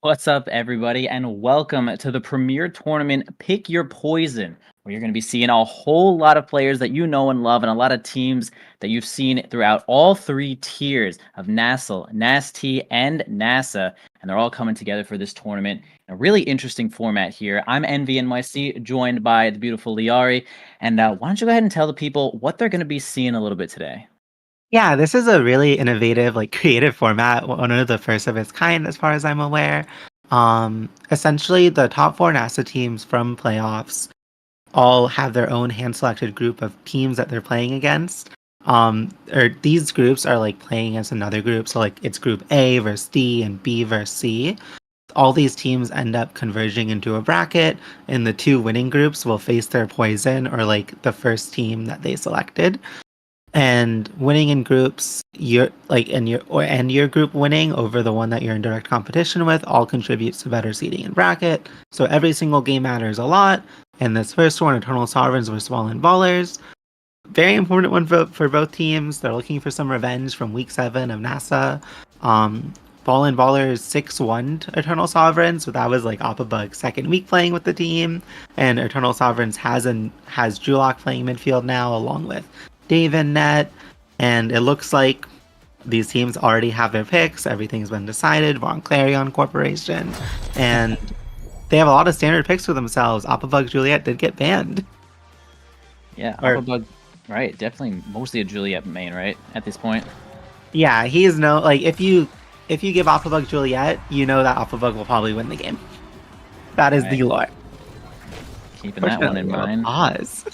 What's up, everybody, and welcome to the premier tournament, Pick Your Poison, where you're going to be seeing a whole lot of players that you know and love, and a lot of teams that you've seen throughout all three tiers of NASL, NAST, and NASA, and they're all coming together for this tournament. A really interesting format here. I'm NVNYC, joined by the beautiful Liari, and why don't you go ahead and tell the people what they're going to be seeing a little bit today? Yeah, this is a really innovative, creative format, one of the first of its kind, as far as I'm aware. Essentially, the top four NASA teams from playoffs all have their own hand-selected group of teams that they're playing against. Or these groups are like playing against another group, so like it's Group A versus D and B versus C. All these teams end up converging into a bracket, and the two winning groups will face their poison or like the first team that they selected. And winning in groups, your group winning over the one that you're in direct competition with all contributes to better seeding and bracket. So every single game matters a lot. And this first one, Eternal Sovereigns versus Fallen Ballers, very important one for both teams. They're looking for some revenge from Week 7 of NASA. Fallen Ballers 6-1 Eternal Sovereigns, so that was like Oppabug's second week playing with the team. And Eternal Sovereigns has Julock playing midfield now, along with Dave in net, and it looks like these teams already have their picks. Everything's been decided. Von Clarion Corporation, and they have a lot of standard picks for themselves. Oppabug Juliet did get banned. Yeah, Or Aquabug, right? Definitely mostly a Juliet main, right? At this point. yeah, he is no like if you give Oppabug Juliet, you know that Oppabug will probably win the game. That is the lore. Keeping that one in mind. Pause.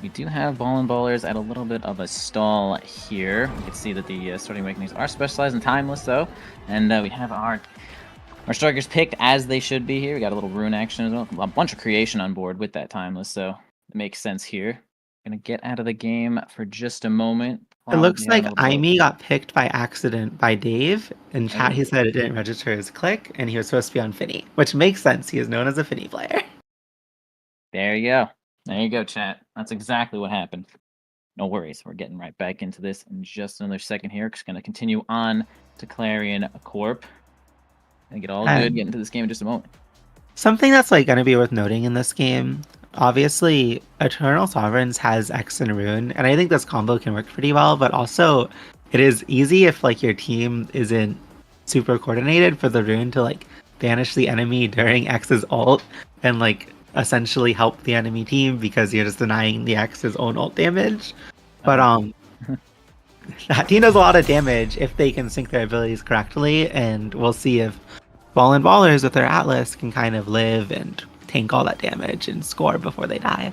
We do have Ballin' Ballers at a little bit of a stall here. You can see that the starting awakenings are specialized and timeless, though. And we have our strikers picked as they should be here. We got a little rune action as well. A bunch of creation on board with that timeless, so it makes sense here. Gonna get out of the game for just a moment. It looks like Aimee got picked by accident by Dave. In chat, he said it didn't register his click, and he was supposed to be on Finny, which makes sense. He is known as a Finny player. There you go. There you go, chat. That's exactly what happened. No worries. We're getting right back into this in just another second here. Just going to continue on to Clarion Corp. And get all good, get into this game in just a moment. Something that's going to be worth noting in this game, obviously, Eternal Sovereigns has X and Rune, and I think this combo can work pretty well, but also it is easy if your team isn't super coordinated for the Rune to banish the enemy during X's ult and essentially help the enemy team because you're just denying the X's own ult damage. But that team does a lot of damage if they can sync their abilities correctly, and we'll see if Fallen Ballers with their Atlas can kind of live and tank all that damage and score before they die.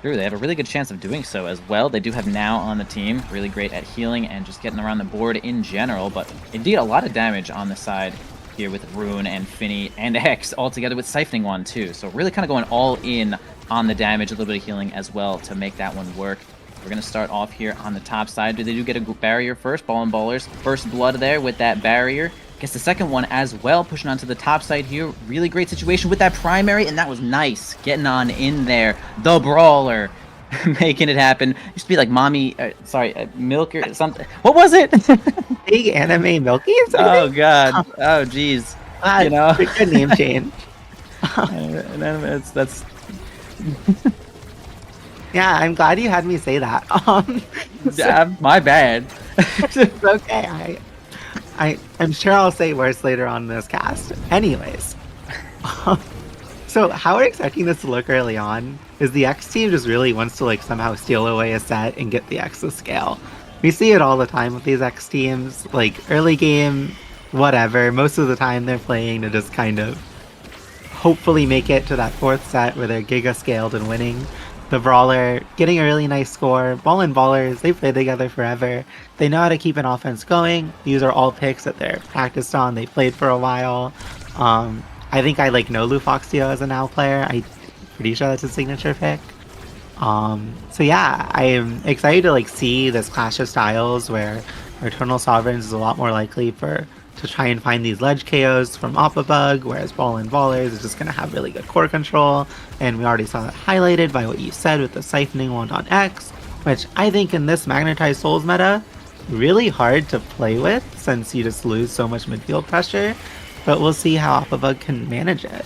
True, they have a really good chance of doing so as well. They do have Now on the team, really great at healing and just getting around the board in general, but indeed a lot of damage on the side here with Rune and Finny and X all together with Siphoning Wand too. So really kind of going all in on the damage, a little bit of healing as well to make that one work. We're going to start off here on the top side. They do get a barrier first. Ballin' Ballers, first blood there with that barrier. Gets the second one as well, pushing onto the top side here. Really great situation with that primary, and that was nice. Getting on in there. The Brawler. Making it happen. Used to be like Mommy, Milk or something. What was it? Big Anime Milky? Oh, God. Oh, jeez. You know? Good name change. That's... Yeah, I'm glad you had me say that. My bad. It's okay. I'm sure I'll say worse later on in this cast. Anyways. So how we're expecting this to look early on is the X team just really wants to somehow steal away a set and get the X to scale. We see it all the time with these X teams, early game, whatever. Most of the time they're playing to just kind of hopefully make it to that fourth set where they're giga scaled and winning. The Brawler getting a really nice score. Ballin' Ballers, they play together forever. They know how to keep an offense going. These are all picks that they're practiced on. They played for a while. I think I know Lufoxio as a Now player. I'm pretty sure that's his signature pick. So yeah, I am excited to see this clash of styles where Eternal Sovereigns is a lot more likely to try and find these ledge KOs from Oppabug, whereas Ballin' Ballers is just going to have really good core control, and we already saw that highlighted by what you said with the Siphoning Wand on X, which I think in this Magnetized Souls meta, really hard to play with since you just lose so much midfield pressure. but we'll see how Alphabug can manage it.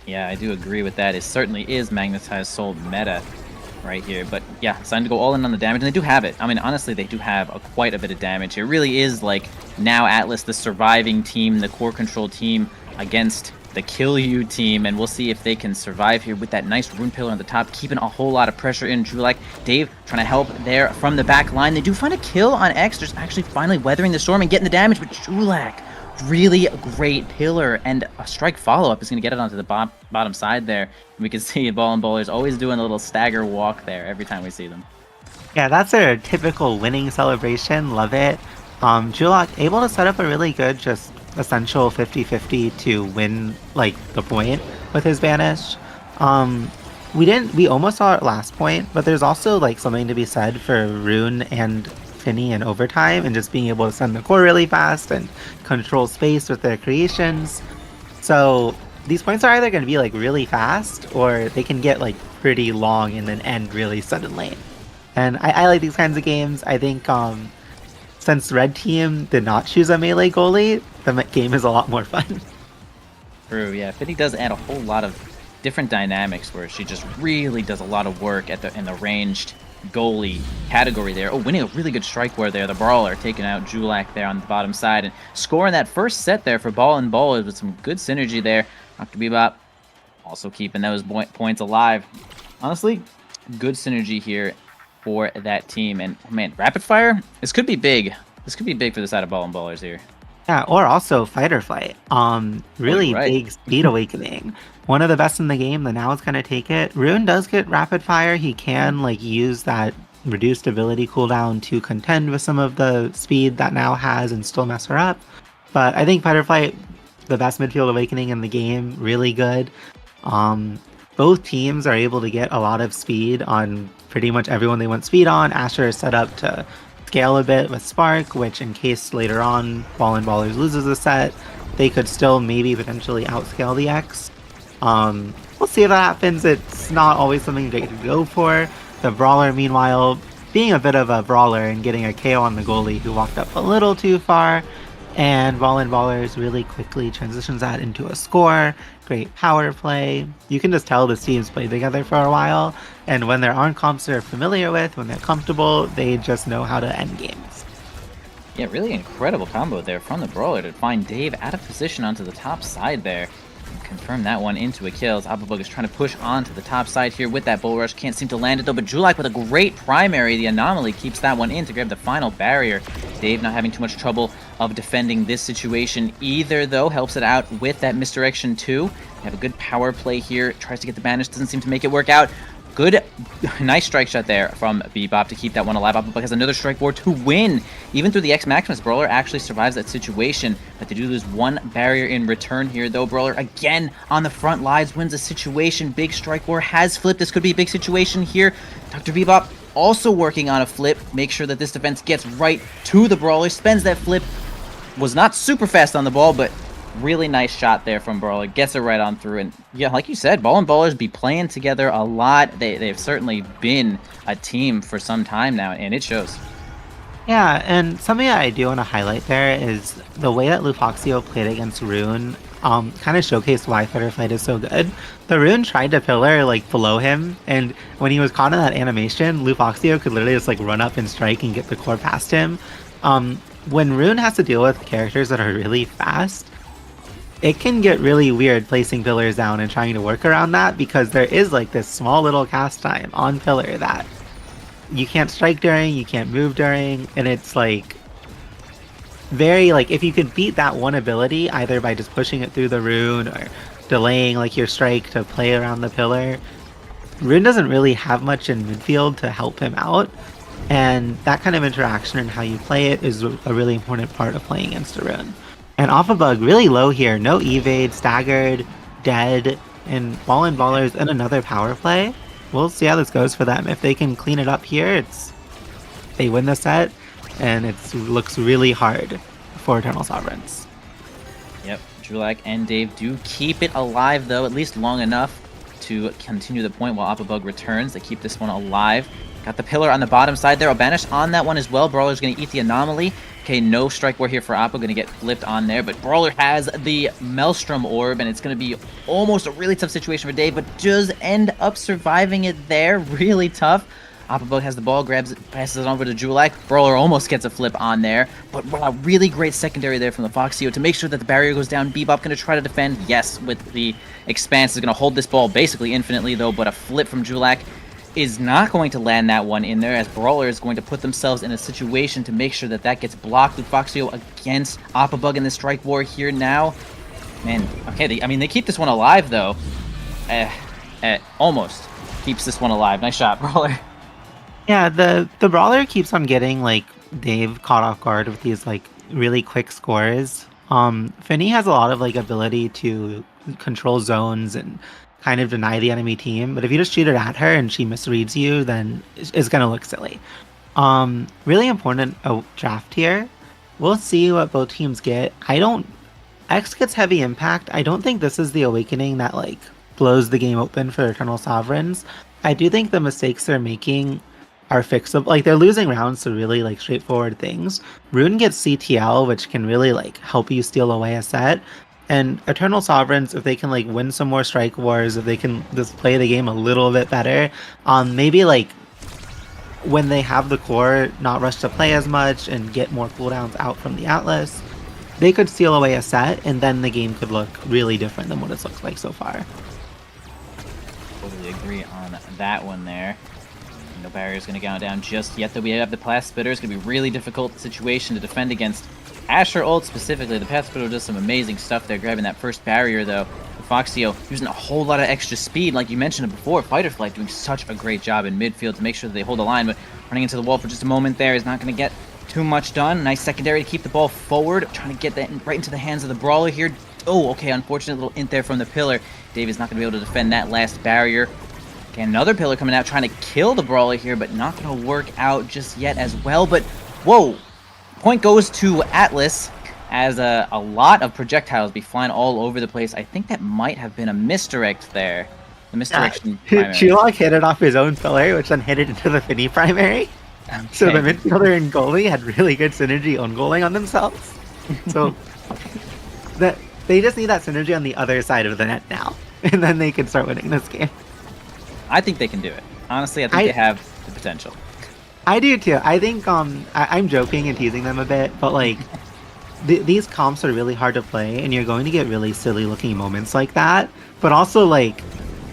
Yeah, I do agree with that. It certainly is Magnetized Soul meta right here. But yeah, it's time to go all in on the damage, and they do have it. I mean, honestly, they do have quite a bit of damage. It really is like now Atlas, the surviving team, the core control team against the kill you team, and we'll see if they can survive here with that nice rune pillar on the top, keeping a whole lot of pressure in. Julak, Dave trying to help there from the back line. They do find a kill on X, just actually finally weathering the storm and getting the damage, but Julak, really great pillar, and a strike follow-up is going to get it onto the bottom side there. We can see Ball and Bowlers always doing a little stagger walk there every time we see them. Yeah, that's their typical winning celebration. Love it. Julak able to set up a really good, just essential 50-50 to win like the point with his banish. We almost saw it last point, but there's also like something to be said for Rune and Finny in overtime and just being able to send the core really fast and control space with their creations. So these points are either going to be like really fast or they can get like pretty long and then end really suddenly. And I like these kinds of games. I think since Red Team did not choose a melee goalie, the game is a lot more fun. True, yeah. Finny does add a whole lot of different dynamics where she just really does a lot of work in the ranged goalie category there. Oh, winning a really good strike where there. The Brawler taking out Julak there on the bottom side and scoring that first set there for Ball and Bowlers with some good synergy there. Dr. Bebop also keeping those points alive. Honestly, good synergy here for that team. And man, rapid fire, this could be big. This could be big for the side of Ball and Bowlers here. Yeah, or also fight or flight. Really right. big speed awakening. One of the best in the game. The Now is gonna take it. Rune does get rapid fire. He can like use that reduced ability cooldown to contend with some of the speed that Now has and still mess her up. But I think fight or flight, the best midfield awakening in the game, really good. Both teams are able to get a lot of speed on pretty much everyone they want speed on. Asher is set up to scale a bit with Spark, which in case later on Ball and Ballers loses a set, they could still maybe potentially outscale the X. We'll see if that happens. It's not always something they could go for. The Brawler, meanwhile, being a bit of a brawler and getting a KO on the goalie who walked up a little too far. And Ball and Ballers really quickly transitions that into a score. Great power play. You can just tell the teams played together for a while. And when they're on comps they're familiar with, when they're comfortable, they just know how to end games. Yeah, really incredible combo there from the Brawler to find Dave out of position onto the top side there. Confirm that one into a kill. Alphabug is trying to push onto the top side here with that bull rush. Can't seem to land it though, but Julak with a great primary. The Anomaly keeps that one in to grab the final barrier. Dave not having too much trouble of defending this situation either though. Helps it out with that misdirection too. They have a good power play here. Tries to get the banish. Doesn't seem to make it work out. Good, nice strike shot there from Bebop to keep that one alive. Alphabug has another strike board to win. Even through the X Maximus, Brawler actually survives that situation, but they do lose one barrier in return here, though. Brawler again on the front lines, wins a situation. Big strike war has flipped. This could be a big situation here. Dr. Bebop also working on a flip. Make sure that this defense gets right to the Brawler. Spends that flip. Was not super fast on the ball, but really nice shot there from Brawler. Gets it right on through. And yeah, like you said, Ball and Ballers be playing together a lot. They've certainly been a team for some time now, and it shows. Yeah, and something that I do want to highlight there is the way that Lufoxio played against Rune kind of showcased why Fight or Flight is so good. The Rune tried to pillar like below him, and when he was caught in that animation, Lufoxio could literally just like run up and strike and get the core past him. When Rune has to deal with characters that are really fast, it can get really weird placing pillars down and trying to work around that because there is like this small little cast time on pillar that you can't strike during, you can't move during, and it's like very like if you could beat that one ability either by just pushing it through the rune or delaying like your strike to play around the pillar, Rune doesn't really have much in midfield to help him out, and that kind of interaction and how you play it is a really important part of playing against a Rune. And Alphabug really low here, no evade, staggered, dead, and Ball and Ballers and another power play. We'll see how this goes for them. If they can clean it up here, they win the set, and it looks really hard for Eternal Sovereigns. Yep, Julak and Dave do keep it alive though, at least long enough to continue the point while Alphabug returns. They keep this one alive. Got the pillar on the bottom side there. I'll banish on that one as well. Brawler's going to eat the Anomaly. Okay, no strike war here for Oppo, gonna get flipped on there, but Brawler has the Maelstrom Orb, and it's gonna be almost a really tough situation for Dave, but does end up surviving it there. Really tough. Oppo has the ball, grabs it, passes it over to Julak. Brawler almost gets a flip on there, but wow, really great secondary there from the Foxio to make sure that the barrier goes down. Bebop gonna try to defend. Yes, with the Expanse is gonna hold this ball basically infinitely though, but a flip from Julak is not going to land that one in there, as Brawler is going to put themselves in a situation to make sure that that gets blocked with Foxio against Opabug in the strike war here now. Man, okay, they keep this one alive, though. Almost keeps this one alive. Nice shot, Brawler. Yeah, the Brawler keeps on getting, like, Dave caught off guard with these, like, really quick scores. Finny has a lot of, like, ability to control zones and kind of deny the enemy team, but if you just shoot it at her and she misreads you, then it's gonna look silly. Really important draft here. We'll see what both teams get. X gets heavy impact. I don't think this is the awakening that like blows the game open for Eternal Sovereigns. I do think the mistakes they're making are fixable. Like they're losing rounds to really like straightforward things. Rune gets CTL, which can really like help you steal away a set. And Eternal Sovereigns, if they can like win some more strike wars, if they can just play the game a little bit better, maybe like when they have the core not rush to play as much and get more cooldowns out from the Atlas, they could steal away a set, and then the game could look really different than what it's looked like so far. Totally agree on that one there. No barrier's going to go down just yet, though we have the Path Spitter. It's going to be a really difficult situation to defend against Asher ult specifically. The Path Spitter does some amazing stuff there, grabbing that first barrier, though. Foxio using a whole lot of extra speed, like you mentioned before. Fighter Flight doing such a great job in midfield to make sure that they hold the line, but running into the wall for just a moment there is not going to get too much done. Nice secondary to keep the ball forward, trying to get that right into the hands of the Brawler here. Oh, okay, unfortunate little int there from the pillar. Dave is not going to be able to defend that last barrier. Okay, another pillar coming out, trying to kill the Brawler here, but not going to work out just yet as well. But, whoa! Point goes to Atlas, as a lot of projectiles be flying all over the place. I think that might have been a misdirect there. The misdirection primary. Chulok hit it off his own pillar, which then hit it into the Finny primary. Okay. So the midfielder and goalie had really good synergy on goaling on themselves. So that they just need that synergy on the other side of the net now, and then they can start winning this game. I think they can do it. Honestly, I think they have the potential. I do too. I think I'm joking and teasing them a bit, but like these comps are really hard to play, and you're going to get really silly looking moments like that. But also like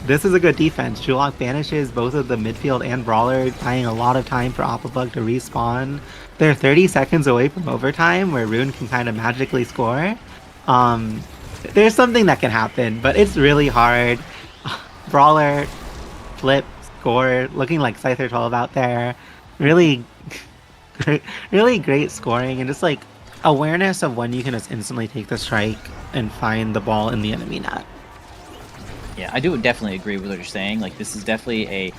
this is a good defense. Julok banishes both of the midfield and Brawler, buying a lot of time for Opabug to respawn. They're 30 seconds away from overtime, where Rune can kind of magically score. There's something that can happen, but it's really hard. Brawler, flip, score, looking like Scyther 12 out there. Really, really great scoring, and just like awareness of when you can just instantly take the strike and find the ball in the enemy net. Yeah, I do definitely agree with what you're saying. Like, this is definitely a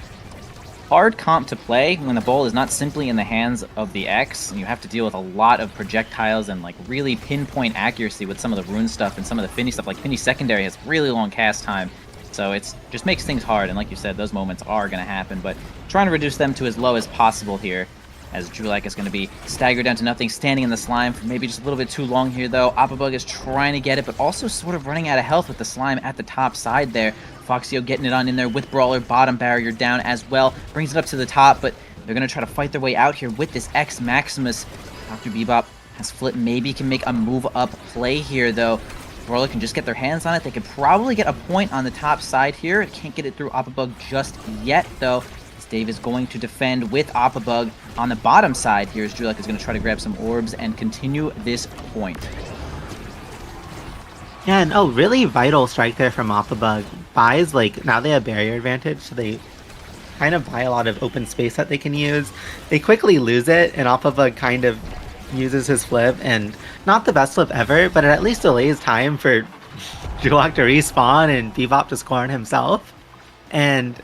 hard comp to play when the ball is not simply in the hands of the X, and you have to deal with a lot of projectiles and like really pinpoint accuracy with some of the Rune stuff and some of the Finny stuff. Like Finny secondary has really long cast time, so it's just makes things hard. And like you said, those moments are going to happen, but trying to reduce them to as low as possible here, as Julak is going to be staggered down to nothing, standing in the slime for maybe just a little bit too long here, though. Opabug is trying to get it, but also sort of running out of health with the slime at the top side there. Foxio getting it on in there with Brawler, bottom barrier down as well. Brings it up to the top, but they're going to try to fight their way out here with this X Maximus. Dr. Bebop has Flip, maybe can make a move up play here, though. Brawler can just get their hands on it. They could probably get a point on the top side here. Can't get it through Opabug just yet, though. Dave is going to defend with Opabug on the bottom side here, as Julak is going to try to grab some orbs and continue this point. Yeah, and really vital strike there from Opabug. Buys, like, now they have barrier advantage, so they kind of buy a lot of open space that they can use. They quickly lose it, and Opabug kind of uses his flip, and not the best flip ever, but it at least delays time for Julak to respawn and Bebop to score on himself. And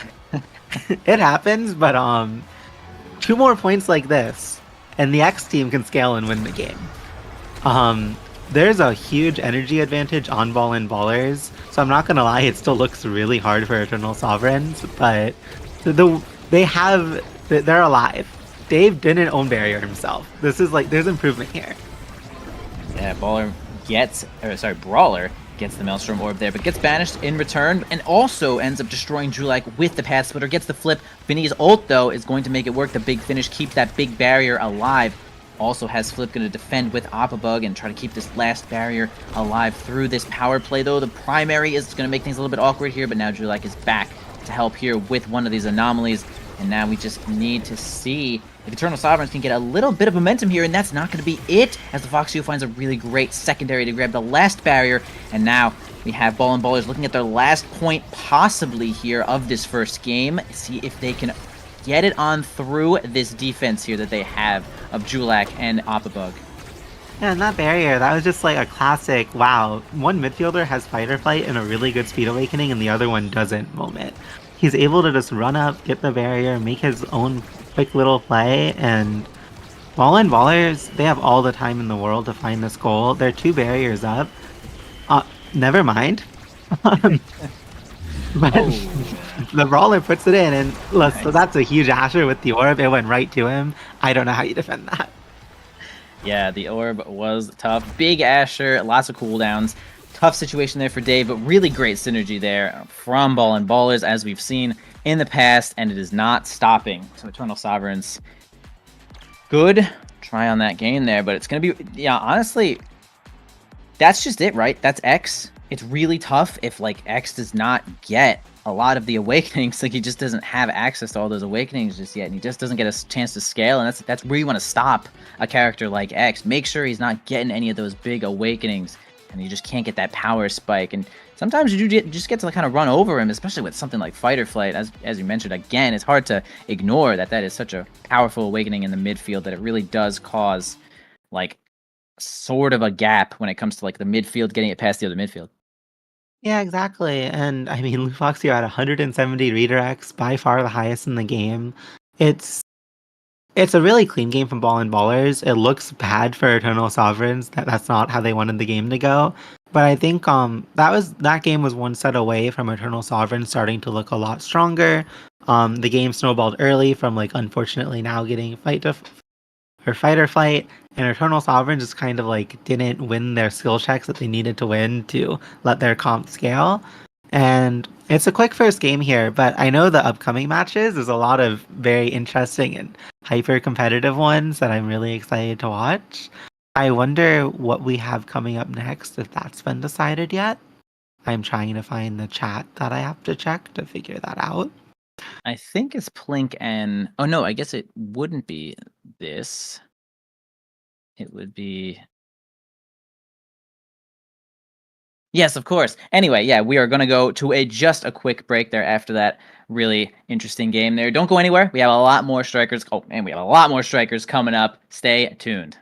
it happens, but 2 more points like this, and the X team can scale and win the game. There's a huge energy advantage on ball and ballers, so I'm not gonna lie, it still looks really hard for Eternal Sovereigns, but they're alive. Dave didn't own barrier himself. This is like, there's improvement here. Yeah, Brawler gets the Maelstrom Orb there, but gets banished in return, and also ends up destroying Julak with the Path Splitter, gets the flip. Vinny's ult, though, is going to make it work. The big finish, keep that big barrier alive. Also has Flip going to defend with Opabug and try to keep this last barrier alive through this power play, though. The primary is going to make things a little bit awkward here, but now Julak is back to help here with one of these anomalies. And now we just need to see if Eternal Sovereigns can get a little bit of momentum here, and that's not going to be it, as the Foxio finds a really great secondary to grab the last barrier. And now we have Ballers looking at their last point possibly here of this first game. See if they can get it on through this defense here that they have of Julak and Opabug. Yeah, and that barrier, that was just like a classic, wow, one midfielder has Fight or Flight and a really good Speed Awakening and the other one doesn't moment. He's able to just run up, get the barrier, make his own quick little play, and Ballers, they have all the time in the world to find this goal. They're 2 barriers up. Never mind. But the Brawler puts it in, and nice. So that's a huge Asher with the orb. It went right to him. I don't know how you defend that. Yeah, the orb was tough. Big Asher, lots of cooldowns. Tough situation there for Dave, but really great synergy there from Ballers, as we've seen in the past, and it is not stopping. So Eternal Sovereigns, good try on that game there, but it's going to be, yeah, honestly, that's just it, right? That's X. It's really tough if, like, X does not get a lot of the awakenings. Like, he just doesn't have access to all those awakenings just yet, and he just doesn't get a chance to scale, and that's where you want to stop a character like X. Make sure he's not getting any of those big awakenings, and you just can't get that power spike. And sometimes you just get to kind of run over him, especially with something like Fight or Flight. As you mentioned, again, it's hard to ignore that is such a powerful awakening in the midfield that it really does cause, like, sort of a gap when it comes to, like, the midfield getting it past the other midfield. Yeah, exactly. And I mean, Lufox, you're at 170 redirects, by far the highest in the game. It's a really clean game from Ballers. It looks bad for Eternal Sovereigns. That's not how they wanted the game to go. But I think that game was one set away from Eternal Sovereigns starting to look a lot stronger. The game snowballed early from, like, unfortunately now getting Fight or Flight, and Eternal Sovereign just kind of like didn't win their skill checks that they needed to win to let their comp scale. And it's a quick first game here, but I know the upcoming matches, there's a lot of very interesting and hyper competitive ones that I'm really excited to watch. I wonder what we have coming up next, if that's been decided yet. I'm trying to find the chat that I have to check to figure that out. I think it's Plink and... Oh, no, I guess it wouldn't be this. It would be... Yes, of course. Anyway, yeah, we are going to go to just a quick break there after that really interesting game there. Don't go anywhere. We have a lot more strikers. Oh, and we have a lot more strikers coming up. Stay tuned.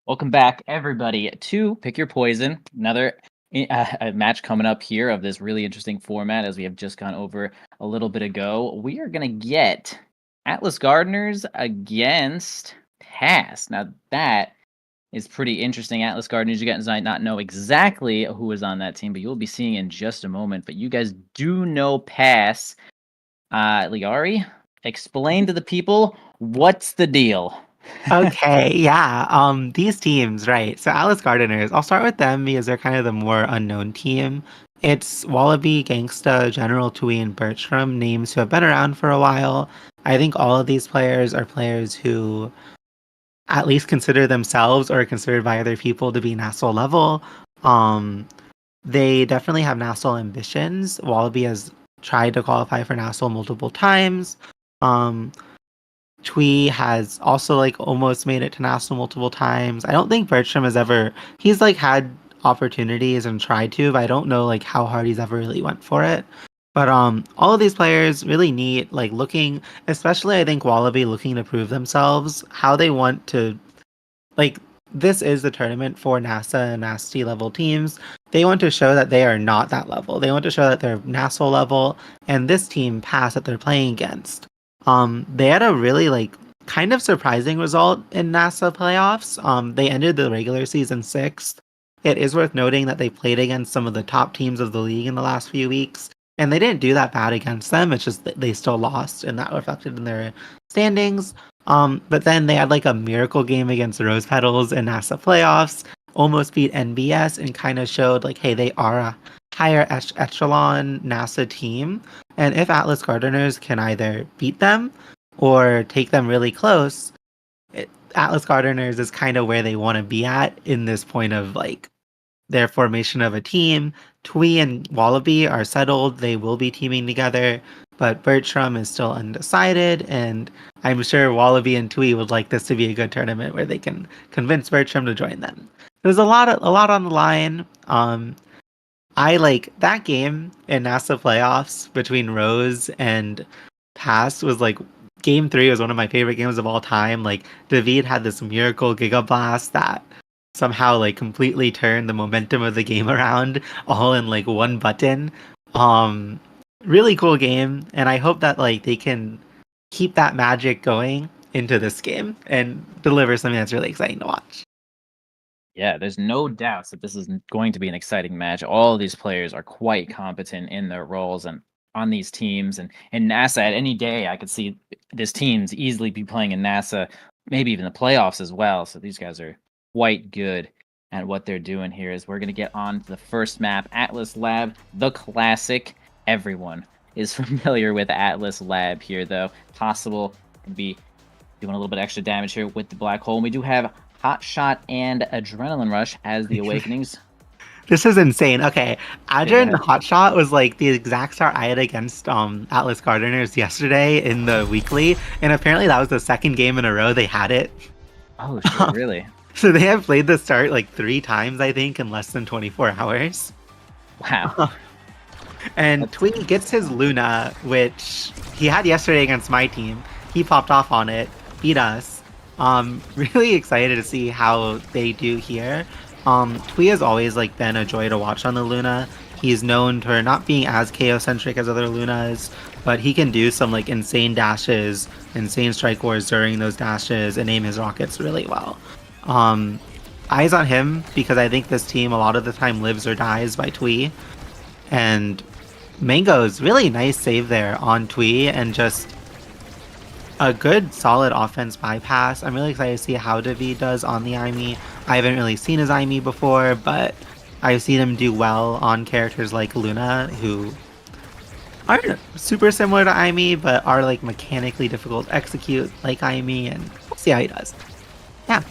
Welcome back, everybody, to Pick Your Poison. Another a match coming up here of this really interesting format, as we have just gone over a little bit ago. We are going to get Atlas Gardeners against Pass. Now, that is pretty interesting. Atlas Gardeners, you guys might not know exactly who is on that team, but you'll be seeing in just a moment. But you guys do know Pass. Liari, explain to the people what's the deal. Okay, yeah. These teams, right? So Alice Gardeners, I'll start with them because they're kind of the more unknown team. It's Wallaby, Gangsta, General Tui, and Bertram, names who have been around for a while. I think all of these players are players who at least consider themselves or are considered by other people to be national level. Um, they definitely have national ambitions. Wallaby has tried to qualify for national multiple times. Um, Twee has also like almost made it to national multiple times. I don't think Bertram has ever he's like had opportunities and tried to, but I don't know like how hard he's ever really went for it. But all of these players really need like looking, especially I think Wallaby looking to prove themselves, how they want to like this is the tournament for NASA and Nasty level teams. They want to show that they are not that level. They want to show that they're NASA level and this team pass that they're playing against. They had a really like kind of surprising result in NASA playoffs. They ended the regular season sixth. It is worth noting that they played against some of the top teams of the league in the last few weeks, and they didn't do that bad against them. It's just that they still lost, and that reflected in their standings. But then they had like a miracle game against Rose Petals in NASA playoffs, almost beat NBS, and kind of showed like, hey, they are a higher echelon NASA team. And if Atlas Gardeners can either beat them or take them really close, Atlas Gardeners is kind of where they want to be at in this point of like their formation of a team. Twee and Wallaby are settled. They will be teaming together, but Bertram is still undecided, and I'm sure Wallaby and Twee would like this to be a good tournament where they can convince Bertram to join them. There's a lot on the line. I like that game in NASA playoffs between Rose and Pass was like game three was one of my favorite games of all time. Like David had this miracle Giga Blast that somehow like completely turned the momentum of the game around all in like one button. Um Really cool game, and I hope that like they can keep that magic going into this game and deliver something that's really exciting to watch. Yeah, there's no doubts that this is going to be an exciting match. All of these players are quite competent in their roles and on these teams. And NASA, at any day, I could see this teams easily be playing in NASA, maybe even the playoffs as well. So these guys are quite good at what they're doing here. As we're going to get on to the first map, Atlas Lab, the classic. Everyone is familiar with Atlas Lab here, though. Possible to be doing a little bit extra damage here with the black hole. And we do have Hot Shot and Adrenaline Rush as the Awakenings. This is insane. Okay, Yeah, go Adrian ahead. Hotshot was like the exact start I had against Atlas Gardeners yesterday in the weekly, and apparently that was the second game in a row they had it. Oh, shit, really? So they have played the start like three times, I think, in less than 24 hours. Wow. And Tweet gets his Luna, which he had yesterday against my team. He popped off on it, beat us. Really excited to see how they do here. Twee has always like been a joy to watch on the Luna. He's known for not being as KO-centric as other Lunas, but he can do some like insane dashes, insane strike wars during those dashes, and aim his rockets really well. Um, Eyes on him because I think this team a lot of the time lives or dies by Twee. And Mango's really nice save there on Twee and just a good solid offense bypass. I'm really excited to see how David does on the Aimee. I haven't really seen his Aimee before, but I've seen him do well on characters like Luna, who aren't super similar to Aimee, but are like mechanically difficult to execute like Aimee, and we'll see how he does. Yeah.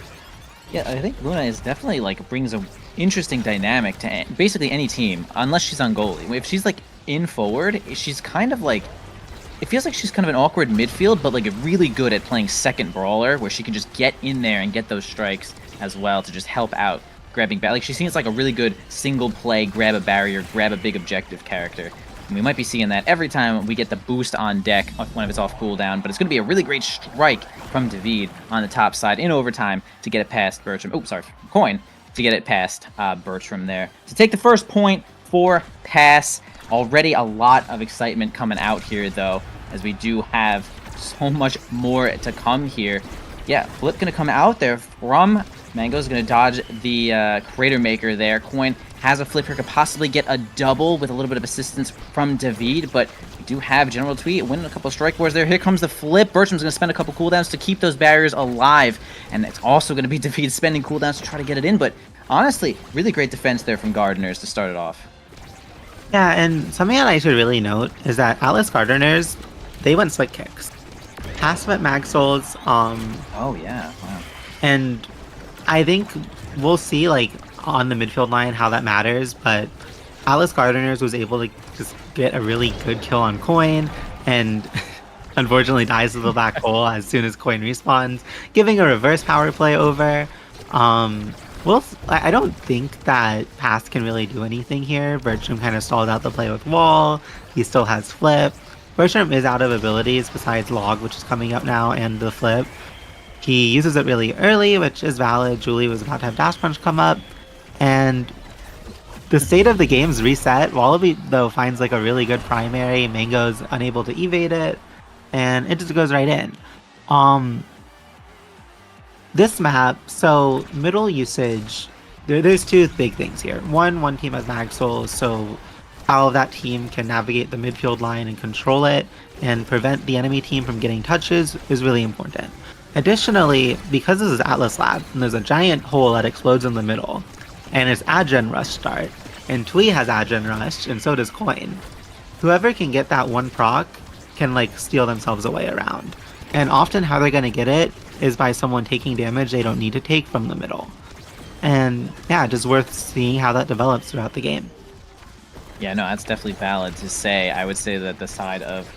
Yeah, I think Luna is definitely like brings a interesting dynamic to basically any team, unless she's on goalie. If she's like in forward, she's kind of like it feels like she's kind of an awkward midfield, but like really good at playing second brawler, where she can just get in there and get those strikes as well to just help out grabbing back. Like she seems like a really good single play, grab a barrier, grab a big objective character. And we might be seeing that every time we get the boost on deck when it's off cooldown, but it's going to be a really great strike from David on the top side in overtime to get it past Bertram. Oh, sorry, Coin to get it past Bertram there. To take the first point for Pass. Already a lot of excitement coming out here, though, as we do have so much more to come here. Yeah, Flip going to come out there from Mango's going to dodge the Crater Maker there. Coin has a flip here, could possibly get a double with a little bit of assistance from David, but we do have General Twee winning a couple of strike wars there. Here comes the flip. Bertram's going to spend a couple cooldowns to keep those barriers alive, and it's also going to be David spending cooldowns to try to get it in, but honestly, really great defense there from Gardeners to start it off. Yeah, and something that I should really note is that Atlas Gardeners, they went split kicks. Passive at Mag Souls, Oh yeah, wow. and I think we'll see like on the midfield line how that matters, but Atlas Gardeners was able to just get a really good kill on Coin, and unfortunately dies to the black hole as soon as Coin respawns, giving a reverse power play over. I don't think that Pass can really do anything here. Bertram kind of stalled out the play with Wall. He still has Flip. Bertram is out of abilities besides Log, which is coming up now, and the Flip. He uses it really early, which is valid. Julie was about to have Dash Punch come up, and the state of the game's reset. Wallaby, though, finds like a really good primary. Mango's unable to evade it, and it just goes right in. This map, so middle usage, there's two big things here. One team has Mag Souls, so how that team can navigate the midfield line and control it and prevent the enemy team from getting touches is really important. Additionally, because this is Atlas Lab, and there's a giant hole that explodes in the middle, and it's Adgen Rush start, and Twee has Adgen Rush, and so does Coin. Whoever can get that one proc can like steal themselves away around. And often how they're going to get it is by someone taking damage they don't need to take from the middle. And yeah, just worth seeing how that develops throughout the game. Yeah, no, that's definitely valid to say. I would say that the side of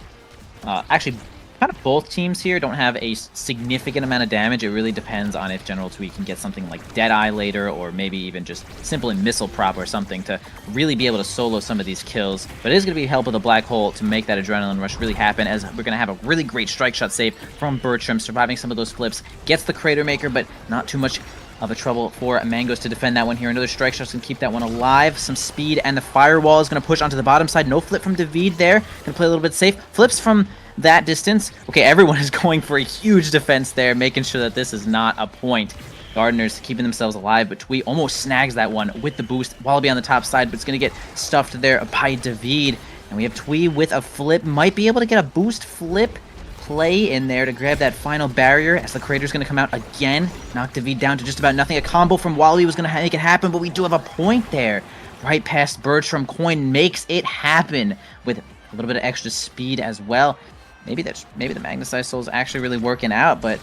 actually kind of both teams here don't have a significant amount of damage. It really depends on if General Twee can get something like Deadeye later, or maybe even just simply Missile Prop or something to really be able to solo some of these kills. But it is going to be help with a Black Hole to make that Adrenaline Rush really happen, as we're going to have a really great strike shot save from Bertram, surviving some of those flips. Gets the Crater Maker, but not too much of a trouble for Mangoes to defend that one here. Another strike shot's gonna keep that one alive. Some speed, and the firewall is gonna push onto the bottom side. No flip from David there. Gonna play a little bit safe. Flips from that distance. Okay, everyone is going for a huge defense there, making sure that this is not a point. Gardeners keeping themselves alive, but Twee almost snags that one with the boost. Wallaby on the top side, but it's gonna get stuffed there by David. And we have Twee with a flip. Might be able to get a boost flip play in there to grab that final barrier, as the Crater's going to come out again, knock David down to just about nothing. A combo from Wally was going to make it happen, but we do have a point there. Right past Bertram. Coin makes it happen with a little bit of extra speed as well. Maybe the Magnesized Soul is actually really working out, but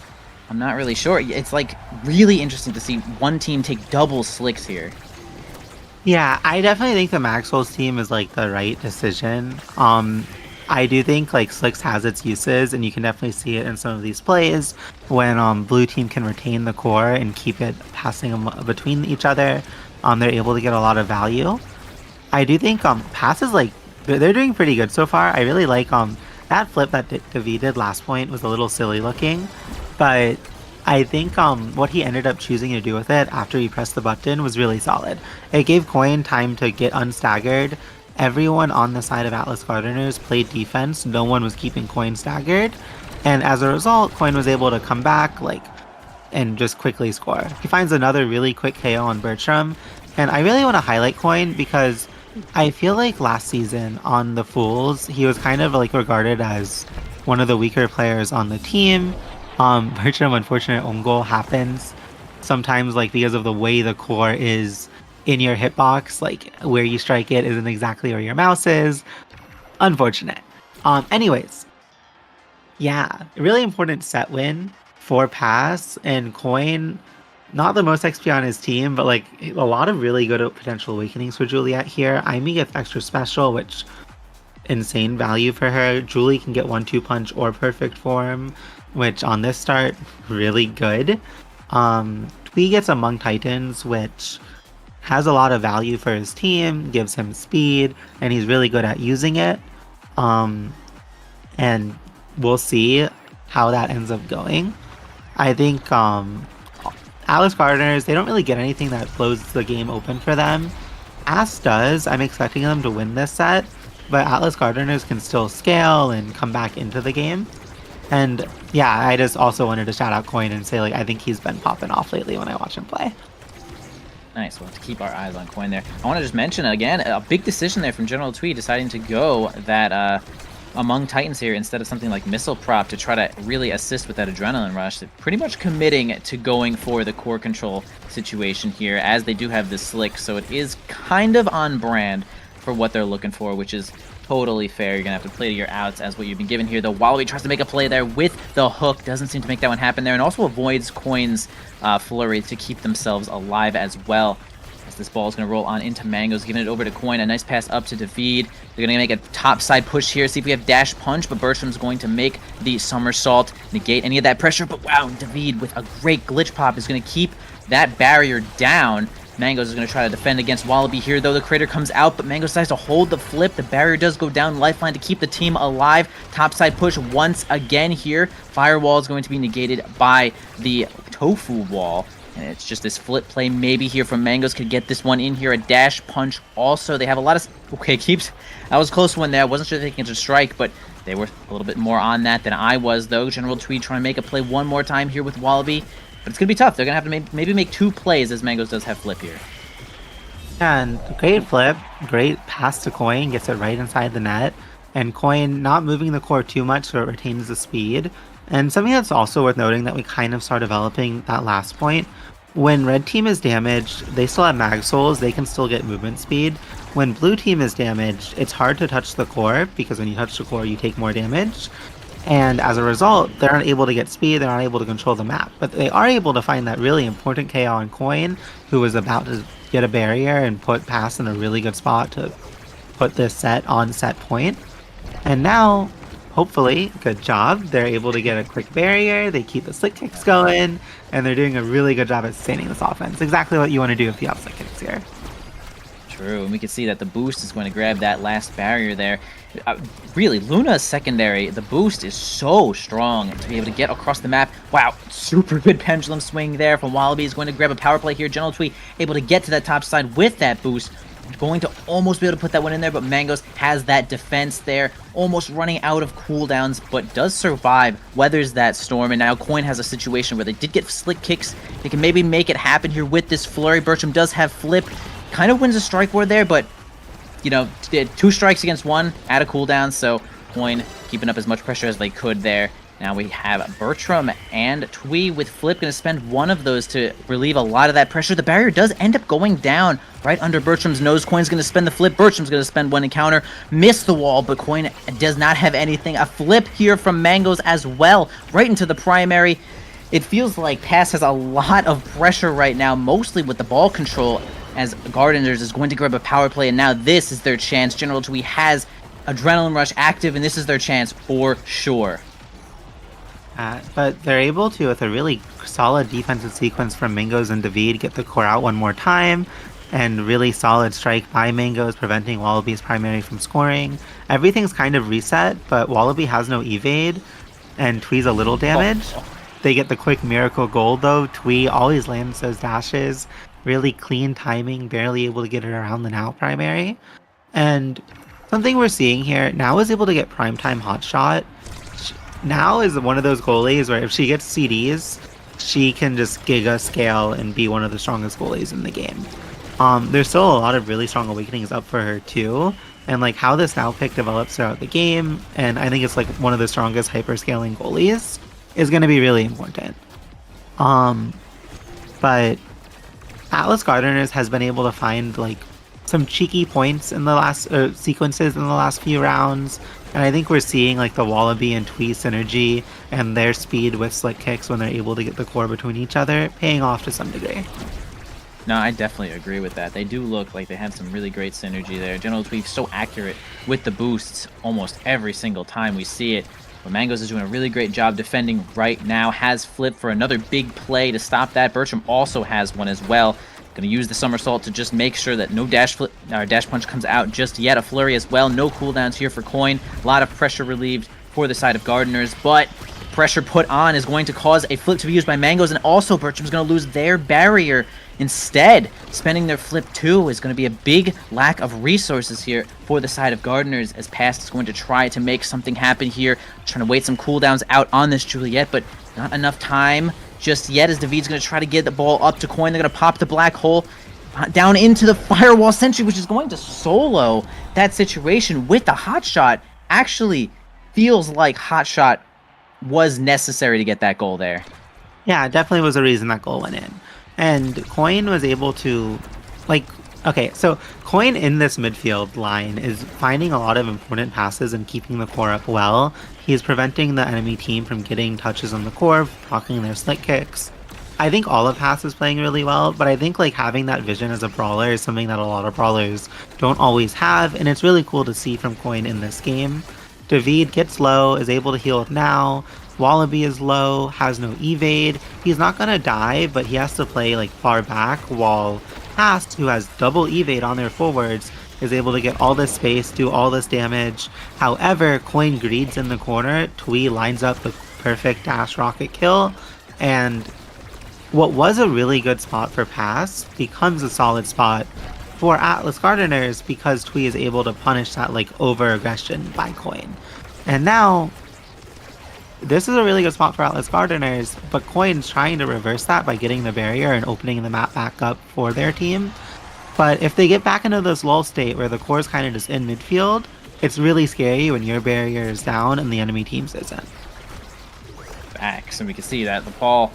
I'm not really sure. It's like really interesting to see one team take double slicks here. Yeah, I definitely think the Mag Souls team is like the right decision. I do think like Slicks has its uses, and you can definitely see it in some of these plays when blue team can retain the core and keep it passing between each other. They're able to get a lot of value. I do think Pass is like they're doing pretty good so far. I really like that flip that David did last point was a little silly looking, but I think what he ended up choosing to do with it after he pressed the button was really solid. It gave Coin time to get unstaggered. Everyone on the side of Atlas Gardeners played defense. No one was keeping Coin staggered. And as a result, Coin was able to come back and just quickly score. He finds another really quick KO on Bertram. And I really want to highlight Coin because I feel like last season on the Fools, he was kind of like regarded as one of the weaker players on the team. Bertram, unfortunate own goal happens. Sometimes because of the way the core is in your hitbox, where you strike it isn't exactly where your mouse is. Unfortunate. Anyways, yeah, really important set win for Pass, and Coin, not the most XP on his team, but a lot of really good potential awakenings for Juliet here. Aimee gets extra special, which insane value for her. Julie can get 1-2 punch or perfect form, which on this start really good. Twee gets Among Titans, which has a lot of value for his team, gives him speed, and he's really good at using it. Um, and we'll see how that ends up going. I think Alex Gardeners, they don't really get anything that blows the game open for them. As does, I'm expecting them to win this set, but Atlas Gardeners can still scale and come back into the game. And yeah, I just also wanted to shout out Coin and say, like, I think he's been popping off lately when I watch him play. Nice. We'll have to keep our eyes on Coin there. I want to just mention, again, a big decision there from General Tweed deciding to go that Among Titans here instead of something like Missile Prop to try to really assist with that Adrenaline Rush. They're pretty much committing to going for the core control situation here, as they do have the Slick, so it is kind of on brand for what they're looking for, which is totally fair. You're going to have to play to your outs as what you've been given here, though. Wallaby tries to make a play there with the hook. Doesn't seem to make that one happen there, and also avoids Coin's flurry to keep themselves alive as well. As this ball is going to roll on into Mangoes, giving it over to Coin. A nice pass up to David. They're going to make a top side push here, see if we have dash punch, but Bertram's going to make the somersault, negate any of that pressure. But wow, David with a great glitch pop is going to keep that barrier down. Mangoes is going to try to defend against Wallaby here, though the Crater comes out, but Mangoes decides to hold the flip. The barrier does go down, lifeline to keep the team alive. Topside push once again here. Firewall is going to be negated by the Tofu Wall. And it's just this flip play maybe here from Mangoes could get this one in here. A dash punch also. They have a lot of... Okay, keeps... That was a close one there. I wasn't sure if they can just strike, but they were a little bit more on that than I was, though. General Tweed trying to make a play one more time here with Wallaby. But it's going to be tough. They're going to have to maybe make 2 plays, as Mangoes does have flip here. And great flip, great pass to Coin, gets it right inside the net. And Coin not moving the core too much so it retains the speed. And something that's also worth noting that we kind of start developing that last point. When red team is damaged, they still have mag souls, they can still get movement speed. When blue team is damaged, it's hard to touch the core, because when you touch the core, you take more damage. And as a result, they're not able to get speed, they're not able to control the map. But they are able to find that really important KO on Coin, who was about to get a barrier and put Pass in a really good spot to put this set on set point. And now, hopefully, good job, they're able to get a quick barrier, they keep the slick kicks going, and they're doing a really good job at sustaining this offense. Exactly what you want to do if you have slick kicks here. True, and we can see that the boost is going to grab that last barrier there. Really, Luna's secondary, the boost is so strong to be able to get across the map. Wow, super good pendulum swing there from Wallaby. Is going to grab a power play here. General Tweed able to get to that top side with that boost. Going to almost be able to put that one in there, but Mangoes has that defense there, almost running out of cooldowns, but does survive, weathers that storm, and now Coin has a situation where they did get slick kicks. They can maybe make it happen here with this flurry. Bertram does have flip, kind of wins a strike ward there, but you know, did 2 strikes against 1 at a cooldown, so Coin keeping up as much pressure as they could there. Now we have Bertram and Twee with Flip going to spend one of those to relieve a lot of that pressure. The barrier does end up going down right under Bertram's nose. Coin's going to spend the flip. Bertram's going to spend one encounter. Miss the wall, but Coin does not have anything. A flip here from Mangoes as well, right into the primary. It feels like Pass has a lot of pressure right now, mostly with the ball control, as Gardeners is going to grab a power play, and now this is their chance. General Twee has Adrenaline Rush active, and this is their chance for sure. But they're able to, with a really solid defensive sequence from Mangoes and David, get the core out one more time, and really solid strike by Mangoes, preventing Wallaby's primary from scoring. Everything's kind of reset, but Wallaby has no evade, and Twee's a little damaged. They get the quick miracle gold, though. Twee always lands those dashes. Really clean timing, barely able to get it around the Now primary. And something we're seeing here, Now is able to get primetime hotshot. Now is one of those goalies where if she gets CDs, she can just giga scale and be one of the strongest goalies in the game. There's still a lot of really strong awakenings up for her too, and like how this Now pick develops throughout the game, and I think it's like one of the strongest hyperscaling goalies, is going to be really important. But Atlas Gardeners has been able to find like some cheeky points in the last sequences in the last few rounds, and I think we're seeing like the Wallaby and Twee synergy and their speed with slick kicks when they're able to get the core between each other paying off to some degree. No, I definitely agree with that. They do look like they have some really great synergy there. General Twee so accurate with the boosts almost every single time we see it. But Mangoes is doing a really great job defending right now. Has Flip for another big play to stop that. Bertram also has one as well. Gonna use the somersault to just make sure that no dash punch comes out just yet. A flurry as well. No cooldowns here for Coin. A lot of pressure relieved for the side of Gardeners, but pressure put on is going to cause a flip to be used by Mangoes, and also Bertram's going to lose their barrier. Instead, spending their flip 2 is going to be a big lack of resources here for the side of Gardeners, as Past is going to try to make something happen here, trying to wait some cooldowns out on this Juliet, but not enough time just yet, as David's going to try to get the ball up to Coin. They're going to pop the black hole down into the Firewall Sentry, which is going to solo that situation with the hot shot. Actually feels like hot shot was necessary to get that goal there. Yeah, it definitely was a reason that goal went in. And Coin was able to, like, okay, so Coin in this midfield line is finding a lot of important passes and keeping the core up well. He's preventing the enemy team from getting touches on the core, blocking their slick kicks. I think all of Pass is playing really well, but I think like having that vision as a brawler is something that a lot of brawlers don't always have, and it's really cool to see from Coin in this game. David gets low, is able to heal now. Wallaby is low, has no evade. He's not gonna die, but he has to play like far back, while Past, who has double evade on their forwards, is able to get all this space, do all this damage. However, Coin greeds in the corner, Twee lines up the perfect dash rocket kill, and what was a really good spot for Pass becomes a solid spot for Atlas Gardeners because Twee is able to punish that like over aggression by Coin. And now this is a really good spot for Atlas Gardeners, but Coin's trying to reverse that by getting the barrier and opening the map back up for their team. But if they get back into this lull state where the core is kind of just in midfield, it's really scary when your barrier is down and the enemy team's isn't. Facts, and we can see that the ball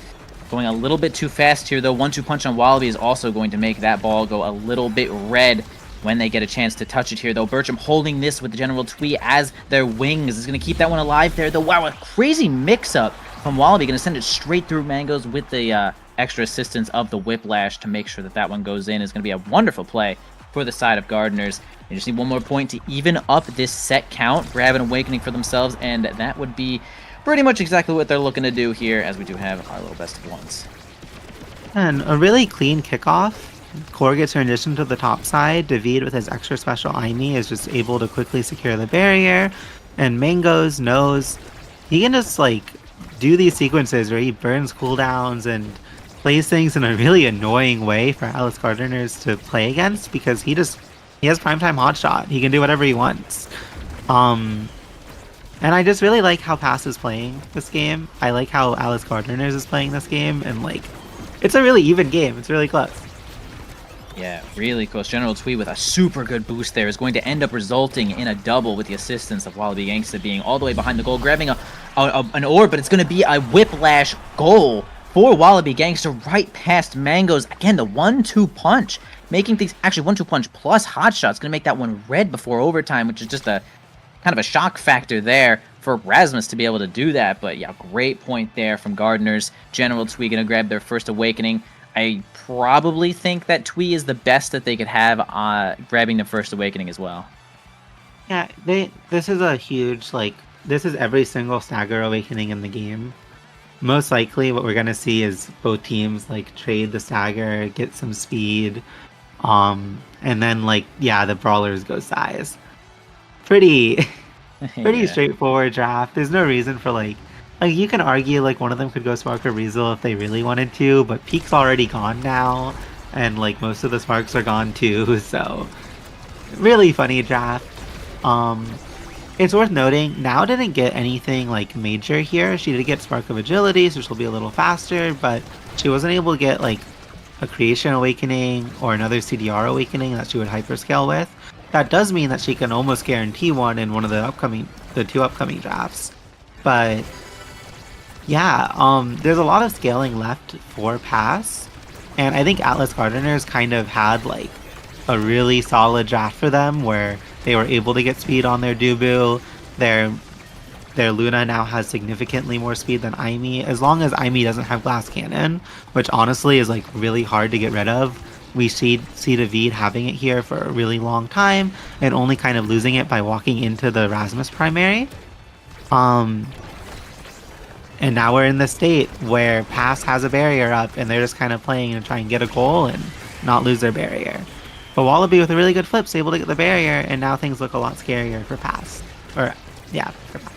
going a little bit too fast here, though. 1-2 punch on Wallaby is also going to make that ball go a little bit red when they get a chance to touch it here, though. Bertram holding this with the General Twee as their wings is going to keep that one alive there, though. Wow, a crazy mix-up from Wallaby. Going to send it straight through Mangoes with the extra assistance of the Whiplash to make sure that that one goes in. Is going to be a wonderful play for the side of Gardeners. They just need one more point to even up this set count, grab an Awakening for themselves, and that would be pretty much exactly what they're looking to do here, as we do have our little best of ones. And a really clean kickoff. Core gets transitioned to the top side. David with his extra special IME is just able to quickly secure the barrier. And Mangoes knows he can just like do these sequences where he burns cooldowns and plays things in a really annoying way for Atlas Gardeners to play against because he has primetime hotshot. He can do whatever he wants. And I just really like how Pass is playing this game. I like how Atlas Gardeners is playing this game, and like it's a really even game. It's really close. Yeah, really close. General Twee with a super good boost there is going to end up resulting in a double with the assistance of Wallaby Gangsta being all the way behind the goal, grabbing an orb, but it's going to be a Whiplash goal for Wallaby Gangsta right past Mangoes. Again, the 1-2 punch, making things, actually 1-2 punch plus hot shot's going to make that one red before overtime, which is just a kind of a shock factor there for Rasmus to be able to do that. But yeah, great point there from Gardeners. General Twee going to grab their first Awakening. I probably think that Twee is the best that they could have grabbing the first Awakening as well. Yeah, this is a huge, like, this is every single stagger Awakening in the game. Most likely what we're going to see is both teams, like, trade the stagger, get some speed, and then, like, yeah, the brawlers go size. Pretty Yeah. straightforward draft. There's no reason for, like, you can argue like one of them could go Spark or Weasel if they really wanted to, but Peak's already gone now, and like most of the Sparks are gone too, so really funny draft. It's worth noting, Now didn't get anything like major here. She did get Spark of Agility, so she'll be a little faster, but she wasn't able to get like a Creation Awakening or another CDR Awakening that she would hyperscale with. That does mean that she can almost guarantee one in one of the two upcoming drafts. But yeah, there's a lot of scaling left for Pass, and I think Atlas Gardeners kind of had like a really solid draft for them where they were able to get speed on their Dubu. Their Luna now has significantly more speed than Aimee, as long as Aimee doesn't have Glass Cannon, which honestly is like really hard to get rid of. We see David having it here for a really long time and only kind of losing it by walking into the Rasmus primary. And now we're in the state where Pass has a barrier up and they're just kind of playing to try and get a goal, and not lose their barrier. But Wallaby with a really good flip is able to get the barrier, and now things look a lot scarier for pass. Or, yeah, for pass.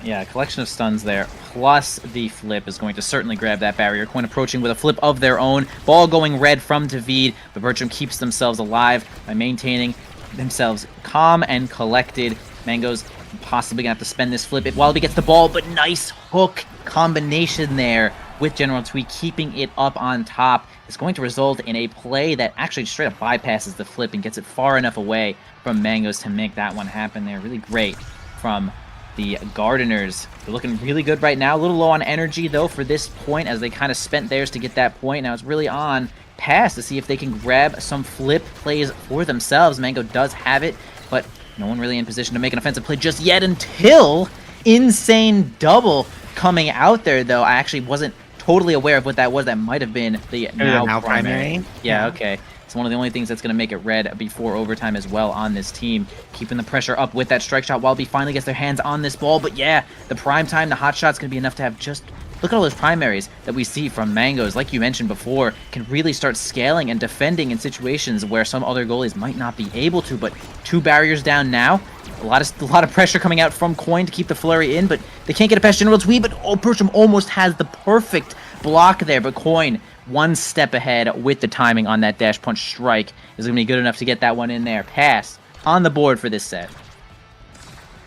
Yeah, a collection of stuns there, plus the flip is going to certainly grab that barrier. Coin approaching with a flip of their own. Ball going red from David, but Bertram keeps themselves alive by maintaining themselves calm and collected. Mango's possibly going to have to spend this flip if Wallaby gets the ball, but nice hook combination there with General Twee keeping it up on top. It's going to result in a play that actually straight up bypasses the flip and gets it far enough away from Mango's to make that one happen there. Really great from the Gardeners. They're looking really good right now. A little low on energy, though, for this point, as they kind of spent theirs to get that point. Now it's really on Pass to see if they can grab some flip plays for themselves. Mango does have it, but no one really in position to make an offensive play just yet until insane double coming out there, though. I actually wasn't totally aware of what that was. That might have been the now primary. Yeah, okay. It's one of the only things that's going to make it red before overtime as well on this team. Keeping the pressure up with that strike shot. Wallaby finally gets their hands on this ball. But yeah, the prime time, the hot shot's going to be enough to have just... Look at all those primaries that we see from Mangoes, like you mentioned before, can really start scaling and defending in situations where some other goalies might not be able to. But 2 barriers down now. A lot of pressure coming out from Coin to keep the flurry in, but they can't get it past General Twee. But Bertram almost has the perfect block there, but Coin one step ahead with the timing on that dash punch strike is going to be good enough to get that one in there. Pass on the board for this set.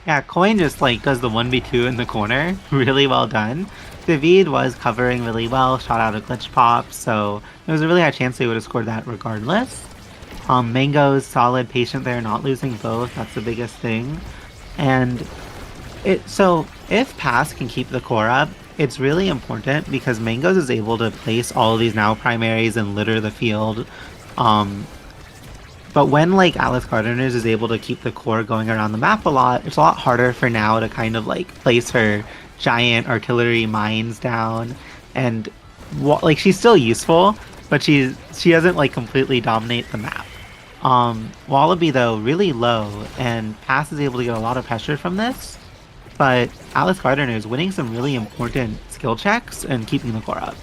Yeah, Coin just does the 1v2 in the corner. Really well done. David was covering really well, shot out a glitch pop, so there was a really high chance they would have scored that regardless. Mango's solid, patient there, not losing both. That's the biggest thing. And so if Pass can keep the core up, it's really important because Mangoes is able to place all of these now primaries and litter the field. But when Alice Gardeners is able to keep the core going around the map a lot, it's a lot harder for Now to kind of place her giant artillery mines down. And she's still useful, but she doesn't completely dominate the map. Wallaby though really low, and Pass is able to get a lot of pressure from this. But Alice Gardner is winning some really important skill checks and keeping the core up.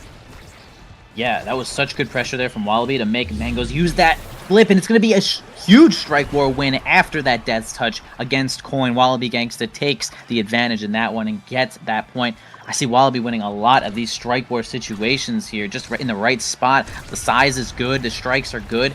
Yeah, that was such good pressure there from Wallaby to make Mangoes use that flip, and it's going to be a huge Strike War win after that Death's Touch against Coin. Wallaby Gangsta takes the advantage in that one and gets that point. I see Wallaby winning a lot of these Strike War situations here, just right in the right spot. The size is good, the strikes are good.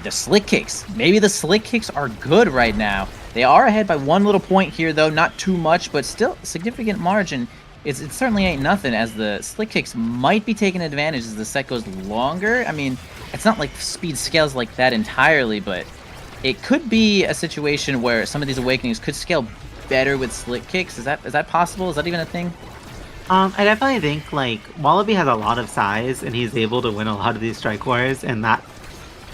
The slick kicks, maybe the slick kicks are good right now. They are ahead by 1 little point here, though, not too much, but still a significant margin. It certainly ain't nothing, as the slick kicks might be taking advantage as the set goes longer. I mean, it's not like speed scales like that entirely, but it could be a situation where some of these awakenings could scale better with slick kicks. Is that possible? Is that even a thing? I definitely think Wallaby has a lot of size, and he's able to win a lot of these strike wars, and that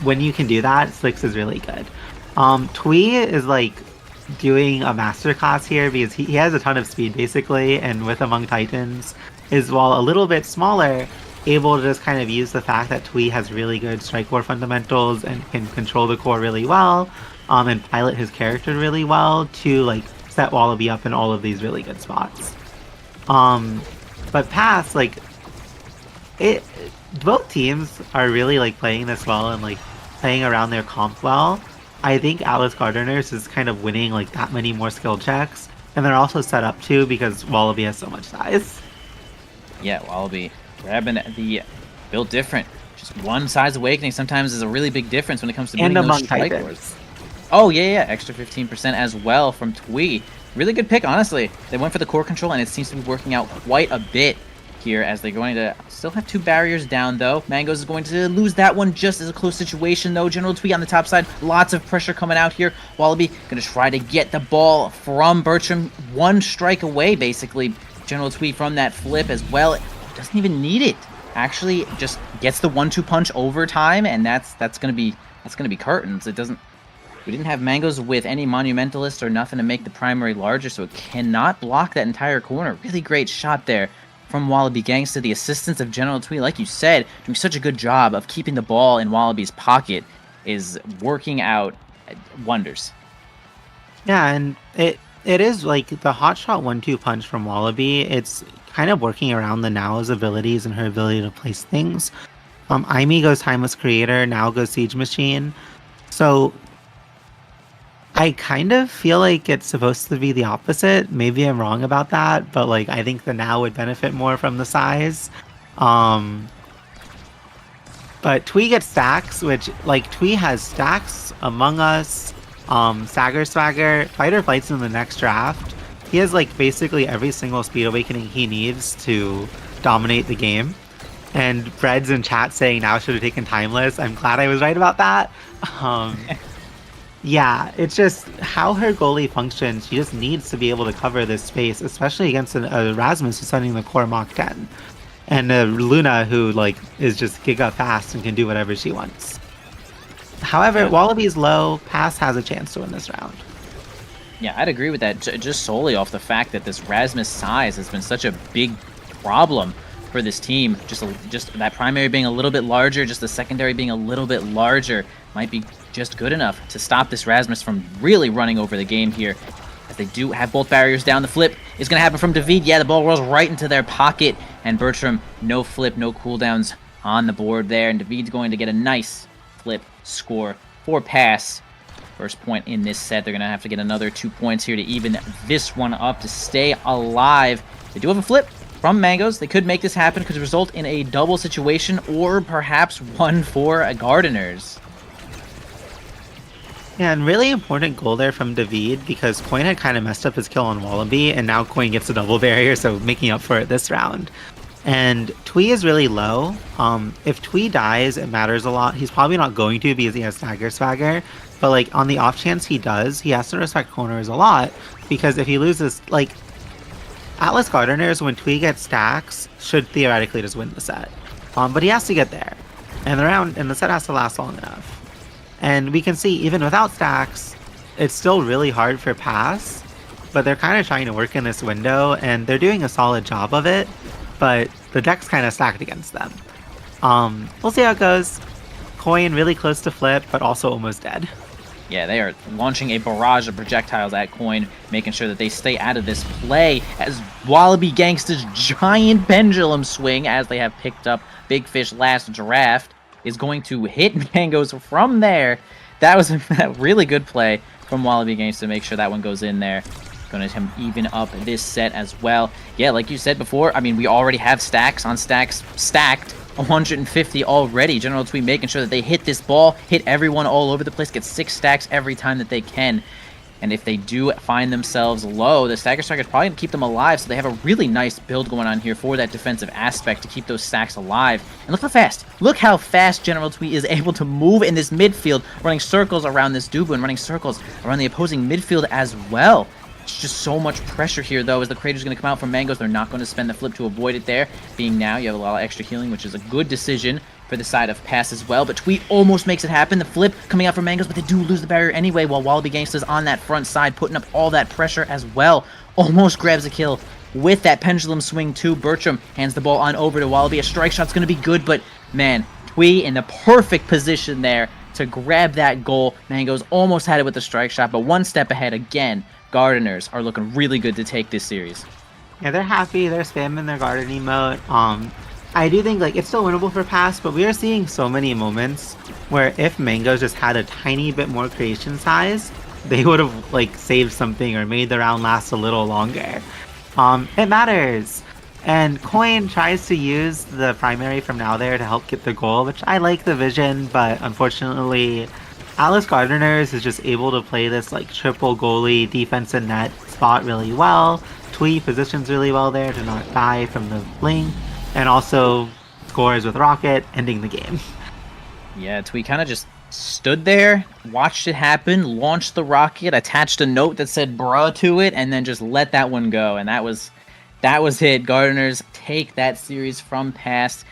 when you can do that, Slicks is really good. Twee is doing a masterclass here because he has a ton of speed basically, and with Among Titans is, while a little bit smaller, able to just kind of use the fact that Twee has really good strike war fundamentals and can control the core really well, and pilot his character really well to set Wallaby up in all of these really good spots. But Pass, both teams are really playing this well and playing around their comp well. I think Alice Gardeners is kind of winning that many more skill checks, and they're also set up too because Wallaby has so much size. Yeah, Wallaby grabbing the built different. Just one size awakening sometimes is a really big difference when it comes to winning those strike wars. Oh yeah, extra 15% as well from Twee. Really good pick, honestly. They went for the core control, and it seems to be working out quite a bit here, as they're going to still have 2 barriers down, though. Mangoes is going to lose that one just as a close situation, though. General Twee on the top side. Lots of pressure coming out here. Wallaby going to try to get the ball from Bertram. 1 strike away, basically. General Twee from that flip as well. Doesn't even need it. Actually, just gets the 1-2 punch over time, and that's gonna be curtains. It doesn't. We didn't have Mangoes with any Monumentalist or nothing to make the primary larger, so it cannot block that entire corner. Really great shot there from Wallaby Gangsta. The assistance of General Twee, like you said, doing such a good job of keeping the ball in Wallaby's pocket, is working out wonders. Yeah, and it is the hotshot 1-2 punch from Wallaby. It's kind of working around the Now's abilities and her ability to place things. Aimee goes Timeless Creator, now goes Siege Machine. So I kind of feel like it's supposed to be the opposite. Maybe I'm wrong about that, but like I think the now would benefit more from the size. Um, but Twee gets stacks, which like Twee has stacks, Among Us, Stagger Swagger, Fight or Flights in the next draft. He has like basically every single Speed Awakening he needs to dominate the game. And Bread's in chat saying now should have taken Timeless. I'm glad I was right about that. Um, yeah, it's just how her goalie functions. She just needs to be able to cover this space, especially against a Rasmus who's sending the core Mach 10. And a Luna who like is just giga fast and can do whatever she wants. However, Yeah. Wallaby's low, Pass has a chance to win this round. Yeah, I'd agree with that just solely off the fact that this Rasmus size has been such a big problem for this team. Just that primary being a little bit larger, just the secondary being a little bit larger might be just good enough to stop this Rasmus from really running over the game here. As they do have both barriers down, the flip is going to happen from David. Yeah, the ball rolls right into their pocket, and Bertram, no flip, no cooldowns on the board there, and David's going to get a nice flip score for Pass. First point in this set. They're going to have to get another 2 points here to even this one up to stay alive. They do have a flip from Mangoes. They could make this happen. Could result in a double situation or perhaps one for Gardeners. Yeah, and really important goal there from David because Coin had kind of messed up his kill on Wallaby, and now Coin gets a double barrier, so making up for it this round. And Twee is really low. If Twee dies, it matters a lot. He's probably not going to because he has Stagger Swagger, but like on the off chance he does, he has to respect corners a lot because if he loses, like Atlas Gardeners, when Twee gets stacks, should theoretically just win the set. But he has to get there, and the set has to last long enough. And we can see even without stacks, it's still really hard for Pass, but they're kind of trying to work in this window, and they're doing a solid job of it. But the deck's kind of stacked against them. We'll see how it goes. Coin really close to flip, but also almost dead. Yeah, they are launching a barrage of projectiles at Coin, making sure that they stay out of this play as Wallaby Gangsta's giant pendulum swing, as they have picked up Big Fish last draft, is going to hit Mangoes from there. That was a really good play from Wallaby Gangsta to make sure that one goes in there. Going to attempt even up this set as well. Yeah, like you said before, I mean, we already have stacks on stacks stacked. 150 already. General Twee making sure that they hit this ball, hit everyone all over the place, get 6 stacks every time that they can. And if they do find themselves low, the Stagger Striker is probably going to keep them alive, so they have a really nice build going on here for that defensive aspect to keep those stacks alive. And look how fast. Look how fast General Twee is able to move in this midfield, running circles around this Dubu and running circles around the opposing midfield as well. It's just so much pressure here, though, as the Creator's going to come out from Mangoes. They're not going to spend the flip to avoid it there. Being now, you have a lot of extra healing, which is a good decision for the side of Pass as well. But Tweet almost makes it happen. The flip coming out from Mangoes, but they do lose the barrier anyway, while Wallaby Gangsta's on that front side, putting up all that pressure as well. Almost grabs a kill with that pendulum swing, too. Bertram hands the ball on over to Wallaby. A strike shot's going to be good, but, man, Twee in the perfect position there to grab that goal. Mangoes almost had it with the strike shot, but one step ahead again. Gardeners are looking really good to take this series. Yeah, they're happy. They're spamming their garden emote. I do think like it's still winnable for Pass, but we are seeing so many moments where if Mangoes just had a tiny bit more creation size, they would have like saved something or made the round last a little longer. It matters. And Coin tries to use the primary from now there to help get the goal, which I like the vision, but unfortunately Atlas Gardeners is just able to play this like triple goalie defense and net spot really well. Twee positions really well there to not die from the blink, and also scores with Rocket, ending the game. Yeah, Twee kind of just stood there, watched it happen, launched the rocket, attached a note that said bruh to it, and then just let that one go. And that was it. Gardeners take that series from Pass.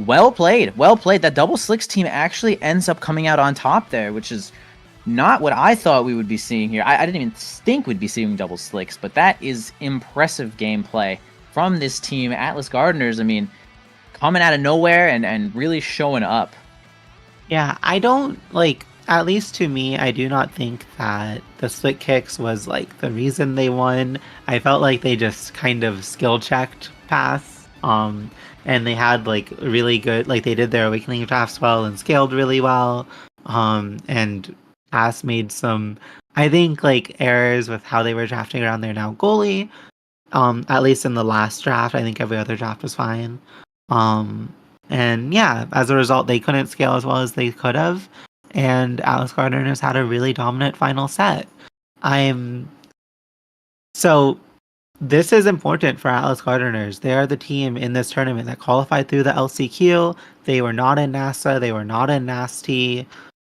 Well played. Well played. That double slicks team actually ends up coming out on top there, which is not what I thought we would be seeing here. I didn't even think we'd be seeing double slicks, but that is impressive gameplay from this team. Atlas Gardeners, I mean, coming out of nowhere and really showing up. Yeah, I don't like, at least to me, I do not think that the split kicks was like the reason they won. I felt like they just kind of skill checked Pass Um, and they had like really good, like they did their awakening drafts well and scaled really well. And Pass made some, I think, like errors with how they were drafting around their now goalie. At least in the last draft, I think every other draft was fine. Um, and yeah, as a result, they couldn't scale as well as they could have. And Alex Gardner's had a really dominant final set. I'm so this is important for Atlas Gardeners. They are the team in this tournament that qualified through the LCQ. They were not in NASA. They were not in NAST.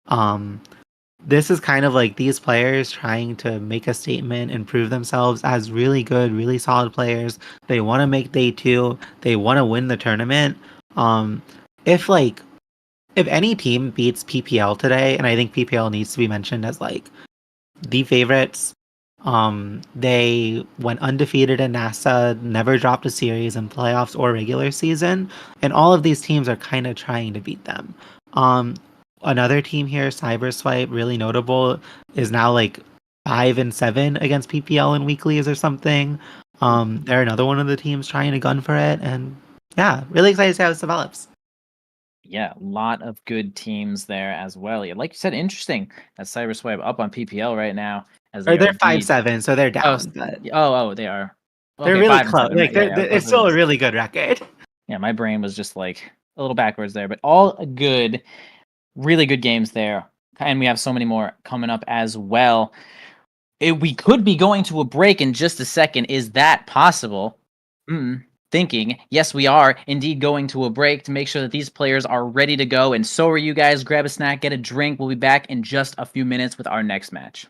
Um, this is kind of like these players trying to make a statement and prove themselves as really good, really solid players. They want to make day two. They want to win the tournament. Um, if like if any team beats PPL today, and I think PPL needs to be mentioned as like the favorites. They went undefeated in NASA, never dropped a series in playoffs or regular season, and all of these teams are kind of trying to beat them. Um, Another team here, Cyberswipe, really notable, is now like 5-7 against PPL in weeklies or something. They're another one of the teams trying to gun for it, and yeah, really excited to see how this develops. Yeah, a lot of good teams there as well. Yeah, like you said, interesting that Cyberswipe up on PPL right now as Or they are they're indeed. 5-7, so they're Oh, down, but they are. they're Okay, really five and close. seven, Like right? Yeah, yeah. it's still a really good record. Yeah, my brain was just like a little backwards there, but all good, really good games there. And we have so many more coming up as well. We could be going to a break in just a second. Is that possible? Thinking, yes, we are indeed going to a break to make sure that these players are ready to go. And so are you guys. Grab a snack, get a drink. We'll be back in just a few minutes with our next match.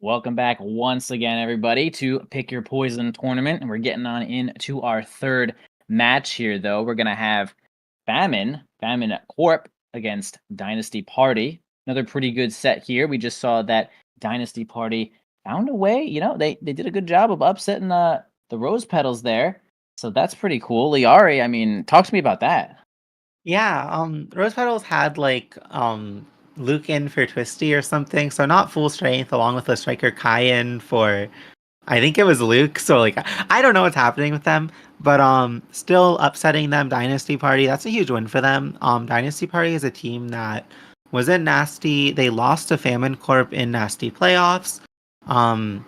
Welcome back once again, everybody, to Pick Your Poison tournament. And we're getting on into our third match here, though. We're going to have Famine Corp against Dynasty Party. Another pretty good set here. We just saw that Dynasty Party found a way. They did a good job of upsetting the Rose Petals there. So that's pretty cool. Liari, I mean, talk to me about that. Yeah, Rose Petals had Luke in for Twisty or something, so not full strength, along with the striker Kai for I think it was Luke. So I don't know what's happening with them, but still upsetting them. Dynasty Party, that's a huge win for them. Dynasty Party is a team that was in Nasty. They lost to Famine Corp in Nasty playoffs. Um,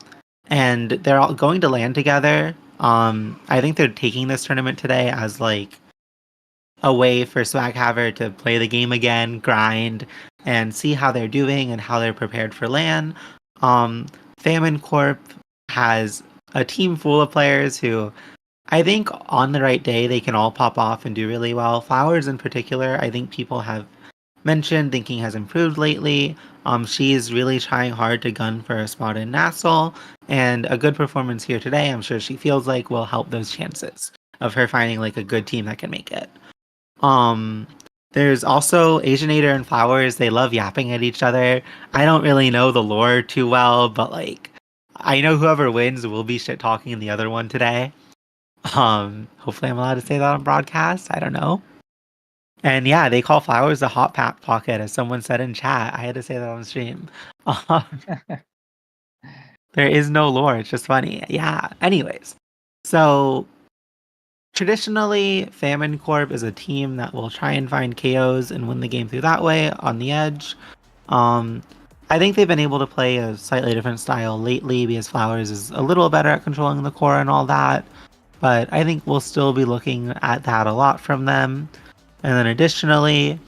and they're all going to land together. I think they're taking this tournament today as a way for Swaghaver to play the game again, grind, and see how they're doing and how they're prepared for LAN. Famine Corp has a team full of players who I think on the right day they can all pop off and do really well. Flowers in particular, I think people have mentioned thinking has improved lately. She's really trying hard to gun for a spot in Nassau, and a good performance here today, I'm sure she feels like will help those chances of her finding a good team that can make it. Um, there's also Asianator and Flowers. They love yapping at each other. I don't really know the lore too well, but I know whoever wins will be shit talking the other one today. Hopefully I'm allowed to say that on broadcast. I don't know. And yeah, they call Flowers the hot pat pocket, as someone said in chat. I had to say that on stream. Um, there is no lore. It's just funny. Yeah. Anyways, so traditionally, Famine Corp is a team that will try and find KOs and win the game through that way on the edge. Um, I think they've been able to play a slightly different style lately because Flowers is a little better at controlling the core and all that. But I think we'll still be looking at that a lot from them. And then additionally,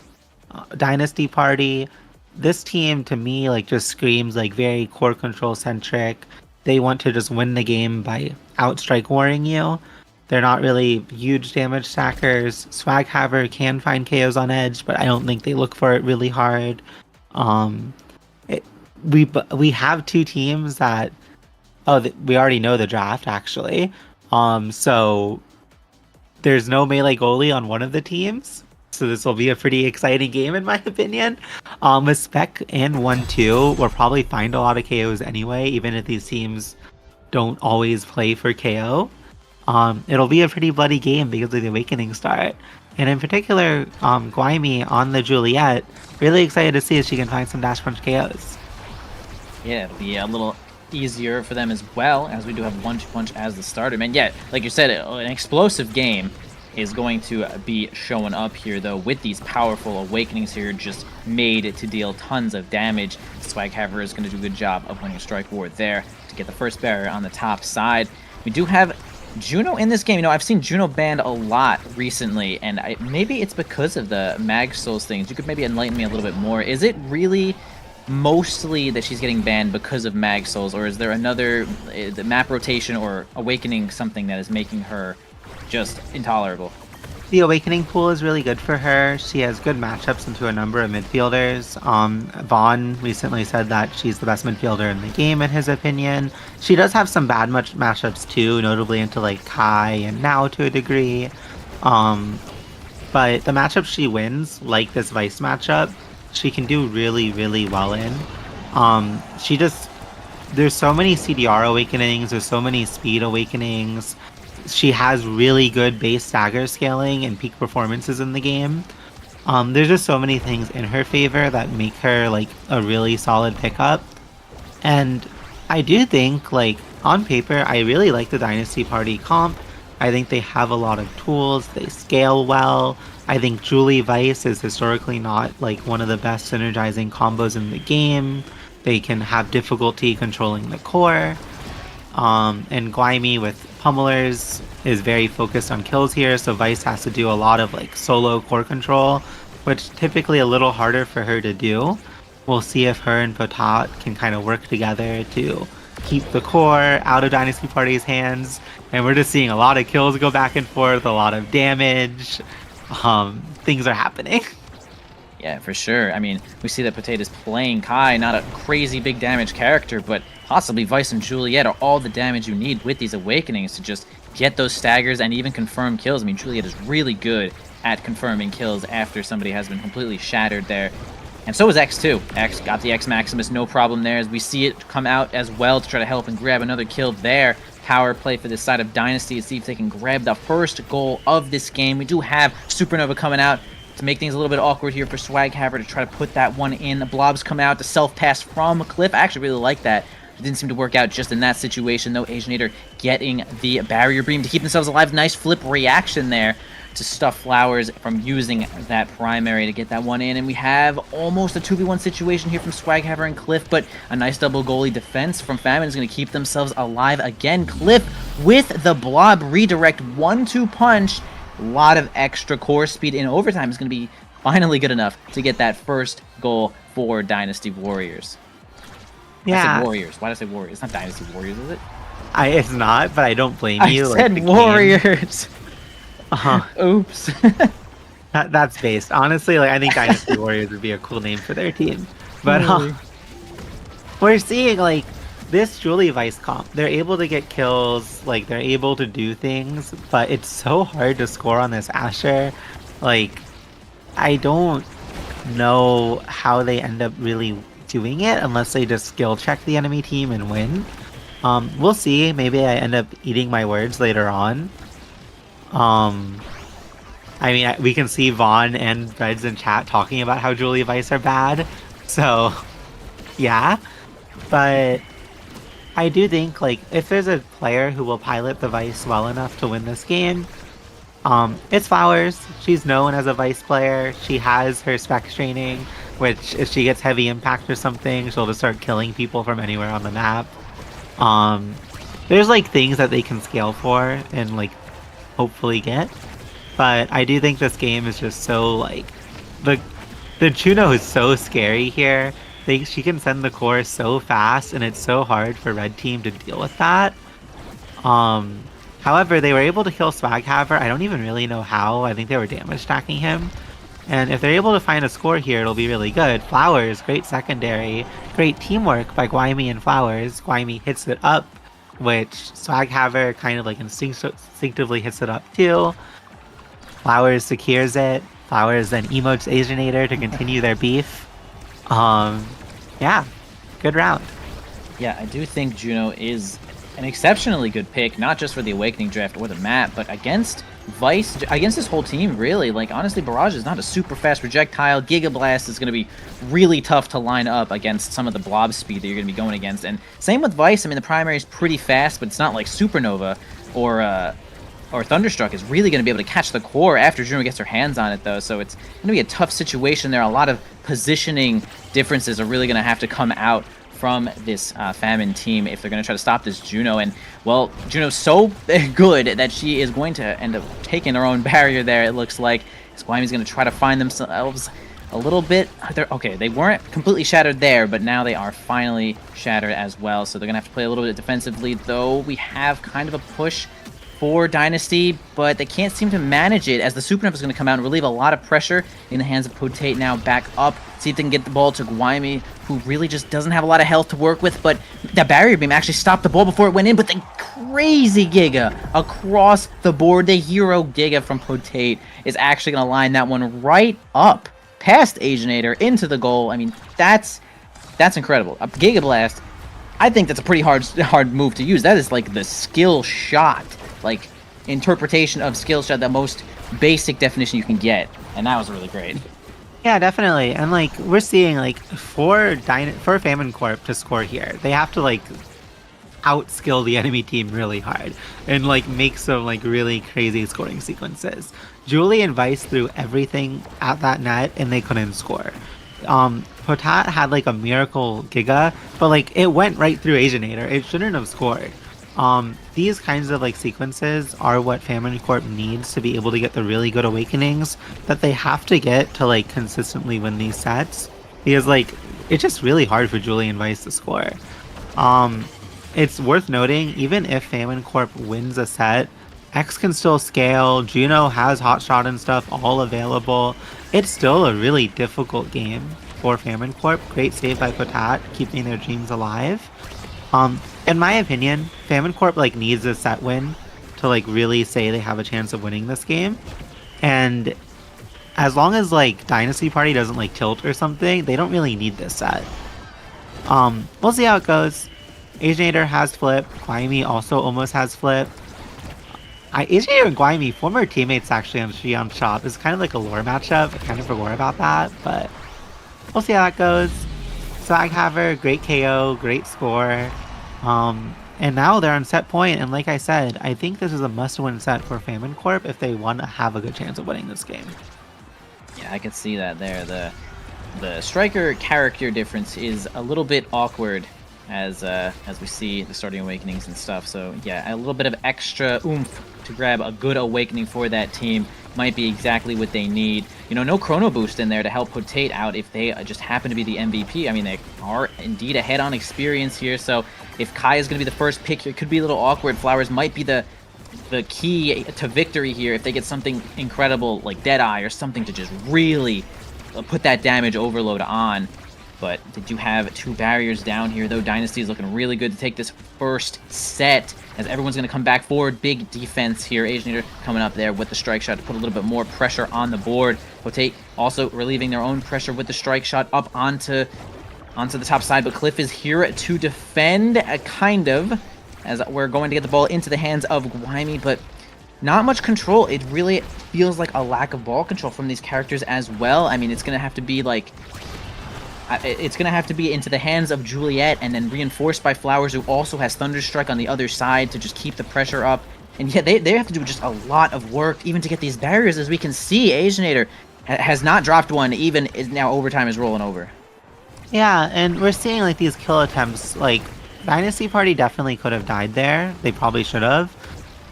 Dynasty Party, this team to me just screams very core control centric. They want to just win the game by outstrike warring you. They're not really huge damage stackers. Swaghaver can find KOs on edge, but I don't think they look for it really hard. Um, it, we have two teams that we already know the draft actually. So there's no melee goalie on one of the teams. So this will be a pretty exciting game in my opinion. With Spec and 1-2, we'll probably find a lot of KOs anyway, even if these teams don't always play for KO. It'll be a pretty bloody game because of the Awakening start. And in particular, Guaimi on the Juliet, really excited to see if she can find some Dash Punch KOs. Yeah, it'll be a little easier for them as well, as we do have 1-2 Punch as the starter. Man, yeah, like you said, an explosive game is going to be showing up here, though, with these powerful Awakenings here just made to deal tons of damage. Swaghaver is going to do a good job of winning a Strike Ward there to get the first barrier on the top side. We do have Juno in this game. I've seen Juno banned a lot recently, and maybe it's because of the Mag Souls things. You could maybe enlighten me a little bit more. Is it really mostly that she's getting banned because of Mag Souls, or is there another the map rotation or Awakening something that is making her just intolerable? The Awakening pool is really good for her. She has good matchups into a number of midfielders. Vaughn recently said that she's the best midfielder in the game, in his opinion. She does have some bad matchups too, notably into Kai and Now to a degree. But the matchup she wins, like this Vice matchup, she can do really, really well in. There's so many CDR Awakenings, there's so many Speed Awakenings. She has really good base stagger scaling and peak performances in the game. There's just so many things in her favor that make her a really solid pickup. And I do think on paper, I really like the Dynasty Party comp. I think they have a lot of tools, they scale well. I think Julie Vice is historically not one of the best synergizing combos in the game. They can have difficulty controlling the core. And Guaimi with Pummelers is very focused on kills here, so Vice has to do a lot of solo core control, which typically a little harder for her to do. We'll see if her and Potat can kind of work together to keep the core out of Dynasty Party's hands. And we're just seeing a lot of kills go back and forth, a lot of damage. Things are happening. Yeah, for sure. I mean, we see that Potato's playing Kai, not a crazy big damage character, but possibly Vice and Juliet are all the damage you need with these Awakenings to just get those staggers and even confirm kills. I mean, Juliet is really good at confirming kills after somebody has been completely shattered there. And so is X too. X got the X Maximus, no problem there, as we see it come out as well to try to help and grab another kill there. Power play for this side of Dynasty to see if they can grab the first goal of this game. We do have Supernova coming out to make things a little bit awkward here for Swaghaver to try to put that one in. The Blobs come out to self-pass from Cliff. I actually really like that. It didn't seem to work out just in that situation, though. Asianator getting the barrier beam to keep themselves alive. Nice flip reaction there to stuff Flowers from using that primary to get that one in. And we have almost a 2v1 situation here from Swaghaver and Cliff, but a nice double goalie defense from Famine is going to keep themselves alive again. Cliff with the Blob redirect 1-2 punch. A lot of extra core speed in overtime is going to be finally good enough to get that first goal for Dynasty Warriors. Yeah. I said Warriors. Why did I say Warriors? It's not Dynasty Warriors, is it? It's not, but I don't blame you. I said Warriors. Oops. That's based. Honestly, like I think Dynasty Warriors would be a cool name for their team. But we're seeing like this Julie Vice comp. They're able to get kills, like they're able to do things, but it's so hard to score on this Asher. Like I don't know how they end up really doing it unless they just skill check the enemy team and win. We'll see. Maybe I end up eating my words later on. I mean, we can see Vaughn and Reds in chat talking about how Julie Vice are bad. So, yeah. But I do think, like, if there's a player who will pilot the Vice well enough to win this game, it's Flowers. She's known as a Vice player. She has her spec training, which if she gets heavy impact or something, she'll just start killing people from anywhere on the map. There's, like, things that they can scale for and, like, hopefully get. But I do think this game is just so, like, the Chuno is so scary here. She can send the core so fast, and it's so hard for Red Team to deal with that. However, they were able to kill Swaghaver. I don't even really know how. I think they were damage stacking him. And if they're able to find a score here, it'll be really good. Flowers, great secondary. Great teamwork by Guaymi and Flowers. Guaymi hits it up, which Swaghaver kind of like instinctively hits it up too. Flowers secures it. Flowers then emotes Asianator to continue their beef. Yeah, good round. Yeah, I do think Juno is an exceptionally good pick, not just for the Awakening draft or the map, but against Vice, against this whole team, really. Like, honestly, Barrage is not a super fast projectile. Giga Blast is going to be really tough to line up against some of the blob speed that you're going to be going against. And same with Vice. I mean, the primary is pretty fast, but it's not like Supernova or Thunderstruck is really going to be able to catch the core after Juno gets her hands on it, though. So it's going to be a tough situation there. A lot of positioning differences are really going to have to come out from this Famine team if they're going to try to stop this Juno. And, well, Juno's so good that she is going to end up taking her own barrier there, it looks like. Squimey's going to try to find themselves a little bit. Okay, they weren't completely shattered there, but now they are finally shattered as well. So they're going to have to play a little bit defensively, though we have kind of a push for Dynasty, but they can't seem to manage it as the Supernova is going to come out and relieve a lot of pressure in the hands of Potate. Now back up, see if they can get the ball to Guaymi, who really just doesn't have a lot of health to work with, but that barrier beam actually stopped the ball before it went in, but the crazy Giga across the board, the hero Giga from Potate is actually going to line that one right up past Asianator into the goal. I mean, that's incredible. A Giga Blast, I think that's a pretty hard move to use. That is like the skill shot, like interpretation of skill shot, the most basic definition you can get, and that was really great. Yeah, definitely. And like we're seeing, like for Famine Corp to score here, they have to like outskill the enemy team really hard and like make some like really crazy scoring sequences. Julie and Vice threw everything at that net and they couldn't score. Potat had like a miracle Giga, but like it went right through Asianator. It shouldn't have scored. These kinds of like sequences are what Famine Corp needs to be able to get the really good awakenings that they have to get to like consistently win these sets, because like it's just really hard for Julie and Vice to score. It's worth noting, even if Famine Corp wins a set, X can still scale. Juno has hotshot and stuff all available. It's still a really difficult game for Famine Corp. Great save by Potat, keeping their dreams alive. In my opinion, Famine Corp like needs a set win to like really say they have a chance of winning this game. And as long as like Dynasty Party doesn't like tilt or something, they don't really need this set. We'll see how it goes. Asianator has flip. Guaymi also almost has flip. Asianator and Guaymi, former teammates actually on Xi'an Shop. It's kind of like a lore matchup. I kind of forgot about that, but we'll see how that goes. Swaghaver, great KO, great score. And now they're on set point, and like I said, I think this is a must-win set for Famine Corp if they want to have a good chance of winning this game. Yeah, I can see that there. The striker character difference is a little bit awkward as we see the starting awakenings and stuff. So yeah, a little bit of extra oomph to grab a good awakening for that team might be exactly what they need. You know, no chrono boost in there to help Potate out if they just happen to be the MVP. I mean, they are indeed ahead on experience here, so if Kai is going to be the first pick here, it could be a little awkward. Flowers might be the key to victory here if they get something incredible like Deadeye or something to just really put that damage overload on. But they do have 2 barriers down here, though. Dynasty is looking really good to take this first set, as everyone's going to come back forward. Big defense here. Asianator coming up there with the strike shot to put a little bit more pressure on the board. Potate also relieving their own pressure with the strike shot up onto the top side, but Cliff is here to defend, kind of, as we're going to get the ball into the hands of Guaymi, but not much control. It really feels like a lack of ball control from these characters as well. I mean, it's going to have to be like... It's going to have to be into the hands of Juliet and then reinforced by Flowers, who also has Thunderstrike on the other side to just keep the pressure up. And yeah, they have to do just a lot of work even to get these barriers. As we can see, Asianator has not dropped one, even now overtime is rolling over. Yeah, and we're seeing like these kill attempts. Like Dynasty Party definitely could have died there. They probably should have,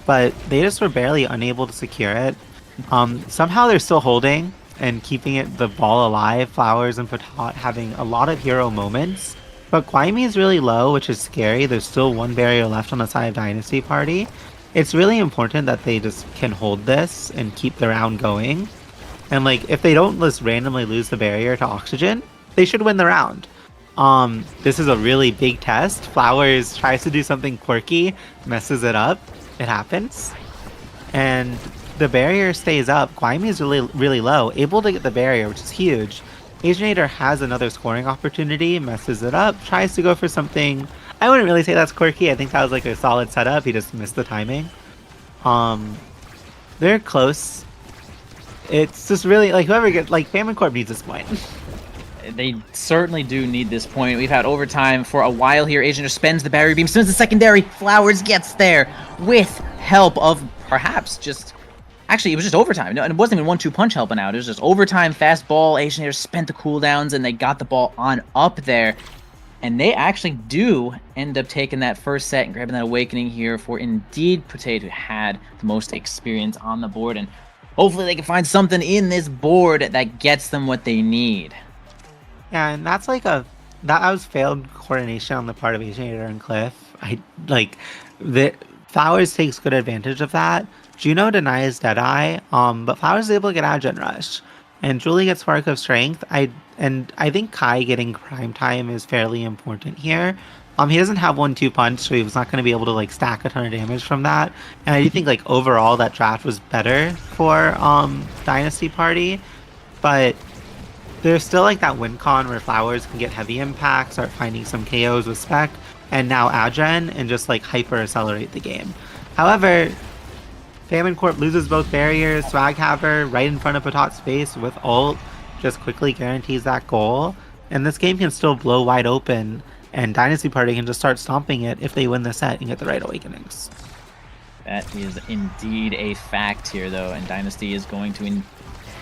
but they just were barely unable to secure it. Somehow they're still holding and keeping the ball alive. Flowers and Patat having a lot of hero moments, but Guaymi is really low, which is scary. There's still 1 barrier left on the side of Dynasty Party. It's really important that they just can hold this and keep the round going. And like, if they don't just randomly lose the barrier to Oxygen, they should win the round. This is a really big test. Flowers tries to do something quirky, messes it up. It happens. And the barrier stays up. Guaymi is really low, able to get the barrier, which is huge. Asianator has another scoring opportunity, messes it up, tries to go for something. I wouldn't really say that's quirky. I think that was like a solid setup. He just missed the timing. They're close. It's just really like whoever gets like Famine Corp needs this point. They certainly do need this point. We've had overtime for a while here. Asianator spends the barrier beam, spins the secondary. Flowers gets there with help of perhaps just... Actually, it was just overtime. No, and it wasn't even 1-2 punch helping out. It was just overtime, fast ball. Asianator spent the cooldowns, and they got the ball on up there. And they actually do end up taking that first set and grabbing that awakening here for indeed Potato, who had the most experience on the board. And hopefully they can find something in this board that gets them what they need. Yeah, and that's like that was failed coordination on the part of Asianator and Cliff. The Flowers takes good advantage of that. Juno denies Deadeye, but Flowers is able to get out of Gen Rush. And Julie gets Spark of Strength. I think Kai getting Prime Time is fairly important here. He doesn't have 1-2 punch, so he was not going to be able to like stack a ton of damage from that. And I do think like overall that draft was better for Dynasty Party, but there's still like that win con where Flowers can get heavy impact, start finding some KOs with Spec, and now Agen, and just like hyper accelerate the game. However, Famine Corp loses both barriers. Swaghaver right in front of Patat's face with ult just quickly guarantees that goal. And this game can still blow wide open, and Dynasty Party can just start stomping it if they win the set and get the right awakenings. That is indeed a fact here, though, and Dynasty is going to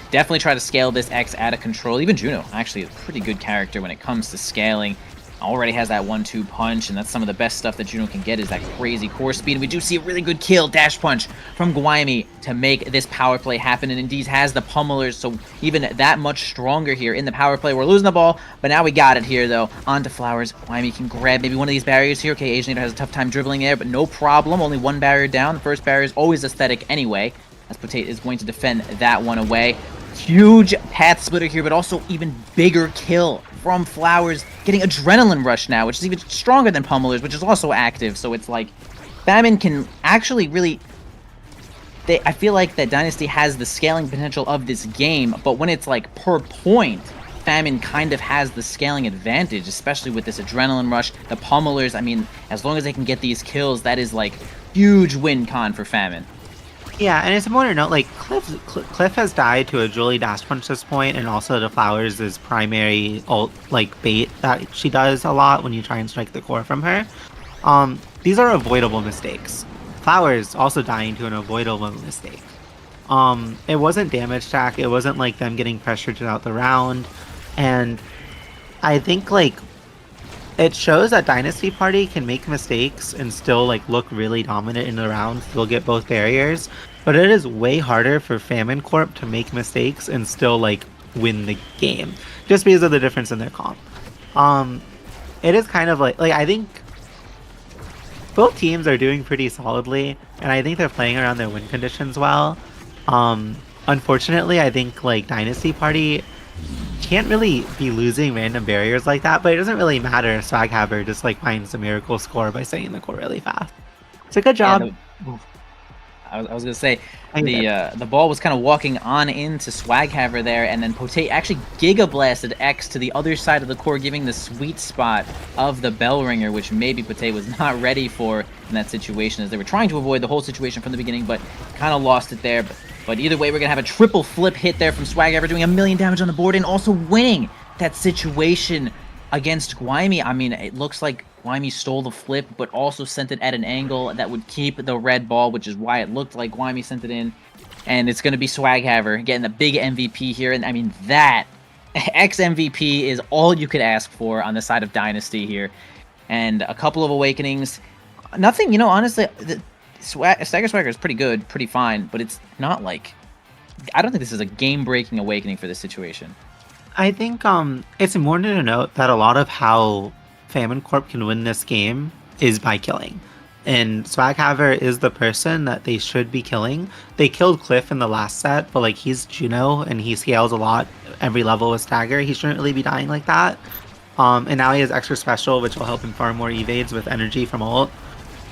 definitely try to scale this X out of control. Even Juno, actually, is a pretty good character when it comes to scaling. Already has that 1-2 punch, and that's some of the best stuff that Juno can get is that crazy core speed. And we do see a really good kill, dash punch from Guaymi to make this power play happen, and indeed has the pummelers, so even that much stronger here in the power play. We're losing the ball, but now we got it here, though. On to Flowers. Guaymi can grab maybe one of these barriers here. Okay, Asianator has a tough time dribbling there, but no problem. Only 1 barrier down. The first barrier is always aesthetic anyway, as Potate is going to defend that one away. Huge path splitter here, but also even bigger kill from Flowers, getting Adrenaline Rush now, which is even stronger than Pummelers, which is also active. So it's like Famine can actually really... I feel like that Dynasty has the scaling potential of this game, but when it's like per point, Famine kind of has the scaling advantage, especially with this Adrenaline Rush. The Pummelers, I mean, as long as they can get these kills, that is like huge win con for Famine. Yeah, and it's important to note, like, Cliff has died to a Julie Dash Punch this point, and also to Flowers' primary ult, like, bait that she does a lot when you try and strike the core from her. These are avoidable mistakes. Flowers also dying to an avoidable mistake. It wasn't damage stack, it wasn't like them getting pressured throughout the round, and I think, like, it shows that Dynasty Party can make mistakes and still like look really dominant in the round, still get both barriers, but it is way harder for Famine Corp to make mistakes and still like win the game, just because of the difference in their comp. It is kind of like I think both teams are doing pretty solidly, and I think they're playing around their win conditions well. Unfortunately, I think like Dynasty Party can't really be losing random barriers like that, but it doesn't really matter if Swaghaver just like finds a miracle score by saying the core really fast. It's a good job. Yeah, I was gonna say the ball was kind of walking on into Swaghaver there, and then Pote actually Giga Blasted X to the other side of the core, giving the sweet spot of the bell ringer, which maybe Pote was not ready for in that situation, as they were trying to avoid the whole situation from the beginning, but kind of lost it there. But either way, we're gonna have a triple flip hit there from Swaghaver, doing 1,000,000 damage on the board and also winning that situation against Gwaimi. I mean, it looks like Gwaimi stole the flip, but also sent it at an angle that would keep the red ball, which is why it looked like Gwaimi sent it in. And it's going to be Swaghaver getting the big MVP here. And I mean, that X-MVP is all you could ask for on the side of Dynasty here. And a couple of Awakenings. Nothing, you know, honestly, Stagger Swagger is pretty good, pretty fine, but it's not like... I don't think this is a game-breaking Awakening for this situation. I think it's important to note that a lot of how Famine Corp can win this game is by killing. And Swaghaver is the person that they should be killing. They killed Cliff in the last set, but like he's Juno and he scales a lot every level with Stagger. He shouldn't really be dying like that. And now he has extra special, which will help him farm more evades with energy from ult.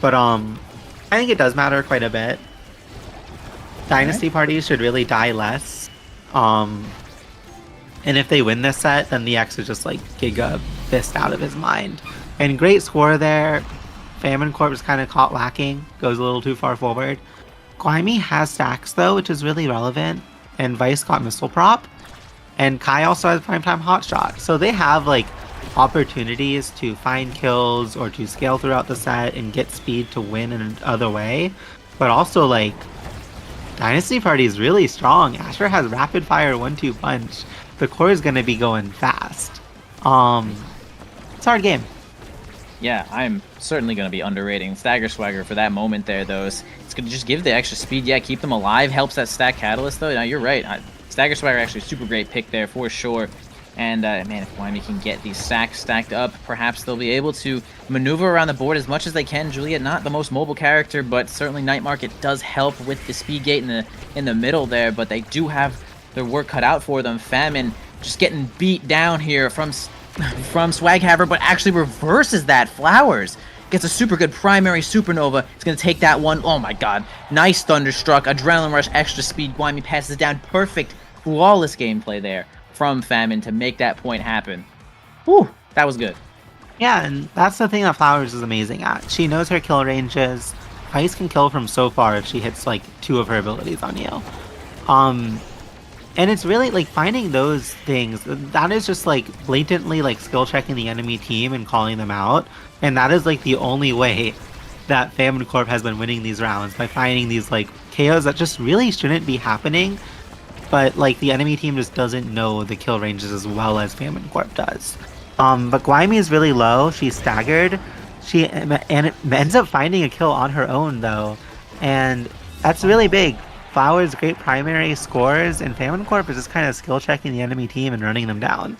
But I think it does matter quite a bit. Dynasty parties should really die less. And if they win this set, then the X is just like Giga pissed out of his mind. And great score there. Famine Corp is kind of caught lacking, goes a little too far forward. Gwaimi has stacks though, which is really relevant. And Vice got missile prop. And Kai also has primetime hotshot. So they have like opportunities to find kills or to scale throughout the set and get speed to win in another way. But also like Dynasty Party is really strong. Asher has rapid fire 1-2 punch. The core is going to be going fast. It's a hard game. Yeah, I'm certainly going to be underrating Stagger Swagger for that moment there, though. It's going to just give the extra speed. Yeah, keep them alive. Helps that stack catalyst, though. Now, you're right. Stagger Swagger actually a super great pick there for sure. And, man, if Gwaimi can get these stacks stacked up, perhaps they'll be able to maneuver around the board as much as they can. Juliet, not the most mobile character, but certainly Night Market does help with the speed gate in the middle there. But they do have their work cut out for them. Famine just getting beat down here from Swaghaver, but actually reverses that. Flowers gets a super good primary supernova. It's going to take that one. Oh my god. Nice Thunderstruck. Adrenaline Rush, extra speed. Gwaimi passes it down. Perfect, flawless gameplay there from Famine to make that point happen. Whew, that was good. Yeah, and that's the thing that Flowers is amazing at. She knows her kill ranges. Ice can kill from so far if she hits like 2 of her abilities on you. And it's really like finding those things that is just like blatantly like skill checking the enemy team and calling them out. And that is like the only way that Famine Corp has been winning these rounds, by finding these like KOs that just really shouldn't be happening. But like the enemy team just doesn't know the kill ranges as well as Famine Corp does. But Gwaimi is really low. She's staggered. She ends up finding a kill on her own though, and that's really big. Flowers great primary scores, and Famine Corp is just kind of skill checking the enemy team and running them down.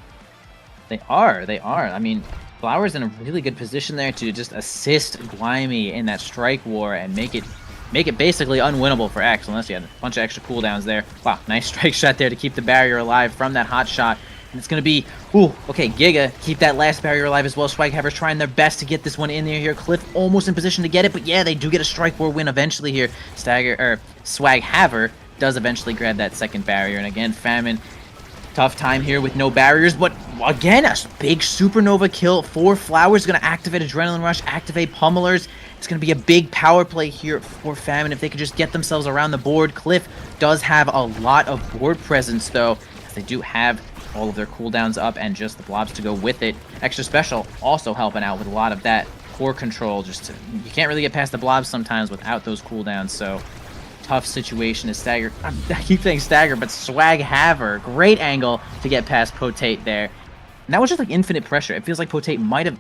They are. I mean, Flowers in a really good position there to just assist Gwaimi in that strike war and make it make it basically unwinnable for X unless you had a bunch of extra cooldowns there. Wow, nice strike shot there to keep the barrier alive from that hot shot. And it's going to be, ooh, okay, Giga, keep that last barrier alive as well. Swaghaver's trying their best to get this one in there here. Cliff almost in position to get it, but yeah, they do get a strike 4 win eventually here. Swaghaver does eventually grab that second barrier. And again, Famine, tough time here with no barriers, but again, a big supernova kill for Flowers. Going to activate Adrenaline Rush, activate Pummelers. It's going to be a big power play here for Famine if they could just get themselves around the board. Cliff does have a lot of board presence, though, as they do have all of their cooldowns up and just the blobs to go with it. Extra Special also helping out with a lot of that core control. You can't really get past the blobs sometimes without those cooldowns, so tough situation to Stagger. I keep saying Stagger, but Swaghaver. Great angle to get past Potate there. And that was just like infinite pressure. It feels like Potate might have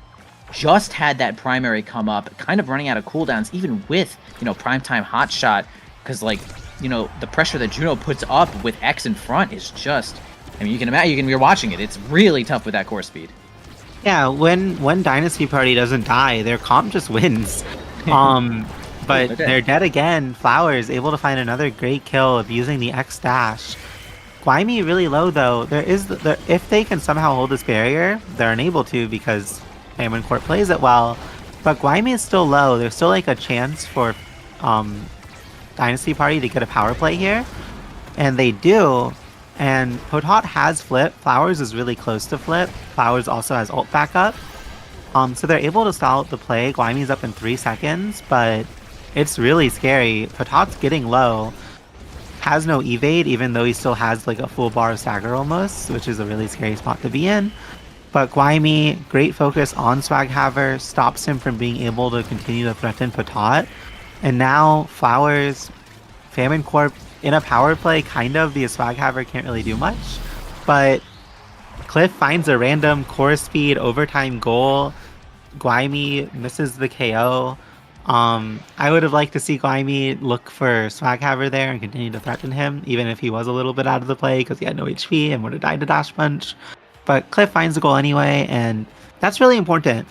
just had that primary come up, kind of running out of cooldowns, even with, primetime hot shot, because, like, the pressure that Juno puts up with X in front is just, you can imagine, you're watching it. It's really tough with that core speed. Yeah, when Dynasty Party doesn't die, their comp just wins. But they're dead again. Flowers able to find another great kill abusing the X dash. Guaymi really low though. If they can somehow hold this barrier, they're unable to because Famine Court plays it well. But Guaymi is still low. There's still like a chance for Dynasty Party to get a power play here. And they do. And Potot has flip. Flowers is really close to flip. Flowers also has ult backup. So they're able to stall out the play. Guaymi's up in 3 seconds, but it's really scary. Potot's getting low. Has no evade, even though he still has like a full bar of stagger almost, which is a really scary spot to be in. But Guaymi, great focus on Swaghaver, stops him from being able to continue to threaten Potot. And now Flowers, Famine Corp in a power play, kind of, because Swaghaver can't really do much. But Cliff finds a random core speed overtime goal. Guaymi misses the KO. I would have liked to see Guaymi look for Swaghaver there and continue to threaten him, even if he was a little bit out of the play because he had no HP and would have died to Dash Punch. But Cliff finds the goal anyway, and that's really important.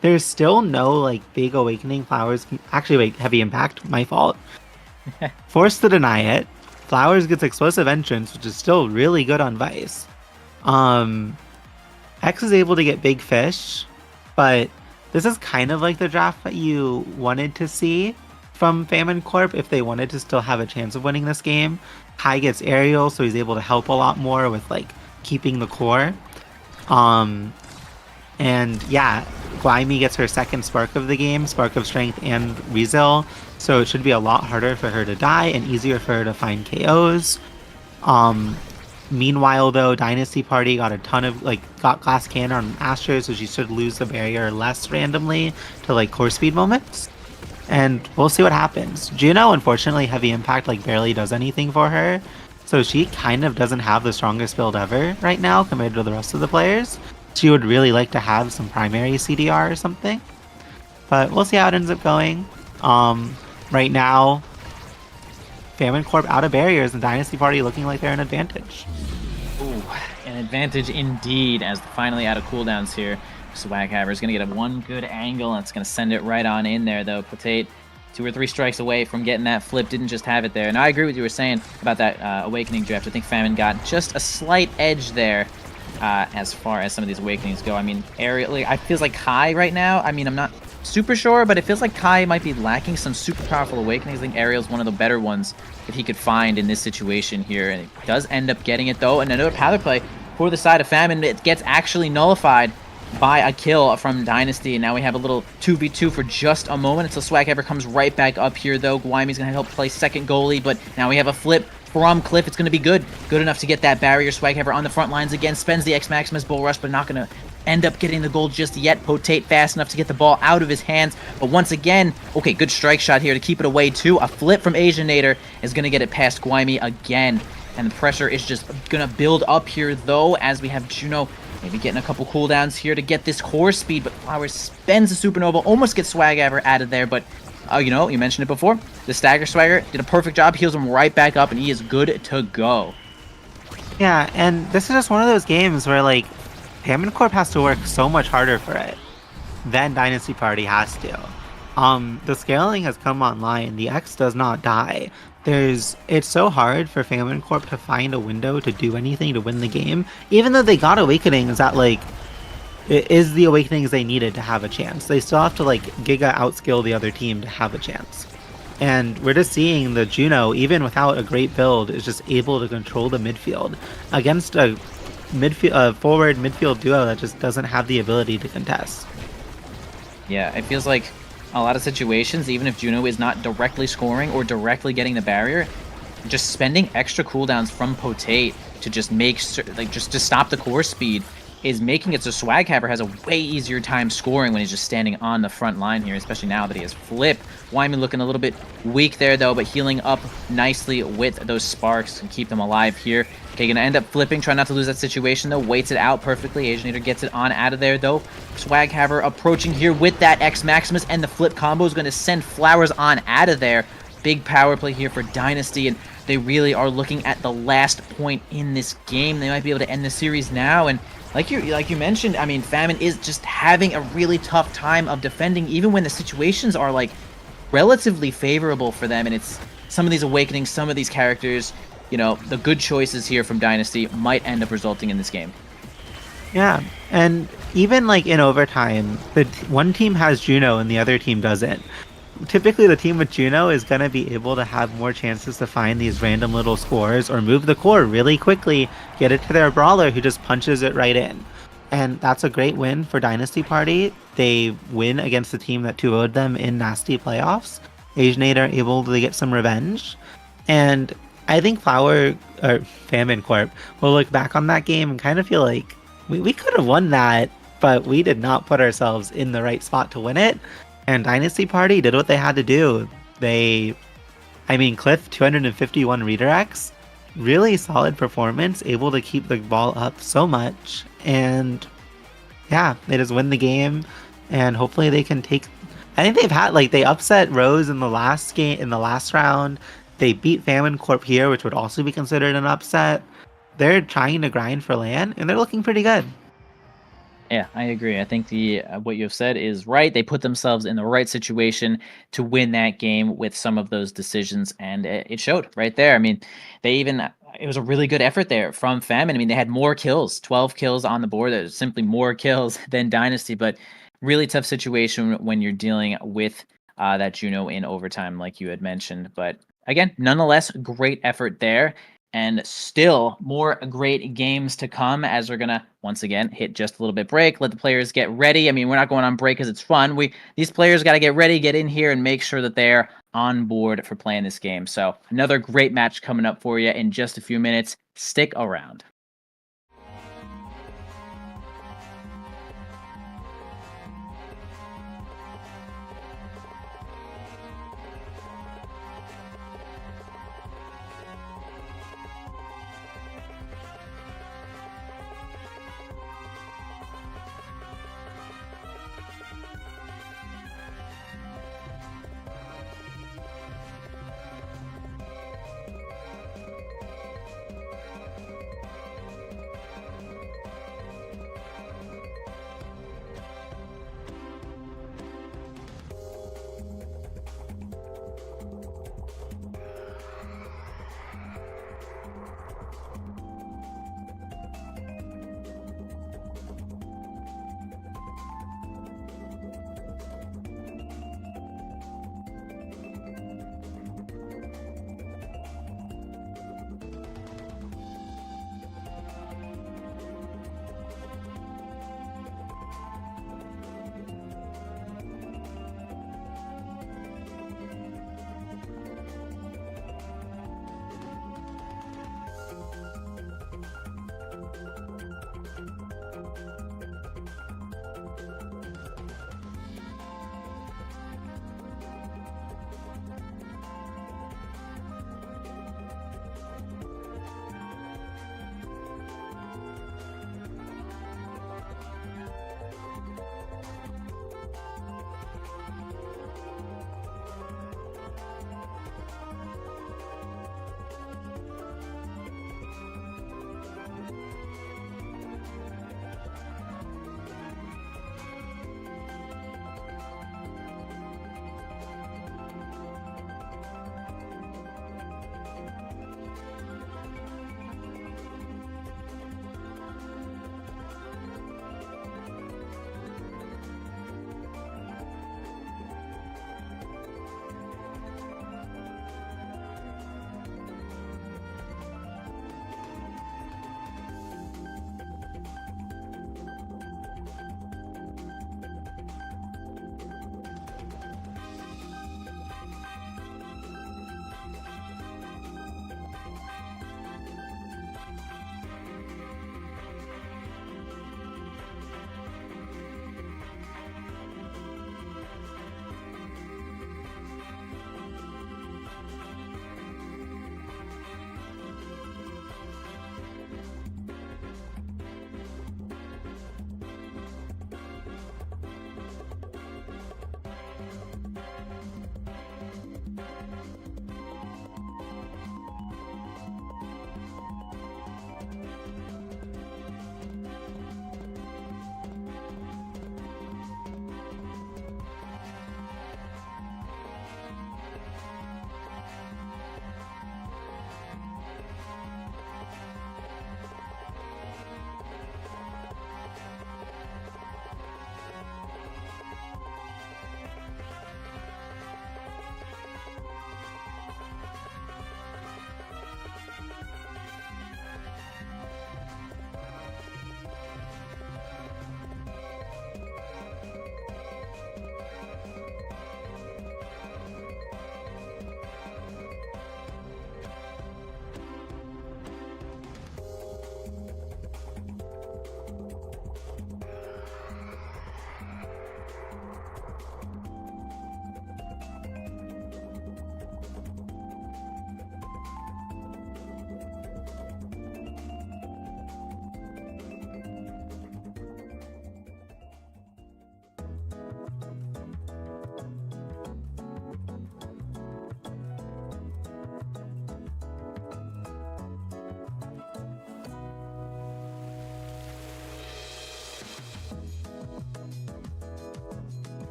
There's still no like big awakening. Flowers actually, wait, heavy impact, my fault. Forced to deny it. Flowers gets explosive entrance, which is still really good on Vice. X is able to get big fish, but this is kind of like the draft that you wanted to see from Famine Corp if they wanted to still have a chance of winning this game. Kai gets aerial, so he's able to help a lot more with like keeping the core. And yeah, Guaymi gets her second Spark of the game, Spark of Strength and Rezel, so it should be a lot harder for her to die and easier for her to find KOs. Meanwhile, though, Dynasty Party got a ton of, got Glass Cannon on Asher, so she should lose the barrier less randomly to, core speed moments. And we'll see what happens. Juno, unfortunately, heavy impact, barely does anything for her. So she kind of doesn't have the strongest build ever right now compared to the rest of the players. She would really like to have some primary CDR or something. But we'll see how it ends up going. Right now, Famine Corp out of barriers and Dynasty Party looking like they're an advantage. Ooh, an advantage indeed as finally out of cooldowns here. Swaghaver is going to get one good angle and it's going to send it right on in there though. Potate 2 or 3 strikes away from getting that flip, didn't just have it there. And I agree with what you were saying about that Awakening draft. I think Famine got just a slight edge there as far as some of these Awakenings go. I mean, aerially, I feels like Kai right now, I'm not super sure, but it feels like Kai might be lacking some super powerful Awakenings. I think Ariel's one of the better ones that he could find in this situation here, and he does end up getting it though. And another power play for the side of Famine. It gets actually nullified by a kill from Dynasty, and now we have a little 2v2 for just a moment until Swaghaver comes right back up here though. Guaymi's gonna help play second goalie, but now we have a flip from Cliff. It's gonna be good enough to get that barrier. Swaghaver on the front lines again, spends the X Maximus Bull Rush, but not gonna end up getting the goal just yet. Potate fast enough to get the ball out of his hands, but once again, okay, good strike shot here to keep it away too. A flip from Asianator is gonna get it past Guaymi again, and the pressure is just gonna build up here though, as we have Juno maybe getting a couple cooldowns here to get this core speed, but Flowers spends the supernova, almost gets Swaghaver out of there, but you mentioned it before, the Stagger Swagger did a perfect job, heals him right back up, and he is good to go. Yeah, and this is just one of those games where Famine Corp has to work so much harder for it than Dynasty Party has to. The scaling has come online. The X does not die. It's so hard for Famine Corp to find a window to do anything to win the game, even though they got Awakenings that like it is the Awakenings they needed to have a chance. They still have to like Giga outskill the other team to have a chance. And we're just seeing the Juno, even without a great build, is just able to control the midfield against a forward midfield duo that just doesn't have the ability to contest. Yeah, it feels like a lot of situations, even if Juno is not directly scoring or directly getting the barrier, just spending extra cooldowns from Potate to just make like just to stop the core speed is making it so Swaghammer has a way easier time scoring when he's just standing on the front line here, especially now that he has Flip. Wyman looking a little bit weak there though, but healing up nicely with those sparks and keep them alive here. Okay, gonna end up flipping, trying not to lose that situation though, waits it out perfectly. Asianator gets it on out of there though. Swaghammer approaching here with that X Maximus, and the flip combo is gonna send Flowers on out of there. Big power play here for Dynasty, and they really are looking at the last point in this game. They might be able to end the series now, and like you mentioned, I mean, Famine is just having a really tough time of defending, even when the situations are like relatively favorable for them. And it's some of these awakenings, some of these characters, you know, the good choices here from Dynasty might end up resulting in this game. Yeah, and even like in overtime, one team has Juno and the other team doesn't. Typically, the team with Juno is going to be able to have more chances to find these random little scores or move the core really quickly, get it to their brawler who just punches it right in. And that's a great win for Dynasty Party. They win against the team that 2-0'd them in nasty playoffs. Asianator able to get some revenge. And I think Famine Corp will look back on that game and kind of feel like we could have won that, but we did not put ourselves in the right spot to win it. And Dynasty Party did what they had to do. Cliff, 251 redirects, really solid performance, able to keep the ball up so much. And yeah, they just win the game, and hopefully they can take. I think they upset Rose in the last game, in the last round. They beat Famine Corp here, which would also be considered an upset. They're trying to grind for land, and they're looking pretty good. Yeah, I agree. I think the what you have said is right. They put themselves in the right situation to win that game with some of those decisions, and it showed right there. I mean, it was a really good effort there from Famine. I mean, they had more kills, 12 kills on the board. There's simply more kills than Dynasty, but really tough situation when you're dealing with that Juno in overtime, like you had mentioned. But again, nonetheless, great effort there. And still more great games to come as we're gonna once again hit just a little bit break, let the players get ready. I mean, we're not going on break because it's fun. These players got to get ready, get in here, and make sure that they're on board for playing this game. So another great match coming up for you in just a few minutes. Stick around.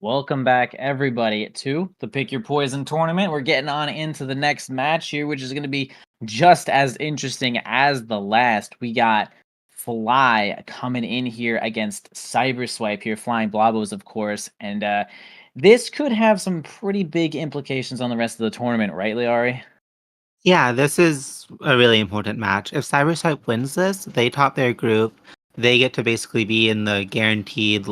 Welcome back, everybody, to the Pick Your Poison tournament. We're getting on into the next match here, which is going to be just as interesting as the last. We got Fly coming in here against Cyberswipe here, Flying Blobos, of course. And this could have some pretty big implications on the rest of the tournament, right, Liari? Yeah, this is a really important match. If Cyberswipe wins this, they top their group. They get to basically be in the guaranteed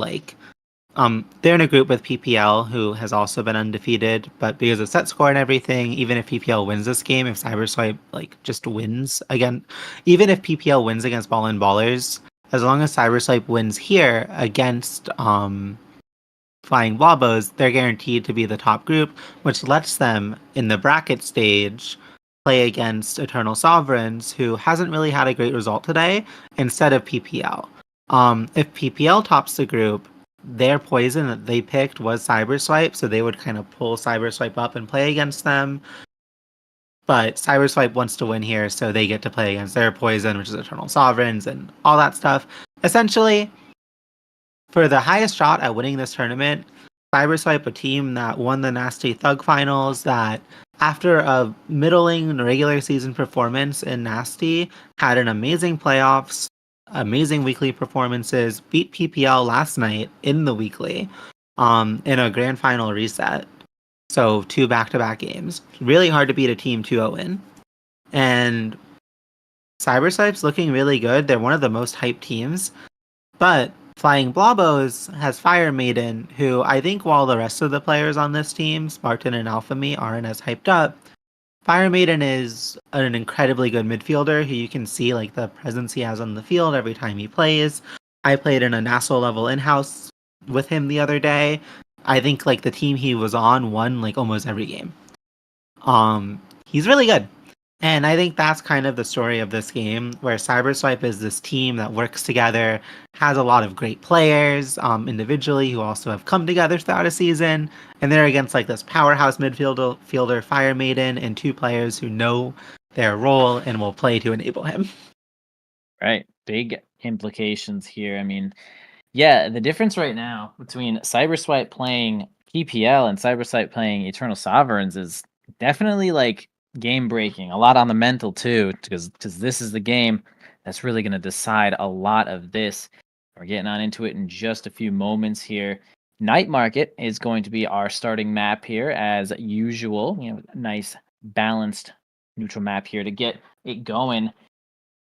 they're in a group with PPL, who has also been undefeated, but because of set score and everything, even if PPL wins this game, if Cyberswipe just wins again, even if PPL wins against Ball and Ballers, as long as Cyberswipe wins here against Flying Blobos, they're guaranteed to be the top group, which lets them in the bracket stage play against Eternal Sovereigns, who hasn't really had a great result today, instead of PPL. If PPL tops the group, their poison that they picked was Cyberswipe, so they would kind of pull Cyberswipe up and play against them. But Cyberswipe wants to win here, so they get to play against their poison, which is Eternal Sovereigns and all that stuff. Essentially, for the highest shot at winning this tournament, Cyberswipe, a team that won the Nasty Thug Finals, that after a middling regular season performance in Nasty, had an amazing playoffs, amazing weekly performances, beat PPL last night in the weekly, in a grand final reset. So 2 back-to-back games. Really hard to beat a team 2-0 in. And Cyberswipe's looking really good. They're one of the most hyped teams. But Flying Blobos has Fire Maiden, who I think while the rest of the players on this team, Spartan and Alphamy, aren't as hyped up, Fire Maiden is an incredibly good midfielder who you can see the presence he has on the field every time he plays. I played in a Nassau level in-house with him the other day. I think the team he was on won almost every game. He's really good. And I think that's kind of the story of this game, where Cyberswipe is this team that works together, has a lot of great players individually who also have come together throughout a season, and they're against this powerhouse midfielder Fire Maiden and 2 players who know their role and will play to enable him. Right. Big implications here. I mean, yeah, the difference right now between Cyberswipe playing PPL and Cyberswipe playing Eternal Sovereigns is definitely game breaking. A lot on the mental too, because this is the game that's really going to decide a lot of this. We're getting on into it in just a few moments here. Night Market is going to be our starting map here as usual. We have a nice balanced neutral map here to get it going.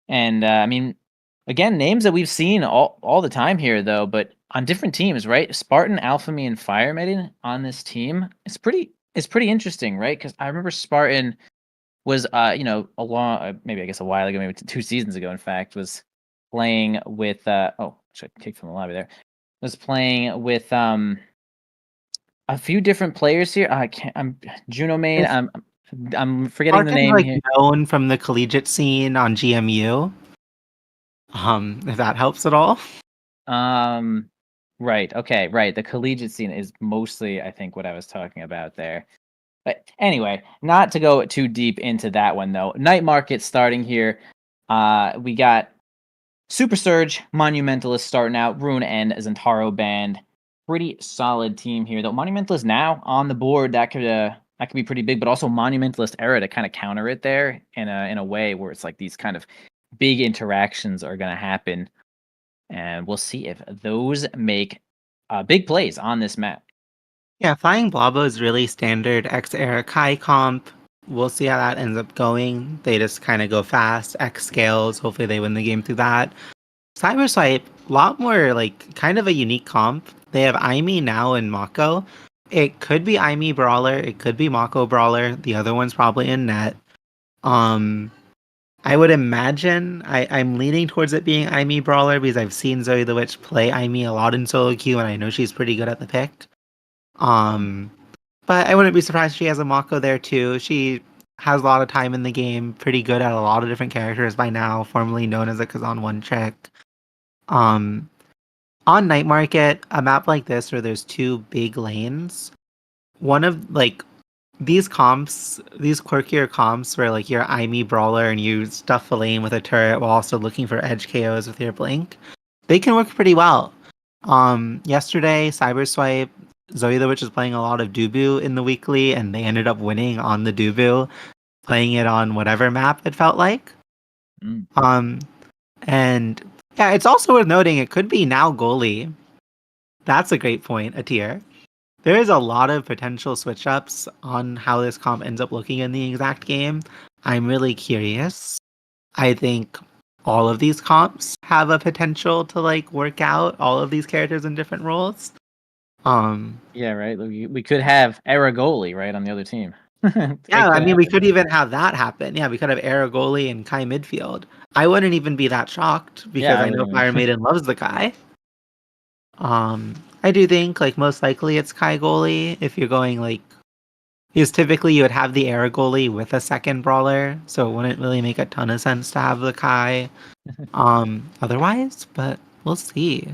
And I mean, again, names that we've seen all the time here, though, but on different teams, right? Spartan, Alphamy, and Fire Maiden on this team. It's pretty interesting, right? Because I remember Spartan was, a long, maybe I guess a while ago, maybe 2 seasons ago, in fact, was playing with. Oh, should I kick from the lobby there? Was playing with a few different players here. I can't. I'm Juno main. If I'm forgetting the Spartan's name here. known from the collegiate scene on GMU, if that helps at all. Right. Okay. Right. The collegiate scene is mostly, I think, what I was talking about there. But anyway, not to go too deep into that one though. Night Market starting here. We got Super Surge, Monumentalist starting out, Rune and Zentaro Band. Pretty solid team here though. Monumentalist now on the board. That could be pretty big, but also Monumentalist era to kind of counter it there in a way where it's these kind of big interactions are going to happen. And we'll see if those make big plays on this map. Yeah, Flying Blobbo is really standard X era Kai comp. We'll see how that ends up going. They just kind of go fast, X scales. Hopefully, they win the game through that. Cyberswipe, a lot more kind of a unique comp. They have Aimi now and Mako. It could be Aimi Brawler, it could be Mako Brawler. The other one's probably in net. Um, I would imagine I'm leaning towards it being Aimi Brawler because I've seen Zoe the Witch play Aimi a lot in solo queue, and I know she's pretty good at the pick. Um, but I wouldn't be surprised if she has a Mako there too. She has a lot of time in the game, pretty good at a lot of different characters by now, formerly known as a Kazan One Trick. Um, on Night Market, a map like this where there's 2 big lanes, one of these comps, these quirkier comps where you're Aimi Brawler and you stuff a lane with a turret while also looking for edge KOs with your blink, they can work pretty well. Yesterday, Cyberswipe Zoe the Witch is playing a lot of Dubu in the weekly, and they ended up winning on the Dubu, playing it on whatever map it felt like. Mm. Um, and yeah, it's also worth noting it could be now goalie. That's a great point, a tier. There is a lot of potential switch ups on how this comp ends up looking in the exact game. I'm really curious. I think all of these comps have a potential to like work out all of these characters in different roles. Um, Yeah, right. We could have Aragoli right on the other team. yeah, It I could mean, we happen. could even have that happen. Yeah, we could have Aragoli and Kai midfield. I wouldn't even be that shocked Yeah, because I I know wouldn't Fire even. Maiden loves the Kai. I do think like most likely it's Kai goalie if you're going like because typically you would have the air goalie with a second brawler, so it wouldn't really make a ton of sense to have the Kai otherwise, but we'll see.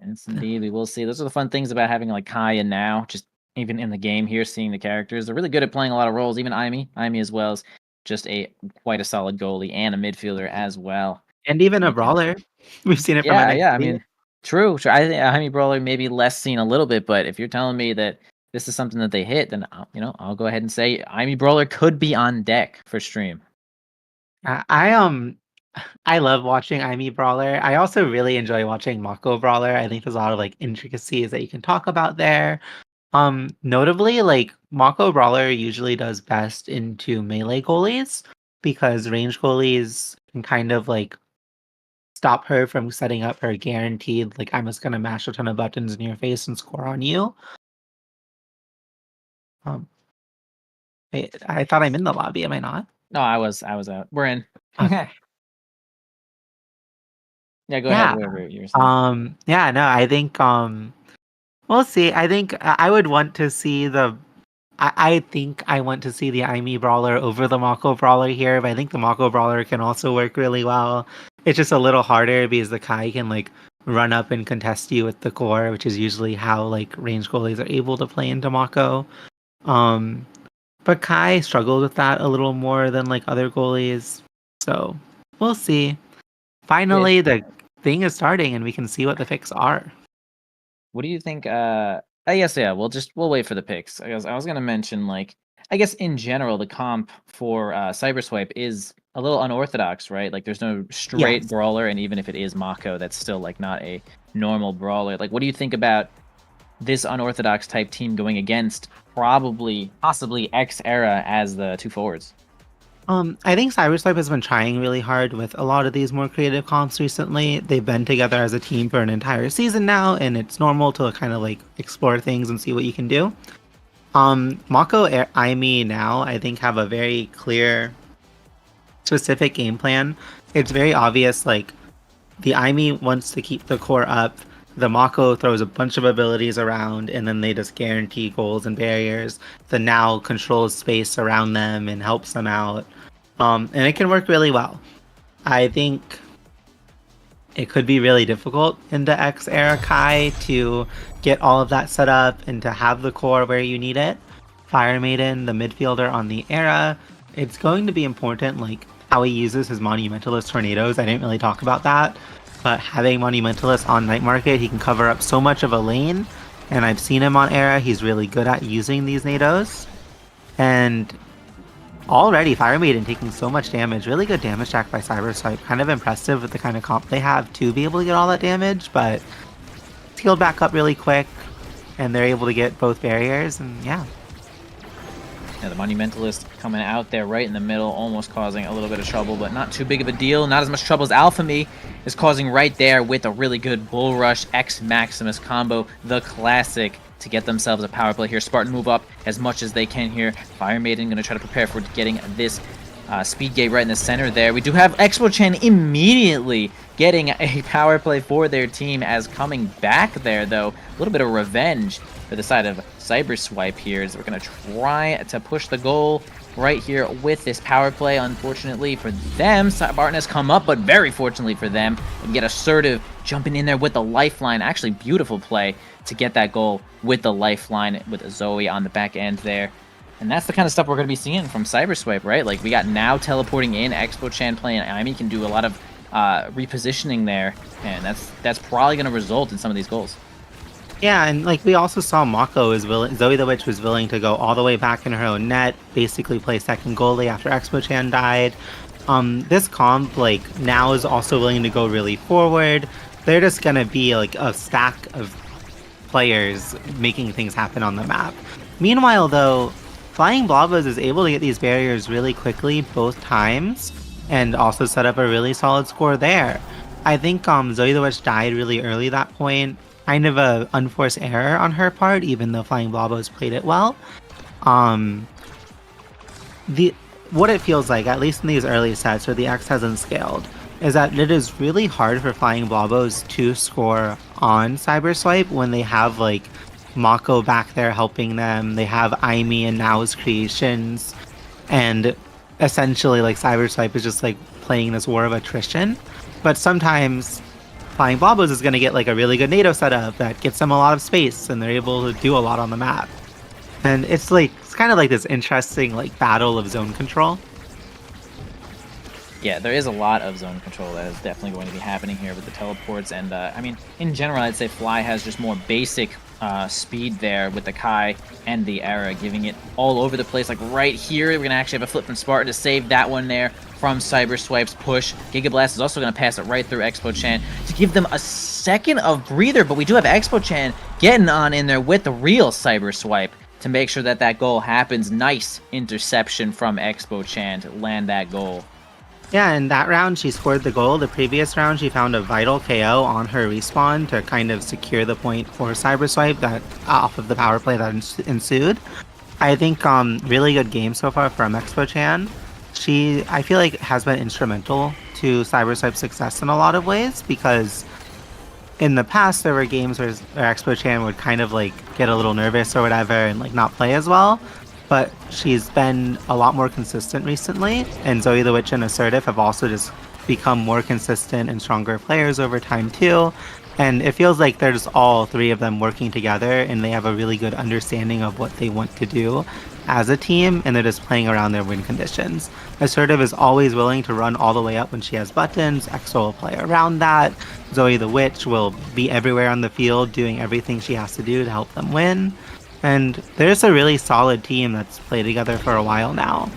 Yes, indeed, we will see. Those are the fun things about having like Kai and now, just even in the game here, seeing the characters. They're really good at playing a lot of roles. Even Imi as well is just a quite a solid goalie and a midfielder as well. And even So a we can, brawler. We've seen it from yeah. I NXT. mean, true. I think Imi Brawler maybe less seen a little bit, but if you're telling me that this is something that they hit, then I'll go ahead and say Imi Brawler could be on deck for stream. I I love watching IME Brawler. I also really enjoy watching Mako Brawler. I think there's a lot of like intricacies that you can talk about there. Notably, like Mako Brawler usually does best into melee goalies because range goalies can kind of like stop her from setting up her guaranteed, like, I'm just gonna mash a ton of buttons in your face and score on you. Um, I thought I'm in the lobby, am I not? No, I was out. We're in. Okay. Yeah, go ahead. Yeah. Whatever you were saying. Yeah, no, I think we'll see. I think I would want to see I think I want to see the IME Brawler over the Mako Brawler here, but I think the Mako Brawler can also work really well. It's just a little harder because the Kai can like run up and contest you with the core, which is usually how like range goalies are able to play into Mako. Um, but Kai struggled with that a little more than like other goalies. So we'll see. Yeah. Finally, the thing is starting and we can see what the picks are. What do you think? I guess yeah. We'll wait for the picks. I was gonna mention like I guess in general the comp for Cyberswipe is a little unorthodox, right? Like there's no straight Yes. brawler, and even if it is Mako, that's still like not a normal brawler. Like, what do you think about this unorthodox type team going against possibly X Era as the two forwards? I think Cyberswipe has been trying really hard with a lot of these more creative comps recently. They've been together as a team for an entire season now, and it's normal to kind of like explore things and see what you can do. Mako, Aimi now, I think have a very clear, specific game plan. It's very obvious, like the Aimi wants to keep the core up. The Mako throws a bunch of abilities around, and then they just guarantee goals and barriers. The Now controls space around them and helps them out. And it can work really well. I think it could be really difficult in the X era Kai to get all of that set up and to have the core where you need it. Fire Maiden, the midfielder on the era, it's going to be important, like how he uses his Monumentalist tornadoes. I didn't really talk about that, but having Monumentalist on Night Market, he can cover up so much of a lane. And I've seen him on era. He's really good at using these nados. And already, Fire Maiden taking so much damage. Really good damage stack by Cyberswipe. Kind of impressive with the kind of comp they have to be able to get all that damage, but it's healed back up really quick, and they're able to get both barriers, and yeah. Yeah, the Monumentalist coming out there right in the middle, almost causing a little bit of trouble, but not too big of a deal. Not as much trouble as Alphamy is causing right there with a really good Bull Rush X Maximus combo, the classic, to get themselves a power play here. Spartan move up as much as they can here. Fire Maiden going to try to prepare for getting this speed gate right in the center there. We do have Expo Chen immediately getting a power play for their team as coming back there, though. A little bit of revenge for the side of Cyberswipe here as we're going to try to push the goal right here with this power play. Unfortunately for them, Spartan has come up, but very fortunately for them, and get Assertive jumping in there with the lifeline. Actually, beautiful play to get that goal with the lifeline with Zoe on the back end there. And that's the kind of stuff we're going to be seeing from Cyberswipe, right? Like, we got Now teleporting in, Expo Chan playing Aimi can do a lot of repositioning there, and that's probably going to result in some of these goals. Yeah, and like we also saw Mako is willing, Zoe the Witch was willing to go all the way back in her own net, basically play second goalie after Expo Chan died. This comp like now is also willing to go really forward. They're just gonna be like a stack of players making things happen on the map. Meanwhile, though, Flying Blobos is able to get these barriers really quickly both times and also set up a really solid score there. I think Zoe the Witch died really early that point. Kind of a unforced error on her part, even though Flying Blobos played it well. Um, the what it feels like, at least in these early sets where the X hasn't scaled, is that it is really hard for Flying Blobos to score on Cyberswipe when they have like Mako back there helping them. They have Aimi and Now's creations, and essentially like Cyberswipe is just like playing this war of attrition. But sometimes Flying Blobos is going to get like a really good NATO setup that gets them a lot of space, and they're able to do a lot on the map. And it's kind of like this interesting like battle of zone control. Yeah, there is a lot of zone control that is definitely going to be happening here with the teleports, and I mean, in general, I'd say Fly has just more basic speed there with the Kai and the Era, giving it all over the place. Like right here, we're going to actually have a flip from Spartan to save that one there from Cyberswipe's push. Giga Blast is also going to pass it right through Expo Chan to give them a second of breather, but we do have Expo Chan getting on in there with the real Cyberswipe to make sure that that goal happens. Nice interception from Expo Chan to land that goal. Yeah, in that round, she scored the goal. The previous round, she found a vital KO on her respawn to kind of secure the point for Cyberswipe that off of the power play that ensued. I think really good game so far from Expo Chan. She, I feel like, has been instrumental to Cyberswipe's success in a lot of ways because in the past there were games where Expo Chan would kind of like get a little nervous or whatever and like not play as well. But she's been a lot more consistent recently, and Zoe the Witch and Assertive have also just become more consistent and stronger players over time too. And it feels like there's all three of them working together, and they have a really good understanding of what they want to do as a team, and they're just playing around their win conditions. Assertive is always willing to run all the way up when she has buttons. EXO will play around that. Zoe the Witch will be everywhere on the field, doing everything she has to do to help them win. And there's a really solid team that's played together for a while now.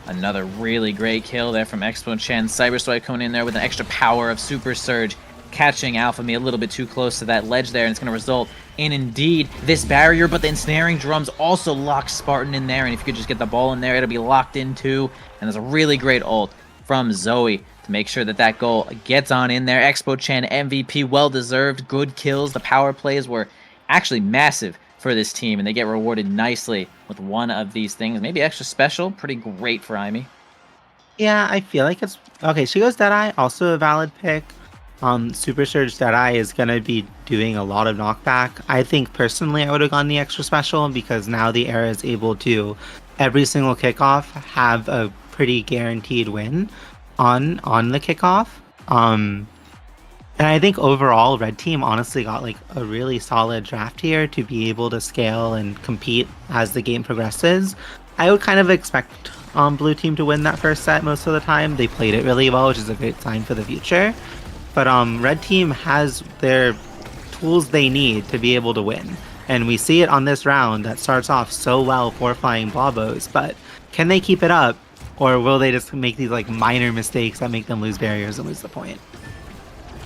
Another really great kill there from Expo Chan. Cyberswipe coming in there with an extra power of Super Surge, catching Alphamy a little bit too close to that ledge there, and it's going to result in indeed this barrier, but the ensnaring drums also lock Spartan in there, and if you could just get the ball in there, it'll be locked in too. And there's a really great ult from Zoe to make sure that that goal gets on in there. Expo Chan MVP, well-deserved, good kills. The power plays were actually massive for this team, and they get rewarded nicely with one of these things. Maybe extra special, pretty great for Aimee. Yeah, I feel like it's okay. She goes Deadeye, also a valid pick. Super Surge Deadeye is gonna be doing a lot of knockback. I think personally I would have gone the extra special because now the Era is able to every single kickoff have a pretty guaranteed win on the kickoff. And I think overall, Red Team honestly got like a really solid draft here to be able to scale and compete as the game progresses. I would kind of expect Blue Team to win that first set most of the time. They played it really well, which is a great sign for the future. But Red Team has their tools they need to be able to win. And we see it on this round that starts off so well for Flying Blobos, but can they keep it up? Or will they just make these like minor mistakes that make them lose barriers and lose the point?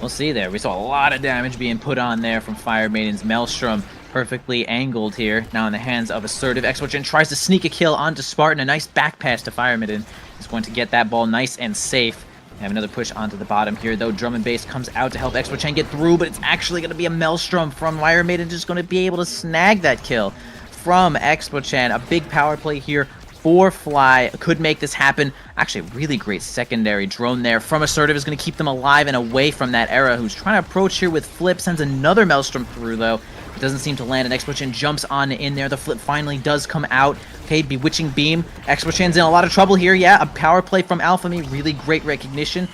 We'll see there. We saw a lot of damage being put on there from Fire Maiden's Maelstrom. Perfectly angled here. Now in the hands of Assertive. Expo Chan tries to sneak a kill onto Spartan. A nice back pass to Fire Maiden. Is going to get that ball nice and safe. We have another push onto the bottom here, though. Drum and Bass comes out to help Expo Chan get through, but it's actually going to be a Maelstrom from Fire Maiden. Just going to be able to snag that kill from Expo Chan. A big power play here for Fly. Could make this happen. Actually, a really great secondary drone there from Assertive is going to keep them alive and away from that Era, who's trying to approach here with Flip. Sends another Maelstrom through, though. It doesn't seem to land, and Expo Chan jumps on in there. The Flip finally does come out. Okay, Bewitching Beam. Expo Chan's in a lot of trouble here. Yeah, a power play from Alphamy. Really great recognition.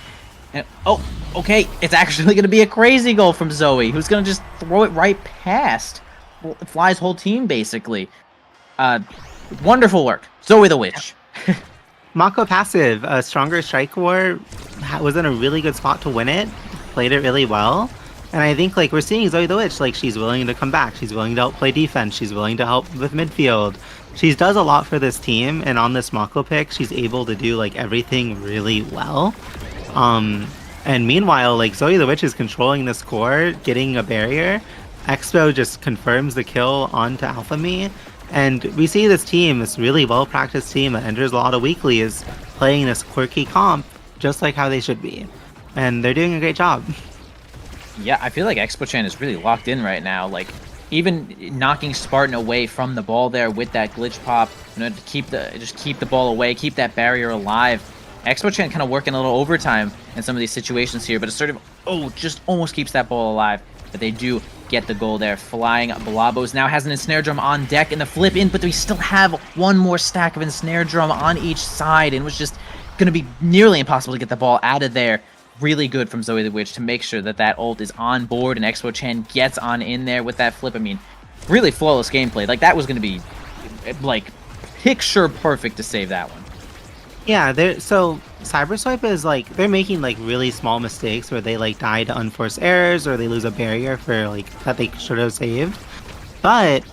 And, oh, okay, it's actually going to be a crazy goal from Zoe, who's going to just throw it right past Fly's whole team, basically. Wonderful work. Zoe the Witch. Mako passive, a stronger Strike War was in a really good spot to win it. Played it really well. And I think like we're seeing Zoe the Witch, like she's willing to come back, she's willing to help play defense, she's willing to help with midfield. She does a lot for this team, and on this Mako pick, she's able to do like everything really well. Um, and meanwhile, like Zoe the Witch is controlling this core, getting a barrier. Expo just confirms the kill onto Alpha Me. And we see this team, this really well practiced team that enters a lot of weekly, is playing this quirky comp just like how they should be. And they're doing a great job. Yeah, I feel like Expo Chan is really locked in right now. Like, even knocking Spartan away from the ball there with that glitch pop, to keep the ball away, keep that barrier alive. Expo Chan kind of working a little overtime in some of these situations here, but it sort of just almost keeps that ball alive. But they do get the goal there. Flying Blabos now has an ensnare drum on deck and the flip in, but we still have one more stack of ensnare drum on each side, and it was just going to be nearly impossible to get the ball out of there. Really good from Zoe the Witch to make sure that that ult is on board and Expo Chan gets on in there with that flip. I mean, really flawless gameplay. Like, that was going to be, like, picture perfect to save that one. Yeah, so Cyberswipe is like they're making like really small mistakes where they like die to unforced errors or they lose a barrier for like that they should have saved. But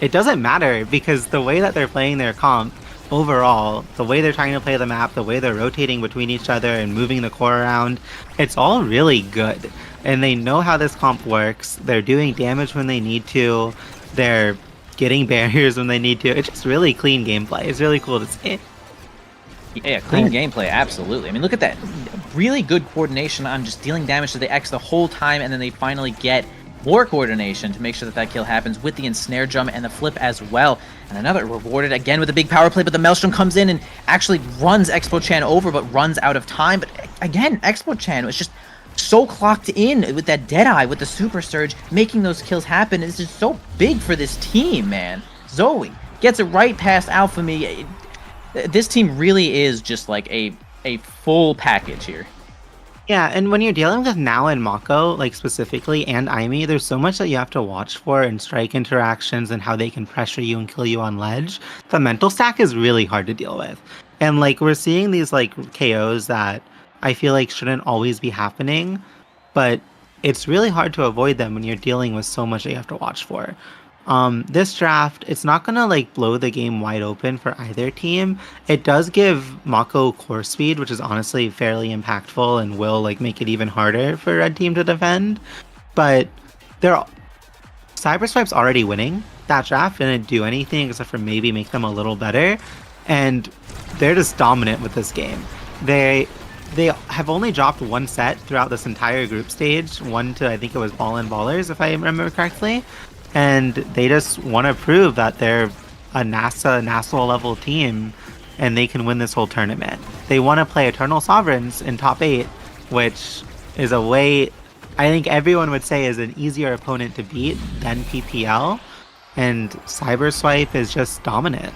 it doesn't matter because the way that they're playing their comp overall, the way they're trying to play the map, the way they're rotating between each other and moving the core around, it's all really good. And they know how this comp works. They're doing damage when they need to. They're getting barriers when they need to. It's just really clean gameplay. It's really cool to see. Yeah, clean gameplay, absolutely. I mean, look at that. Really good coordination on just dealing damage to the X the whole time, and then they finally get more coordination to make sure that that kill happens with the ensnare drum and the flip as well. And another rewarded again with a big power play, but the Maelstrom comes in and actually runs Expo Chan over, but runs out of time. But again, Expo Chan was just so clocked in with that Deadeye, with the Super Surge, making those kills happen. It's just so big for this team, man. Zoe gets it right past Alpha Me. This team really is just like a full package here. Yeah, and when you're dealing with Now and Mako, like specifically, and Aimee, there's so much that you have to watch for in strike interactions and how they can pressure you and kill you on ledge. The mental stack is really hard to deal with. And like we're seeing these like KOs that I feel like shouldn't always be happening, but it's really hard to avoid them when you're dealing with so much that you have to watch for. This draft, it's not gonna like blow the game wide open for either team. It does give Mako core speed, which is honestly fairly impactful and will like make it even harder for red team to defend. But they're Cyberswipe's already winning that draft, didn't do anything except for maybe make them a little better, and they're just dominant with this game. They have only dropped one set throughout this entire group stage, one to I think it was Ball and Ballers if I remember correctly. And they just want to prove that they're a national level team and they can win this whole tournament. They want to play Eternal Sovereigns in top 8, which is a way I think everyone would say is an easier opponent to beat than PPL. And Cyberswipe is just dominant.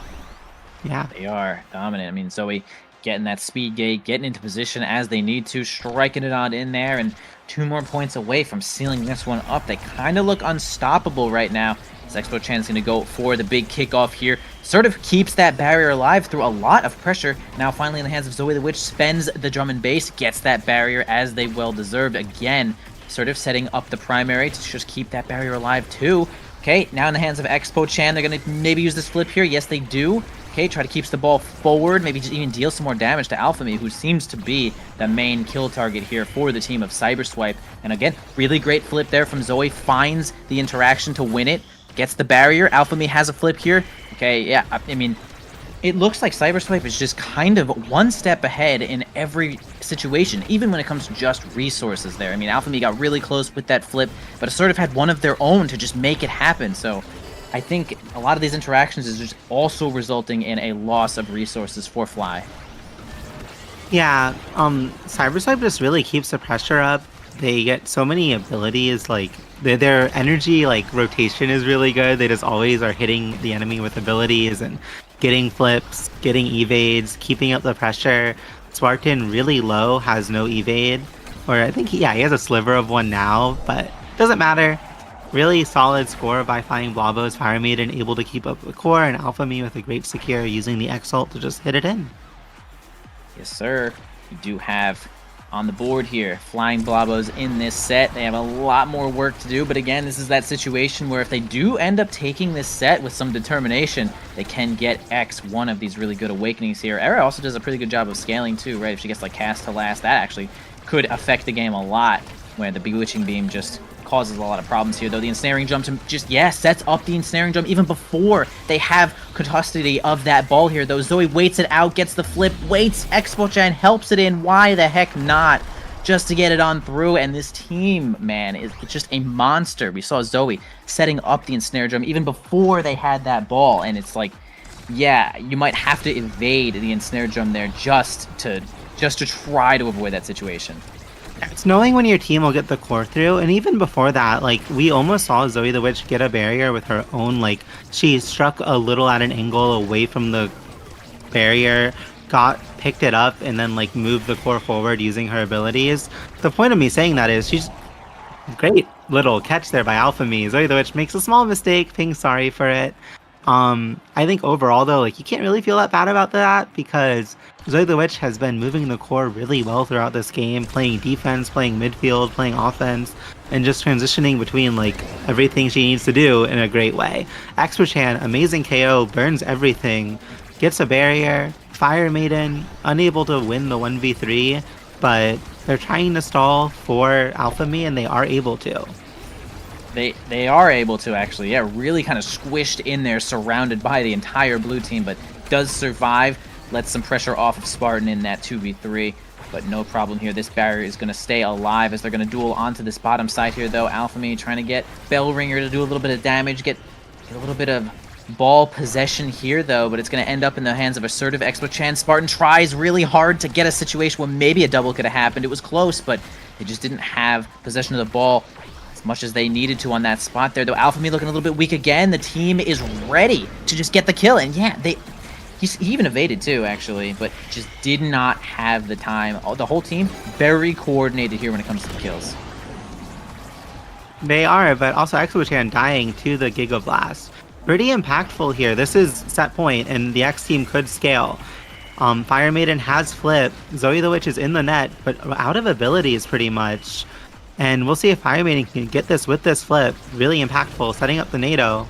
Yeah. They are dominant. I mean, Zoe getting that speed gate, getting into position as they need to, striking it on in there, and 2 more points away from sealing this one up. They kind of look unstoppable right now. As Expo Chan's going to go for the big kickoff here. Sort of keeps that barrier alive through a lot of pressure. Now finally in the hands of Zoe the Witch, spends the drum and bass, gets that barrier as they well deserved. Again, sort of setting up the primary to just keep that barrier alive too. Okay, now in the hands of Expo Chan, they're going to maybe use this flip here. Yes, they do. Okay, try to keep the ball forward, maybe just even deal some more damage to Alpha Me, who seems to be the main kill target here for the team of Cyberswipe. And again, really great flip there from Zoe, finds the interaction to win it, gets the barrier. Alpha Me has a flip here. Okay, yeah, I mean, it looks like Cyberswipe is just kind of one step ahead in every situation, even when it comes to just resources there. I mean, Alpha Me got really close with that flip, but it sort of had one of their own to just make it happen, so I think a lot of these interactions is just also resulting in a loss of resources for Fly. Yeah, Cyberswipe just really keeps the pressure up. They get so many abilities, like their energy like rotation is really good. They just always are hitting the enemy with abilities and getting flips, getting evades, keeping up the pressure. Spartan really low, has no evade, or I think he has a sliver of one now, but doesn't matter. Really solid score by Flying Blabos, Fire Maiden able to keep up the core, and Alpha Me with a great secure using the X-Ult to just hit it in. Yes, sir. You do have on the board here. Flying Blobos in this set. They have a lot more work to do, but again, this is that situation where if they do end up taking this set with some determination, they can get X one of these really good awakenings here. Era also does a pretty good job of scaling too, right? If she gets like cast to last, that actually could affect the game a lot, where the Bewitching Beam just causes a lot of problems here, though. The ensnaring jump to just, sets up the ensnaring jump even before they have custody of that ball here, though. Zoe waits it out, gets the flip, waits, Expo-chan helps it in. Why the heck not? Just to get it on through, and this team, man, is just a monster. We saw Zoe setting up the ensnare jump even before they had that ball, and it's like, yeah, you might have to evade the ensnare jump there just to try to avoid that situation. It's knowing when your team will get the core through, and even before that, like, we almost saw Zoe the Witch get a barrier with her own, like, she struck a little at an angle away from the barrier, picked it up, and then, like, moved the core forward using her abilities. The point of me saying that is she's great little catch there by Alpha Me. Zoe the Witch makes a small mistake, being sorry for it. I think overall, though, like, you can't really feel that bad about that because Zoe the Witch has been moving the core really well throughout this game, playing defense, playing midfield, playing offense, and just transitioning between, like, everything she needs to do in a great way. Expo-chan, amazing KO, burns everything, gets a barrier, Fire Maiden, unable to win the 1v3, but they're trying to stall for Alpha Me, and they are able to. They are able to actually, really kind of squished in there, surrounded by the entire blue team, but does survive, lets some pressure off of Spartan in that 2v3, but no problem here. This barrier is going to stay alive as they're going to duel onto this bottom side here, though. Alpha Me trying to get Bellringer to do a little bit of damage, get a little bit of ball possession here, though, but it's going to end up in the hands of Assertive. Expo-chan, Spartan tries really hard to get a situation where maybe a double could have happened. It was close, but they just didn't have possession of the ball as much as they needed to on that spot there, though. Alpha Me looking a little bit weak again. The team is ready to just get the kill, and yeah, he even evaded too, actually, but just did not have the time. The whole team very coordinated here when it comes to the kills. They are, but also Expo-chan dying to the Giga Blast. Pretty impactful here. This is set point, and the X team could scale. Fire Maiden has flip. Zoe the Witch is in the net, but out of abilities pretty much. And we'll see if Fire Maiden can get this with this flip. Really impactful, setting up the NATO.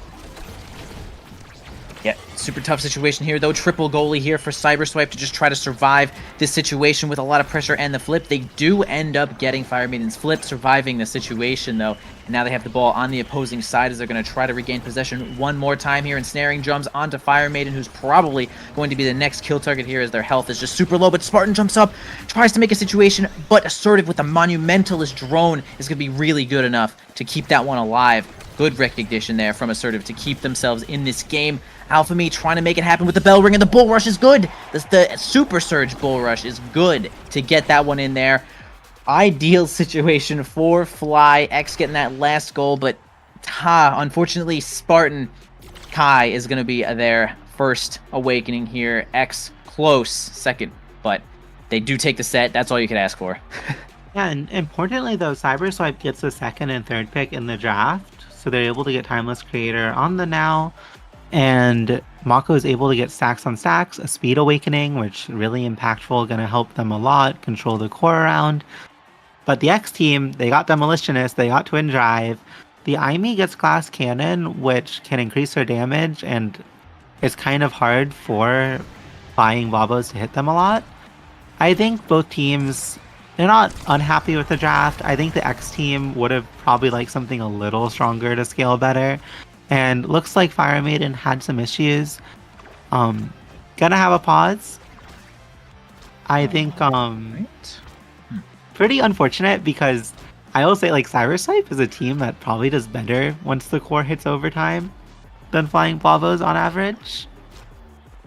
Yeah, super tough situation here, though. Triple goalie here for Cyberswipe to just try to survive this situation with a lot of pressure and the flip. They do end up getting Fire Maiden's flip, surviving the situation, though. And now they have the ball on the opposing side as they're going to try to regain possession one more time here. Ensnaring jumps onto Fire Maiden, who's probably going to be the next kill target here as their health is just super low. But Spartan jumps up, tries to make a situation, but Assertive with the Monumentalist drone is going to be really good enough to keep that one alive. Good recognition there from Assertive to keep themselves in this game. Alpha Me trying to make it happen with the bell ring, and the bull rush is good. The Super Surge bull rush is good to get that one in there. Ideal situation for Fly. X getting that last goal, but unfortunately, Spartan Kai is going to be their first awakening here. X close second, but they do take the set. That's all you could ask for. Yeah, and importantly, though, Cyberswipe gets the second and third pick in the draft, so they're able to get Timeless Creator on the now. And Mako is able to get stacks on stacks, a Speed Awakening, which really impactful, going to help them a lot, control the core around. But the X team, they got Demolitionist, they got Twin Drive. The Aimi gets Glass Cannon, which can increase their damage, and it's kind of hard for Flying Blobos to hit them a lot. I think both teams, they're not unhappy with the draft. I think the X team would have probably liked something a little stronger to scale better. And looks like Fire Maiden had some issues. Gonna have a pause. I think pretty unfortunate because I will say, like, Cyberswipe is a team that probably does better once the core hits overtime than Flying Blobos on average.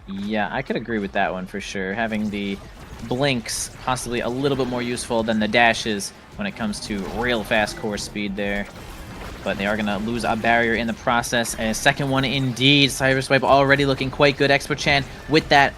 Yeah, I could agree with that one for sure. Having the blinks possibly a little bit more useful than the dashes when it comes to real fast core speed there. But they are going to lose a barrier in the process. And a second one indeed. Cyberswipe already looking quite good. Expo-chan with that,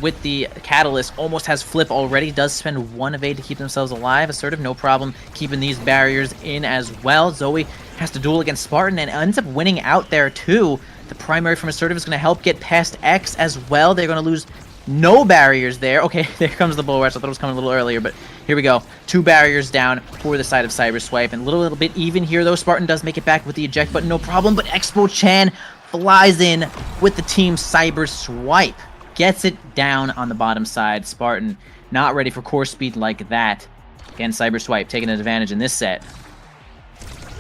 with the Catalyst, almost has flip already. Does spend one evade to keep themselves alive. Assertive, no problem keeping these barriers in as well. Zoe has to duel against Spartan and ends up winning out there too. The primary from Assertive is going to help get past X as well. They're going to lose No barriers there. Okay, there comes the Bull Rush. I thought it was coming a little earlier, but here we go. 2 barriers down for the side of Cyberswipe. And a little bit even here, though. Spartan does make it back with the eject button, no problem. But Expo Chan flies in with the team Cyberswipe. Gets it down on the bottom side. Spartan not ready for core speed like that. Again, Cyberswipe taking advantage in this set.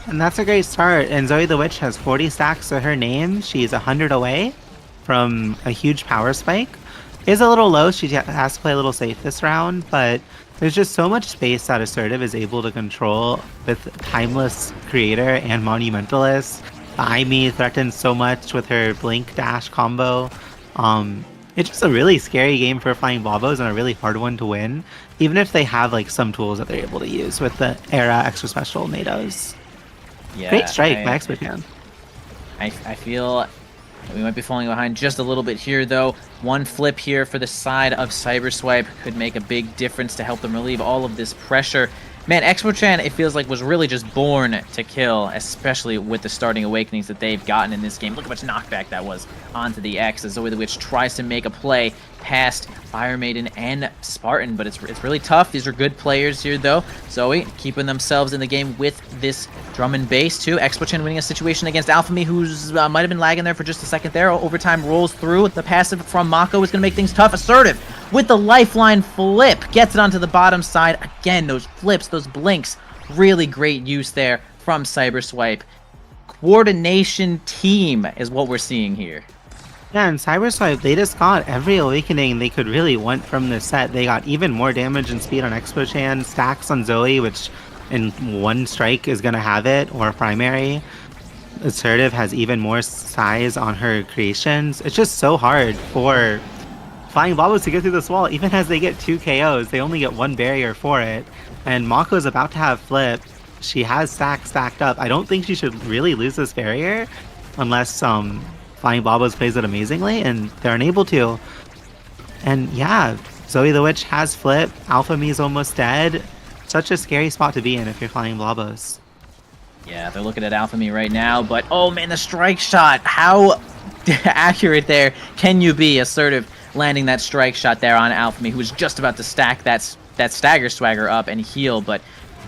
And that's a great start. And Zoe the Witch has 40 stacks to her name. She's 100 away from a huge power spike. Is a little low. She has to play a little safe this round, but there's just so much space that Assertive is able to control with Timeless Creator and Monumentalist. Aimee threatens so much with her Blink Dash combo. It's just a really scary game for Flying Blobos and a really hard one to win, even if they have like some tools that they're able to use with the Era Extra Special NATOs. Yeah, great strike by Expert Chan. I feel we might be falling behind just a little bit here, though. One flip here for the side of Cyberswipe could make a big difference to help them relieve all of this pressure. Man, Expo Chan, it feels like, was really just born to kill, especially with the starting awakenings that they've gotten in this game. Look how much knockback that was onto the X as Zoe the Witch tries to make a play past Fire Maiden and Spartan, but it's really tough. These are good players here, though. Zoe keeping themselves in the game with this drum and bass, too. Expo Chan winning a situation against Alphamy, who's might have been lagging there for just a second there. Overtime rolls through. The passive from Mako is going to make things tough. Assertive with the lifeline flip. Gets it onto the bottom side. Again, those flips, those blinks. Really great use there from Cyberswipe. Coordination team is what we're seeing here. Yeah, and Cyberswipe, they just got every awakening they could really want from this set. They got even more damage and speed on Expo Chan, stacks on Zoe, which in one strike is going to have it, or primary. Assertive has even more size on her creations. It's just so hard for Flying Blobos to get through this wall. Even as they get 2 KOs, they only get 1 barrier for it. And Mako's about to have flip. She has stacks stacked up. I don't think she should really lose this barrier unless Flying Blobos plays it amazingly, and they're unable to. And yeah, Zoe the Witch has flip. Alphame's almost dead. Such a scary spot to be in if you're Flying Blobos. Yeah, they're looking at Alphamy right now, but oh man, the strike shot. How accurate there can you be? Assertive landing that strike shot there on Alphamy, who was just about to stack that Stagger Swagger up and heal, but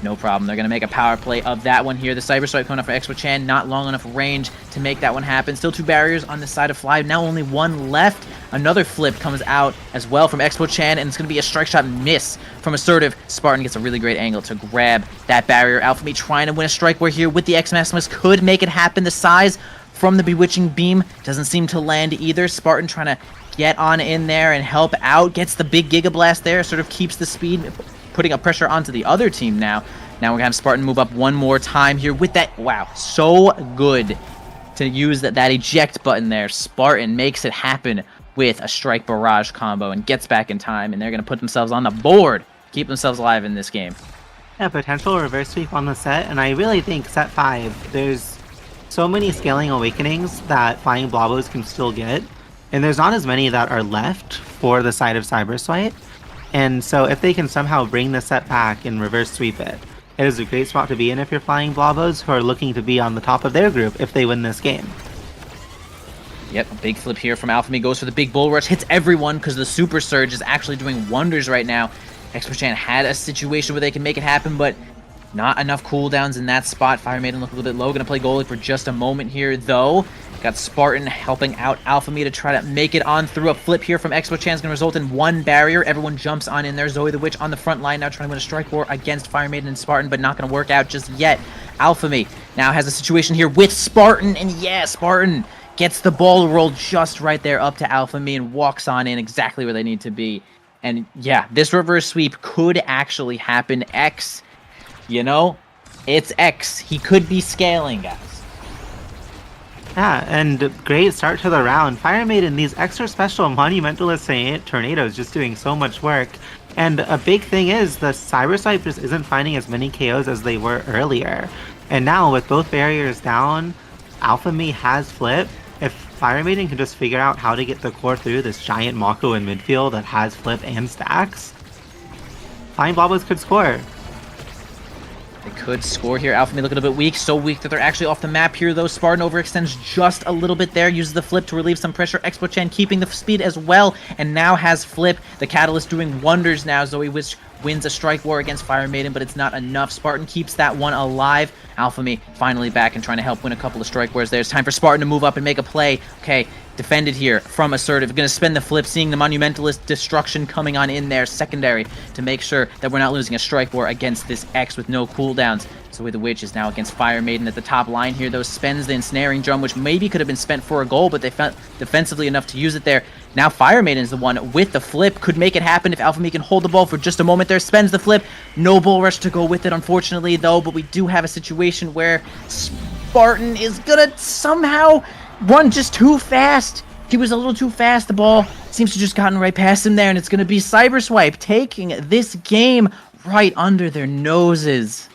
no problem. They're going to make a power play of that one here. The Cyberswipe coming up for Expo Chan. Not long enough range to make that one happen. Still 2 barriers on the side of Fly. Now only 1 left. Another flip comes out as well from Expo Chan, and it's going to be a strike shot miss from Assertive. Spartan gets a really great angle to grab that barrier. Alphamy trying to win a strike where here with the X Maximus could make it happen. The size from the Bewitching Beam doesn't seem to land either. Spartan trying to get on in there and help out. Gets the big Giga Blast there. Sort of keeps the speed, putting up pressure onto the other team now. Now we're going to have Spartan move up one more time here with that. Wow, so good to use that eject button there. Spartan makes it happen with a strike barrage combo and gets back in time, and they're going to put themselves on the board, keep themselves alive in this game. Yeah, potential reverse sweep on the set, and I really think set 5, there's so many scaling awakenings that Flying Blobos can still get, and there's not as many that are left for the side of Cyberswipe. And so if they can somehow bring the set back and reverse sweep it, it is a great spot to be in if you're Flying Blobos, who are looking to be on the top of their group if they win this game. Yep, a big flip here from Alphamy. Goes for the big Bull Rush. Hits everyone because the Super Surge is actually doing wonders right now. Expo Chan had a situation where they can make it happen, but not enough cooldowns in that spot. Fire Maiden look a little bit low. Going to play goalie for just a moment here, though. Got Spartan helping out Alphamy to try to make it on through. A flip here from Expo Chan is going to result in 1 barrier. Everyone jumps on in there. Zoe the Witch on the front line now trying to win a strike war against Fire Maiden and Spartan, but not going to work out just yet. Alphamy now has a situation here with Spartan, and yeah, Spartan gets the ball rolled just right there up to Alphamy and walks on in exactly where they need to be. And yeah, this reverse sweep could actually happen. X, you know, it's X. He could be scaling, guys. Yeah, and great start to the round. Fire Maiden, these extra special Monumentalist Tornadoes just doing so much work. And a big thing is the Cyberswipe just isn't finding as many KOs as they were earlier. And now with both barriers down, Alphamy has flip. If Fire Maiden can just figure out how to get the core through this giant Mako in midfield that has flip and stacks, Flying Blobos could score. They could score here. Alpha looking a bit weak. So weak that they're actually off the map here, though. Spartan overextends just a little bit there. Uses the flip to relieve some pressure. Expo-Chen keeping the speed as well. And now has flip. The Catalyst doing wonders now. Zoe Wish wins a strike war against Fire Maiden, but it's not enough. Spartan keeps that one alive. Alpha finally back and trying to help win a couple of strike wars there. It's time for Spartan to move up and make a play. Okay, defended here from Assertive. Going to spend the flip, seeing the Monumentalist destruction coming on in there. Secondary to make sure that we're not losing a strike war against this X with no cooldowns. So the Witch is now against Fire Maiden at the top line here, though. Spends the ensnaring drum, which maybe could have been spent for a goal, but they felt defensively enough to use it there. Now Fire Maiden is the one with the flip. Could make it happen if Alpha can hold the ball for just a moment there. Spends the flip. No bull rush to go with it, unfortunately, though. But we do have a situation where Spartan is gonna somehow run just too fast. He was a little too fast. The ball seems to just gotten right past him there, and it's gonna be Cyberswipe taking this game right under their noses.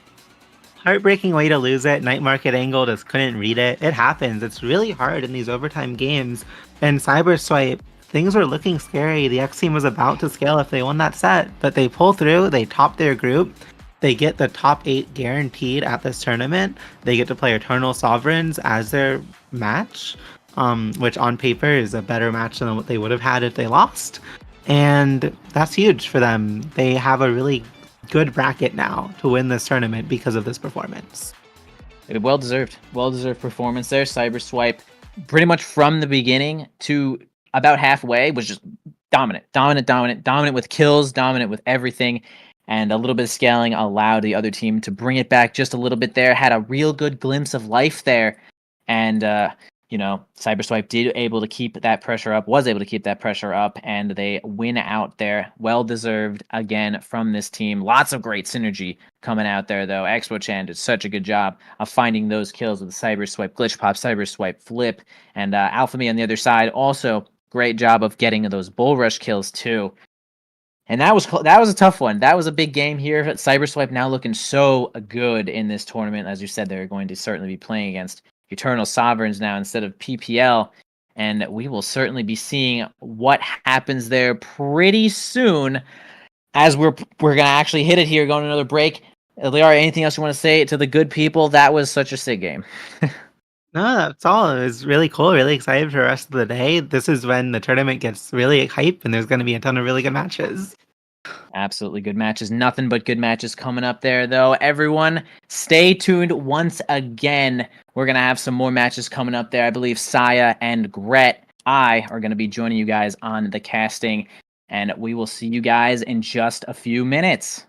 Heartbreaking way to lose it. Night Market Angle just couldn't read it. It happens. It's really hard in these overtime games. And Cyberswipe, things were looking scary. The X team was about to scale if they won that set, but they pull through. They top their group. They get the top 8 guaranteed at this tournament. They get to play Eternal Sovereigns as their match, which on paper is a better match than what they would have had if they lost. And that's huge for them. They have a really good bracket now to win this tournament because of this performance. Well-deserved performance there. Cyberswipe, pretty much from the beginning to about halfway, was just dominant with kills, dominant with everything, and a little bit of scaling allowed the other team to bring it back just a little bit there. Had a real good glimpse of life there, and Cyberswipe was able to keep that pressure up, and they win out there. Well-deserved again from this team. Lots of great synergy coming out there, though. Expo-Chan did such a good job of finding those kills with the Cyberswipe glitch pop, Cyberswipe flip, and Alpha on the other side also great job of getting those bull rush kills too. And that was a tough one. That was a big game here. Cyberswipe now looking so good in this tournament. As you said, they're going to certainly be playing against Eternal Sovereigns now instead of PPL, and we will certainly be seeing what happens there pretty soon as we're going to actually hit it here, going to another break. Liara, anything else you want to say to the good people? That was such a sick game. No, that's all. It was really cool, really excited for the rest of the day. This is when the tournament gets really hype, and there's going to be a ton of really good matches. Absolutely good matches. Nothing but good matches coming up there, though. Everyone, stay tuned once again. We're going to have some more matches coming up there. I believe Saya and Gret, are going to be joining you guys on the casting, and we will see you guys in just a few minutes.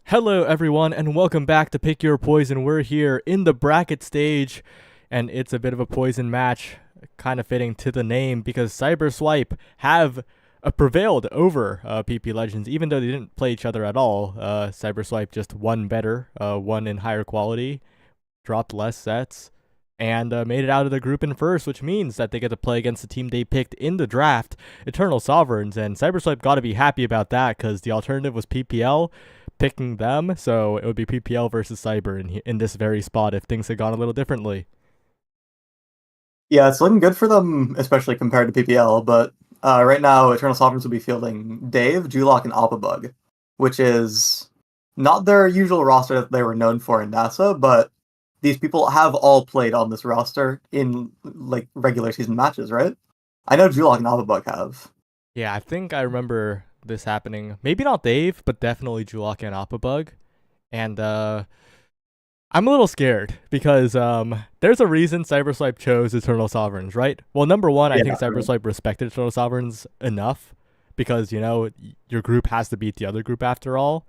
Hello, everyone, and welcome back to Pick Your Poison. We're here in the bracket stage, and it's a bit of a poison match, kind of fitting to the name, because Cyberswipe have prevailed over PP Legends, even though they didn't play each other at all. Cyberswipe just won better, won in higher quality, dropped less sets, and made it out of the group in first, which means that they get to play against the team they picked in the draft, Eternal Sovereigns, and Cyberswipe got to be happy about that, because the alternative was PPL, picking them, so it would be PPL versus Cyber in this very spot if things had gone a little differently. Yeah, it's looking good for them, especially compared to PPL, but right now Eternal Sovereigns will be fielding Dave, Julock, and Alphabug, which is not their usual roster that they were known for in NASA, but these people have all played on this roster in like regular season matches, right? I know Julock and Alphabug have. Yeah, I think I remember this happening. Maybe not Dave, but definitely Julak and Appabug. And I'm a little scared because there's a reason Cyberswipe chose Eternal Sovereigns, right? Well, number one, I think Cyberswipe respected Eternal Sovereigns enough because, you know, your group has to beat the other group after all.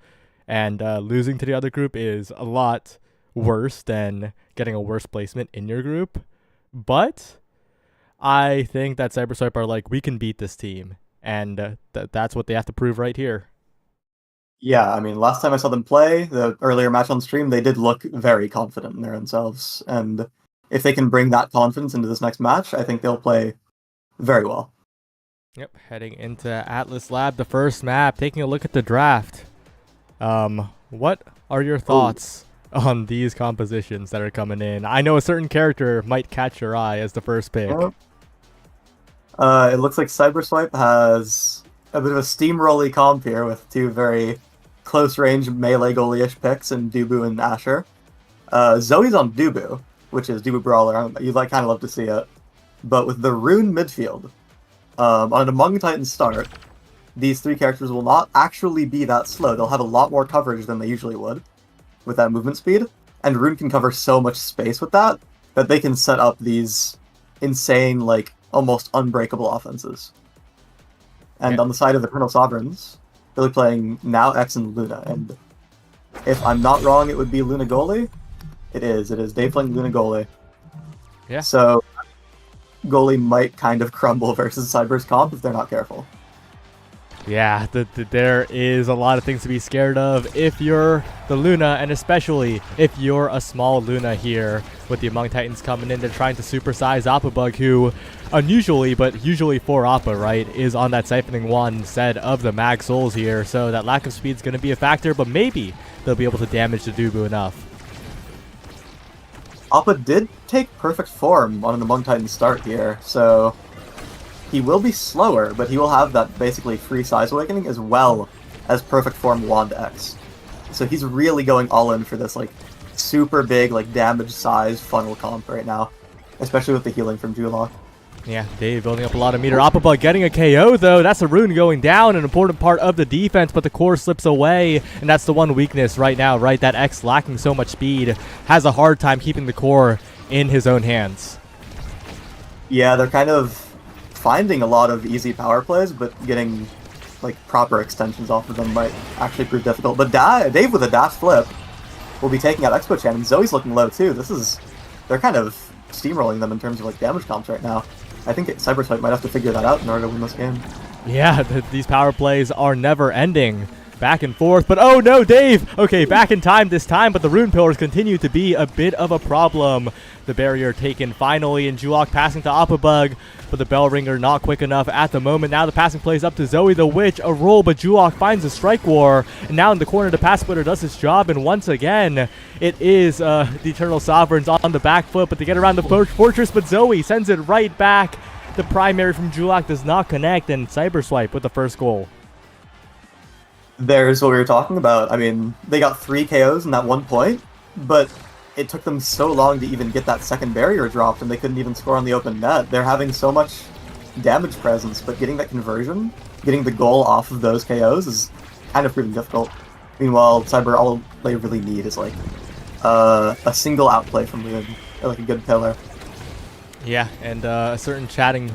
And losing to the other group is a lot worse than getting a worse placement in your group. But I think that Cyberswipe are like, we can beat this team. And that's what they have to prove right here. Yeah, I mean, last time I saw them play, the earlier match on stream, they did look very confident in their own selves. And if they can bring that confidence into this next match, I think they'll play very well. Yep, heading into Atlas Lab, the first map, taking a look at the draft. What are your thoughts on these compositions that are coming in? I know a certain character might catch your eye as the first pick. It looks like Cyberswipe has a bit of a steamrolly comp here with two very close-range melee goalie-ish picks in Dubu and Asher. Zoe's on Dubu, which is Dubu Brawler. You'd kind of love to see it. But with the Rune midfield, on an Among Titans start, these three characters will not actually be that slow. They'll have a lot more coverage than they usually would with that movement speed. And Rune can cover so much space with that they can set up these insane, like, almost unbreakable offenses. And on the side of the Eternal Sovereigns, they'll be playing now X and Luna. And if I'm not wrong, it would be Luna goalie. It is. Dave playing Luna goalie. Yeah. So goalie might kind of crumble versus Cyber's comp if they're not careful. Yeah, there is a lot of things to be scared of if you're the Luna, and especially if you're a small Luna here with the Among Titans coming in. They're trying to supersize Appabug, who unusually, but usually for Appa, right, is on that Siphoning Wand instead of the Mag Souls here. So that lack of speed is going to be a factor, but maybe they'll be able to damage the Dubu enough. Appa did take perfect form on an Among Titans start here, so he will be slower, but he will have that basically free size awakening as well as perfect form Wand X. So he's really going all in for this like super big like damage size funnel comp right now, especially with the healing from Julock. Yeah, Dave building up a lot of meter. Appabug getting a KO, though. That's a Rune going down, an important part of the defense, but the core slips away, and that's the one weakness right now, right? That X lacking so much speed has a hard time keeping the core in his own hands. Yeah, they're kind of finding a lot of easy power plays, but getting like proper extensions off of them might actually prove difficult. But Dave with a dash flip will be taking out Expo Chan, and Zoe's looking low too. They're kind of steamrolling them in terms of like damage comps right now. I think Cyberswipe might have to figure that out in order to win this game. Yeah, these power plays are never ending. Back and forth, but oh no, Dave! Okay, back in time this time, but the Rune Pillars continue to be a bit of a problem. The barrier taken finally, and Julock passing to Appabug, but the Bell Ringer not quick enough at the moment. Now the passing plays up to Zoe the Witch, a roll, but Julock finds a Strike War, and now in the corner the Pass Splitter does its job, and once again, it is the Eternal Sovereigns on the back foot, but they get around the Fortress, but Zoe sends it right back. The primary from Julock does not connect, and Cyberswipe with the first goal. There's what we were talking about. I mean, they got 3 KOs in that one point, but it took them so long to even get that second barrier dropped, and they couldn't even score on the open net. They're having so much damage presence, but getting that conversion, getting the goal off of those KOs is kind of proving difficult. Meanwhile, Cyber, all they really need is like a single outplay from Leon, or like a good pillar. Yeah, and a certain chatting,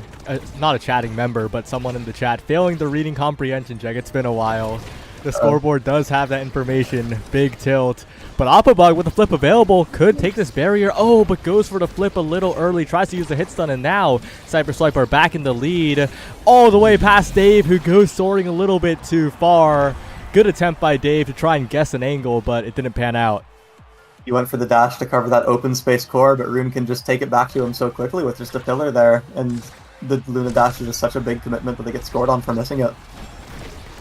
not a chatting member, but someone in the chat failing the reading comprehension check. It's been a while. The scoreboard does have that information. Big tilt. But Appabug with the flip available could take this barrier. Oh, but goes for the flip a little early. Tries to use the hit stun, and now Cyber Swipe are back in the lead. All the way past Dave, who goes soaring a little bit too far. Good attempt by Dave to try and guess an angle, but it didn't pan out. He went for the dash to cover that open space core, but Rune can just take it back to him so quickly with just a pillar there. And the Luna dash is just such a big commitment that they get scored on for missing it.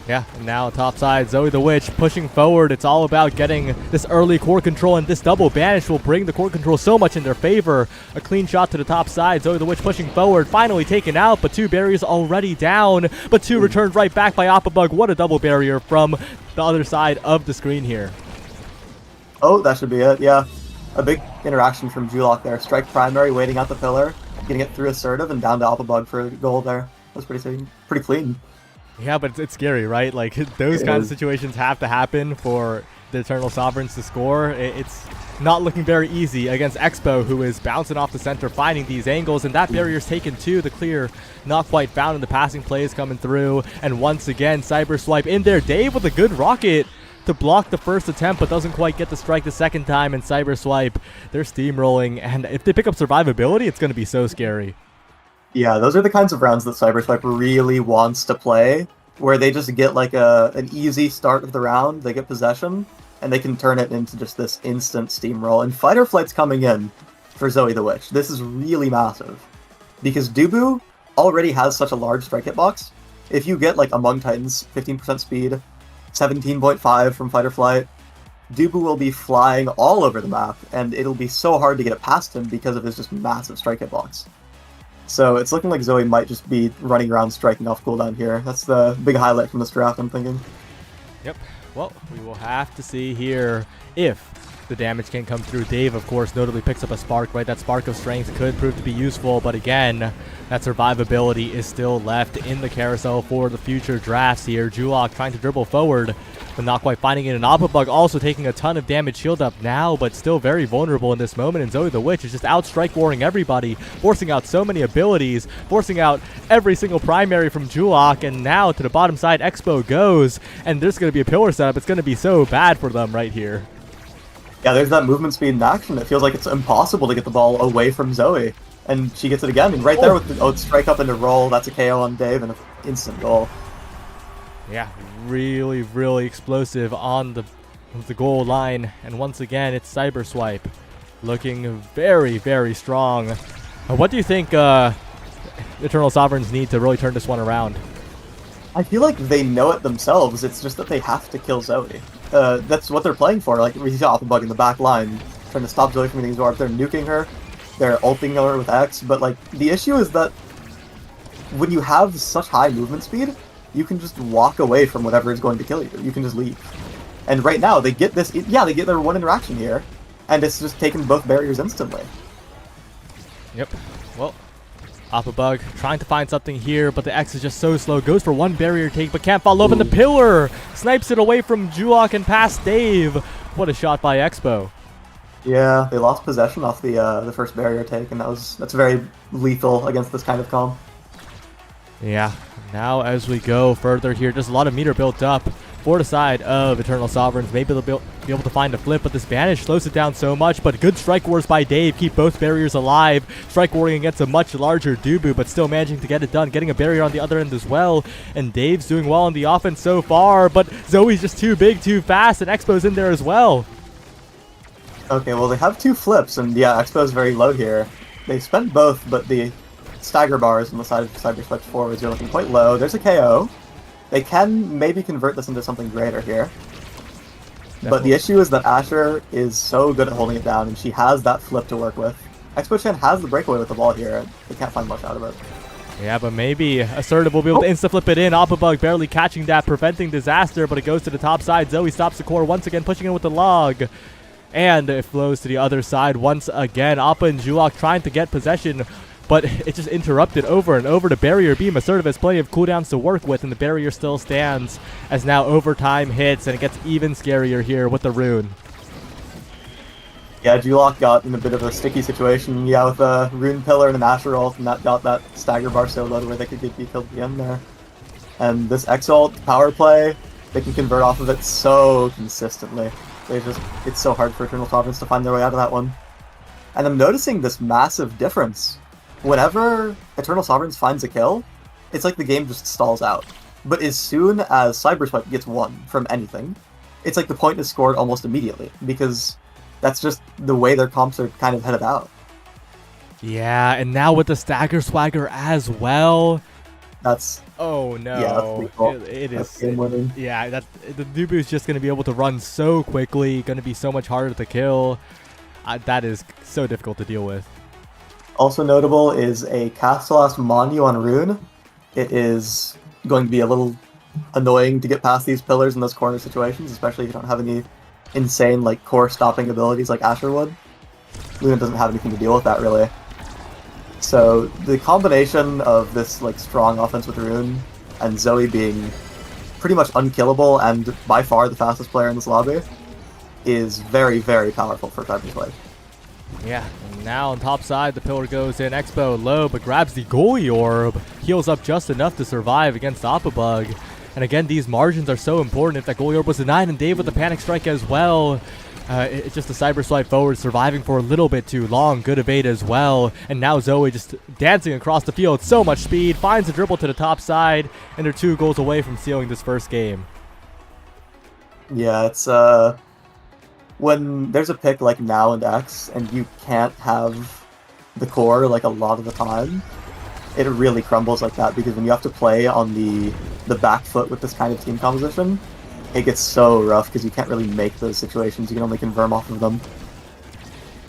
Yeah, and now top side, Zoe the Witch pushing forward. It's all about getting this early core control, and this double banish will bring the core control so much in their favor. A clean shot to the top side. Zoe the Witch pushing forward, finally taken out, but 2 barriers already down. But 2 returned right back by Appabug. What a double barrier from the other side of the screen here. Oh, that should be it, yeah. A big interaction from Julok there. Strike primary, waiting out the pillar, getting it through assertive, and down to Appabug for a goal there. That's pretty clean. Yeah, but it's scary, right? Like, those kinds of situations have to happen for the Eternal Sovereigns to score. It's not looking very easy against Expo, who is bouncing off the center, finding these angles, and that barrier's taken too. The clear not quite found, and the passing plays coming through. And once again, Cyber Swipe in there. Dave with a good rocket to block the first attempt, but doesn't quite get the strike the second time. And Cyber Swipe, they're steamrolling, and if they pick up survivability, it's going to be so scary. Yeah, those are the kinds of rounds that Cyberswipe really wants to play, where they just get like an easy start of the round, they get possession, and they can turn it into just this instant steamroll. And Fighter Flight's coming in for Zoe the Witch. This is really massive, because Dubu already has such a large strike hitbox. If you get like Among Titans, 15% speed, 17.5 from Fighter Flight, Dubu will be flying all over the map, and it'll be so hard to get it past him because of his just massive strike hitbox. So it's looking like Zoe might just be running around striking off cooldown here. That's the big highlight from this draft, I'm thinking. Yep. Well, we will have to see here if the damage can come through. Dave, of course, notably picks up a spark, right? That spark of strength could prove to be useful, but again, that survivability is still left in the carousel for the future drafts here. Julok trying to dribble forward, but not quite finding it. And Appabug also taking a ton of damage, shield up now, but still very vulnerable in this moment. And Zoe the Witch is just out strike warring everybody, forcing out so many abilities, forcing out every single primary from Julok. And now to the bottom side, Expo goes, and there's going to be a pillar setup. It's going to be so bad for them right here. Yeah, there's that movement speed in action. It feels like it's impossible to get the ball away from Zoe. And she gets it again, and right there with the strike up into roll, that's a KO on Dave and an instant goal. Yeah, really, really explosive on the goal line. And once again, it's Cyber Swipe looking very, very strong. What do you think Eternal Sovereigns need to really turn this one around? I feel like they know it themselves. It's just that they have to kill Zoe. That's what they're playing for. Like, we see Appabug in the back line trying to stop Zoe from getting Zorb. They're nuking her. They're ulting her with X. But, like, the issue is that when you have such high movement speed, you can just walk away from whatever is going to kill you. You can just leave. And right now, they get this... Yeah, they get their one interaction here, and it's just taken both barriers instantly. Yep. Well, Appabug trying to find something here, but the X is just so slow. Goes for one barrier take, but can't follow up, and the pillar snipes it away from Julok and past Dave. What a shot by Expo. Yeah, they lost possession off the first barrier take, and that's very lethal against this kind of comp. Yeah, now as we go further here, just a lot of meter built up for the side of Eternal Sovereigns. Maybe they'll be able to find a flip, but this banish slows it down so much. But good strike wars by Dave keep both barriers alive. Strike warring against a much larger Dubu, but still managing to get it done, getting a barrier on the other end as well. And Dave's doing well on the offense so far, but Zoe's just too big, too fast, and Expo's in there as well. Okay, well, they have 2 flips, and yeah, Expo's very low here. They spent both, but the stagger bars on the side of Cyber Swipe's forwards are looking quite low. There's a KO. They can maybe convert this into something greater here. Definitely. But the issue is that Asher is so good at holding it down, and she has that flip to work with. Expo Chan has the breakaway with the ball here, and they can't find much out of it. Yeah, but maybe Assertive will be able to insta-flip it in. Appabug barely catching that, preventing disaster, but it goes to the top side. Zoe stops the core once again, pushing in with the log. And it flows to the other side once again. Appa and Julok trying to get possession, but it's just interrupted over and over. The barrier beam Assertive has plenty of cooldowns to work with, and the barrier still stands as now overtime hits, and it gets even scarier here with the rune. Yeah, Julok got in a bit of a sticky situation, yeah, with a rune pillar and an Asher ult, and that got that stagger bar so low where they could be killed at the end there. And this X ult power play They can convert off of it so consistently. It's so hard for Eternal Sovereigns to find their way out of that one. And I'm noticing this massive difference. Whenever Eternal Sovereigns finds a kill, it's like the game just stalls out. But as soon as Cyberswipe gets one from anything, it's like the point is scored almost immediately, because that's just the way their comps are kind of headed out. Yeah, and now with the Stagger Swagger as well. That's Oh no! Yeah, that's pretty cool. It That's is. game-winning. Yeah, the Dubu is just going to be able to run so quickly. Going to be so much harder to kill. That is so difficult to deal with. Also notable is a Castellas Monu on Rune. It is going to be a little annoying to get past these pillars in those corner situations, especially if you don't have any insane like core stopping abilities like Asher would. Luna doesn't have anything to deal with that really. So the combination of this like strong offense with Rune and Zoe being pretty much unkillable and by far the fastest player in this lobby is very, very powerful for Cyberswipe. Yeah, and now on top side, the pillar goes in. Expo low, but grabs the goalie orb. Heals up just enough to survive against Opabug. And again, these margins are so important. If that goalie orb was denied, and Dave with the panic strike as well. It's just a Cyberswipe forward surviving for a little bit too long. Good evade as well. And now Zoe just dancing across the field. So much speed. Finds a dribble to the top side. And they're 2 goals away from sealing this first game. Yeah, it's when there's a pick like Now and X and you can't have the core like a lot of the time, it really crumbles like that, because when you have to play on the back foot with this kind of team composition, it gets so rough because you can't really make those situations. You can only converm off of them.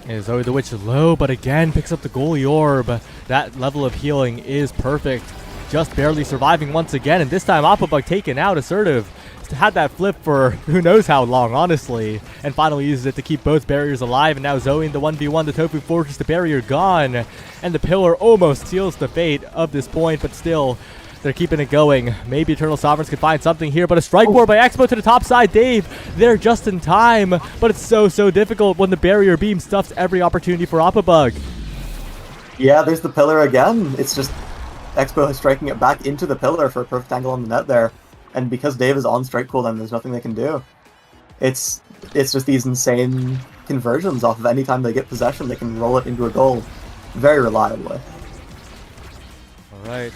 Yeah, Zoe the Witch low, but again picks up the goalie orb. That level of healing is perfect. Just barely surviving once again, and this time Opabug taken out. Assertive had that flip for who knows how long, honestly, and finally uses it to keep both barriers alive. And now Zoe in the 1v1, the Tofu Fortress, the barrier gone, and the pillar almost seals the fate of this point, but still they're keeping it going. Maybe Eternal Sovereigns can find something here, but a strike war by Expo to the top side. Dave there just in time, but it's so difficult when the barrier beam stuffs every opportunity for Opabug. Yeah, there's the pillar again. It's just Expo is striking it back into the pillar for a perfect angle on the net there. And because Dave is on strike cooldown, there's nothing they can do. It's just these insane conversions off of any time they get possession, they can roll it into a goal very reliably. Alright.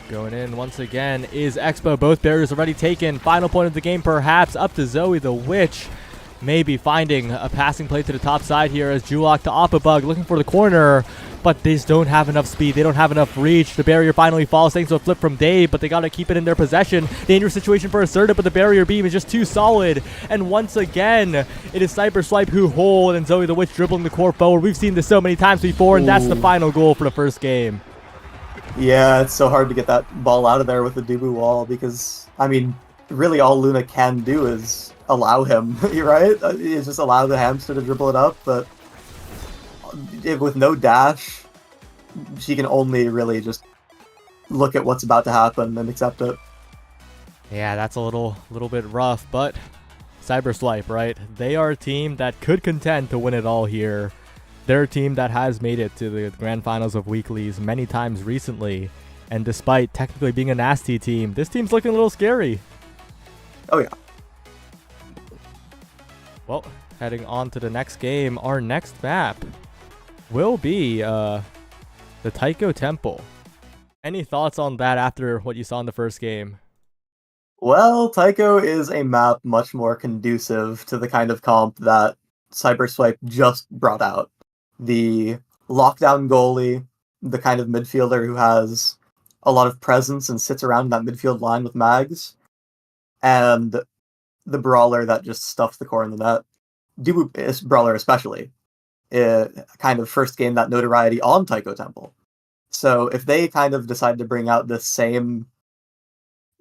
Going in once again is Expo. Both barriers already taken. Final point of the game perhaps. Up to Zoe the Witch. Maybe finding a passing play to the top side here as Julok to Opabug looking for the corner, but they just don't have enough speed. They don't have enough reach. The barrier finally falls thanks to a flip from Dave, but they got to keep it in their possession. Dangerous situation for Assertive, but the barrier beam is just too solid. And once again, it is Cyberswipe who hold, and Zoe the Witch dribbling the core forward. We've seen this so many times before, and that's the final goal for the first game. Yeah, it's so hard to get that ball out of there with the Dubu wall, because, I mean, really all Luna can do is allow him, right? Is just allow the hamster to dribble it up, but with no dash, she can only really just look at what's about to happen and accept it. Yeah, that's a little bit rough, but Cyberswipe, right? They are a team that could contend to win it all here. They're a team that has made it to the grand finals of weeklies many times recently, and despite technically being a nasty team, this team's looking a little scary. Oh yeah. Well, heading on to the next game, our next map will be the Taiko Temple. Any thoughts on that after what you saw in the first game? Well, Taiko is a map much more conducive to the kind of comp that Cyberswipe just brought out. The lockdown goalie, the kind of midfielder who has a lot of presence and sits around that midfield line with mags, and the brawler that just stuffs the core in the net. Dubu brawler especially, kind of first gained that notoriety on Taiko Temple. So if they kind of decide to bring out this same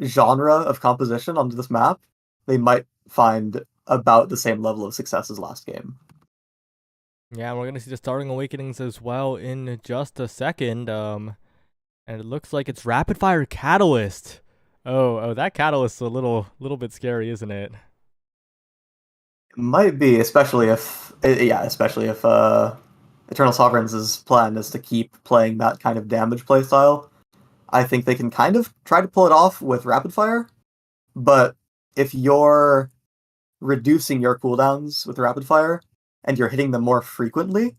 genre of composition onto this map, they might find about the same level of success as last game. Yeah, we're going to see the Starting Awakenings as well in just a second. And it looks like it's Rapid Fire Catalyst. Oh, that Catalyst is a little bit scary, isn't it? It might be, especially if Eternal Sovereigns' plan is to keep playing that kind of damage playstyle. I think they can kind of try to pull it off with Rapid Fire, but if you're reducing your cooldowns with rapid fire and you're hitting them more frequently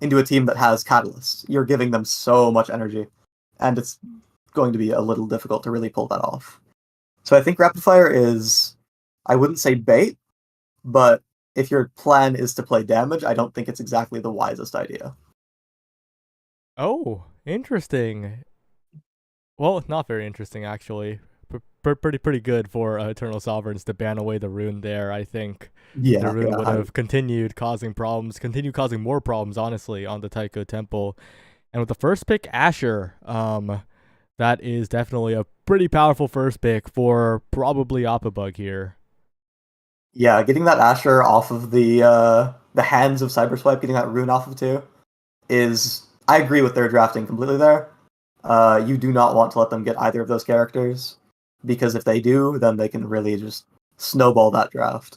into a team that has catalysts, you're giving them so much energy, and it's going to be a little difficult to really pull that off. So I think rapid fire is, I wouldn't say bait, but if your plan is to play damage, I don't think it's exactly the wisest idea. Oh, interesting. Well, not very interesting actually. Pretty good for Eternal Sovereigns to ban away the rune there. I think the Yeah, rune yeah. would have continued causing problems, continue causing more problems, honestly, on the Taiko Temple. And with the first pick, Asher, that is definitely a pretty powerful first pick for probably Opabug here. Yeah, getting that Asher off of the hands of Cyberswipe, getting that rune off of too, is, I agree with their drafting completely there. You do not want to let them get either of those characters, because if they do, then they can really just snowball that draft.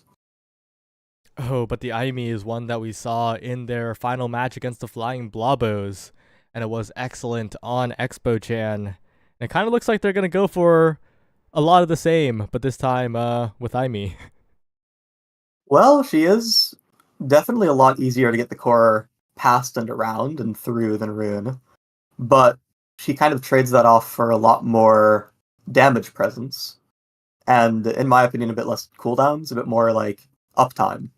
Oh, but the Aimi is one that we saw in their final match against the Flying Blobos, and it was excellent on Expo Chan. And it kind of looks like they're going to go for a lot of the same, but this time with Aimi. Well, she is definitely a lot easier to get the core past and around and through than Rune, but she kind of trades that off for a lot more damage presence, and in my opinion, a bit less cooldowns, a bit more like uptime.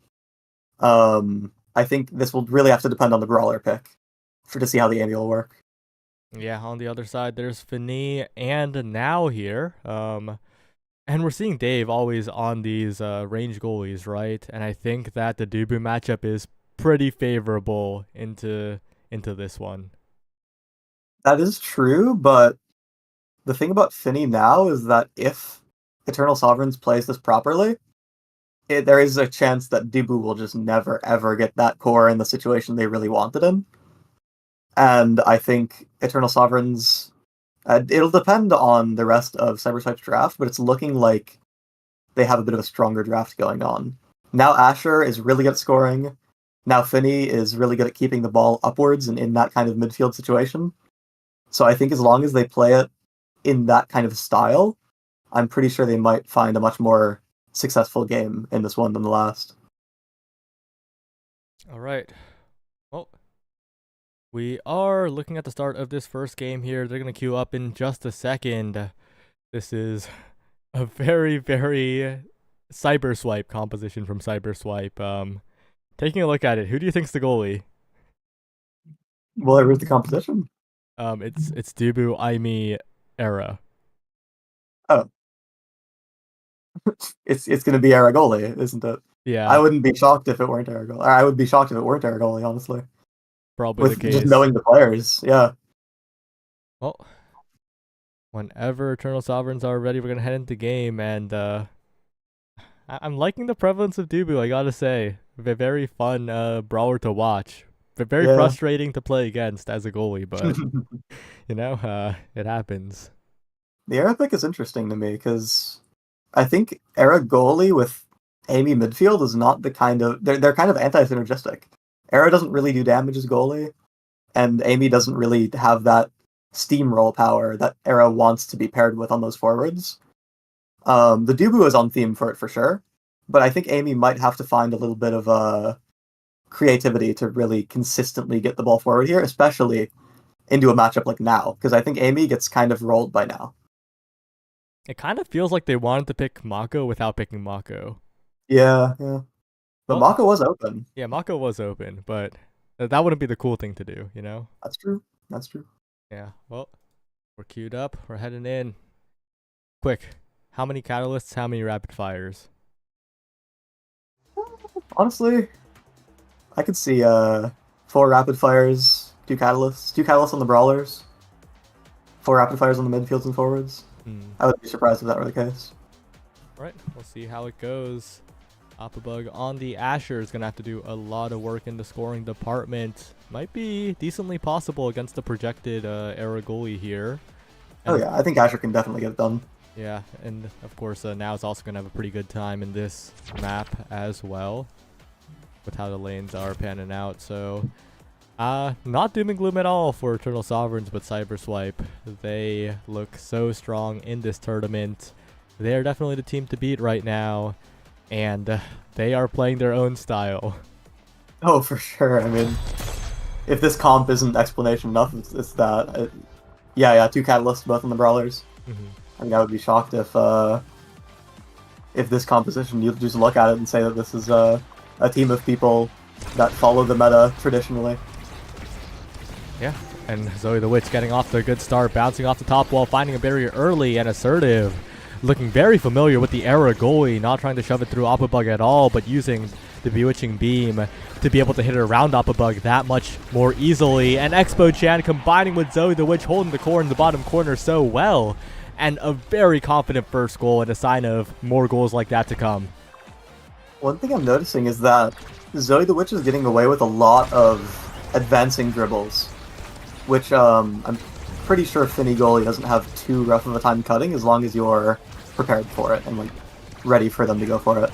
I think this will really have to depend on the brawler pick to see how the Amy will work. Yeah, on the other side, there's Fini and Now here. And we're seeing Dave always on these range goalies, right? And I think that the Dubu matchup is pretty favorable into this one. That is true, but the thing about Finny now is that if Eternal Sovereigns plays this properly, there is a chance that Dibu will just never ever get that core in the situation they really wanted him. And I think Eternal Sovereigns, it'll depend on the rest of Cyberswipe's draft, but it's looking like they have a bit of a stronger draft going on. Now Asher is really good at scoring. Now Finny is really good at keeping the ball upwards and in that kind of midfield situation. So I think as long as they play it in that kind of style, I'm pretty sure they might find a much more successful game in this one than the last. All right. Well, we are looking at the start of this first game here. They're going to queue up in just a second. This is a very, very Cyberswipe composition from Cyberswipe. Taking a look at it, who do you think's the goalie? Will I root the competition? It's Dubu, Aimi, Era. Oh. It's going to be Aragoli, isn't it? Yeah. I wouldn't be shocked if it weren't Aragoli. I would be shocked if it weren't Aragoli, honestly. Probably With the case. just knowing the players, yeah. Well, whenever Eternal Sovereigns are ready, we're going to head into game, and I'm liking the prevalence of Dubu, I gotta say. Very fun brawler to watch. Very frustrating to play against as a goalie, but, you know, it happens. The Era pick is interesting to me, because I think Era goalie with Amy midfield is not the kind of... They're kind of anti-synergistic. Era doesn't really do damage as goalie, and Amy doesn't really have that steamroll power that Era wants to be paired with on those forwards. The Dubu is on theme for it for sure, but I think Amy might have to find a little bit of creativity to really consistently get the ball forward here, especially into a matchup like Now, because I think Amy gets kind of rolled by Now. It kind of feels like they wanted to pick Mako without picking Mako. Yeah. But Mako was open. Yeah, Mako was open, but that wouldn't be the cool thing to do, you know? That's true. Yeah, well, we're queued up. We're heading in. Quick, how many catalysts, how many rapid fires? Honestly, I could see 4 rapid fires, 2 catalysts on the brawlers, 4 rapid fires on the midfields and forwards. I would be surprised if that were the case. Alright, we'll see how it goes. Opabug on the Asher is going to have to do a lot of work in the scoring department. Might be decently possible against the projected Era goalie here. And yeah, I think Asher can definitely get it done. Yeah, and of course Now is also going to have a pretty good time in this map as well, with how the lanes are panning out. So, not doom and gloom at all for Eternal Sovereigns, but Cyberswipe. They look so strong in this tournament. They're definitely the team to beat right now, and they are playing their own style. Oh, for sure. I mean, if this comp isn't explanation enough, it's that. Yeah, 2 catalysts both on the brawlers. I mean, I would be shocked if this composition, you just look at it and say that this is a team of people that follow the meta traditionally. Yeah, and Zoe the Witch getting off to a good start, bouncing off the top wall, finding a barrier early, and Assertive looking very familiar with the Era goalie, not trying to shove it through Opabug at all, but using the Bewitching Beam to be able to hit it around Opabug that much more easily. And Expo Chan combining with Zoe the Witch, holding the core in the bottom corner so well. And a very confident first goal, and a sign of more goals like that to come. One thing I'm noticing is that Zoe the Witch is getting away with a lot of advancing dribbles, which I'm pretty sure Finny goalie doesn't have too rough of a time cutting as long as you're prepared for it and like ready for them to go for it.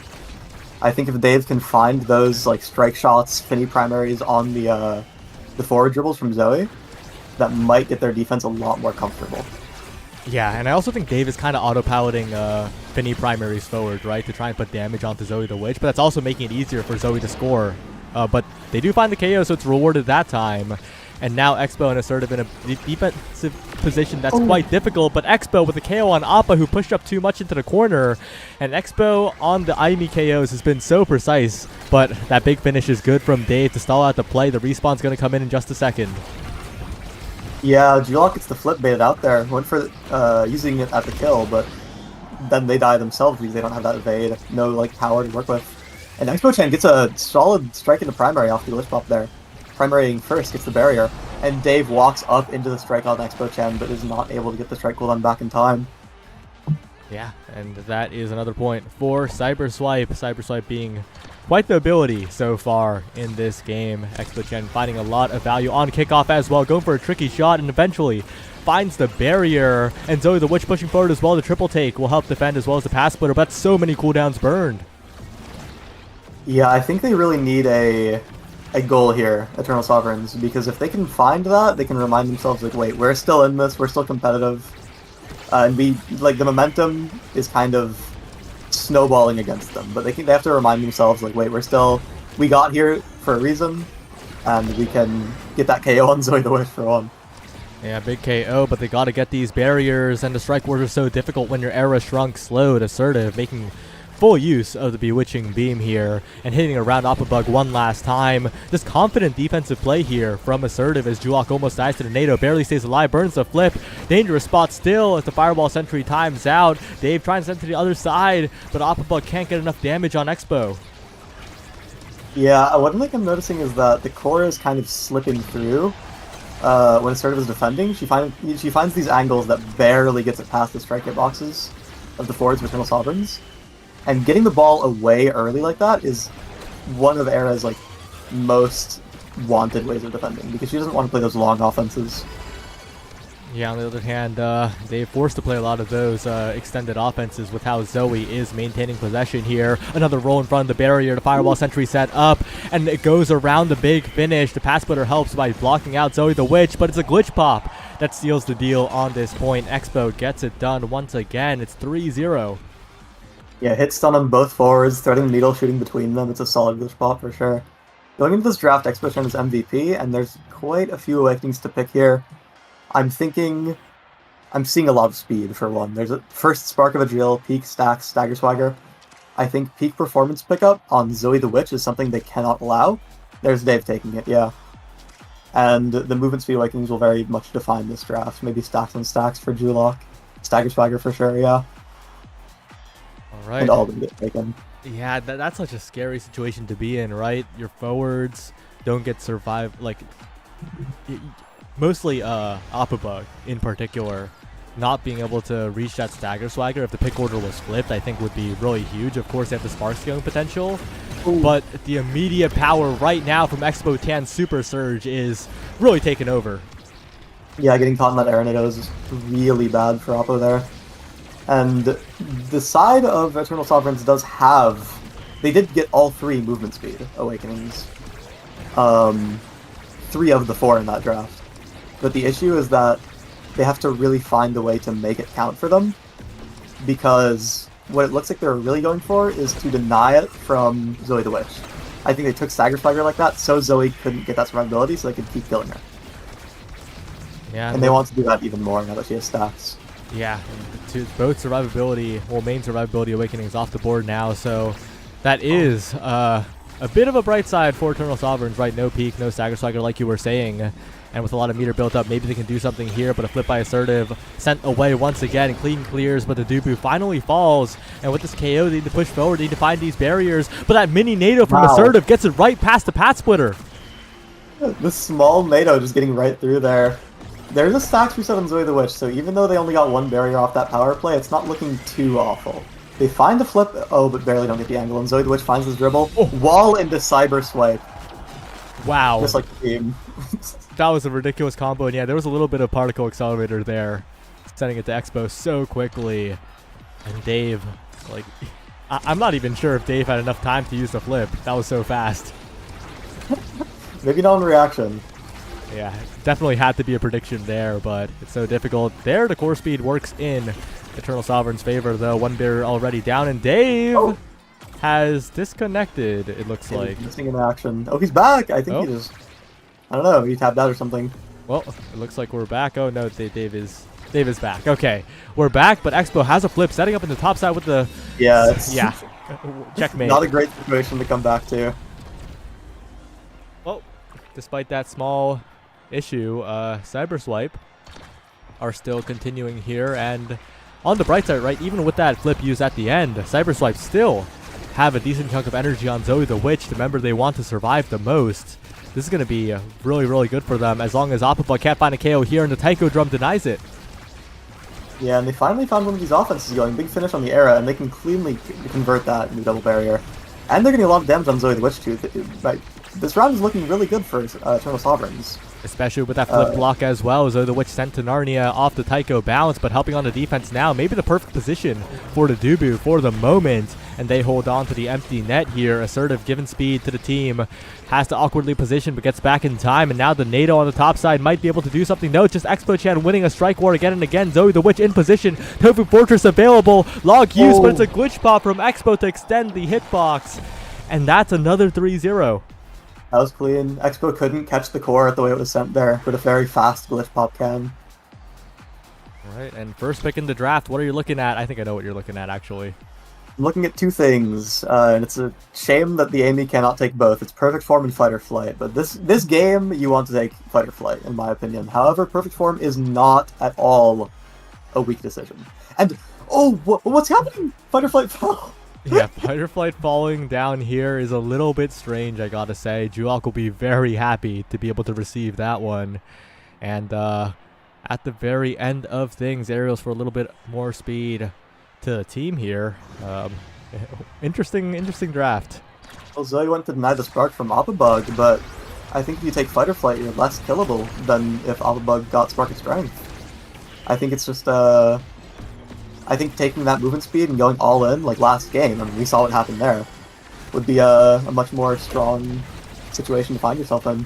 I think if Dave can find those like strike shots, Finny primaries on the forward dribbles from Zoe, that might get their defense a lot more comfortable. Yeah, and I also think Dave is kind of autopiloting Finny primaries forward, right, to try and put damage onto Zoe the Witch, but that's also making it easier for Zoe to score. But they do find the KO, so it's rewarded that time. And now Expo and Assertive in a defensive position that's quite difficult, but Expo with the KO on Appa, who pushed up too much into the corner. And Expo on the Aimi KOs has been so precise, but that big finish is good from Dave to stall out the play. The respawn's going to come in just a second. Yeah, Julok gets the flip baited out there. Went for using it at the kill, but then they die themselves because they don't have that evade. No like power to work with. And Expo Chan gets a solid strike into primary off the glitch pop there. Primarying first, gets the barrier, and Dave walks up into the strike on Expo Chan, but is not able to get the strike cooldown back in time. Yeah, and that is another point for Cyberswipe. Cyberswipe being quite the ability so far in this game. Expo Chan finding a lot of value on kickoff as well, going for a tricky shot, and eventually finds the barrier. And Zoe the Witch pushing forward as well. The triple take will help defend as well as the pass splitter, but so many cooldowns burned. Yeah, I think they really need a goal here, Eternal Sovereigns, because if they can find that, they can remind themselves, like, wait, we're still in this, we're still competitive, and the momentum is kind of snowballing against them, but they have to remind themselves, like, wait, we got here for a reason, and we can get that KO on Zoe the Witch for one. Yeah, big KO, but they got to get these barriers, and the strike wars are so difficult when your Era shrunk, slowed, Assertive, making full use of the Bewitching Beam here and hitting around Opabug one last time. Just confident defensive play here from Assertive as Julok almost dies to the NATO, barely stays alive, burns the flip. Dangerous spot still as the Fireball Sentry times out. Dave trying to send to the other side, but Opabug can't get enough damage on Expo. Yeah, one thing I'm noticing is that the core is kind of slipping through. When Assertive is defending, she finds these angles that barely gets it past the strike hit boxes of the forwards of Eternal Sovereigns. And getting the ball away early like that is one of Era's like most wanted ways of defending, because she doesn't want to play those long offenses. Yeah, on the other hand, they're forced to play a lot of those extended offenses with how Zoe is maintaining possession here. Another roll in front of the barrier, the Fireball Sentry set up, and it goes around the big finish. The pass splitter helps by blocking out Zoe the Witch, but it's a glitch pop that seals the deal on this point. Expo gets it done once again. It's 3-0. Yeah, hit stun on both forwards, threading the needle, shooting between them. It's a solid glitch pop for sure. Going into this draft, Expo Chan is MVP, and there's quite a few awakenings to pick here. I'm seeing a lot of speed for one. There's a first Spark of a Drill, Peak, Stacks, Stagger Swagger. I think peak performance pickup on Zoe the Witch is something they cannot allow. There's Dave taking it, yeah. And the movement speed awakenings will very much define this draft. Maybe Stacks on Stacks for Julok. Stagger Swagger for sure, yeah. All right. And all of them get taken. Yeah, that's such a scary situation to be in, right? Your forwards don't get survived, like, mostly Opabug in particular, not being able to reach that Stagger Swagger if the pick order was flipped, I think would be really huge. Of course, they have the spark scaling potential, but the immediate power right now from Expo Tan's Super Surge is really taking over. Yeah, getting caught in that Arenado is really bad for Oppo there. And the side of Eternal Sovereigns they did get all 3 movement speed awakenings. 3 of the 4 in that draft. But the issue is that they have to really find a way to make it count for them. because what it looks like they're really going for is to deny it from Zoe the Witch. I think they took Stagger Spider like that so Zoe couldn't get that survivability so they could keep killing her. Yeah, And they want to do that even more now that she has stacks. Yeah, both survivability, well, main survivability awakening is off the board now, so that is a bit of a bright side for Eternal Sovereigns, right? No peak, no Stagger Striker like you were saying, and with a lot of meter built up, maybe they can do something here, but a flip by Assertive sent away once again, and Clean clears, but the Dubu finally falls, and with this KO, they need to push forward, they need to find these barriers, but that mini NATO from Assertive gets it right past the Pat Splitter. This small NATO just getting right through there. There's a stacks reset on Zoe the Witch, so even though they only got one barrier off that power play, it's not looking too awful. They find the flip, but barely don't get the angle, and Zoe the Witch finds his dribble, wall into Cyber Swipe. Wow. Just like the team. That was a ridiculous combo, and yeah, there was a little bit of particle accelerator there, sending it to Expo so quickly. And Dave, like, I'm not even sure if Dave had enough time to use the flip. That was so fast. Maybe not in reaction. Yeah, definitely had to be a prediction there, but it's so difficult. There, the core speed works in Eternal Sovereign's favor, though. One barrier already down, and Dave has disconnected, it looks like. Missing in action. Oh, he's back! I think he just... I don't know, he tapped out or something. Well, it looks like we're back. Oh, no, Dave is back. Okay, we're back, but Expo has a flip, setting up in the top side with the... Yeah, it's... Yeah. Checkmate. Not a great situation to come back to. Well, despite that small issue, Cyber Swipe are still continuing here, and on the bright side, right, even with that flip used at the end, Cyber Swipe still have a decent chunk of energy on Zoe the Witch, the member they want to survive the most. This is going to be really, really good for them as long as Appa can't find a KO here, and the Taiko drum denies it. Yeah, and they finally found one of these offenses going. Big finish on the Era, and they can cleanly convert that into double barrier. And they're getting a lot of damage on Zoe the Witch, too. This round is looking really good for Eternal Sovereigns. Especially with that flip block as well. Zoe the Witch sent to Narnia off the Taiko bounce, but helping on the defense now. Maybe the perfect position for the Dubu for the moment. And they hold on to the empty net here. Assertive given speed to the team. Has to awkwardly position, but gets back in time. And now the NATO on the top side might be able to do something. No, it's just Expo Chan winning a strike war again and again. Zoe the Witch in position. Tofu Fortress available. Log use, but it's a glitch pop from Expo to extend the hitbox. And that's another 3-0. That was clean. Expo couldn't catch the core the way it was sent there, but a very fast glitch pop can. Alright, and first pick in the draft, what are you looking at? I think I know what you're looking at, actually. I'm looking at two things, and it's a shame that the Amy cannot take both. It's Perfect Form and Fight or Flight, but this game, you want to take Fight or Flight, in my opinion. However, Perfect Form is not at all a weak decision. And, what's happening? Fight or Flight fell. Yeah, Fight or Flight falling down here is a little bit strange, I gotta say. Juok will be very happy to be able to receive that one. And at the very end of things, Aerials for a little bit more speed to the team here. Interesting draft. Well, Zoe went to deny the spark from Appabug, but I think if you take Fight or Flight, you're less killable than if Appabug got Spark of Strength. I think it's just I think taking that movement speed and going all in, like last game, I mean, we saw what happened there, would be a much more strong situation to find yourself in.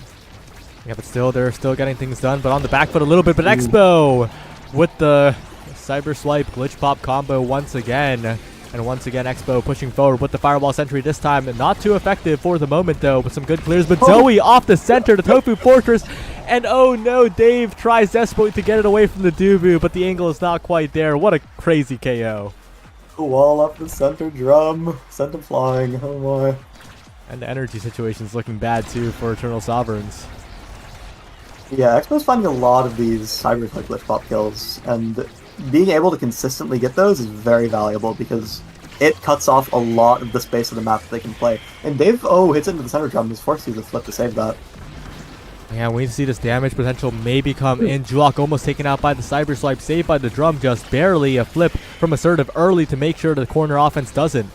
Yeah, but still, they're still getting things done, but on the back foot a little bit. But Expo with the Cyber Swipe glitch pop combo once again. And once again, Expo pushing forward with the Fireball Sentry this time. Not too effective for the moment, though, with some good clears. But Zoe off the center, the Tofu Fortress. And oh no, Dave tries desperately to get it away from the Dubu, but the angle is not quite there. What a crazy KO. The wall up the center drum. Sent him flying. Oh my. And the energy situation is looking bad, too, for Eternal Sovereigns. Yeah, Expo's finding a lot of these Cyber Swipe glitch pop kills, and being able to consistently get those is very valuable because it cuts off a lot of the space of the map that they can play. And Dave, hits into the center drum, is forced to use a flip to save that. Yeah, we need to see this damage potential maybe come in. Juok almost taken out by the Cyber Swipe, saved by the drum just barely. A flip from Assertive early to make sure the corner offense doesn't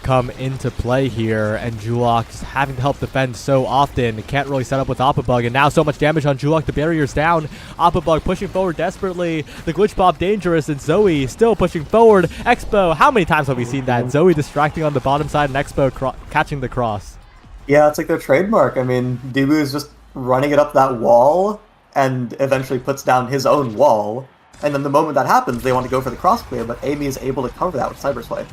come into play here, and Juok just having to help defend so often. Can't really set up with Appabug, and now so much damage on Juok. The barrier's down. Appabug pushing forward desperately. The glitch pop dangerous, and Zoe still pushing forward. Expo, how many times have we seen that? Zoe distracting on the bottom side, and Expo catching the cross. Yeah, it's like their trademark. I mean, Dubu is just running it up that wall, and eventually puts down his own wall. And then the moment that happens, they want to go for the cross clear, but Amy is able to cover that with Cyber Swipe.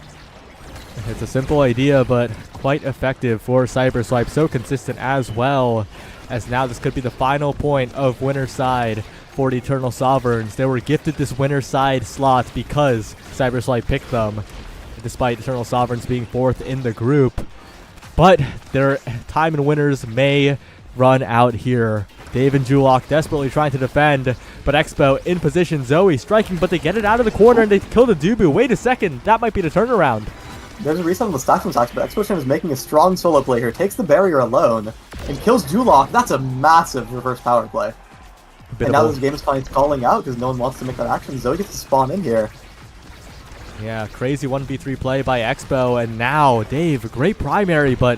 It's a simple idea, but quite effective for Cyber Swipe. So consistent as well, as now this could be the final point of winner's side for the Eternal Sovereigns. They were gifted this winner's side slot because Cyber Swipe picked them, despite Eternal Sovereigns being 4th in the group. But their time in winners may run out here. Dave and Julok desperately trying to defend, but Expo in position. Zoe striking, but they get it out of the corner and they kill the Dubu. Wait a second, that might be the turnaround. There's a reset on the stacks attacks, but Expo Chen is making a strong solo play here. Takes the barrier alone and kills Julok. That's a massive reverse power play. And now this game is finally calling out because no one wants to make that action. Zoe gets to spawn in here. Yeah, crazy 1v3 play by Expo, and now Dave, great primary, but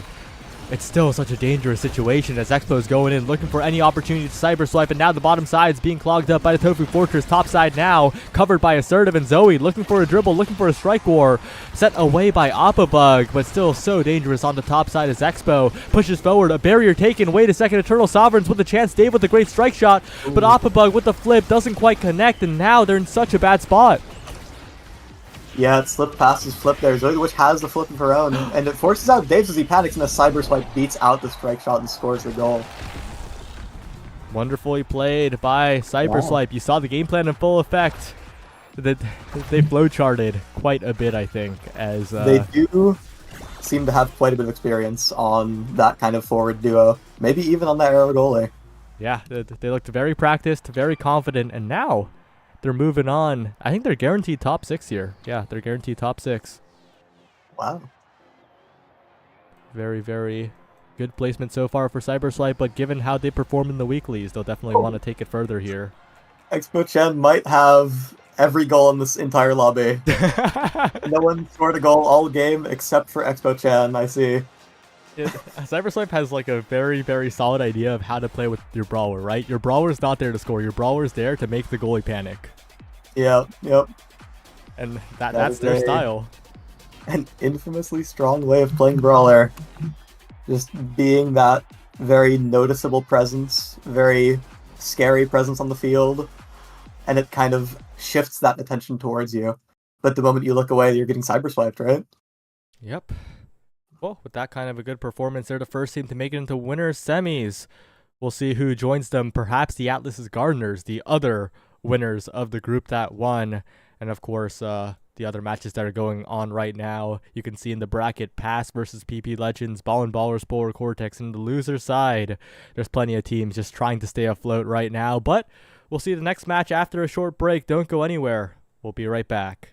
it's still such a dangerous situation as Expo's going in looking for any opportunity to Cyber Swipe, and now the bottom side's being clogged up by the Tofu Fortress. Top side now covered by Assertive, and Zoe looking for a dribble, looking for a strike war. Set away by Appabug, but still so dangerous on the top side as Expo pushes forward. A barrier taken. Wait a second, Eternal Sovereigns with a chance. Dave with a great strike shot, but Appabug with the flip doesn't quite connect, and now they're in such a bad spot. Yeah, it slipped past his flip there. Zoe Witch has the flip of her own, and it forces out Dave as he panics, and a Cyber Swipe beats out the strike shot and scores the goal. Wonderfully played by Cyber Swipe. You saw the game plan in full effect. They flowcharted quite a bit, I think, as they do seem to have quite a bit of experience on that kind of forward duo. Maybe even on that arrow goalie. Yeah, they looked very practiced, very confident, and now they're moving on. I think they're guaranteed top 6 here. Yeah, they're guaranteed top 6. Wow. Very, very good placement so far for Cyber Swipe, but given how they perform in the weeklies, they'll definitely want to take it further here. Expo Chen might have every goal in this entire lobby. No one scored a goal all game except for Expo Chen, I see. Cyber Swipe has like a very, very solid idea of how to play with your brawler, right? Your brawler's not there to score. Your brawler's there to make the goalie panic. Yep. And that's their style. An infamously strong way of playing brawler. Just being that very noticeable presence, very scary presence on the field, and it kind of shifts that attention towards you. But the moment you look away, you're getting cyber swiped, right? Yep. Well, with that kind of a good performance, they're the first team to make it into winners semis. We'll see who joins them. Perhaps the Atlas's Gardeners, the other winners of the group that won. And of course, the other matches that are going on right now. You can see in the bracket, Pass versus PP Legends, Ball and Ballers, Polar Cortex. And the loser side, there's plenty of teams just trying to stay afloat right now. But we'll see the next match after a short break. Don't go anywhere. We'll be right back.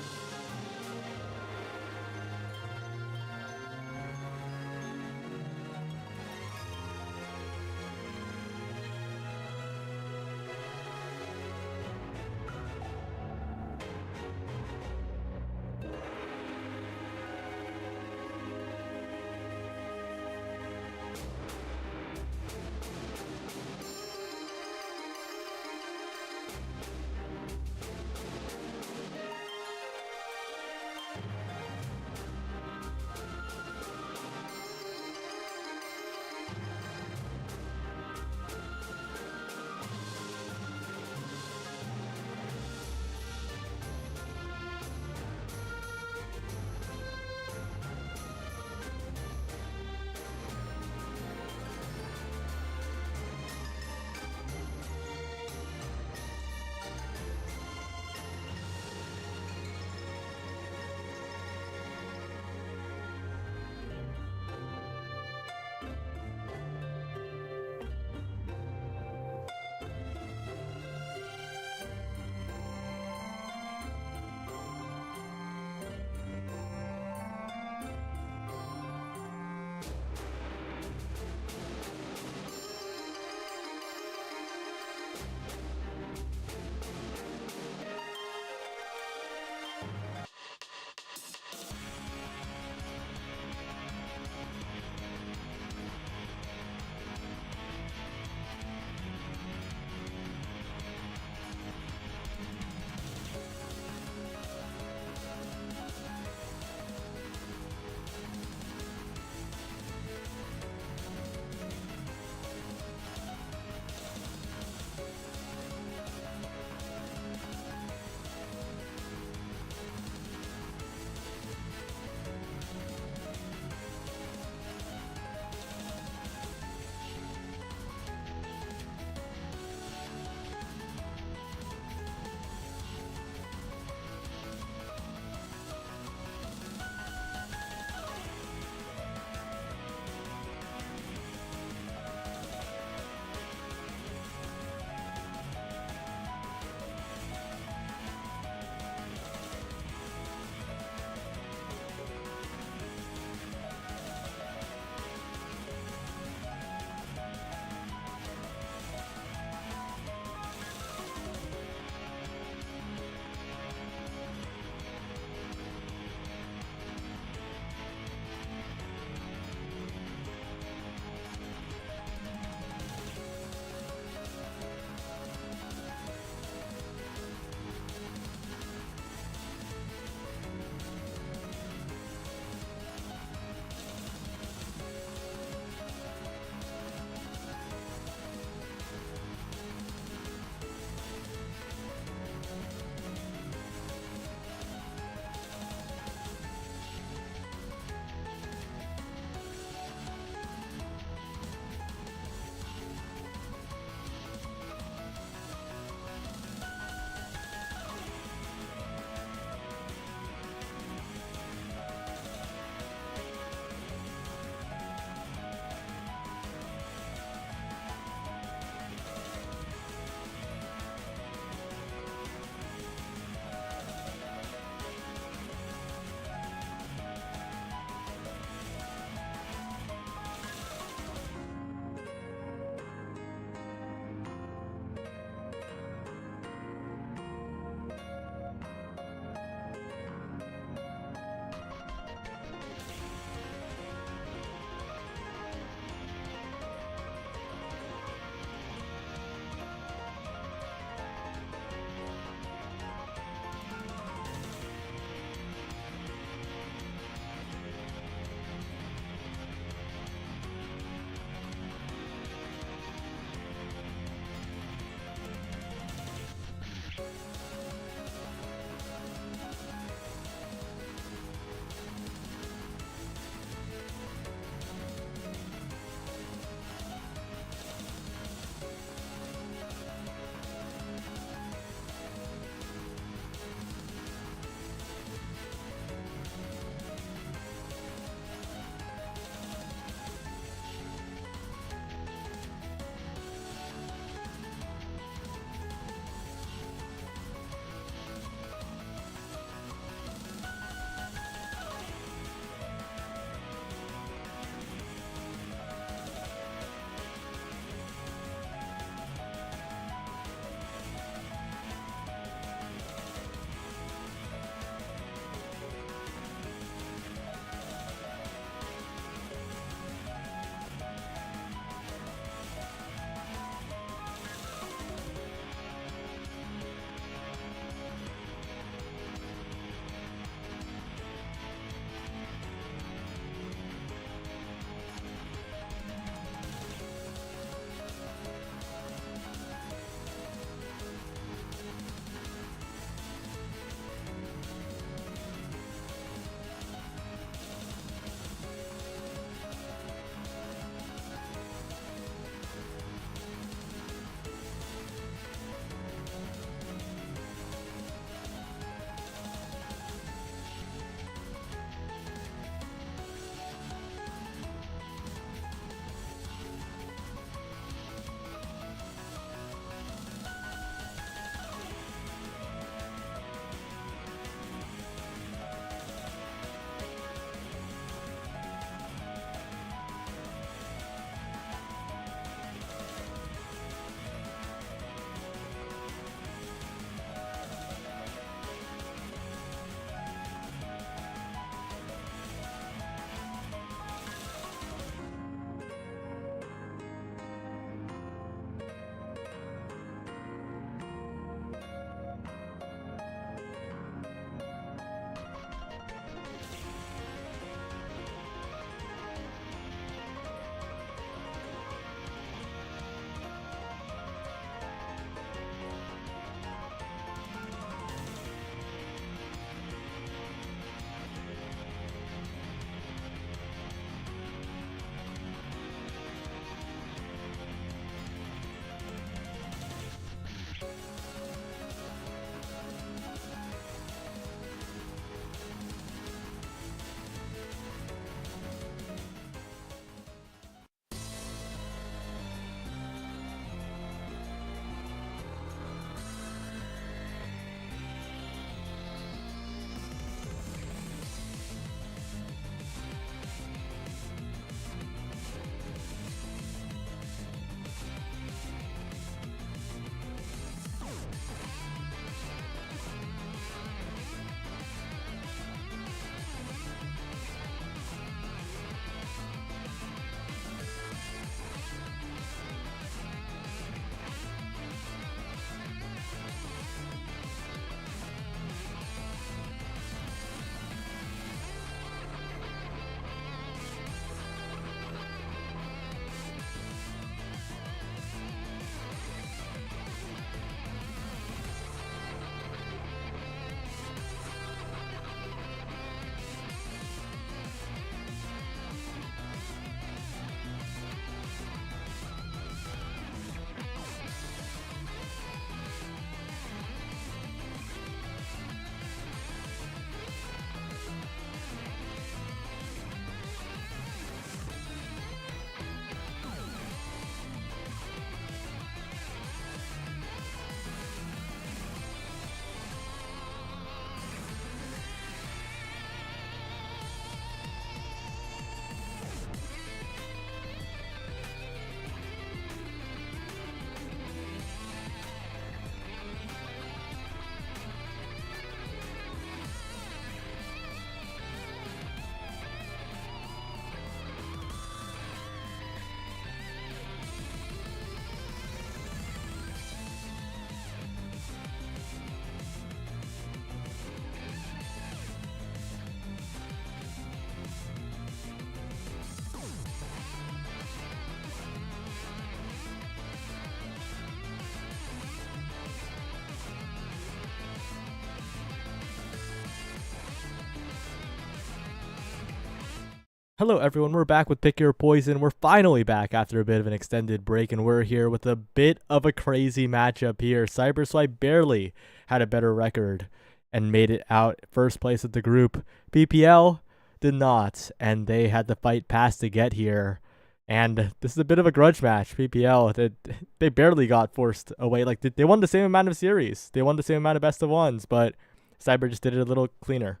Hello, everyone. We're back with Pick Your Poison. We're finally back after a bit of an extended break, and we're here with a bit of a crazy matchup here. Cyberswipe barely had a better record and made it out first place of the group. PPL did not, and they had to fight past to get here. And this is a bit of a grudge match. PPL, they barely got forced away. Like, they won the same amount of series. They won the same amount of best of ones, but Cyber just did it a little cleaner.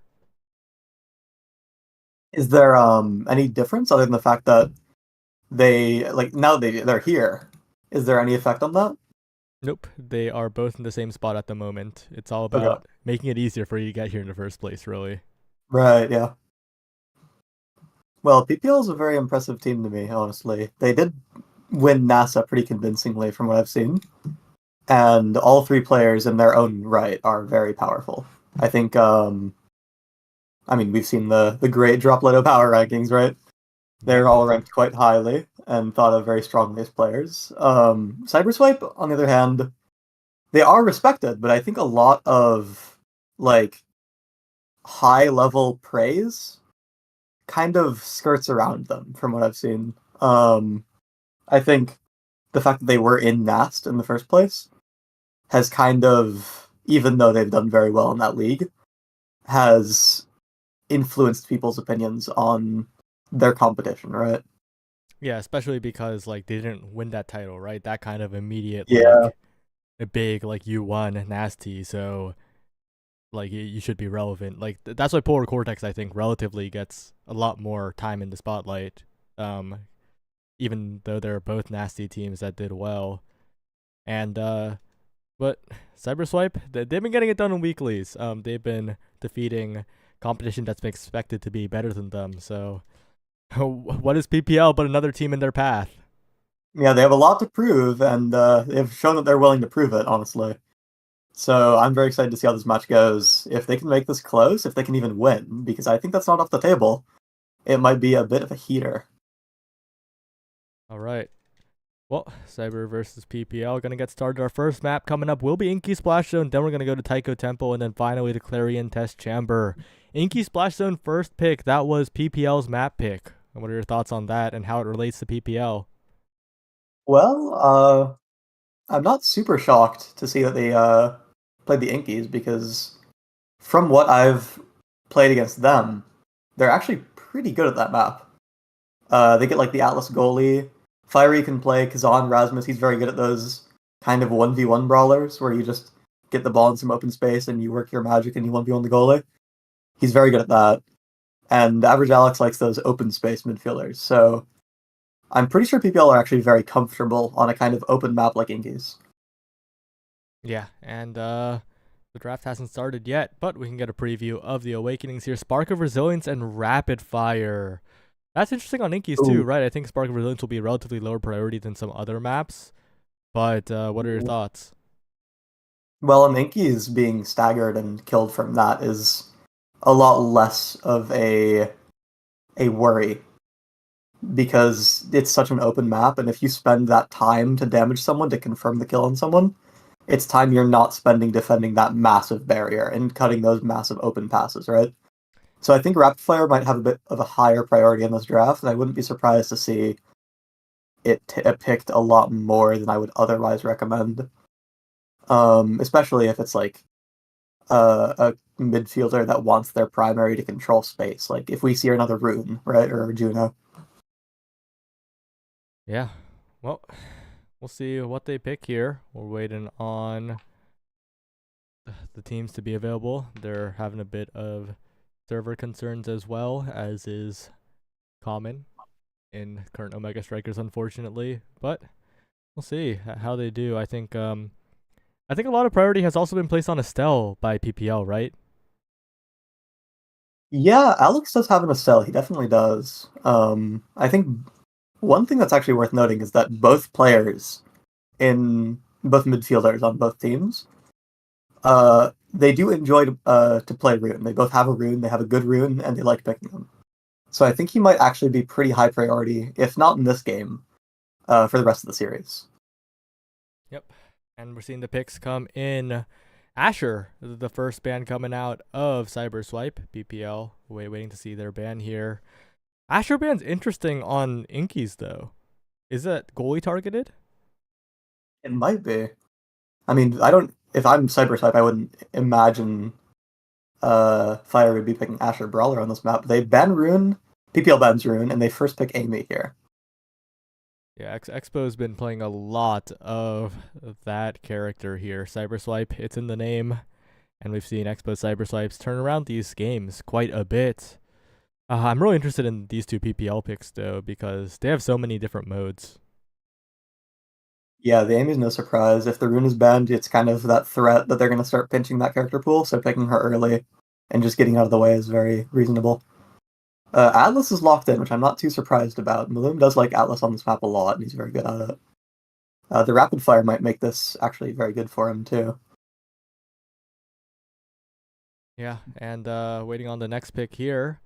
Is there any difference other than the fact that they like now they're here? Is there any effect on that? Nope, they are both in the same spot at the moment. It's all Okay. about making it easier for you to get here in the first place, really. Right, yeah. Well, PPL is a very impressive team to me, honestly. They did win NASA pretty convincingly from what I've seen. And all three players in their own right are very powerful. I think I mean we've seen the great Dropletto power rankings, right? They're all ranked quite highly and thought of very strongly as players. Cyberswipe, on the other hand, they are respected, but I think a lot of like high level praise kind of skirts around them from what I've seen. I think the fact that they were in Nast in the first place has kind of, even though they've done very well in that league, has influenced people's opinions on their competition, right? Yeah, especially because like they didn't win that title, right? That kind of immediate Yeah. like a big like you won nasty, so like you should be relevant. Like that's why Polar Cortex I think relatively gets a lot more time in the spotlight. Um, even though they're both nasty teams that did well, and but Cyberswipe they've been getting it done in weeklies. They've been defeating competition that's been expected to be better than them. So what is PPL but another team in their path? Yeah, they have a lot to prove, and they've shown that they're willing to prove it, honestly. So I'm very excited to see how this match goes. If they can make this close, if they can even win, because I think that's not off the table, it might be a bit of a heater. All right. Well, Cyber versus PPL gonna get started. Our first map coming up will be Inky Splash Zone. Then we're gonna go to Taiko Temple, and then finally to Clarion Test Chamber. Inky Splash Zone first pick. That was PPL's map pick. And what are your thoughts on that and how it relates to PPL? Well, I'm not super shocked to see that they played the Inkies because from what I've played against them, they're actually pretty good at that map. They get like the Atlas goalie. Fiery can play Kazan Rasmus. He's very good at those kind of 1v1 brawlers where you just get the ball in some open space and you work your magic and you 1v1 the goalie. He's very good at that. And Average Alex likes those open space midfielders. So I'm pretty sure PPL are actually very comfortable on a kind of open map like Inkies. Yeah, and the draft hasn't started yet, but we can get a preview of the Awakenings here. Spark of Resilience and Rapid Fire. That's interesting on Inkies too, Ooh. right? I think Spark of Resilience will be a relatively lower priority than some other maps. But what are your thoughts? Well, an Inkies being staggered and killed from that is a lot less of a worry because it's such an open map, and if you spend that time to damage someone to confirm the kill on someone, it's time you're not spending defending that massive barrier and cutting those massive open passes, right? So I think Rapid Fire might have a bit of a higher priority in this draft, and I wouldn't be surprised to see it picked a lot more than I would otherwise recommend. Especially if it's like a midfielder that wants their primary to control space. Like if we see another Rune, right, or Juno. Yeah. Well, we'll see what they pick here. We're waiting on the teams to be available. They're having a bit of server concerns as well, as is common in current Omega Strikers, unfortunately. But we'll see how they do. I think a lot of priority has also been placed on Estelle by PPL, right? Yeah, Alex does have an Estelle. He definitely does. I think one thing that's actually worth noting is that both players in both midfielders on both teams, they do enjoy to play Rune. They both have a Rune, they have a good Rune, and they like picking them. So I think he might actually be pretty high priority, if not in this game, for the rest of the series. Yep. And we're seeing the picks come in. Asher, the first ban coming out of Cyberswipe. PPL, waiting to see their ban here. Asher Band's interesting on Inkies though. Is that goalie targeted? It might be. I mean, I don't. If I'm Cyberswipe, I wouldn't imagine Fire would be picking Asher Brawler on this map. They ban Rune, PPL bans Rune, and they first pick Amy here. Yeah, Expo's been playing a lot of that character here. Cyberswipe, it's in the name. And we've seen Expo Cyberswipes turn around these games quite a bit. I'm really interested in these two PPL picks, though, because they have so many different modes. Yeah, the Amy's no surprise. If the Rune is banned, it's kind of that threat that they're going to start pinching that character pool, so picking her early and just getting out of the way is very reasonable. Atlas is locked in, which I'm not too surprised about. Maloom does like Atlas on this map a lot, and he's very good at it. The Rapid Fire might make this actually very good for him, too. Yeah, and waiting on the next pick here.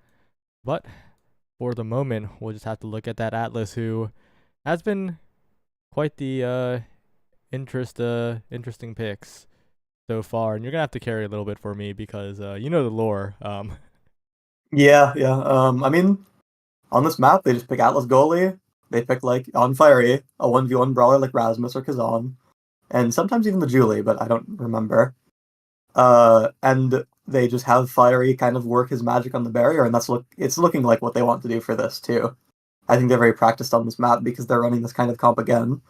But for the moment, we'll just have to look at that Atlas, who has been quite the interesting picks so far. And you're going to have to carry a little bit for me because you know the lore. Yeah. I mean, on this map, they just pick Atlas goalie. They pick, like, on Fiery, a 1v1 brawler like Rasmus or Kazan. And sometimes even the Julie, but I don't remember. And they just have Fiery kind of work his magic on the barrier, and it's looking like what they want to do for this, too. I think they're very practiced on this map because they're running this kind of comp again.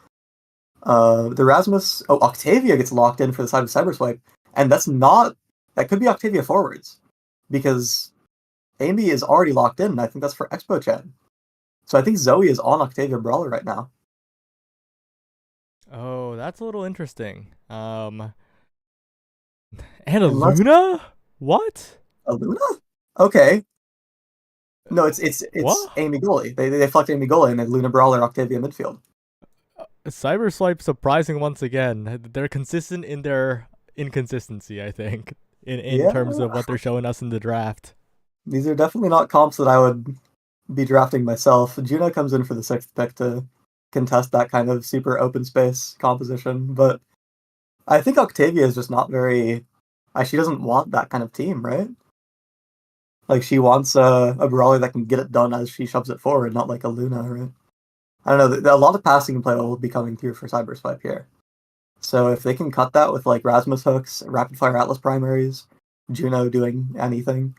The Rasmus... Oh, Octavia gets locked in for the side of Cyberswipe, and that could be Octavia forwards, because Amy is already locked in, and I think that's for Expo Chen. So I think Zoe is on Octavia Brawler right now. Oh, that's a little interesting. And a Luna? What? A Luna? Okay. No, it's What? Amy goalie. They flex Amy goalie and then Luna Brawler, Octavia midfield. Cyberswipe surprising once again. They're consistent in their inconsistency, I think, in terms of what they're showing us in the draft. These are definitely not comps that I would be drafting myself. Juno comes in for the 6th pick to contest that kind of super open space composition, but I think Octavia is just not very... she doesn't want that kind of team, right? Like, she wants a brawler that can get it done as she shoves it forward, not like a Luna, right? I don't know, a lot of passing play will be coming through for Cyberswipe here. So if they can cut that with, like, Rasmus hooks, Rapid Fire Atlas primaries, Juno doing anything,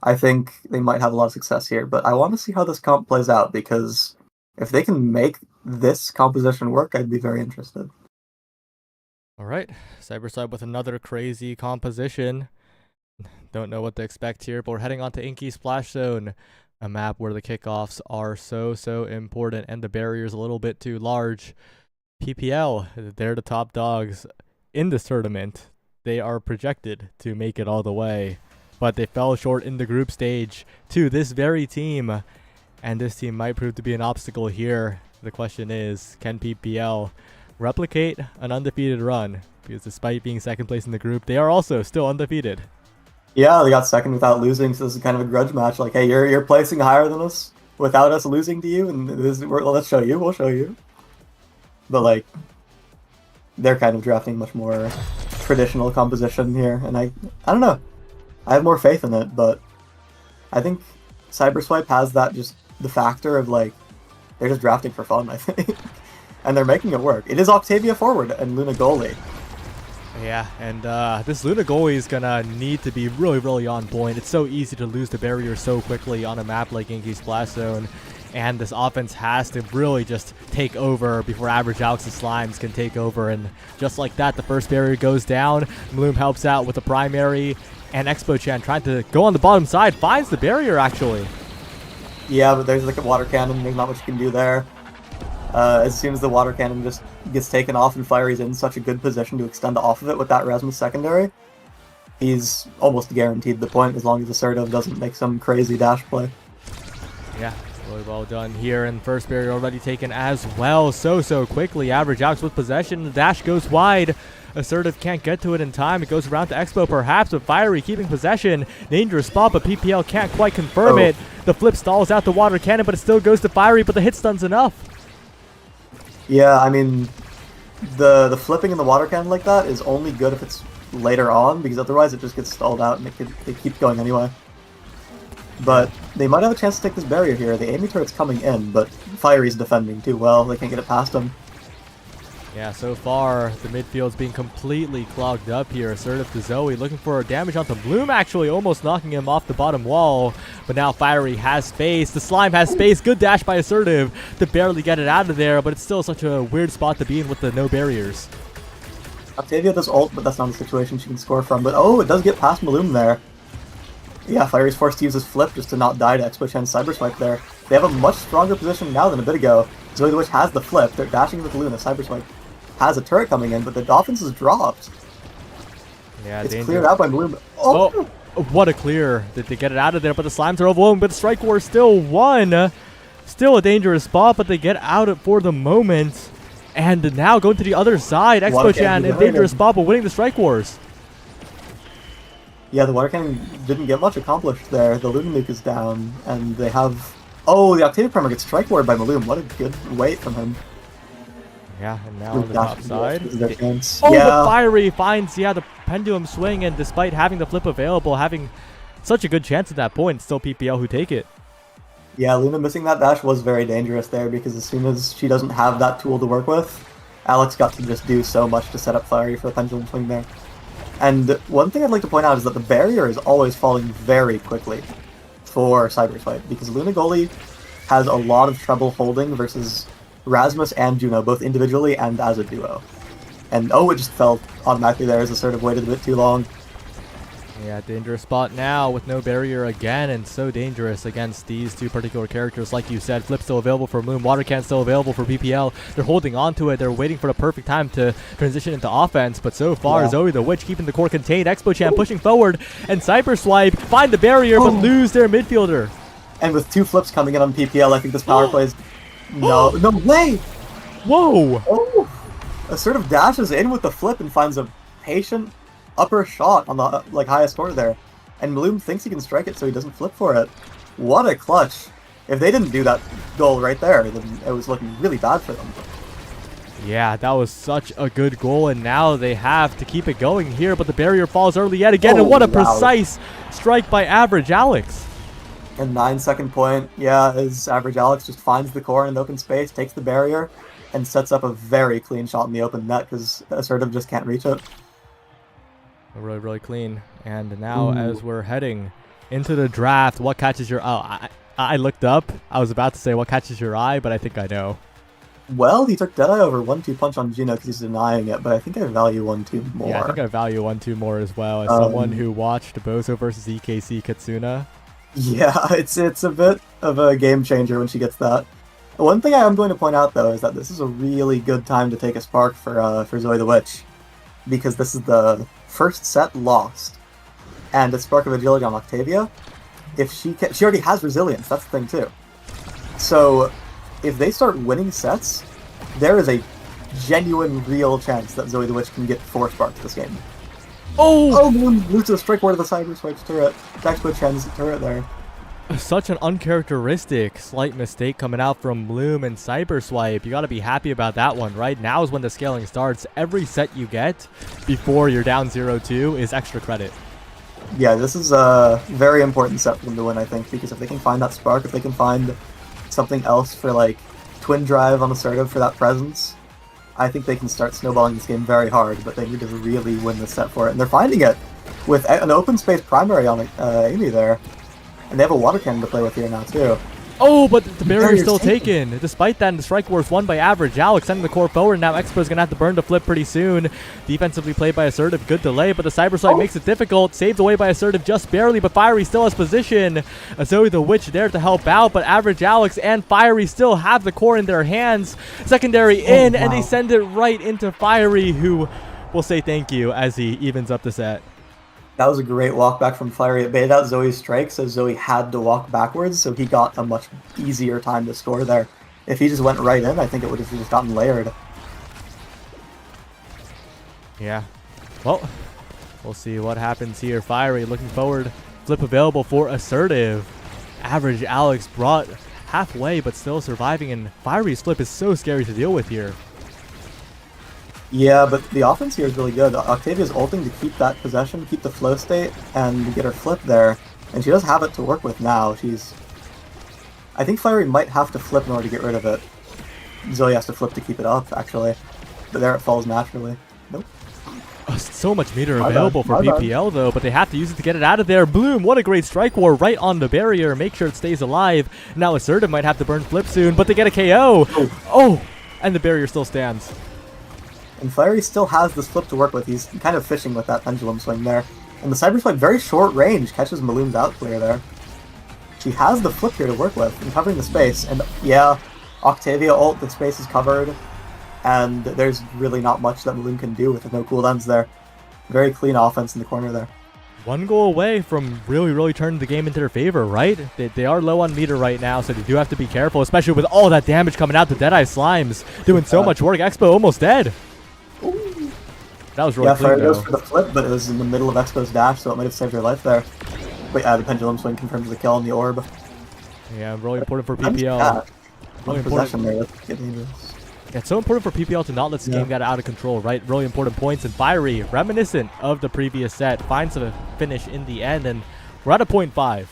I think they might have a lot of success here. But I want to see how this comp plays out, because if they can make this composition work, I'd be very interested. All right, Cyberswipe with another crazy composition. Don't know what to expect here, but we're heading on to Inky Splash Zone, a map where the kickoffs are so important and the barrier's a little bit too large. PPL, they're the top dogs in this tournament. They are projected to make it all the way, but they fell short in the group stage to this very team, and this team might prove to be an obstacle here. The question is, can PPL replicate an undefeated run? Because despite being second place in the group, they are also still undefeated. Yeah, they got second without losing, so this is kind of a grudge match. Like, hey, you're placing higher than us without us losing to you, and let's show you, we'll show you. But, like, they're kind of drafting much more traditional composition here, and I don't know. I have more faith in it, but I think Cyberswipe has that, just the factor of, like, they're just drafting for fun, I think. And they're making it work. It is Octavia forward and Luna goalie. Yeah, and this Luna goalie is gonna need to be really on point. It's so easy to lose the barrier so quickly on a map like Inky Splash Zone, and this offense has to really just take over before average Alex's Slimes can take over, and just like that, the first barrier goes down. Bloom helps out with the primary, and Expo Chan trying to go on the bottom side, finds the barrier actually. Yeah, but there's like a water cannon, there's not much you can do there. As soon as the water cannon just gets taken off and Fiery's in such a good position to extend off of it with that Rasmus secondary, he's almost guaranteed the point as long as Assertive doesn't make some crazy dash play. Yeah, really well done here, and first barrier already taken as well. So quickly, average Alex with possession, the dash goes wide. Assertive can't get to it in time. It goes around to Expo perhaps, with Fiery keeping possession. Dangerous spot, but PPL can't quite confirm it. The flip stalls out the water cannon, but it still goes to Fiery, but the hit stun's enough. Yeah, I mean, the flipping in the water cannon like that is only good if it's later on, because otherwise it just gets stalled out and it keeps going anyway. But they might have a chance to take this barrier here. The aiming turret's coming in, but Fiery's defending too well. They can't get it past him. Yeah, so far, the midfield's being completely clogged up here. Assertive to Zoe, looking for damage onto Bloom, actually almost knocking him off the bottom wall. But now Fiery has space. The Slime has space. Good dash by Assertive to barely get it out of there, but it's still such a weird spot to be in with the no barriers. Octavia does ult, but that's not a situation she can score from. But oh, it does get past Maloom there. Yeah, Fiery's forced to use his flip just to not die to Expo Chen's Cyber Swipe there. They have a much stronger position now than a bit ago. Zoe the Witch has the flip. They're dashing with Luna. Cyber Swipe has a turret coming in, but the Dolphins is dropped. Yeah, it's danger. cleared out by Bloom. Oh, what a clear. Did they get it out of there? But the Slimes are overwhelmed, but Strike War still won. Still a dangerous spot, but they get out it for the moment. And now going to the other side. Expo Chan in dangerous spot, but winning the Strike Wars. Yeah, the Water Cannon didn't get much accomplished there. The Luna Nuke is down, and they have... Oh, the Octavia Primer gets Strike Ward by Maloom. What a good weight from him. Yeah, and now on the top side. Oh, yeah. But Fiery finds, the pendulum swing, and despite having the flip available, having such a good chance at that point, still PPL who take it. Yeah, Luna missing that dash was very dangerous there, because as soon as she doesn't have that tool to work with, Alex got to just do so much to set up Fiery for a pendulum swing there. And one thing I'd like to point out is that the barrier is always falling very quickly for Cyber Swipe, because Luna Goalie has a lot of trouble holding versus Rasmus and Juno, both individually and as a duo. And oh, it just fell automatically there as Assertive waited a bit too long. Yeah, dangerous spot now with no barrier again, and so dangerous against these two particular characters. Like you said, Flip still available for Moon, Water Can still available for PPL. They're holding on to it. They're waiting for the perfect time to transition into offense, but so far, Zoe the Witch keeping the core contained. Expo Champ pushing forward, and Cyber Swipe find the barrier, but lose their midfielder. And with two flips coming in on PPL, I think this power play is... No way! Whoa! Oh! Assertive dashes in with the flip and finds a patient upper shot on the highest score there. And Maloom thinks he can strike it so he doesn't flip for it. What a clutch. If they didn't do that goal right there, then it was looking really bad for them. Yeah, that was such a good goal, and now they have to keep it going here, but the barrier falls early yet again, and what a precise strike by Average Alex. And 9-second point, is Average Alex just finds the core in the open space, takes the barrier, and sets up a very clean shot in the open net because Assertive just can't reach it. Really, really clean. And now as we're heading into the draft, what catches your... Oh, I looked up. I was about to say what catches your eye, but I think I know. Well, he took Deadeye over 1-2 punch on Gino because he's denying it, but I think I value 1-2 more. Yeah, I think I value 1-2 more as well. As someone who watched Bozo versus EKC Katsuna. Yeah, it's a bit of a game changer when she gets that. One thing I am going to point out, though, is that this is a really good time to take a Spark for Zoe the Witch, because this is the first set lost, and it's Spark of Agility on Octavia. If she already has Resilience, that's the thing too. So if they start winning sets, there is a genuine, real chance that Zoe the Witch can get 4 Sparks this game. Oh, Luto strike ward of the Cyber Swipe's turret. Expo Chen's turret there. Such an uncharacteristic slight mistake coming out from Bloom and Cyber Swipe. You got to be happy about that one, right? Now is when the scaling starts. Every set you get before you're down 0-2 is extra credit. Yeah, this is a very important set for them to win, I think, because if they can find that Spark, if they can find something else for, like, Twin Drive on Assertive for that presence, I think they can start snowballing this game very hard, but they need to really win this set for it. And they're finding it with an open space primary on Amy there. And they have a water cannon to play with here now, too. Oh, but the barrier's still taken. Despite that, the strike war's won by Average Alex, sending the core forward. Now Expo's going to have to burn the flip pretty soon. Defensively played by Assertive. Good delay, but the Cyber Swipe makes it difficult. Saved away by Assertive just barely, but Fiery still has position. Zoe the Witch there to help out, but Average Alex and Fiery still have the core in their hands. Secondary in, and they send it right into Fiery, who will say thank you as he evens up the set. That was a great walk back from Fiery. It baited out Zoe's strike, so Zoe had to walk backwards, so he got a much easier time to score there. If he just went right in, I think it would have just gotten layered. Yeah. Well, we'll see what happens here. Fiery looking forward. Flip available for Assertive. Average Alex brought halfway, but still surviving, and Fiery's flip is so scary to deal with here. Yeah, but the offense here is really good. Octavia's ulting to keep that possession, keep the flow state, and get her flip there. And she does have it to work with now. I think Fiery might have to flip in order to get rid of it. Zoe has to flip to keep it up, actually. But there it falls naturally. Nope. Oh, so much meter My available bad, for my bad. PPL though, but they have to use it to get it out of there. Bloom, what a great strike war right on the barrier. Make sure it stays alive. Now Assertive might have to burn flip soon, but they get a KO. Oh, and the barrier still stands. And Fiery still has this flip to work with. He's kind of fishing with that pendulum swing there. And the Cyber Swipe, very short range, catches Maloon's out clear there. She has the flip here to work with and covering the space. And yeah, Octavia ult, the space is covered. And there's really not much that Maloon can do with no cooldowns there. Very clean offense in the corner there. One goal away from really turning the game into their favor, right? They are low on meter right now, so they do have to be careful, especially with all that damage coming out. The Deadeye Slimes doing so much work. Expo almost dead. Ooh. That was really Yeah, clean, Fiery goes though. for the flip, but it was in the middle of Expo's dash, so it might have saved her life there. But yeah, the pendulum swing confirms the kill on the orb. Yeah, really important for Nice PPL. catch. Really One possession there, that's getting dangerous. Yeah, it's so important for PPL to not let this game get out of control, right? Really important points. And Fiery, reminiscent of the previous set, finds a finish in the end, and we're at a 0.5.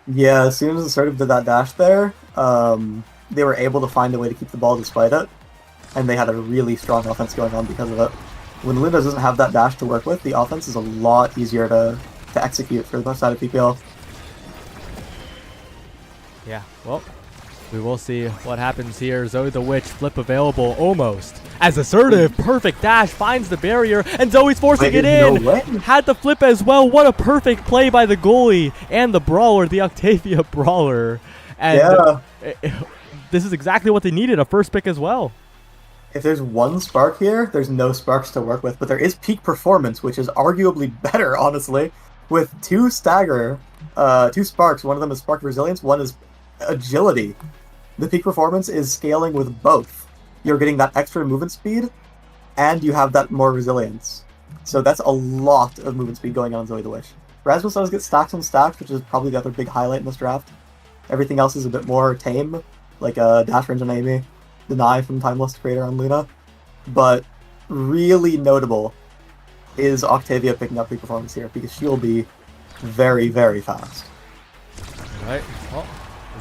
Yeah, as soon as Assertive did that dash there, they were able to find a way to keep the ball despite it, and they had a really strong offense going on because of it. When Luna doesn't have that dash to work with, the offense is a lot easier to execute for the side of PPL. Yeah, well, we will see what happens here. Zoe the Witch, flip available almost. As Assertive, perfect dash, finds the barrier, and Zoe's forcing it in. No way. Had the flip as well. What a perfect play by the goalie and the brawler, the Octavia brawler. And this is exactly what they needed, a first pick as well. If there's one spark here, there's no sparks to work with, but there is peak performance, which is arguably better, honestly, with two sparks. One of them is spark resilience, one is agility. The peak performance is scaling with both. You're getting that extra movement speed, and you have that more resilience. So that's a lot of movement speed going on Zoe the Wish. Rasmus does get stacks on stacks, which is probably the other big highlight in this draft. Everything else is a bit more tame, like dash range on Amy, Deny from Timeless Creator on Luna. But really notable is Octavia picking up peak performance here, because she'll be very, very fast. All right, well,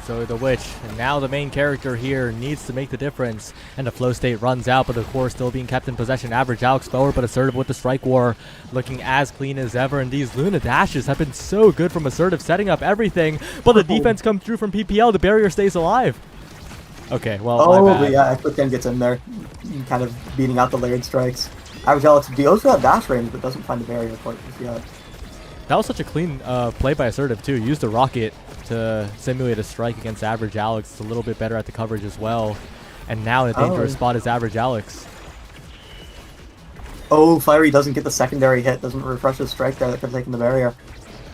Zoe the Witch, and now the main character here needs to make the difference, and the flow state runs out, but the core still being kept in possession. Average Alex forward, but Assertive with the strike war, looking as clean as ever, and these Luna dashes have been so good from Assertive, setting up everything, but the defense comes through from PPL, the barrier stays alive. Okay, well, my bad. But yeah, Equican gets in there, kind of beating out the layered strikes. Average Alex goes for that dash range, but doesn't find the barrier quite yet. That was such a clean play by Assertive too. Used a rocket to simulate a strike against Average Alex. It's a little bit better at the coverage as well. And now in a dangerous spot is Average Alex. Oh, Fiery doesn't get the secondary hit, doesn't refresh his strike there that could have taken the barrier.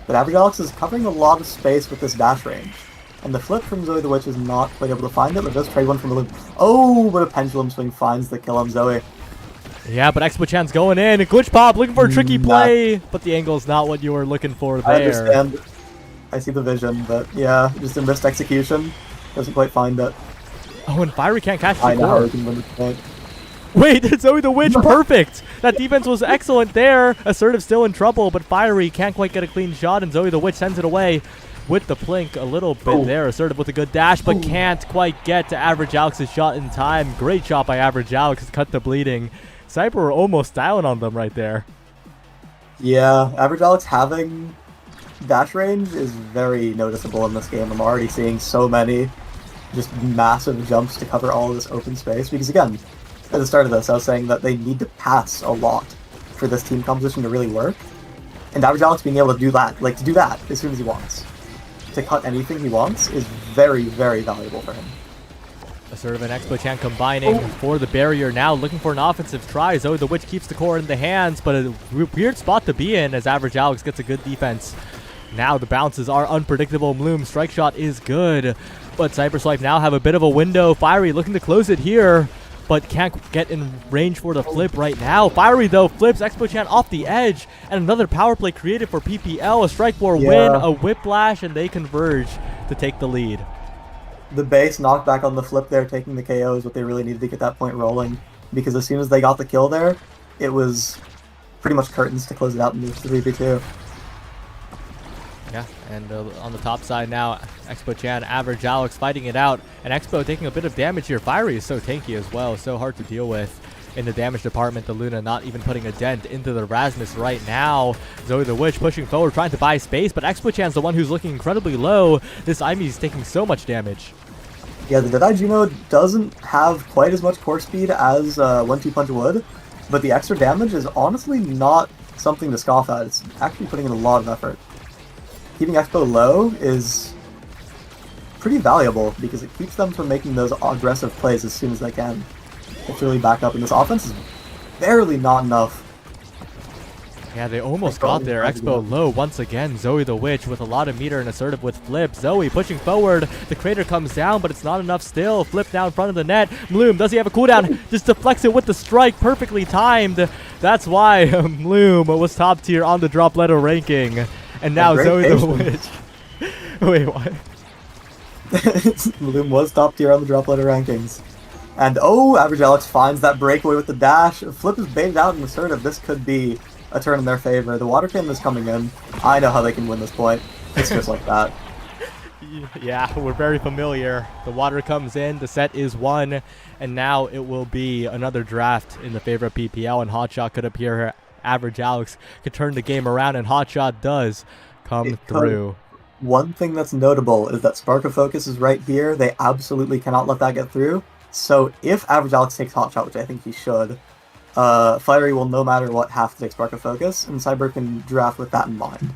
But Average Alex is covering a lot of space with this dash range. And the flip from Zoe the Witch is not quite able to find it, but does trade one from Maloon. Oh, but a pendulum swing finds the kill on Zoe. Yeah, but Expo Chan's going in. Glitch Pop looking for a tricky play, but the angle's not what you were looking for there. I understand. I see the vision, but yeah, just a missed execution. Doesn't quite find it. Oh, and Fiery can't catch I the know how core. we can win this point. Wait, Zoe the Witch, perfect! That defense was excellent there. Assertive still in trouble, but Fiery can't quite get a clean shot, and Zoe the Witch sends it away with the plink a little bit there. Assertive with a good dash, but can't quite get to Average Alex's shot in time. Great shot by Average Alex to cut the bleeding. Cyber were almost styling on them right there. Yeah, Average Alex having dash range is very noticeable in this game. I'm already seeing so many just massive jumps to cover all of this open space, because again, at the start of this, I was saying that they need to pass a lot for this team composition to really work. And Average Alex being able to do that, as soon as he wants, to cut anything he wants, is very, very valuable for him. Assertive and Expo Chan combining for the barrier now, looking for an offensive try. Zoe the Witch keeps the core in the hands, but a weird spot to be in as Average Alex gets a good defense. Now the bounces are unpredictable. Bloom strike shot is good, but Cyberswipe now have a bit of a window. Fiery looking to close it here, but can't get in range for the flip right now. Fiery though flips Expo Chan off the edge, and another power play created for PPL. A strike war win, a whiplash, and they converge to take the lead. The base knocked back on the flip there, taking the KO is what they really needed to get that point rolling, because as soon as they got the kill there, it was pretty much curtains to close it out in the 3v2. Yeah, and on the top side now, Expo Chan, Average Alex fighting it out, and Expo taking a bit of damage here. Fiery is so tanky as well, so hard to deal with in the damage department. The Luna not even putting a dent into the Rasmus right now. Zoe the Witch pushing forward, trying to buy space, but Expo Chan's the one who's looking incredibly low. This Imi's taking so much damage. Yeah, the Deadeye Juno doesn't have quite as much core speed as 1-2 Punch would, but the extra damage is honestly not something to scoff at. It's actually putting in a lot of effort. Keeping Expo low is pretty valuable because it keeps them from making those aggressive plays as soon as they can. It's really back up, and this offense is barely not enough. Yeah, they almost got there. Expo low once again. Zoe the Witch with a lot of meter and assertive with Flip. Zoe pushing forward. The Crater comes down, but it's not enough still. Flip down in front of the net. Bloom, does he have a cooldown? Just deflects it with the strike. Perfectly timed. That's why Bloom was top tier on the drop letter ranking. And now Zoe the Witch. Wait, what? Bloom was top tier on the drop letter rankings. And Average Alex finds that breakaway with the dash. Flip is baited out in assertive. This could be a turn in their favor. The water cannon is coming in. I know how they can win this point. It's just like that. Yeah, we're very familiar. The water comes in, the set is won, and now it will be another draft in the favor of PPL, and Hotshot could appear. Average Alex could turn the game around, and Hotshot does come through. One thing that's notable is that Spark of Focus is right here. They absolutely cannot let that get through. So if Average Alex takes Hotshot, which I think he should, Fiery will no matter what have to take Spark of Focus, and Cyber can draft with that in mind.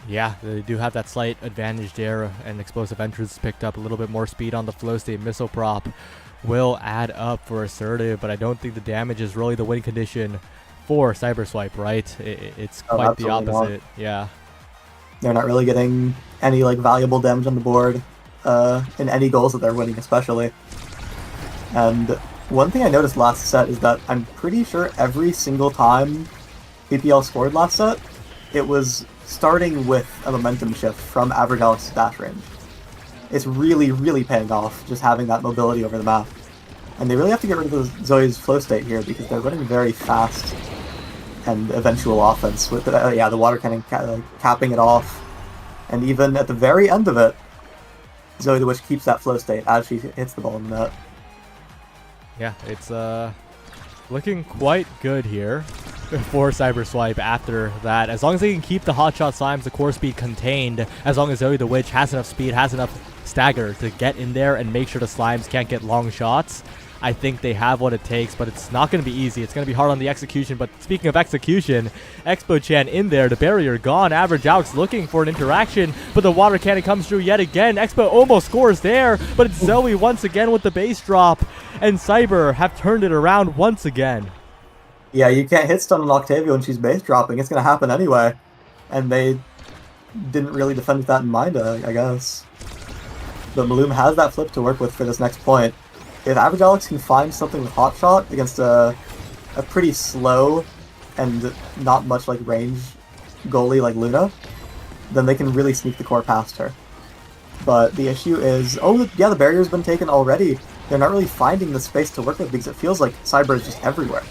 Yeah, they do have that slight advantage there, and Explosive Entrance picked up a little bit more speed on the Flow State Missile prop. Will add up for Assertive, but I don't think the damage is really the win condition for Cyber Swipe, right? It's quite the opposite. Not. Yeah. They're not really getting any valuable damage on the board in any goals that they're winning, especially. And one thing I noticed last set is that I'm pretty sure every single time PPL scored last set, it was starting with a momentum shift from Average Alex's dash range. It's really, really paying off just having that mobility over the map. And they really have to get rid of Zoe's flow state here because they're running very fast and eventual offense with the water cannon capping it off. And even at the very end of it, Zoe the Witch keeps that flow state as she hits the ball in the net. Yeah, it's looking quite good here for Cyber Swipe after that. As long as they can keep the Hotshot Slimes, the core speed contained, as long as Zoe the Witch has enough speed, has enough stagger to get in there and make sure the Slimes can't get long shots, I think they have what it takes, but it's not going to be easy. It's going to be hard on the execution, but speaking of execution, Expo Chan in there, the barrier gone. Average Alex looking for an interaction, but the water cannon comes through yet again. Expo almost scores there, but it's Zoe once again with the base drop, and Cyber have turned it around once again. Yeah, you can't hit stun on Octavia when she's base dropping. It's going to happen anyway, and they didn't really defend with that in mind, I guess. But Maloom has that flip to work with for this next point. If Average Alex can find something with Hotshot against a pretty slow and not much range goalie like Luna, then they can really sneak the core past her. But the issue is, the barrier's been taken already. They're not really finding the space to work with because it feels like Cyber is just everywhere.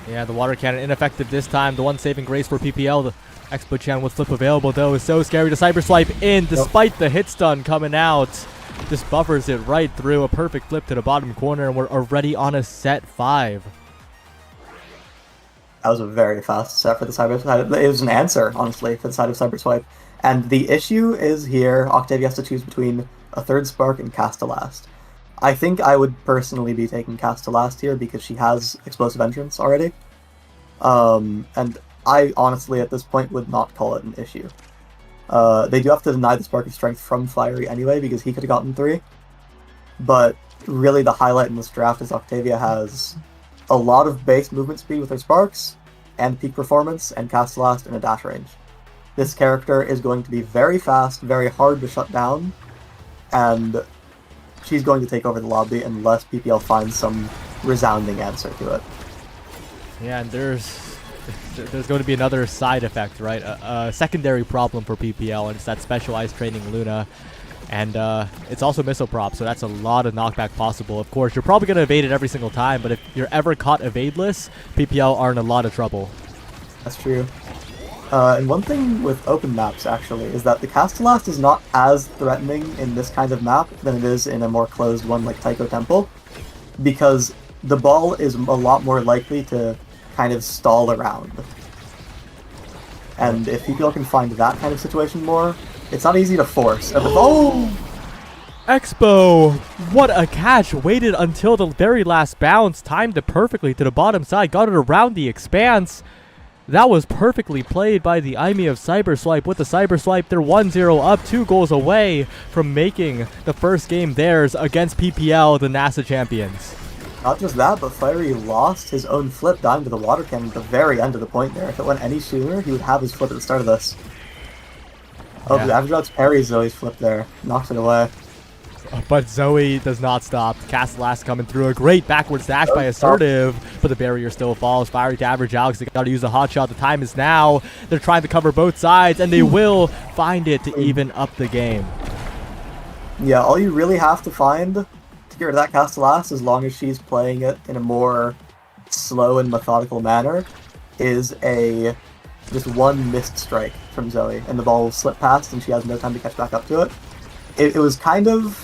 Yeah, the water cannon ineffective this time. The one saving grace for PPL. The Expo Chan with flip available though is so scary to Cyber Swipe in despite the hit stun coming out. Just buffers it right through. A perfect flip to the bottom corner, and we're already on a set 5. That was a very fast set for the Cyber Swipe. It was an answer, honestly, for the side of Cyber Swipe. And the issue is here, Octavia has to choose between a third Spark and Castelast. I think I would personally be taking Castelast here because she has Explosive Entrance already. And I honestly, at this point, would not call it an issue. They do have to deny the Spark of Strength from Fiery anyway, because he could have gotten 3. But really the highlight in this draft is Octavia has a lot of base movement speed with her Sparks, and peak performance, and Castelast in a dash range. This character is going to be very fast, very hard to shut down, and she's going to take over the lobby unless PPL finds some resounding answer to it. Yeah, and there's going to be another side effect, right? A secondary problem for PPL, and it's that specialized training Luna. And it's also missile prop, so that's a lot of knockback possible. Of course, you're probably going to evade it every single time, but if you're ever caught evadeless, PPL are in a lot of trouble. That's true. And one thing with open maps, actually, is that the Castellast is not as threatening in this kind of map than it is in a more closed one like Taiko Temple, because the ball is a lot more likely to kind of stall around. And if people can find that kind of situation more, it's not easy to force. And Expo! What a catch! Waited until the very last bounce, timed it perfectly to the bottom side, got it around the expanse. That was perfectly played by the IME of Cyberswipe. With the Cyberswipe, they're 1-0 up, 2 goals away from making the first game theirs against PPL, the NASA champions. Not just that, but Fiery lost his own flip dying to the water cannon at the very end of the point there. If it went any sooner, he would have his flip at the start of this. Oh, Yeah. the Average parries Zoe's flip there. Knocks it away. But Zoe does not stop. Castellast coming through. A great backwards dash by Assertive, but the barrier still falls. Fiery to Average Alex. They got to use a hot shot. The time is now. They're trying to cover both sides, and they will find it to even up the game. Yeah, all you really have to find to get rid of that Castellast, as long as she's playing it in a more slow and methodical manner, is just one missed strike from Zoe, and the ball will slip past, and she has no time to catch back up to it. It was kind of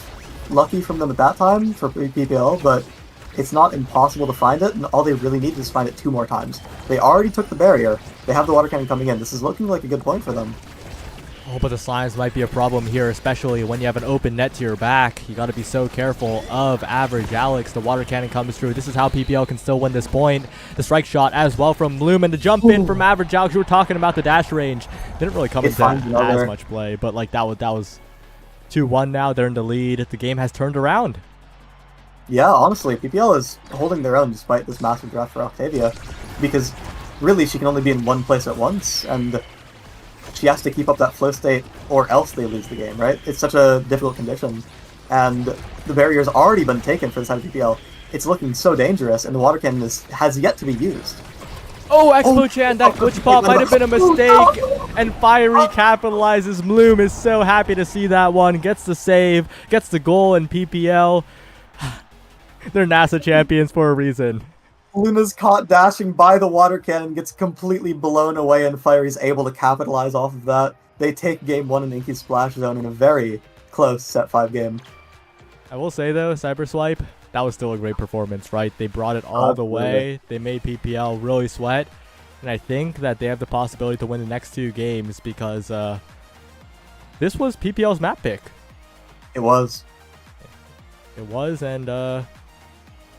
lucky from them at that time for PPL, but it's not impossible to find it, and all they really need is find it 2 more times. They already took the barrier. They have the water cannon coming in. This is looking like a good point for them. Oh, but the slimes might be a problem here, especially when you have an open net to your back. You got to be so careful of Average Alex. The water cannon comes through. This is how PPL can still win this point. The strike shot as well from Bloom, and the jump in from Average Alex. We were talking about the dash range. Didn't really come into as much play, but like that was 2-1 now. They're in the lead. The game has turned around. Yeah, honestly, PPL is holding their own despite this massive draft for Octavia, because really she can only be in one place at once, and she has to keep up that flow state or else they lose the game, right? It's such a difficult condition, and the barrier's already been taken for the side of PPL. It's looking so dangerous, and the water cannon has yet to be used. Oh, Expo-chan, that glitch pop might have been a mistake, and Fiery capitalizes. Bloom is so happy to see that one, gets the save, gets the goal, and PPL, they're NASA champions for a reason. Luna's caught dashing by the water cannon, gets completely blown away, and Fiery's able to capitalize off of that. They take game 1 in Inky's Splash Zone in a very close set 5 game. I will say, though, Cyberswipe, that was still a great performance, right? They brought it all the way. They made PPL really sweat. And I think that they have the possibility to win the next 2 games because this was PPL's map pick. It was. It was, and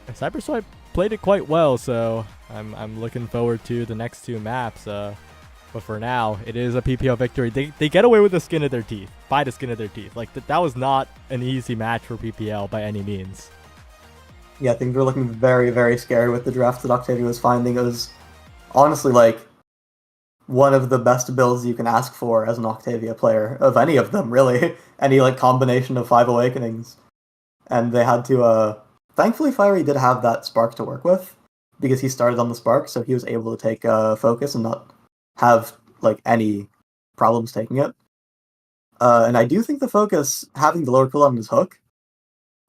Cyberswipe played it quite well, so I'm looking forward to the next 2 maps. But for now, it is a PPL victory. They get away with the skin of their teeth. By the skin of their teeth. Like, that was not an easy match for PPL by any means. Yeah, things were looking very, very scary with the draft that Octavia was finding. It was honestly like one of the best builds you can ask for as an Octavia player, of any of them, really. Any like combination of 5 Awakenings. And they had to, thankfully Fiery did have that Spark to work with, because he started on the Spark, so he was able to take focus and not have like any problems taking it. And I do think the focus, having the lower cooldown on his hook,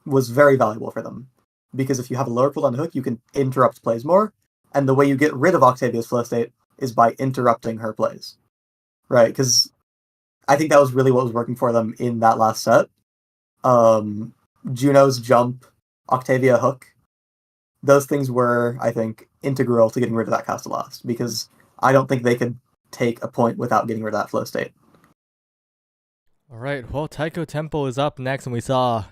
was very valuable for them. Because if you have a lower cooldown hook, you can interrupt plays more, and the way you get rid of Octavia's flow state is by interrupting her plays. Right? Because I think that was really what was working for them in that last set. Juno's jump, Octavia hook, those things were, I think, integral to getting rid of that Castellast, because I don't think they could take a point without getting rid of that flow state. Alright, well, Taiko Tempo is up next, and we saw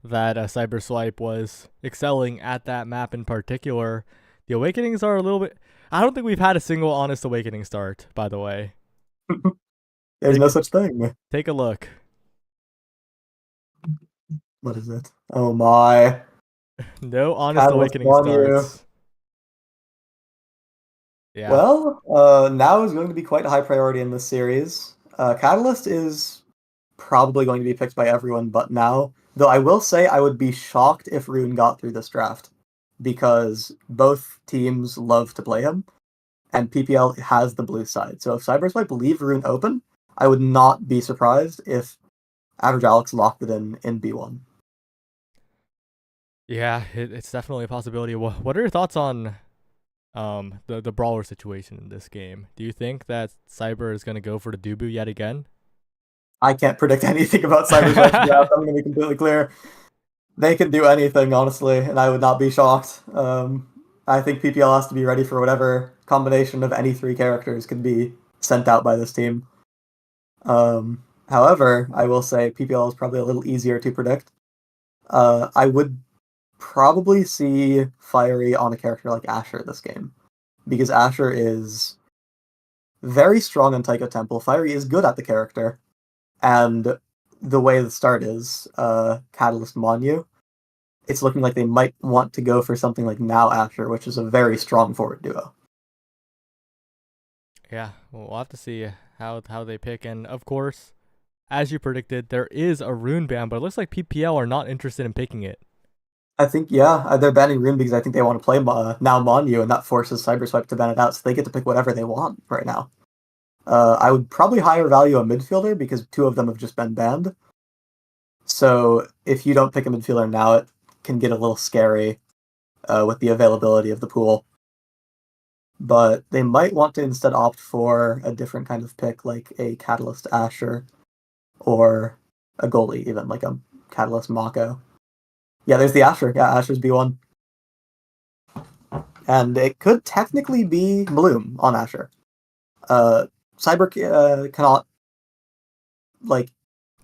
that Cyberswipe was excelling at that map in particular. The Awakenings are a little bit... I don't think we've had a single honest Awakening start, by the way. There's no such thing. Take a look. What is it? Oh my. No honest Catalyst Awakening on you. starts. Yeah. Well, now is going to be quite a high priority in this series. Catalyst is probably going to be picked by everyone but now. Though I will say I would be shocked if Rune got through this draft, because both teams love to play him, and PPL has the blue side. So if Cyberswipe leave Rune open, I would not be surprised if Average Alex locked it in B1. Yeah, it's definitely a possibility. What are your thoughts on the brawler situation in this game. Do you think that Cyber is going to go for the Dubu yet again? I can't predict anything about Cyberswipe's draft. I'm going to be completely clear. They can do anything, honestly, and I would not be shocked. I think PPL has to be ready for whatever combination of any three characters could be sent out by this team. However, I will say PPL is probably a little easier to predict. I would probably see Fiery on a character like Asher this game, because Asher is very strong on Taiko Temple. Fiery is good at the character, and the way the start is, Catalyst Monu, it's looking like they might want to go for something like Now Asher, which is a very strong forward duo. Yeah, we'll have to see how they pick. And of course, as you predicted, there is a rune ban, but it looks like PPL are not interested in picking it. I think, yeah, they're banning Rune because I think they want to play Now Monu, and that forces Cyberswipe to ban it out, so they get to pick whatever they want right now. I would probably higher value a midfielder because two of them have just been banned. So if you don't pick a midfielder now, it can get a little scary with the availability of the pool. But they might want to instead opt for a different kind of pick, like a Catalyst Asher or a goalie, even like a Catalyst Mako. Yeah, there's the Asher. Yeah, Asher's B1. And it could technically be Bloom on Asher. Cyber cannot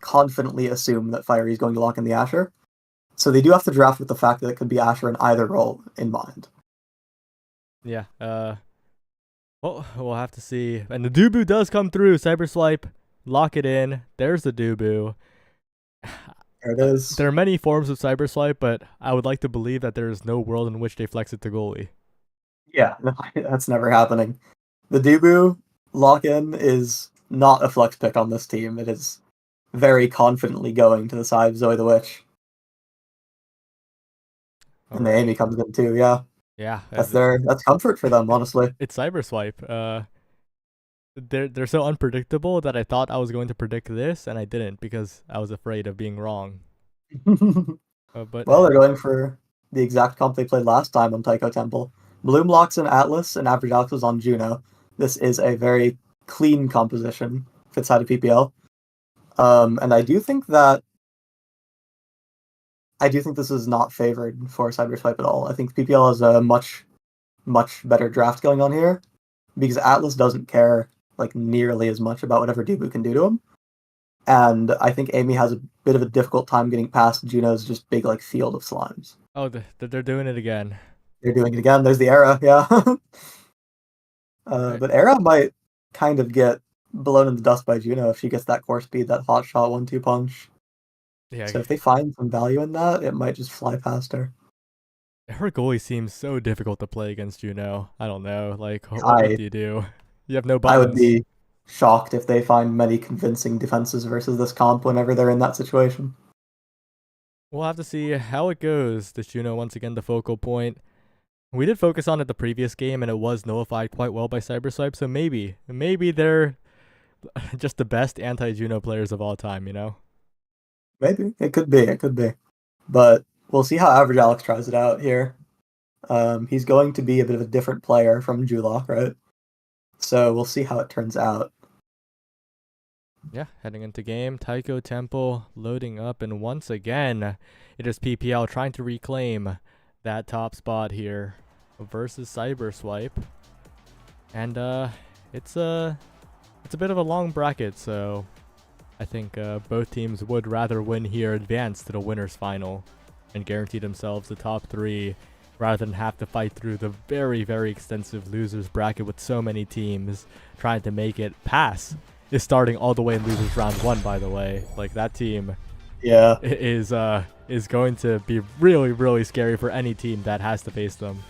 confidently assume that Fiery is going to lock in the Asher. So they do have to draft with the fact that it could be Asher in either role in mind. Yeah. Well, we'll have to see. And the Dubu does come through. Cyberswipe, lock it in. There's the Dubu. There it is. There are many forms of Cyberswipe, but I would like to believe that there is no world in which they flex it to goalie. Yeah, no, that's never happening. The Dubu lock-in is not a flex pick on this team. It is very confidently going to the side of Zoe the Witch. And the Amy comes in too, yeah. Yeah. That's comfort for them, honestly. It's Cyberswipe. They're so unpredictable that I thought I was going to predict this, and I didn't because I was afraid of being wrong. But well, they're going for the exact comp they played last time on Taiko Temple. Bloom locks in Atlas, and Average Alex was on Juno. This is a very clean composition for the side of PPL. And I do think this is not favored for Cyberswipe at all. I think PPL has a much, much better draft going on here because Atlas doesn't care nearly as much about whatever Dubu can do to him. And I think Amy has a bit of a difficult time getting past Juno's just big field of slimes. Oh, they're doing it again. They're doing it again. There's the Era, yeah. But Era might kind of get blown in the dust by Juno if she gets that core speed, that hot shot 1-2 punch. Yeah. So if they find some value in that, it might just fly past her. Her goalie seems so difficult to play against Juno. I don't know. What do you do? You have no buttons. I would be shocked if they find many convincing defenses versus this comp whenever they're in that situation. We'll have to see how it goes. This Juno, once again, the focal point. We did focus on it the previous game, and it was nullified quite well by Cyberswipe, so maybe they're just the best anti-Juno players of all time, you know? Maybe. It could be. But we'll see how Average Alex tries it out here. He's going to be a bit of a different player from Julock, right? So we'll see how it turns out. Yeah, heading into game, Taiko Temple loading up, and once again, it is PPL trying to reclaim that top spot here versus Cyberswipe. And it's a bit of a long bracket, so I think both teams would rather win here, advance to the winner's final, and guarantee themselves the top 3 rather than have to fight through the very, very extensive losers bracket with so many teams trying to make it. Pass is starting all the way in losers round 1, by the way. That team is going to be really, really scary for any team that has to face them.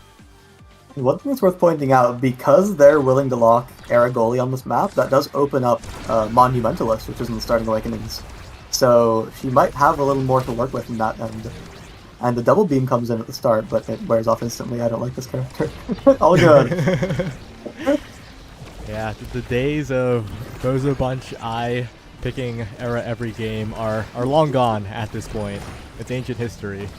One thing that's worth pointing out, because they're willing to lock Era goalie on this map, that does open up Monumentalist, which is in the starting Awakenings. So she might have a little more to work with in that end. And the double beam comes in at the start, but it wears off instantly. I don't like this character. All good. Yeah, the days of Bozo Bunch I picking Era every game are long gone at this point. It's ancient history.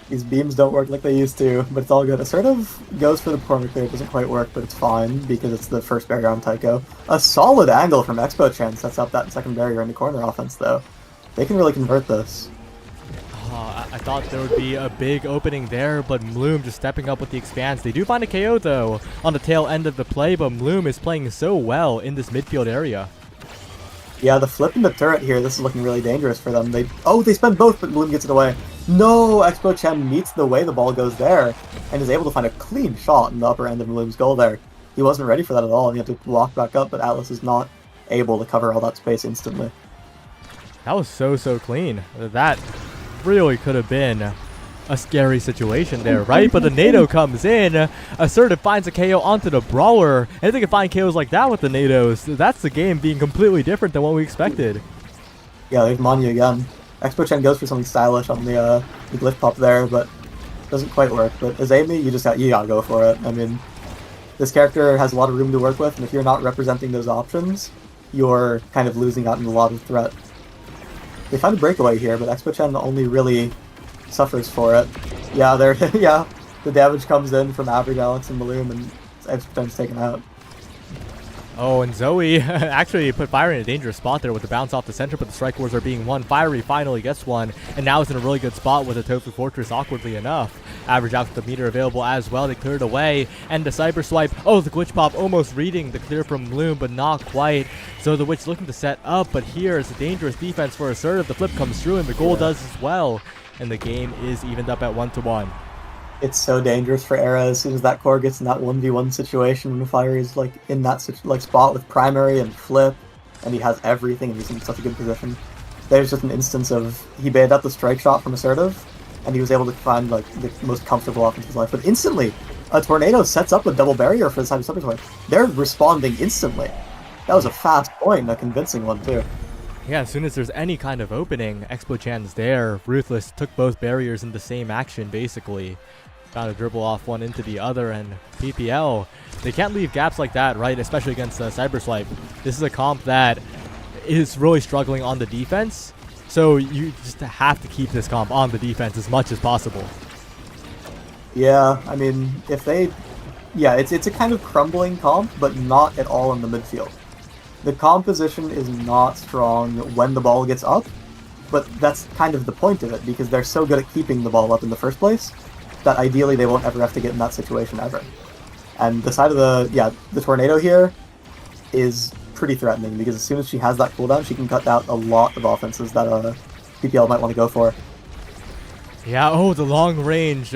These beams don't work like they used to, but it's all good. Assertive goes for the corner clear. It doesn't quite work, but it's fine because it's the first barrier on Tycho. A solid angle from Expo Chen sets up that second barrier in the corner offense, though. They can really convert this. I thought there would be a big opening there, but Mloom just stepping up with the expanse. They do find a KO, though, on the tail end of the play, but Mloom is playing so well in this midfield area. Yeah, the flip in the turret here, this is looking really dangerous for them. They spend both, but Mloom gets it away. No, Expo Chen meets the way the ball goes there, and is able to find a clean shot in the upper end of Mloom's goal there. He wasn't ready for that at all, and he had to walk back up, but Atlas is not able to cover all that space instantly. That was so clean. That really could have been a scary situation there, right? But the NATO comes in, Assertive finds a KO onto the Brawler, and if they can find KOs like that with the NATOs, that's the game being completely different than what we expected. Yeah, there's Manu again. Expo Chen goes for something stylish on the glitch pop there, but doesn't quite work. But as Amy, you gotta go for it. I mean, this character has a lot of room to work with, and if you're not representing those options, you're kind of losing out in a lot of threat. They find a breakaway here, but Expo Chen only really suffers for it. Yeah, yeah, the damage comes in from Average Alex and Maloom, and Expo Chen's taken out. Oh, and Zoe actually put Fiery in a dangerous spot there with the bounce off the center, but the strike wars are being won. Fiery finally gets one, and now is in a really good spot with the Tofu Fortress, awkwardly enough. Average out the meter available as well. They cleared away, and the Cyber Swipe. Oh, the Glitch Pop almost reading the clear from Bloom, but not quite. So the Witch looking to set up, but here is a dangerous defense for Assertive. The flip comes through, and the goal does as well. And the game is evened up at 1-1. It's so dangerous for Era as soon as that core gets in that 1v1 situation when Fiery is like in that spot with primary and flip, and he has everything and he's in such a good position. There's just an instance of he baited out the strike shot from Assertive, and he was able to find like the most comfortable offense of his life. But instantly, a tornado sets up a double barrier for the side of Cyberswipe. They're responding instantly. That was a fast point and a convincing one too. Yeah, as soon as there's any kind of opening, Expo Chan's there. Ruthless took both barriers in the same action, basically. Found a dribble off one into the other, and PPL, they can't leave gaps like that, right? Especially against Cyberswipe. This is a comp that is really struggling on the defense, so you just have to keep this comp on the defense as much as possible. Yeah, I mean, if they... Yeah, it's a kind of crumbling comp, but not at all in the midfield. The composition is not strong when the ball gets up, but that's kind of the point of it, because they're so good at keeping the ball up in the first place, that ideally they won't ever have to get in that situation ever. And the side of the tornado here is pretty threatening, because as soon as she has that cooldown, she can cut out a lot of offenses that PPL might want to go for. Yeah, oh, the long range,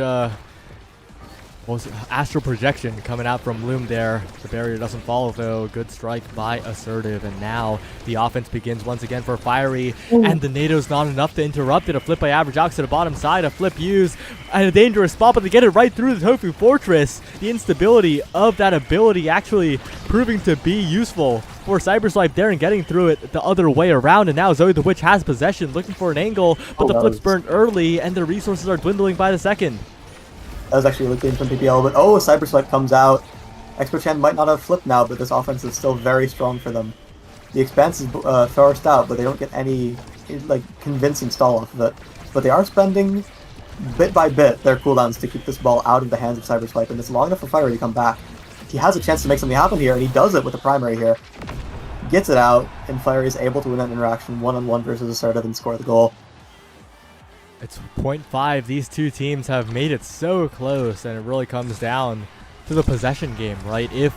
what was it? Astral Projection coming out from Loom there. The barrier doesn't follow though. Good strike by Assertive, and now the offense begins once again for Fiery. And the NATO's not enough to interrupt it. A flip by Average Ox to the bottom side. A flip used at a dangerous spot, but they get it right through the Tofu Fortress. The instability of that ability actually proving to be useful for Cyberswipe there and getting through it the other way around. And now Zoe the Witch has possession, looking for an angle, but the flip's burnt early, and the resources are dwindling by the second. That was actually really clean from PPL, but oh, Cyberswipe comes out. Expo Chen might not have flipped now, but this offense is still very strong for them. The expanse is forced out, but they don't get any like convincing stall off of it. But they are spending, bit by bit, their cooldowns to keep this ball out of the hands of Cyberswipe, and it's long enough for Fiery to come back. He has a chance to make something happen here, and he does it with the primary here. Gets it out, and Fiery is able to win that interaction one-on-one versus Assertive and score the goal. It's 0.5. These two teams have made it so close, and it really comes down to the possession game, right? If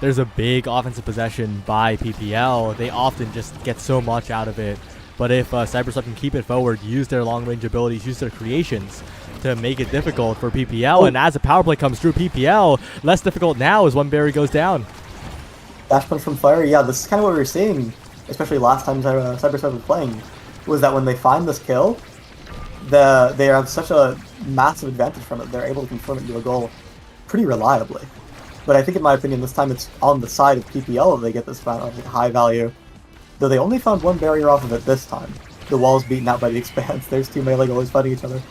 there's a big offensive possession by PPL, they often just get so much out of it. But if Cyberswipe can keep it forward, use their long-range abilities, use their creations to make it difficult for PPL, and as a power play comes through PPL, less difficult now as one barrier goes down. Dash punch from Fiery, yeah, this is kind of what we were seeing, especially last time Cyberswipe was playing, was that when they find this kill, they have such a massive advantage from it. They're able to confirm it into a goal pretty reliably. But I think, in my opinion, this time it's on the side of PPL that they get this high value. Though they only found one barrier off of it this time. The wall's beaten out by the expanse. There's two melee goalies fighting each other.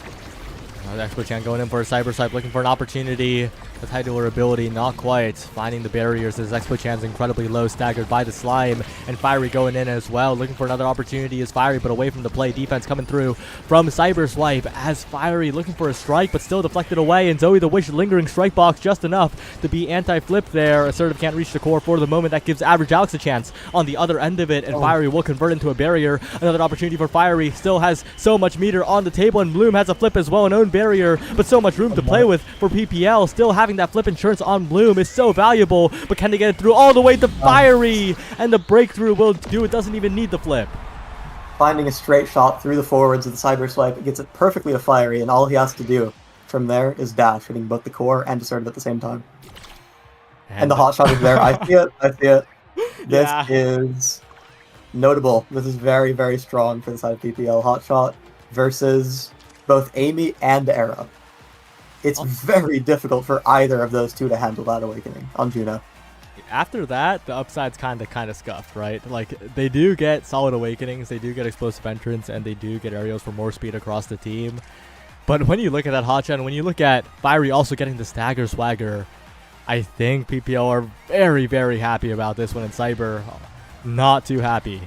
Expo Chan going in for a Cyber Swipe, looking for an opportunity to tie to her ability, not quite. Finding the barriers as Expo Chan's incredibly low, staggered by the slime, and Fiery going in as well, looking for another opportunity as Fiery, but away from the play. Defense coming through from Cyber Swipe as Fiery looking for a strike, but still deflected away, and Zoe the Witch lingering strike box just enough to be anti-flip there. Assertive can't reach the core for the moment. That gives Average Alex a chance on the other end of it, and Fiery will convert into a barrier. Another opportunity for Fiery, still has so much meter on the table, and Bloom has a flip as well, an own barrier, but so much room to play with for PPL. Still having that flip insurance on Bloom is so valuable, but can they get it through all the way to Fiery? And the breakthrough will do it, doesn't even need the flip. Finding a straight shot through the forwards of the Cyber Swipe, gets it perfectly to Fiery, and all he has to do from there is dash, hitting both the core and Assertive at the same time. And the hot shot is there. I see it. This is notable. This is very, very strong for the side of PPL. Hot shot versus both Amy and Era. It's very difficult for either of those two to handle that awakening on Juno. After that, the upside's kind of scuffed, right? Like, they do get solid awakenings, they do get explosive entrance, and they do get aerials for more speed across the team. But when you look at that hot shot, and when you look at Fiery also getting the stagger swagger, I think PPL are very, very happy about this one, and Cyber not too happy.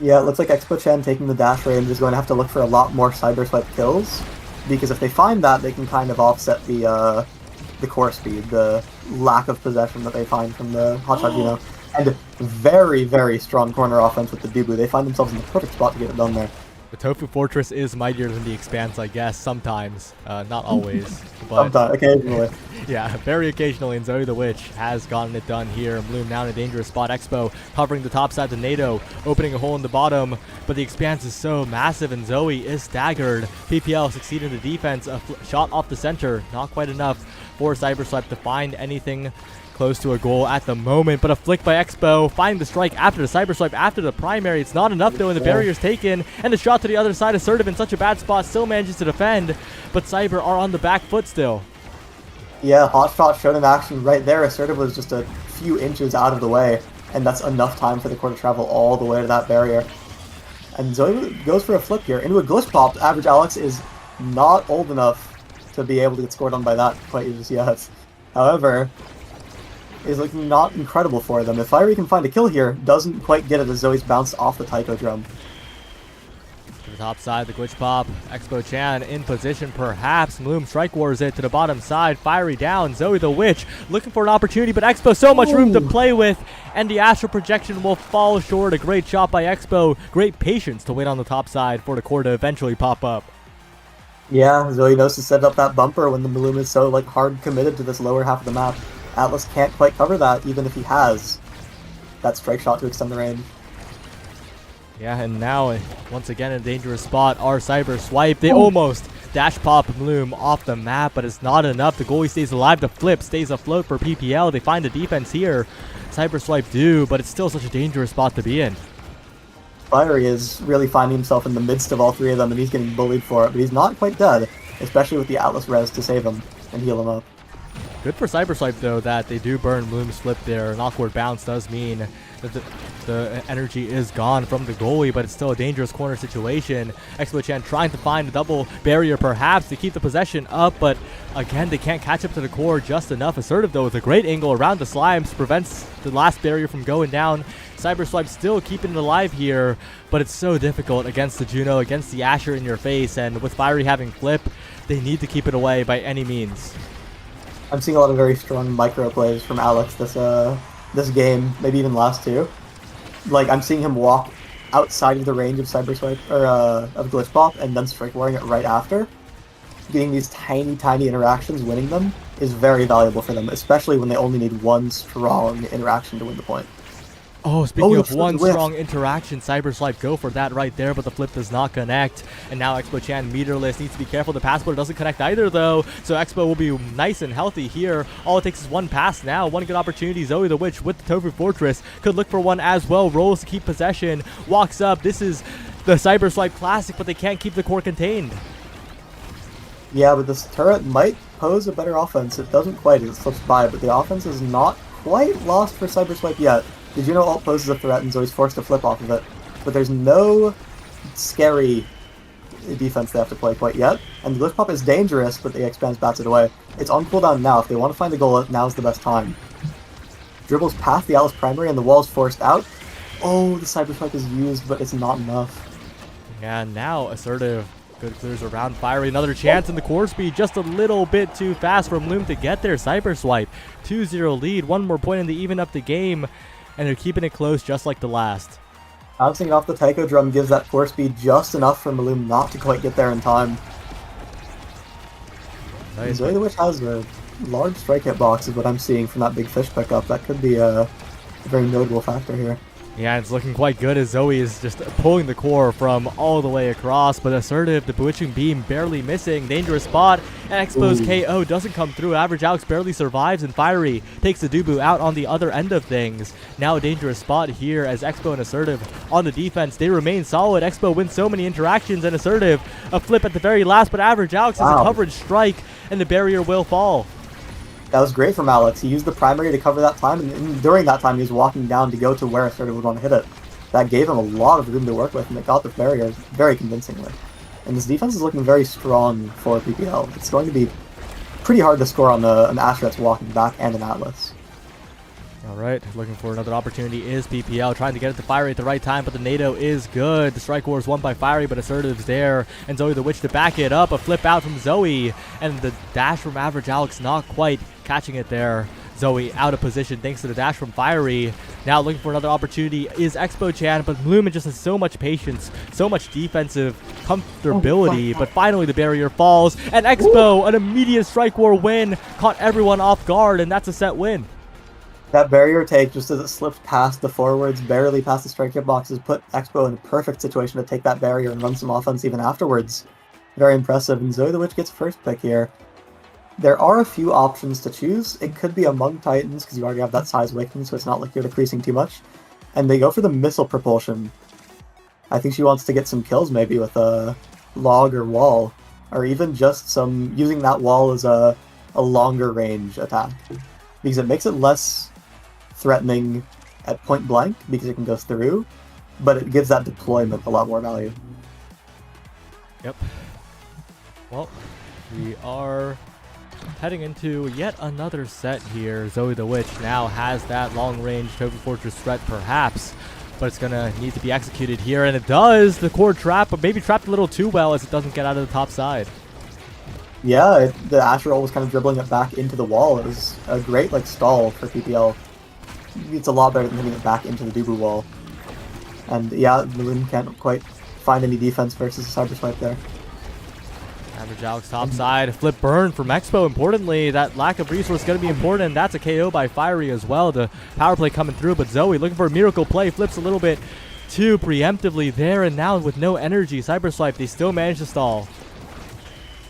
Yeah, it looks like Expo Chen taking the dash range is going to have to look for a lot more Cyber Swipe kills, because if they find that, they can kind of offset the core speed, the lack of possession that they find from the hotshot Juno, and very, very strong corner offense with the Dubu. They find themselves in the perfect spot to get it done there. The Tofu Fortress is mightier than the Expanse, I guess, sometimes. Not always. But sometimes, occasionally. Yeah, very occasionally, and Zoe the Witch has gotten it done here. And Bloom now in a dangerous spot. Expo covering the top side to NATO, opening a hole in the bottom. But the Expanse is so massive, and Zoe is staggered. PPL succeeded in the defense. A shot off the center, not quite enough for Cyber Swipe to find anything close to a goal at the moment, but a flick by Expo, finding the strike after the Cyber Swipe, after the primary. It's not enough though, and the barrier's taken, and the shot to the other side. Assertive in such a bad spot, still manages to defend, but Cyber are on the back foot still. Yeah, hot shot showed in action right there. Assertive was just a few inches out of the way, and that's enough time for the core to travel all the way to that barrier. And Zoe goes for a flip here into a glitch pop. Average Alex is not old enough to be able to get scored on by that quite just yet. However, is looking not incredible for them. If Fiery can find a kill here, doesn't quite get it as Zoe's bounced off the Taiko drum. To the top side, the glitch pop. Expo Chan in position, perhaps. Bloom strike wars it to the bottom side. Fiery down. Zoe the Witch looking for an opportunity, but Expo so much room to play with, and the astral projection will fall short. A great shot by Expo. Great patience to wait on the top side for the core to eventually pop up. Yeah, Zoe knows to set up that bumper when the Bloom is so hard committed to this lower half of the map. Atlas can't quite cover that, even if he has that strike shot to extend the range. Yeah, and now, once again, in a dangerous spot, our Cyber Swipe. They almost dash pop Bloom off the map, but it's not enough. The goalie stays alive. The flip stays afloat for PPL. They find the defense here. Cyber Swipe do, but it's still such a dangerous spot to be in. Fiery is really finding himself in the midst of all three of them, and he's getting bullied for it, but he's not quite dead, especially with the Atlas res to save him and heal him up. Good for Cyber Swipe, though, that they do burn Bloom's flip there. An awkward bounce does mean that the energy is gone from the goalie, but it's still a dangerous corner situation. Expo Chan trying to find a double barrier, perhaps, to keep the possession up, but again, they can't catch up to the core just enough. Assertive, though, with a great angle around the slimes, prevents the last barrier from going down. Cyber Swipe still keeping it alive here, but it's so difficult against the Juno, against the Asher in your face, and with Fiery having flip, they need to keep it away by any means. I'm seeing a lot of very strong micro plays from Alex this game, maybe even last two. I'm seeing him walk outside of the range of Cyber Swipe, or of Glitch Pop, and then strike warring it right after. Getting these tiny, tiny interactions, winning them, is very valuable for them, especially when they only need one strong interaction to win the point. Oh, speaking of one strong interaction, Cyber Swipe go for that right there, but the flip does not connect. And now Expo Chan meterless, needs to be careful. The passport doesn't connect either, though. So Expo will be nice and healthy here. All it takes is one pass now. One good opportunity. Zoe the Witch with the Tofu Fortress could look for one as well. Rolls to keep possession. Walks up. This is the Cyber Swipe classic, but they can't keep the core contained. Yeah, but this turret might pose a better offense. It doesn't quite. It slips by, but the offense is not quite lost for Cyber Swipe yet. The Juno ult poses a threat, and Zoe's forced to flip off of it. But there's no scary defense they have to play quite yet. And the Glitch Pop is dangerous, but the Expanse bats it away. It's on cooldown now. If they want to find the goal, now's the best time. Dribbles past the Alice primary and the wall is forced out. Oh, the Cyber Swipe is used, but it's not enough. Yeah, now Assertive. Good clears around Fiery. Another chance in the core speed. Just a little bit too fast for Bloom to get there. Cyber Swipe. 2-0 lead. One more point and they even up the game. And they're keeping it close just like the last. Bouncing off the Taiko drum gives that core speed just enough for Maloom not to quite get there in time. Nice. Zoe the Witch has a large strike hitbox is what I'm seeing from that big fish pickup. That could be a very notable factor here. Yeah, it's looking quite good as Zoe is just pulling the core from all the way across, but Assertive, the Bewitching Beam barely missing, dangerous spot, and Expo's KO doesn't come through. Average Alex barely survives, and Fiery takes the Dubu out on the other end of things. Now a dangerous spot here as Expo and Assertive on the defense. They remain solid. Expo wins so many interactions, and Assertive a flip at the very last, but Average Alex has a coverage strike, and the barrier will fall. That was great from Alex. He used the primary to cover that time, and during that time he was walking down to go to where Assertive would want to hit it. That gave him a lot of room to work with, and it got the barrier very convincingly. And this defense is looking very strong for PPL. It's going to be pretty hard to score on an Asher that's walking back and an Atlas. All right, looking for another opportunity is PPL, trying to get it to Fiery at the right time, but the NATO is good. The strike war is won by Fiery, but Assertive's there, and Zoe the Witch to back it up. A flip out from Zoe, and the dash from Average Alex not quite catching it there. Zoe out of position thanks to the dash from Fiery. Now looking for another opportunity is Expo Chan, but Lumen just has so much patience, so much defensive comfortability, but finally the barrier falls, and Expo, an immediate strike war win, caught everyone off guard, and that's a set win. That barrier take, just as it slipped past the forwards, barely past the strike hit boxes, put Expo in a perfect situation to take that barrier and run some offense even afterwards. Very impressive, and Zoe the Witch gets first pick here. There are a few options to choose. It could be among Titans, because you already have that size weakening, so it's not like you're decreasing too much. And they go for the missile propulsion. I think she wants to get some kills maybe with a log or wall, or even just some using that wall as a longer range attack. Because it makes it less threatening at point blank because it can go through, but it gives that deployment a lot more value. Yep. Well, we are heading into yet another set here. Zoe the Witch now has that long-range Token Fortress threat perhaps, but it's gonna need to be executed here, and it does. The core trap, but maybe trapped a little too well as it doesn't get out of the top side. Yeah, the Asher roll was kind of dribbling it back into the wall. It was a great stall for PPL. It's a lot better than hitting it back into the Dubu wall. And yeah, Maroon can't quite find any defense versus a Cyber Swipe there. Average Alex top side. Flip burn from Expo. Importantly, that lack of resource is going to be important. That's a KO by Fiery as well. The power play coming through, but Zoe looking for a miracle play. Flips a little bit too preemptively there, and now with no energy, Cyber Swipe, they still manage to stall.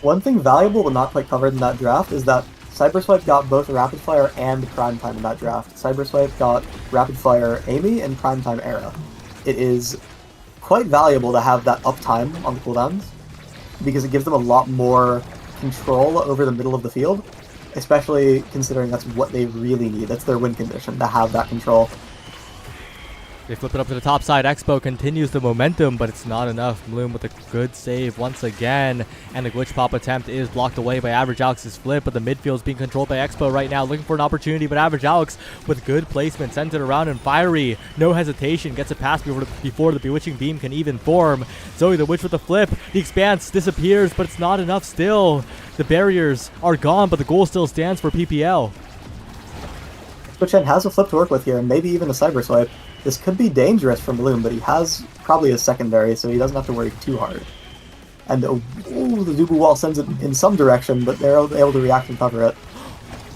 One thing valuable but not quite covered in that draft is that Cyber Swipe got both Rapid Fire and Prime Time in that draft. Cyber Swipe got Rapid Fire Amy and Prime Time Era. It is quite valuable to have that uptime on the cooldowns, because it gives them a lot more control over the middle of the field, especially considering that's what they really need. That's their win condition, to have that control. They flip it up to the top side. Expo continues the momentum, but it's not enough. Bloom with a good save once again, and the glitch pop attempt is blocked away by Average Alex's flip, but the midfield is being controlled by Expo right now, looking for an opportunity, but Average Alex with good placement sends it around, and Fiery, no hesitation, gets it past before the Bewitching Beam can even form. Zoe the Witch with the flip. The Expanse disappears, but it's not enough still. The barriers are gone, but the goal still stands for PPL. Chen has a flip to work with here, and maybe even a Cyber Swipe. This could be dangerous for Bloom, but he has probably a secondary, so he doesn't have to worry too hard. And the Dubu wall sends it in some direction, but they're able to react and cover it.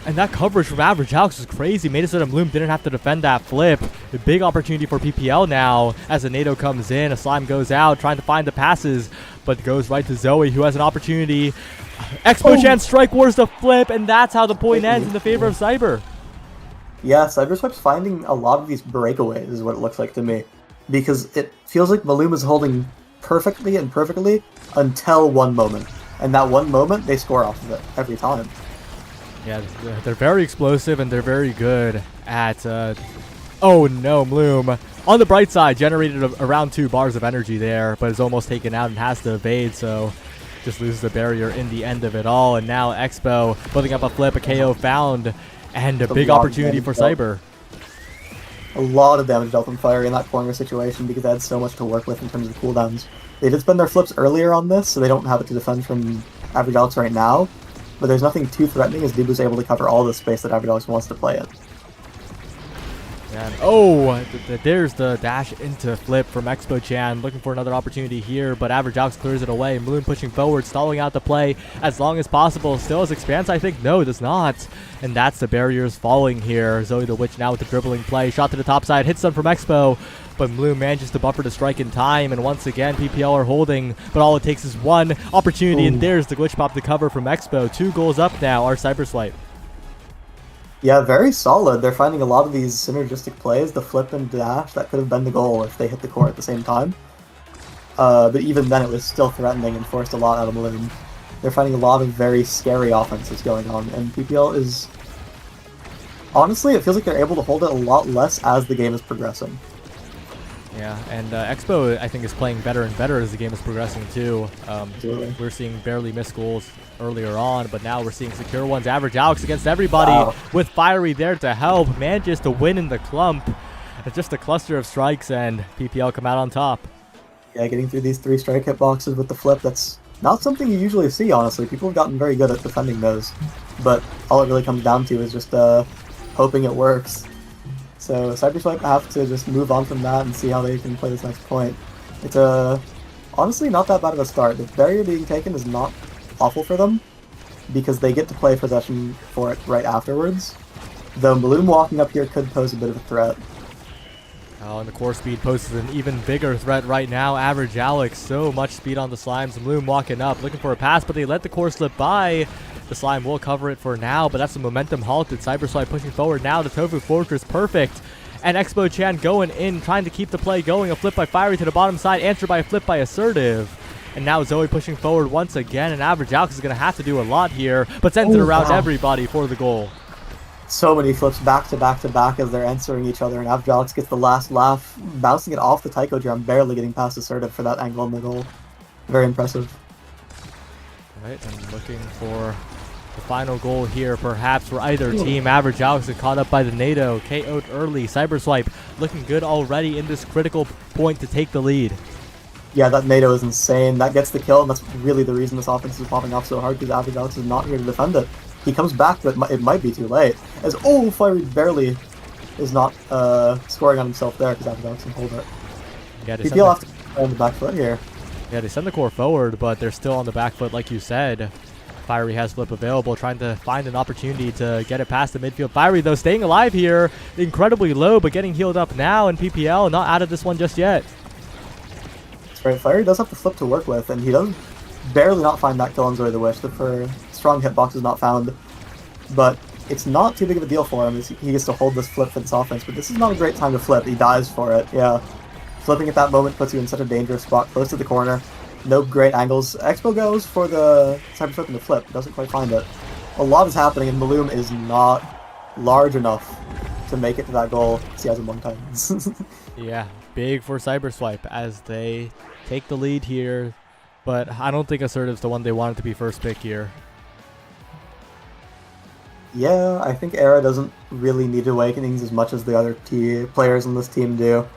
And that coverage from Average Alex was crazy. Made it so that Bloom didn't have to defend that flip. A big opportunity for PPL now as the NATO comes in. A slime goes out, trying to find the passes, but goes right to Zoe, who has an opportunity. Expo Chan strike wars the flip, and that's how the point ends in the favor of Cyber. Yeah, Cyber Swipe's finding a lot of these breakaways is what it looks like to me. Because it feels like Maloom is holding perfectly and perfectly until one moment. And that one moment, they score off of it every time. Yeah, they're very explosive and they're very good at... oh no, Bloom On the bright side, generated around 2 bars of energy there, but is almost taken out and has to evade, so just loses the barrier in the end of it all. And now Expo building up a flip, a KO found, and a big opportunity for Cyber. A lot of damage dealt from Fiery in that corner situation because they had so much to work with in terms of cooldowns. They did spend their flips earlier on this, so they don't have it to defend from Average Alex right now, but there's nothing too threatening as Dubu's able to cover all the space that Average Alex wants to play in. And oh, there's the dash into flip from Expo Chan, looking for another opportunity here, but Average Alex clears it away. Moon pushing forward, stalling out the play as long as possible. Still has Expanse, I think. No, does not. And that's the barriers falling here. Zoe the Witch now with the dribbling play. Shot to the top side, hits some from Expo, but Bloom manages to buffer the strike in time, and once again PPL are holding, but all it takes is one opportunity. And there's the glitch pop to cover from Expo. 2 goals up now, our Cyber Swipe. Yeah, very solid. They're finding a lot of these synergistic plays, the flip and dash, that could have been the goal if they hit the core at the same time. But even then it was still threatening and forced a lot out of Bloom. They're finding a lot of very scary offenses going on, and PPL is... Honestly, it feels like they're able to hold it a lot less as the game is progressing. Yeah, and Expo, I think, is playing better and better as the game is progressing, too. We're seeing barely missed goals earlier on, but now we're seeing secure ones. Average Alex against everybody with Fiery there to help. Manages to win in the clump. It's just a cluster of strikes, and PPL come out on top. Yeah, getting through these 3 strike hitboxes with the flip, that's not something you usually see, honestly. People have gotten very good at defending those, but all it really comes down to is just hoping it works. So Cyberswipe have to just move on from that and see how they can play this next point. It's honestly not that bad of a start. The barrier being taken is not awful for them because they get to play possession for it right afterwards. Though Bloom walking up here could pose a bit of a threat. Oh, and the core speed poses an even bigger threat right now. Average Alex, so much speed on the Slimes. Bloom walking up, looking for a pass, but they let the core slip by. The Slime will cover it for now, but that's the momentum halted. Cyberswipe pushing forward now. The Tofu Fortress perfect. And Expo Chan going in, trying to keep the play going. A flip by Fiery to the bottom side, answered by a flip by Assertive. And now Zoe pushing forward once again, and Average Alex is going to have to do a lot here, but sends it around everybody for the goal. So many flips back to back to back as they're answering each other, and Average Alex gets the last laugh, bouncing it off the Taiko drum, barely getting past Assertive for that angle on the goal. Very impressive. Right, and looking for the final goal here, perhaps, for either team. Average Alex is caught up by the NATO, KO'd early. Cyberswipe looking good already in this critical point to take the lead. Yeah, that NATO is insane. That gets the kill, and that's really the reason this offense is popping off so hard, because Average Alex is not here to defend it. He comes back, but it might be too late. As, Fiery barely is not scoring on himself there, because Average Alex can hold it. Yeah, PPL have to play on the back foot here. Yeah, they send the core forward, but they're still on the back foot, like you said. Fiery has flip available, trying to find an opportunity to get it past the midfield. Fiery, though, staying alive here, incredibly low, but getting healed up now, and PPL not out of this one just yet. That's right, Fiery does have to flip to work with, and he does barely not find that kill on Zoe the Witch. The strong hitbox is not found, but it's not too big of a deal for him. He gets to hold this flip for this offense, but this is not a great time to flip. He dies for it, yeah. Flipping at that moment puts you in such a dangerous spot, close to the corner. No great angles. Expo goes for the cyber flip and the flip. Doesn't quite find it. A lot is happening, and Bloom is not large enough to make it to that goal. He has him one time. Yeah, big for Cyberswipe as they take the lead here, but I don't think Assertive's the one they wanted to be first pick here. Yeah, I think Era doesn't really need Awakenings as much as the other players on this team do.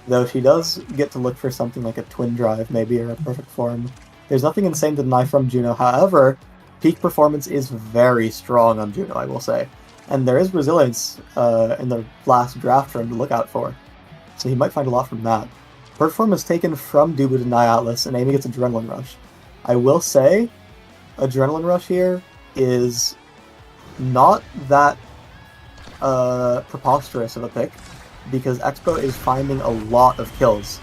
Though she does get to look for something like a Twin Drive, maybe, or a Perfect Form. There's nothing insane to deny from Juno. However, peak performance is very strong on Juno, I will say. And there is resilience in the last draft for him to look out for. So he might find a lot from that. Perfect Form is taken from Dubu to Nye Atlas, and Amy gets Adrenaline Rush. I will say, Adrenaline Rush here is not that preposterous of a pick, because Expo is finding a lot of kills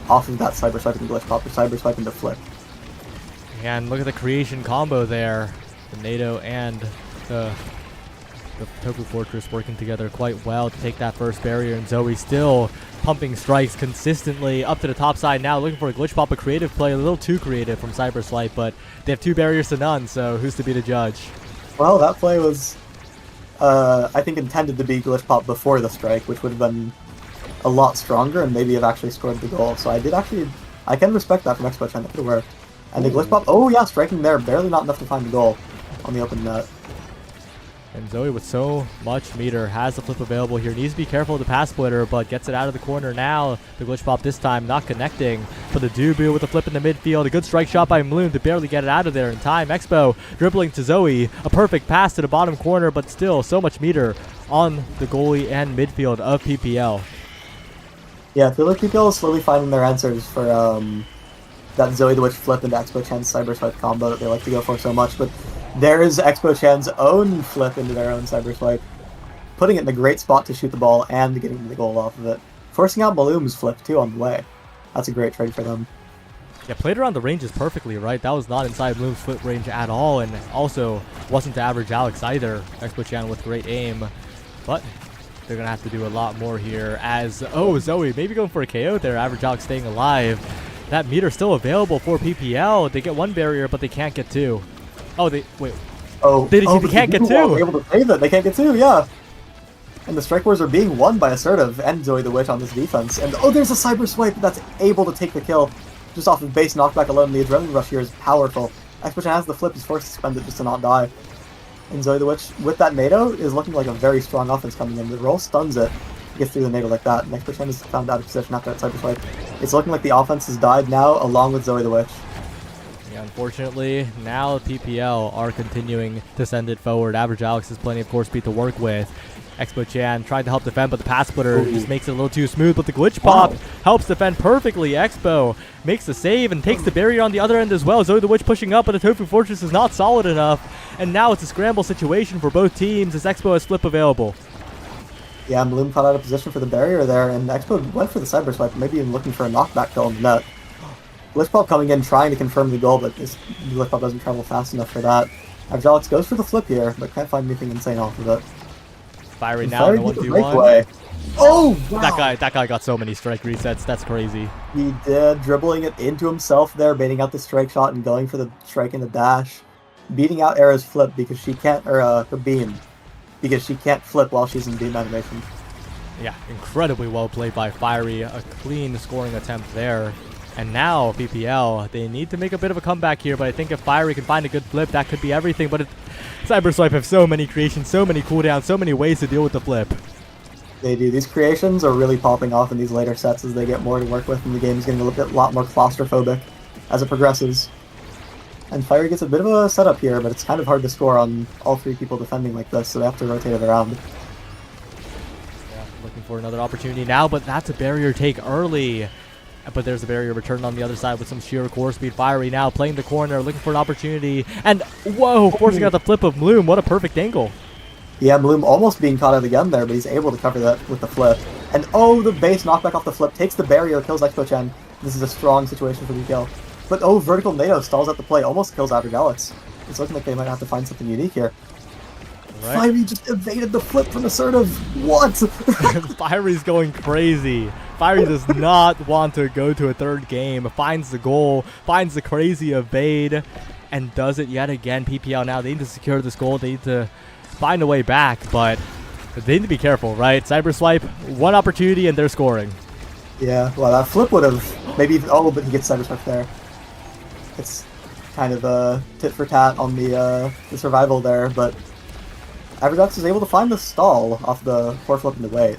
off of that Cyber Swipe and Glitch Pop, or Cyber Swipe into Flip. And look at the creation combo there. The NATO and the Tofu Fortress working together quite well to take that first barrier, and Zoe still pumping strikes consistently up to the top side now, looking for a Glitch Pop, a creative play, a little too creative from Cyber Swipe, but they have 2 barriers to none, so who's to be the judge? Well, that play was I think intended to be Glitch Pop before the strike, which would have been a lot stronger and maybe have actually scored the goal. So I can respect that from Expo Chen. That could have worked. And the glitch pop, oh yeah, striking there, barely not enough to find the goal on the open net. And Zoe with so much meter has the flip available here. Needs to be careful of the pass splitter, but gets it out of the corner now. The glitch pop this time not connecting. For the Dubu with the flip in the midfield. A good strike shot by Mloom to barely get it out of there in time. Expo dribbling to Zoe. A perfect pass to the bottom corner, but still so much meter on the goalie and midfield of PPL. Yeah, I feel like PPL is slowly finding their answers for that Zoe the Witch flip into Expo Chen's Cyber Swipe combo that they like to go for so much, but there is Expo Chen's own flip into their own Cyber Swipe, putting it in a great spot to shoot the ball and getting the goal off of it. Forcing out Maloom's flip, too, on the way. That's a great trade for them. Yeah, played around the ranges perfectly, right? That was not inside Maloom's flip range at all, and also wasn't to average Alex either. Expo Chen with great aim, but they're going to have to do a lot more here as, oh, Zoe maybe going for a KO there. Average Alex staying alive. That meter still available for PPL. They get one barrier, but they can't get two. Oh, they wait. Oh, they can't get two. They're able to save it. They can't get two. Yeah. And the strike wars are being won by Assertive and Zoe the Witch on this defense. And oh, there's a Cyber Swipe that's able to take the kill just off of base knockback alone. The adrenaline rush here is powerful. Expo Chen has the flip. He's forced to spend it just to not die. And Zoe the Witch with that NATO is looking like a very strong offense coming in. The roll stuns it. Gets through the NATO like that. And Expo Chen is found out of position after that Cyber Swipe. It's looking like the offense has died now, along with Zoe the Witch. Yeah, unfortunately, now PPL are continuing to send it forward. Average Alex has plenty of core speed to work with. Expo Chan tried to help defend, but the pass splitter just makes it a little too smooth. But the glitch pop helps defend perfectly. Expo makes the save and takes the barrier on the other end as well. Zoe the Witch pushing up, but the Tofu Fortress is not solid enough. And now it's a scramble situation for both teams as Expo has flip available. Yeah, Maloom caught out of position for the barrier there, and Expo went for the Cyber Swipe, maybe even looking for a knockback kill on the net. Glitch Pop coming in, trying to confirm the goal, but this Glitch Pop doesn't travel fast enough for that. Avjalix goes for the flip here, but can't find anything insane off of it. Fiery now in the 1v1. Oh, wow. That guy got so many strike resets. That's crazy. He did, dribbling it into himself there, baiting out the strike shot and going for the strike in the dash. Beating out Era's flip because she can't, or her beam, because she can't flip while she's in beam animation. Yeah, incredibly well played by Fiery. A clean scoring attempt there. And now, PPL, they need to make a bit of a comeback here, but I think if Fiery can find a good flip, that could be everything. But Cyber Swipe have so many creations, so many cooldowns, so many ways to deal with the flip. They do. These creations are really popping off in these later sets as they get more to work with, and the game's getting a lot more claustrophobic as it progresses. And Fiery gets a bit of a setup here, but it's kind of hard to score on all three people defending like this, so they have to rotate it around. Yeah, looking for another opportunity now, but that's a barrier take early. But there's a barrier return on the other side with some sheer core speed. Fiery now playing the corner, looking for an opportunity. And, whoa, forcing out the flip of Mloom. What a perfect angle. Yeah, Mloom almost being caught out again there, but he's able to cover that with the flip. And oh, the base knockback off the flip takes the barrier, kills Expo Chen. This is a strong situation for the kill. But oh, vertical NATO stalls out the play, almost kills Average Alex. It's looking like they might have to find something unique here. Right. Fiery just evaded the flip from Assertive. What? Fiery's going crazy. Fiery does not want to go to a third game. Finds the goal, finds the crazy evade, and does it yet again. PPL now, they need to secure this goal. They need to find a way back, but they need to be careful, right? Cyber Swipe, one opportunity, and they're scoring. Yeah, well, that flip would have maybe even, oh, but he gets Cyber Swipe there. It's kind of a tit for tat on the survival there, but Averdox is able to find the stall off the foreflip in the way.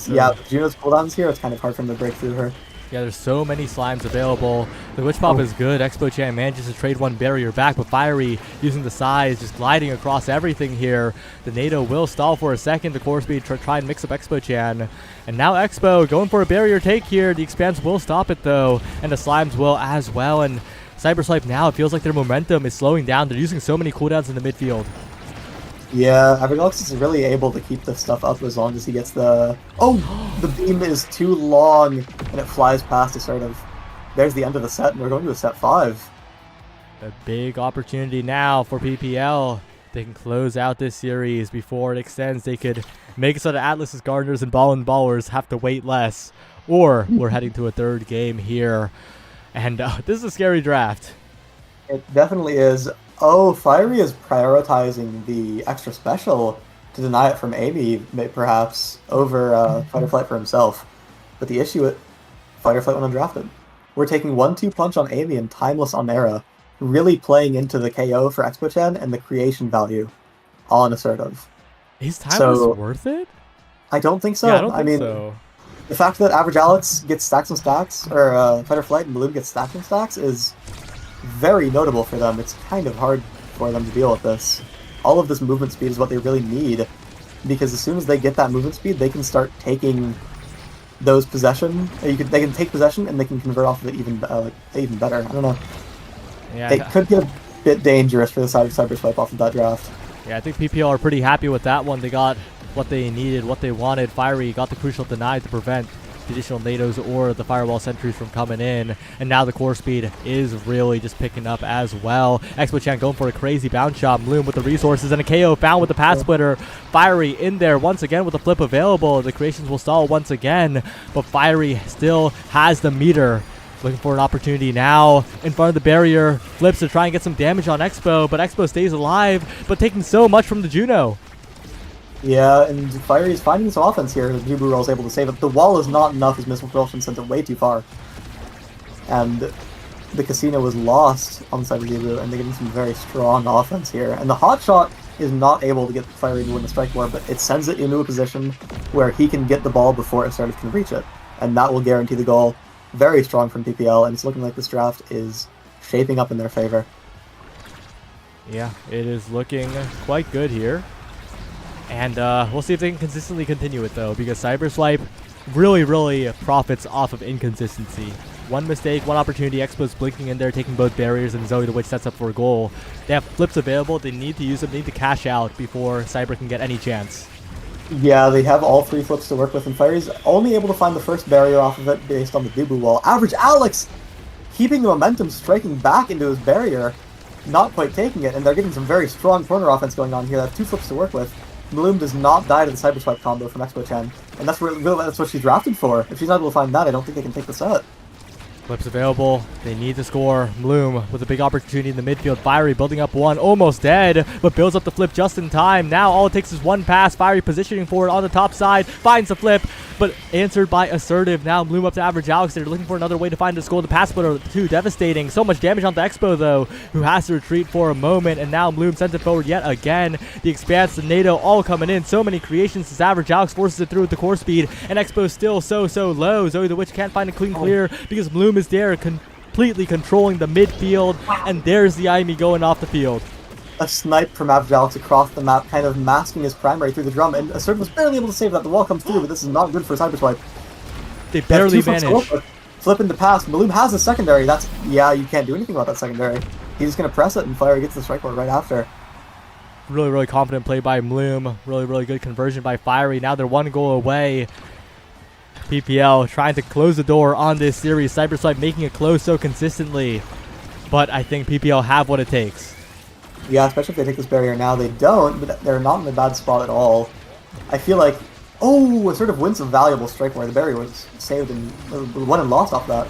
Yeah, Juno's cooldowns here, it's kind of hard for him to break through her. Yeah, there's so many slimes available. The Glitch Pop is good. Expo Chan manages to trade one barrier back, but Fiery using the size, just gliding across everything here. The NATO will stall for a second. The core speed try and mix up Expo Chan. And now Expo going for a barrier take here. The expanse will stop it though, and the slimes will as well. And Cyber Swipe now, it feels like their momentum is slowing down. They're using so many cooldowns in the midfield. Yeah, Averdox is really able to keep this stuff up as long as he gets the... Oh! The beam is too long, and it flies past Assertive. There's the end of the set, and we're going to a set 5. A big opportunity now for PPL. They can close out this series before it extends. They could make it so that Atlas's Gardeners and Ballers have to wait less. Or we're heading to a third game here. And this is a scary draft. It definitely is. Oh, Fiery is prioritizing the extra special to deny it from Amy, perhaps, over Fight or Flight for himself. But the issue with Fight or Flight went undrafted. We're taking 1-2 punch on Amy and Timeless on Era, really playing into the KO for Expo Chen and the creation value on Assertive. Is Timeless So- worth it? I don't think so. Yeah, I don't think mean, so. the fact that Average Alex gets stacks and stacks, or Fight or Flight and Bloom gets stacks and stacks, is very notable for them. It's kind of hard for them to deal with this. All of this movement speed is what they really need, because as soon as they get that movement speed, they can start taking those possession. They can take possession and they can convert off of it even better. I don't know. Yeah, It could get a bit dangerous for the side of Cyber Swipe off of that draft. yeah, I think PPL are pretty happy with that one. They got what they needed, what they wanted. Fiery got the crucial deny to prevent the additional NATOs or the Firewall sentries from coming in. And now the core speed is really just picking up as well. Expo Chan going for a crazy bounce shot. Bloom with the resources and a KO found with the pass splitter. Fiery in there once again with the flip available. The creations will stall once again, but Fiery still has the meter. Looking for an opportunity now in front of the barrier. Flips to try and get some damage on Expo, but Expo stays alive, but taking so much from the Juno. Yeah, and Fiery is finding some offense here. Jubu Roll is able to save it. The wall is not enough. His missile propulsion sent it way too far. And the casino was lost on the side of Jubu, and they're getting some very strong offense here. And the hot shot is not able to get Fiery to win the strike war, but it sends it into a position where he can get the ball before Assertive can reach it. And that will guarantee the goal. Very strong from PPL, and it's looking like this draft is shaping up in their favor. Yeah, it is looking quite good here. And we'll see if they can consistently continue it, though, because Cyberswipe really profits off of inconsistency. One mistake, one opportunity, Expo's blinking in there, taking both barriers, and Zoe the Witch sets up for a goal. They have flips available. They need to use them, they need to cash out before Cyber can get any chance. Yeah, they have all three flips to work with, and Fiery's only able to find the first barrier off of it based on the Dubu wall. Average Alex keeping the momentum, striking back into his barrier, not quite taking it, and they're getting some very strong corner offense going on here. They have two flips to work with. Bloom does not die to the Cyberswipe combo from Expo Chen, and that's what she's drafted for. If she's not able to find that, I don't think they can take the set. Flips available. They need to score. Bloom with a big opportunity in the midfield. Fiery building up one. Almost dead, but builds up the flip just in time. Now all it takes is one pass. Fiery positioning forward on the top side. Finds the flip, but answered by Assertive. Now Bloom up to Average Alex. They're looking for another way to find the score. The pass splitter too devastating. So much damage on the Expo though, who has to retreat for a moment. And now Bloom sends it forward yet again. The Expanse, the NATO all coming in. So many creations as Average Alex forces it through with the core speed. And Expo still so low. Zoe the Witch can't find a clean clear because Bloom is there completely controlling the midfield. And there's the Aimi going off the field. A snipe from Average Alex across the map, kind of masking his primary through the drum, and Assertive was barely able to save that. The wall comes through, but this is not good for Cyberswipe. They barely manage. Flipping the pass. Bloom has a secondary. Yeah, you can't do anything about that secondary. He's just going to press it, and Fire gets the strike board right after. Really confident play by Bloom. Really good conversion by Fiery. Now they're one goal away. PPL trying to close the door on this series. Cyberswipe making it close so consistently. But I think PPL have what it takes. Yeah, especially if they take this barrier now. They don't, but they're not in a bad spot at all. I feel like... Oh, Assertive wins a valuable strike where the barrier was saved and won and lost off that.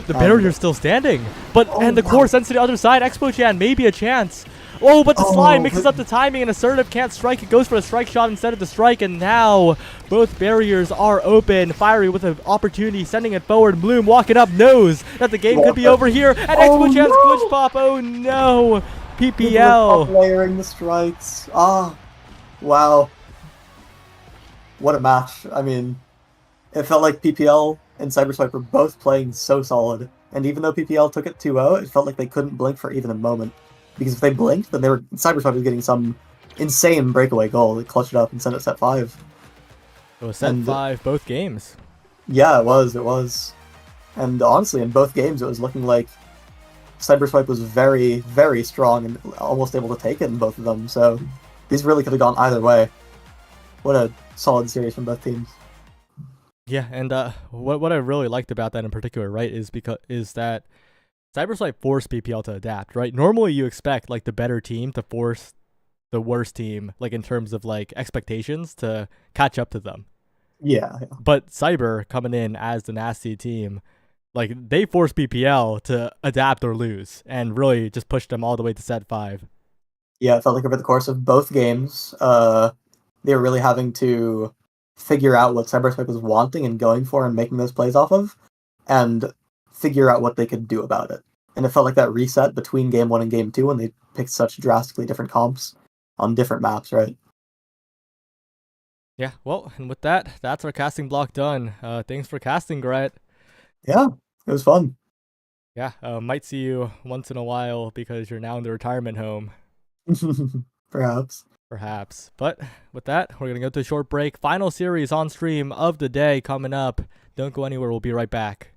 The barrier's still standing. But and the core sends to the other side. Expo Chan, maybe a chance. Oh, but the slide mixes up the timing and Assertive can't strike. It goes for a strike shot instead of the strike, and now both barriers are open. Fiery with an opportunity, sending it forward. Bloom walking up, knows that the game could be over here. And Expo Chan's glitch pop. Oh no, PPL. Layering the strikes. Wow. What a match. I mean, it felt like PPL and Cyberswipe were both playing so solid. And even though PPL took it 2-0, it felt like they couldn't blink for even a moment. Because if they blinked, then Cyberswipe was getting some insane breakaway goal that clutched it up and sent it set 5. It was set 5 both games. Yeah, it was. And honestly, in both games, it was looking like Cyberswipe was very strong and almost able to take it in both of them. So these really could have gone either way. What a solid series from both teams. Yeah, and what I really liked about that in particular, right, is that Cyberswipe forced PPL to adapt, right? Normally you expect like the better team to force the worst team, like in terms of like expectations, to catch up to them. Yeah. But Cyber coming in as the nasty team, like they forced PPL to adapt or lose, and really just pushed them all the way to set 5. Yeah, it felt like over the course of both games, they were really having to figure out what Cyberswipe was wanting and going for and making those plays off of, and figure out what they could do about it. And it felt like that reset between game 1 and game 2 when they picked such drastically different comps on different maps, right? Yeah, well, and with that, that's our casting block done. Thanks for casting, Gret. Yeah, it was fun. Yeah, might see you once in a while because you're now in the retirement home. Perhaps. Perhaps. But with that, we're going to go to a short break. Final series on stream of the day coming up. Don't go anywhere. We'll be right back.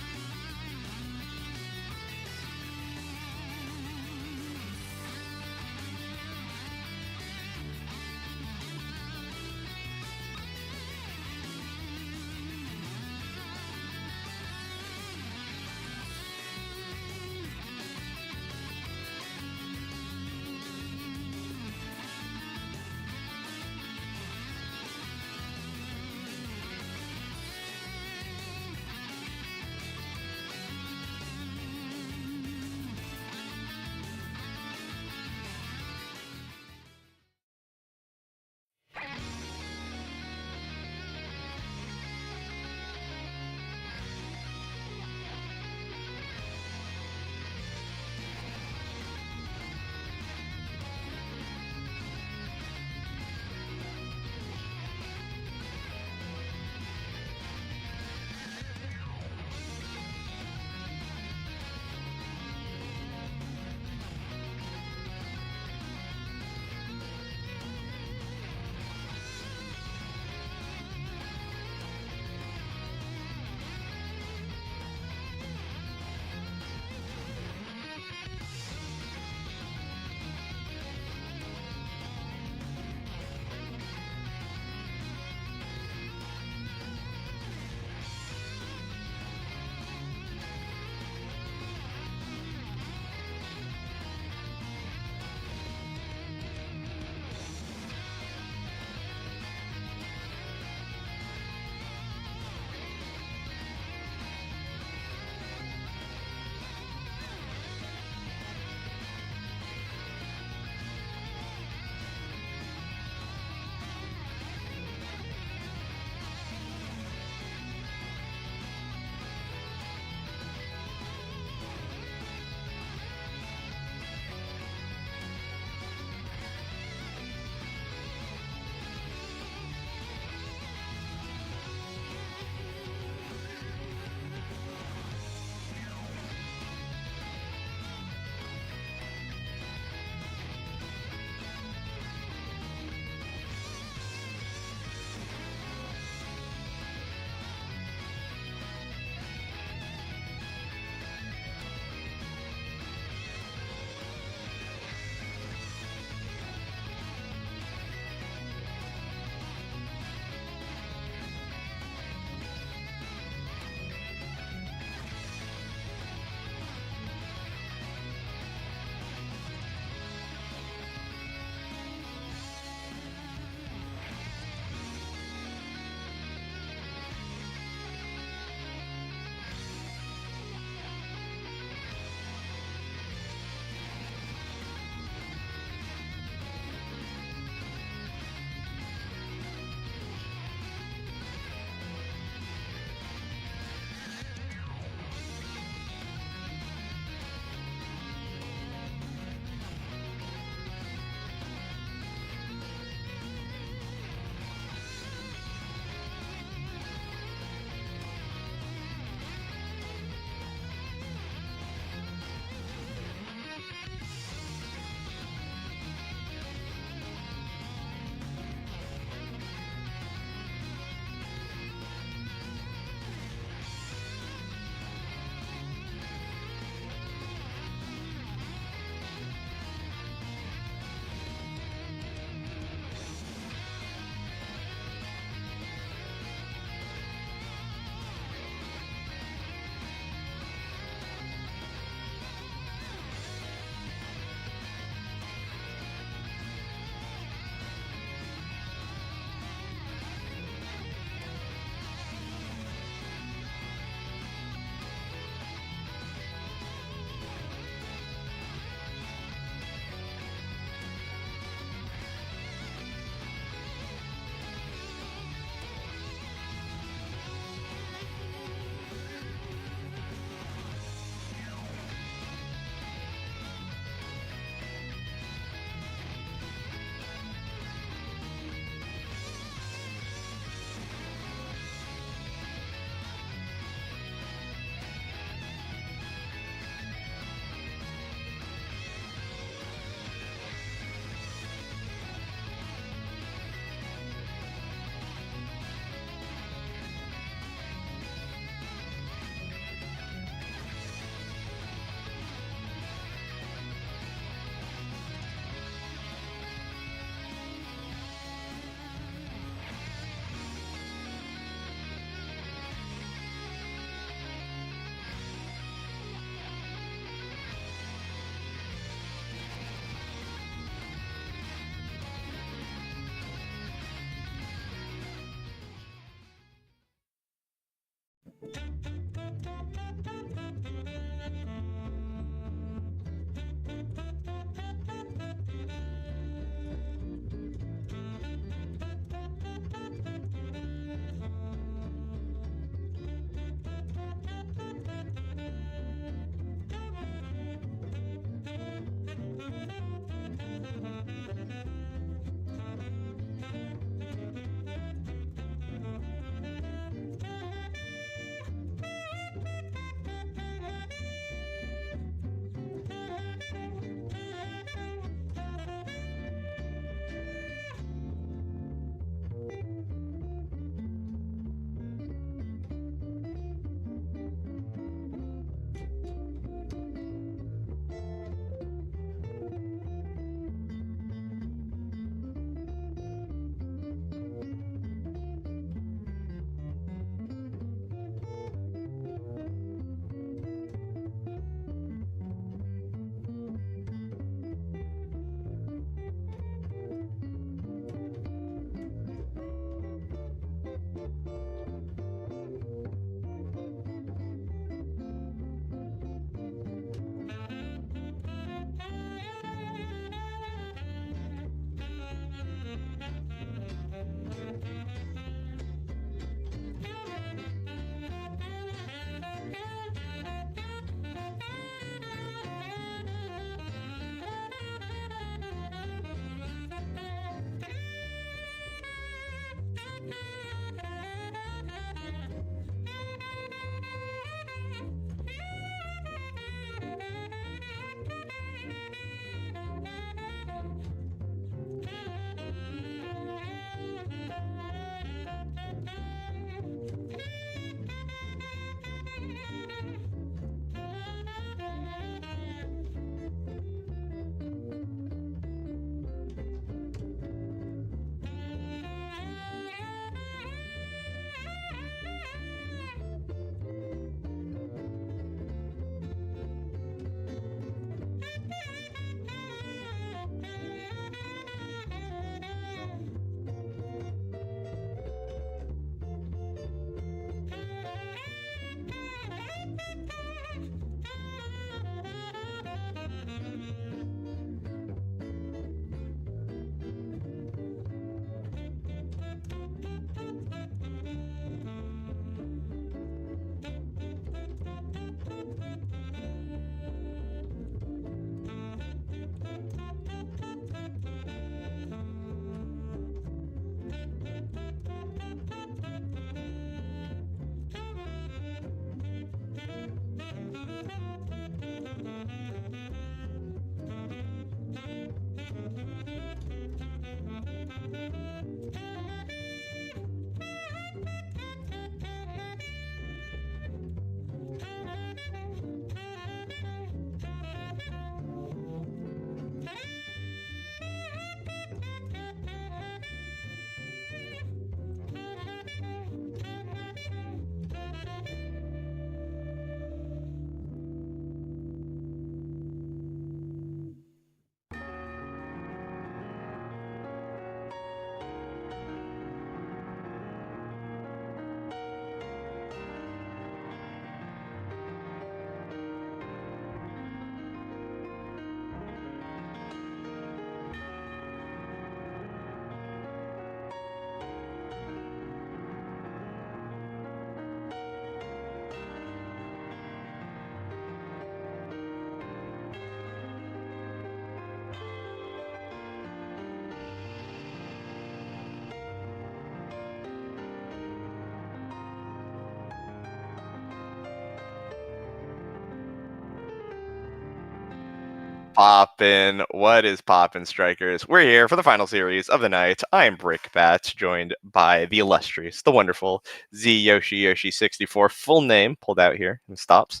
Poppin', what is poppin', strikers? We're here for the final series of the night. I am Brickbat, joined by the illustrious, the wonderful Z Yoshi 64, full name pulled out here and stops.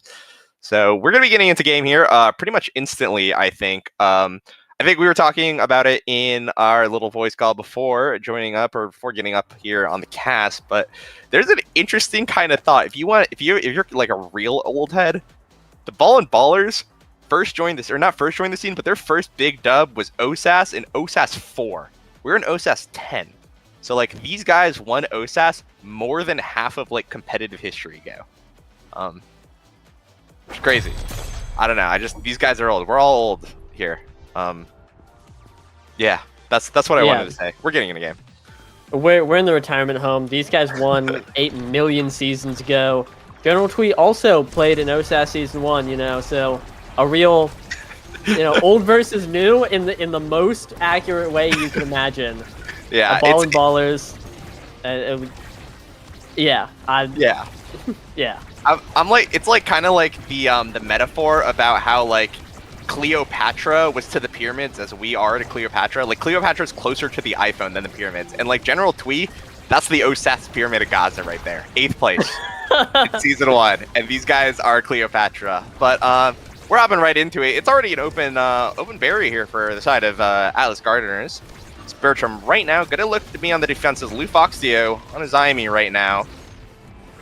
So we're gonna be getting into game here, pretty much instantly. I think we were talking about it in our little voice call before joining up or before getting up here on the cast. But there's an interesting kind of thought. If you're like a real old head, the Ball and Ballers not first joined the scene, but their first big dub was OSAS in OSAS 4. We're in OSAS 10. So like these guys won OSAS more than half of like competitive history ago. It's crazy. I don't know. These guys are old. We're all old here. Yeah, that's what I wanted to say. We're getting in a game. We're in the retirement home. These guys won 8 million seasons ago. General Twee also played in OSAS Season 1, you know, so a real, you know, old versus new in the most accurate way you can imagine. Yeah, Ball and ballers. Yeah. Yeah. I'm like, it's like kind of like the metaphor about how like Cleopatra was to the pyramids as we are to Cleopatra. Like Cleopatra's closer to the iPhone than the pyramids, and like General Twee, that's the OSAS Pyramid of Gaza right there, 8th place in Season 1, and these guys are Cleopatra. But we're hopping right into it. It's already an open barrier here for the side of Atlas Gardeners. It's Bertram right now. Gonna look to be on the defenses. Lou Foxio on his IME right now,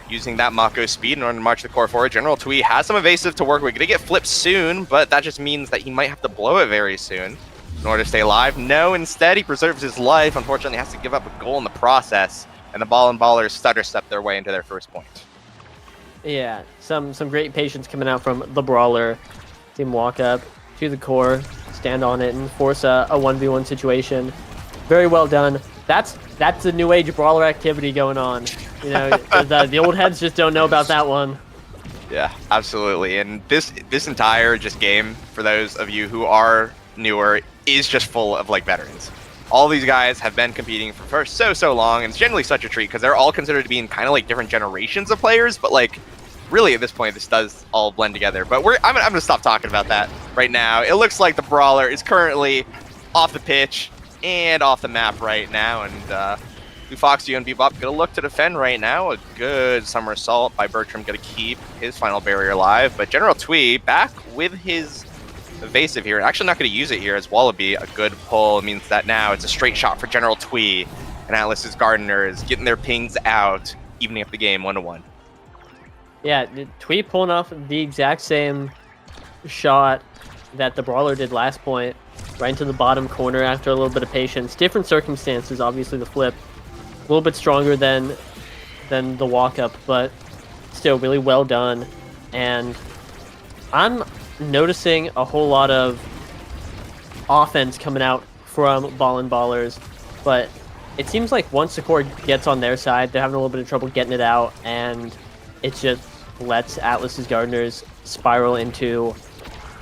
using that Mako speed in order to march the core forward. General Twee has some evasive to work with. Gonna get flipped soon, but that just means that he might have to blow it very soon in order to stay alive. No, instead he preserves his life. Unfortunately, has to give up a goal in the process, and the Ball and Ballers stutter step their way into their first point. Yeah, some great patience coming out from the Brawler. Team walk up to the core, stand on it, and force a 1v1 situation. Very well done. That's the new age Brawler activity going on. You know, the old heads just don't know about that one. Yeah, absolutely. And this entire just game, for those of you who are newer, is just full of like veterans. All these guys have been competing for so long, and it's generally such a treat because they're all considered to be in kind of like different generations of players, but like really at this point this does all blend together. But I'm gonna stop talking about that right now. It looks like the Brawler is currently off the pitch and off the map right now, and Foxy and Bebop gonna look to defend right now. A good somersault by Bertram gonna keep his final barrier alive, but General Twee back with his evasive here. Actually not gonna use it here as Wallaby. A good pull means that now it's a straight shot for General Twee, and Atlas's Gardeners getting their pings out, evening up the game 1-1. Yeah, Twee pulling off the exact same shot that the Brawler did last point, right into the bottom corner after a little bit of patience. Different circumstances, obviously the flip a little bit stronger than the walk-up, but still really well done. And I'm noticing a whole lot of offense coming out from Ball and Ballers, but it seems like once the core gets on their side, they're having a little bit of trouble getting it out, and it just lets Atlas's Gardeners spiral into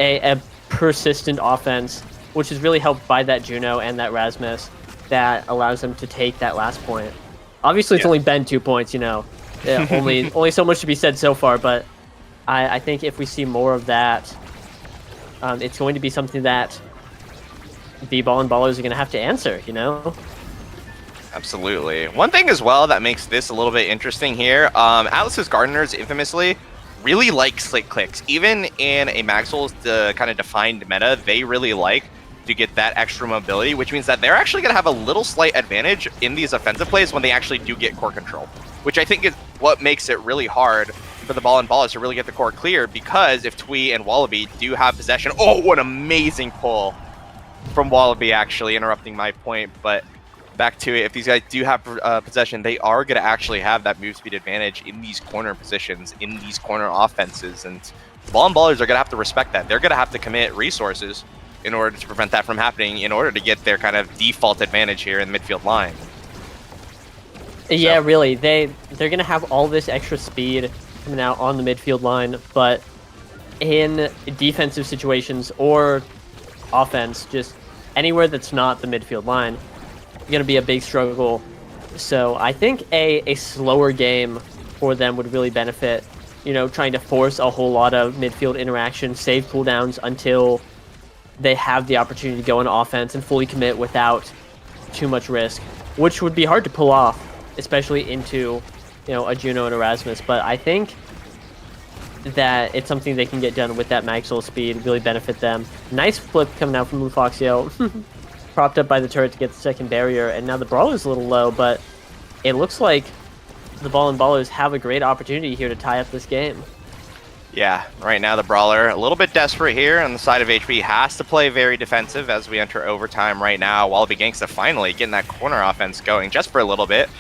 a persistent offense, which is really helped by that Juno and that Rasmus that allows them to take that last point. Obviously, it's only been 2 points, you know. Yeah, only so much to be said so far, but I think if we see more of that, it's going to be something that the Ball and Ballers are going to have to answer, you know? Absolutely. One thing as well that makes this a little bit interesting here, Atlas's Gardeners infamously really like slick clicks. Even in a Maxwell's kind of defined meta, they really like to get that extra mobility, which means that they're actually going to have a little slight advantage in these offensive plays when they actually do get core control, which I think is what makes it really hard for the Ball and Ballers to really get the core clear, because if Twee and Wallaby do have possession, oh, what an amazing pull from Wallaby, actually interrupting my point, but back to it, if these guys do have possession, they are going to actually have that move speed advantage in these corner positions, in these corner offenses, and the Ball and Ballers are going to have to respect that. They're going to have to commit resources in order to prevent that from happening, in order to get their kind of default advantage here in the midfield line. Yeah, really. They're going to have all this extra speed coming out on the midfield line, but in defensive situations or offense, just anywhere that's not the midfield line, going to be a big struggle. So I think a slower game for them would really benefit, you know, trying to force a whole lot of midfield interaction, save cooldowns until they have the opportunity to go on offense and fully commit without too much risk, which would be hard to pull off, especially into, you know, a Juno and Erasmus. But I think that it's something they can get done with that Maxwell speed, really benefit them. Nice flip coming out from Lufoxio, propped up by the turret to get the second barrier, and now the Brawler's a little low, but it looks like the Ball and Ballers have a great opportunity here to tie up this game. Yeah, right now the Brawler a little bit desperate here on the side of HP, has to play very defensive as we enter overtime right now. Wallaby Gangsta finally getting that corner offense going just for a little bit.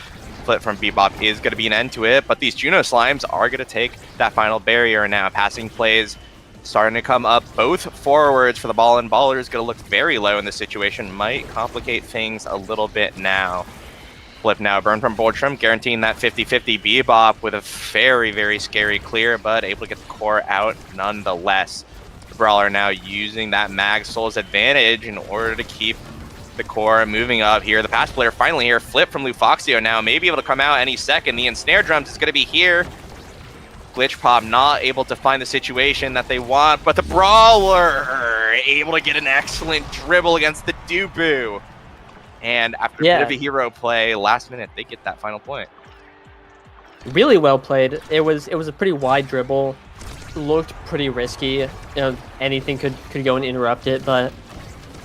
flip from Bebop is going to be an end to it, but these Juno Slimes are going to take that final barrier now. Passing plays starting to come up both forwards for the ball, and baller is going to look very low in this situation. Might complicate things a little bit now. Flip now, burn from Boldstrom, guaranteeing that 50-50 Bebop with a very, very scary clear, but able to get the core out nonetheless. The Brawler now using that Mag Soul's advantage in order to keep the core moving up here. The pass player finally here, Flip from Lufoxio now, may be able to come out any second. The Ensnare Drums is going to be here. Glitch Pop not able to find the situation that they want, but the Brawler able to get an excellent dribble against the Dubu. And after a bit of a hero play, last minute, they get that final point. Really well played. It was a pretty wide dribble. Looked pretty risky. Anything could go and interrupt it, but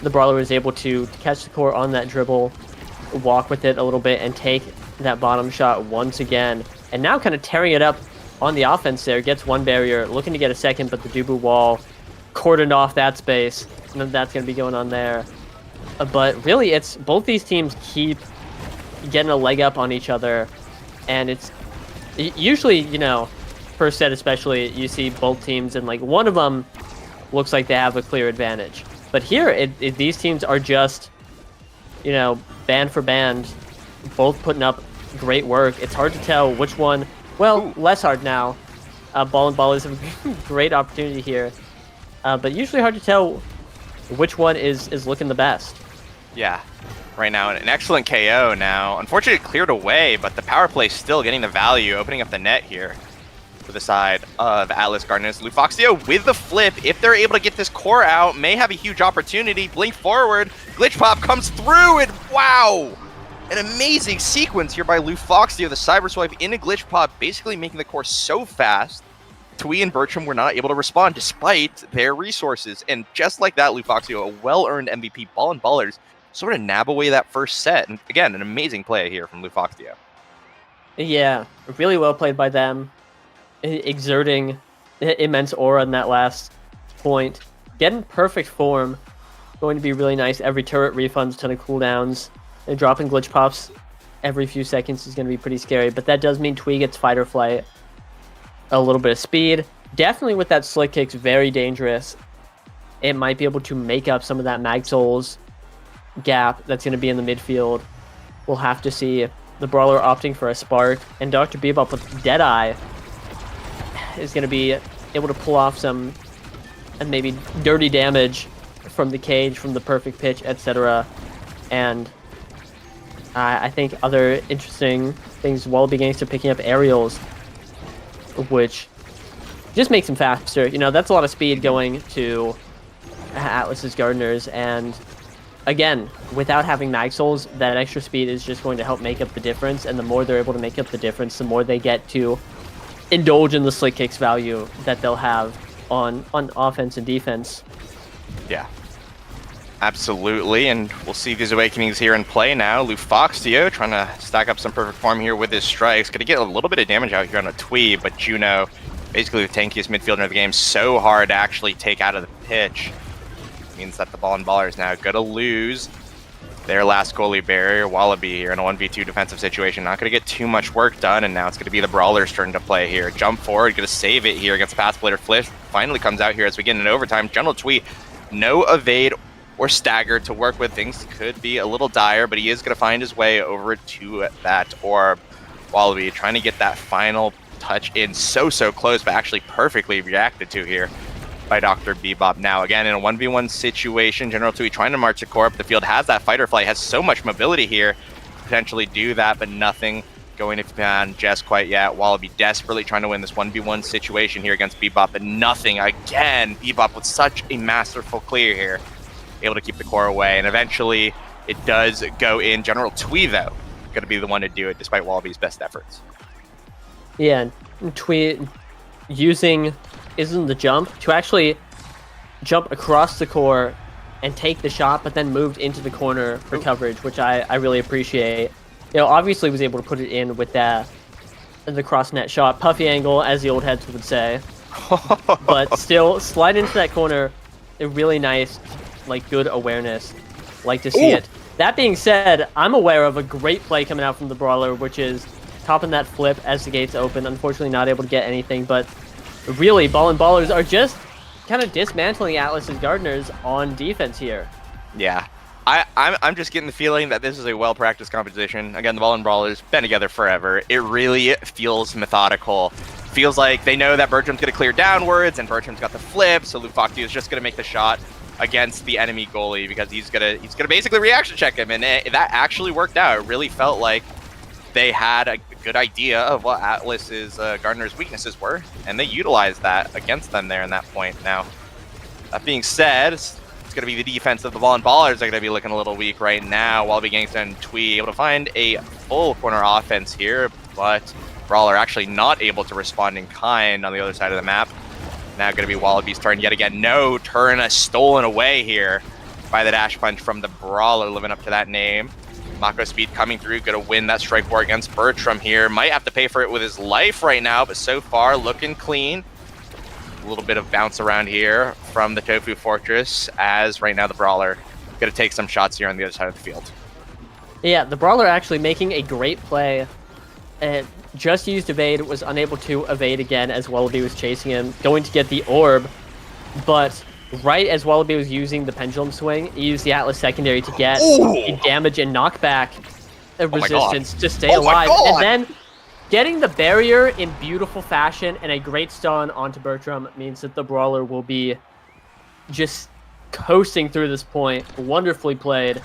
the Brawler was able to catch the core on that dribble, walk with it a little bit, and take that bottom shot once again. And now kind of tearing it up on the offense there. Gets one barrier, looking to get a second, but the Dubu wall cordoned off that space. And that's going to be going on there. But really, it's both these teams keep getting a leg up on each other. And it's usually, first set especially, you see both teams and like one of them looks like they have a clear advantage. But here, these teams are just, band for band, both putting up great work. It's hard to tell which one, well, less hard now. Ball and Ball is a great opportunity here. But usually hard to tell which one is looking the best. Yeah, right now, an excellent KO now. Unfortunately, cleared away, but the power play still getting the value, opening up the net here for the side of Atlas Gardeners. Lufoxio with the flip. If they're able to get this core out, may have a huge opportunity. Blink forward. Glitch Pop comes through, and wow! An amazing sequence here by Lufoxio. The Cyber Swipe into Glitch Pop, basically making the core so fast. Twee and Bertram were not able to respond despite their resources. And just like that, Lufoxio, a well-earned MVP, Ball and Ballers, sort of nab away that first set. And again, an amazing play here from Lufoxio. Yeah, really well played by them. Exerting immense aura in that last point. Getting perfect form. Going to be really nice. Every turret refunds, ton of cooldowns. And dropping Glitch Pops every few seconds is going to be pretty scary. But that does mean Twee gets fight or flight. A little bit of speed. Definitely with that slick kick's very dangerous. It might be able to make up some of that Mag Souls gap that's going to be in the midfield. We'll have to see. The Brawler opting for a Spark, and Dr. Bebop with Deadeye is going to be able to pull off some and maybe dirty damage from the cage, from the perfect pitch, etc. And I think other interesting things, Wallaby Gangster picking up aerials, which just makes him faster. That's a lot of speed going to Atlas's Gardeners, and again, without having Mag Souls, that extra speed is just going to help make up the difference, and the more they're able to make up the difference, the more they get to indulge in the slick kicks value that they'll have on offense and defense. Yeah, absolutely, and we'll see these Awakenings here in play now. Lufoxio trying to stack up some perfect form here with his strikes. Going to get a little bit of damage out here on a Twee, but Juno, basically the tankiest midfielder of the game, so hard to actually take out of the pitch. Means that the Ball and Baller is now going to lose their last goalie barrier. Wallaby here in a 1v2 defensive situation. Not going to get too much work done, and now it's going to be the Brawler's turn to play here. Jump forward, going to save it here against the pass player. Flip finally comes out here as we get in overtime. General Twee, no evade or stagger to work with. Things could be a little dire, but he is going to find his way over to that orb. Wallaby trying to get that final touch in so close, but actually perfectly reacted to here by Dr. Bebop. Now again in a 1v1 situation, General Twee trying to march the core up the field, has that fight or flight, has so much mobility here, potentially do that, but nothing going to plan just quite yet. Wallaby desperately trying to win this 1v1 situation here against Bebop, but nothing again. Bebop with such a masterful clear here, able to keep the core away, and eventually it does go in. General Twee though, going to be the one to do it despite Wallaby's best efforts. Yeah, Twee using isn't the jump to actually jump across the core and take the shot, but then moved into the corner for coverage, which I really appreciate. Obviously was able to put it in with the cross net shot, puffy angle, as the old heads would say, but still slide into that corner. A really nice, good awareness. Like to see it. That being said, I'm aware of a great play coming out from the Brawler, which is topping that flip as the gates open. Unfortunately, not able to get anything, but really, Ballers are just kind of dismantling Atlas's Gardeners on defense here. Yeah. I'm just getting the feeling that this is a well-practiced competition. Again, the Ballers been together forever. It really feels methodical. Feels like they know that Bertram's going to clear downwards, and Bertram's got the flip, so Lufoxio is just going to make the shot against the enemy goalie because he's gonna basically reaction check him, and that actually worked out. It really felt like they had a good idea of what Atlas's Gardener's weaknesses were, and they utilized that against them there in that point. Now, that being said, it's going to be the defense of the Ballers are going to be looking a little weak right now. Wallaby Gangsta and Twee able to find a full corner offense here, but Brawler actually not able to respond in kind on the other side of the map. Now going to be Wallaby's turn yet again. No, turn stolen away here by the dash punch from the Brawler, living up to that name. Mako Speed coming through, going to win that strike war against Bertram here. Might have to pay for it with his life right now, but so far looking clean. A little bit of bounce around here from the Tofu Fortress, as right now the Brawler going to take some shots here on the other side of the field. Yeah, the Brawler actually making a great play. Just used evade, was unable to evade again as Wallaby was chasing him, going to get the orb, but right as Wallaby was using the pendulum swing, he used the Atlas secondary to get the damage and knockback resistance to stay alive, and then getting the barrier in beautiful fashion and a great stun onto Bertram means that the Brawler will be just coasting through this point. Wonderfully played,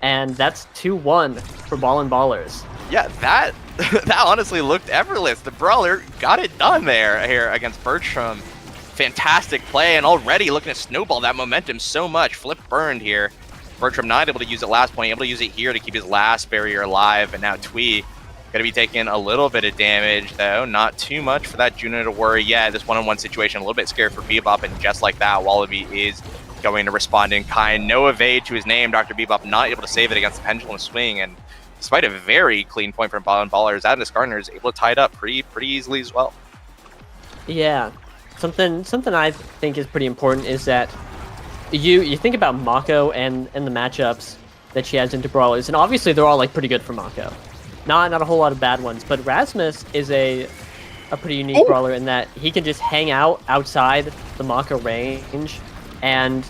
and that's 2-1 for Ballers. Yeah, that honestly looked effortless. The Brawler got it done there here against Bertram. Fantastic play, and already looking to snowball that momentum so much. Flip burned here. Bertram not able to use it last point, able to use it here to keep his last barrier alive, and now Twee going to be taking a little bit of damage, though. Not too much for that Juno to worry yet. This one-on-one situation, a little bit scared for Bebop, and just like that, Wallaby is going to respond in kind. No evade to his name. Dr. Bebop not able to save it against the pendulum swing, and despite a very clean point from Ballers, Atlas Gardner is able to tie it up pretty easily as well. Yeah, something I think is pretty important is that you think about Mako and the matchups that she has into Brawlers, and obviously they're all like pretty good for Mako. Not a whole lot of bad ones, but Rasmus is a pretty unique Brawler in that he can just hang out outside the Mako range and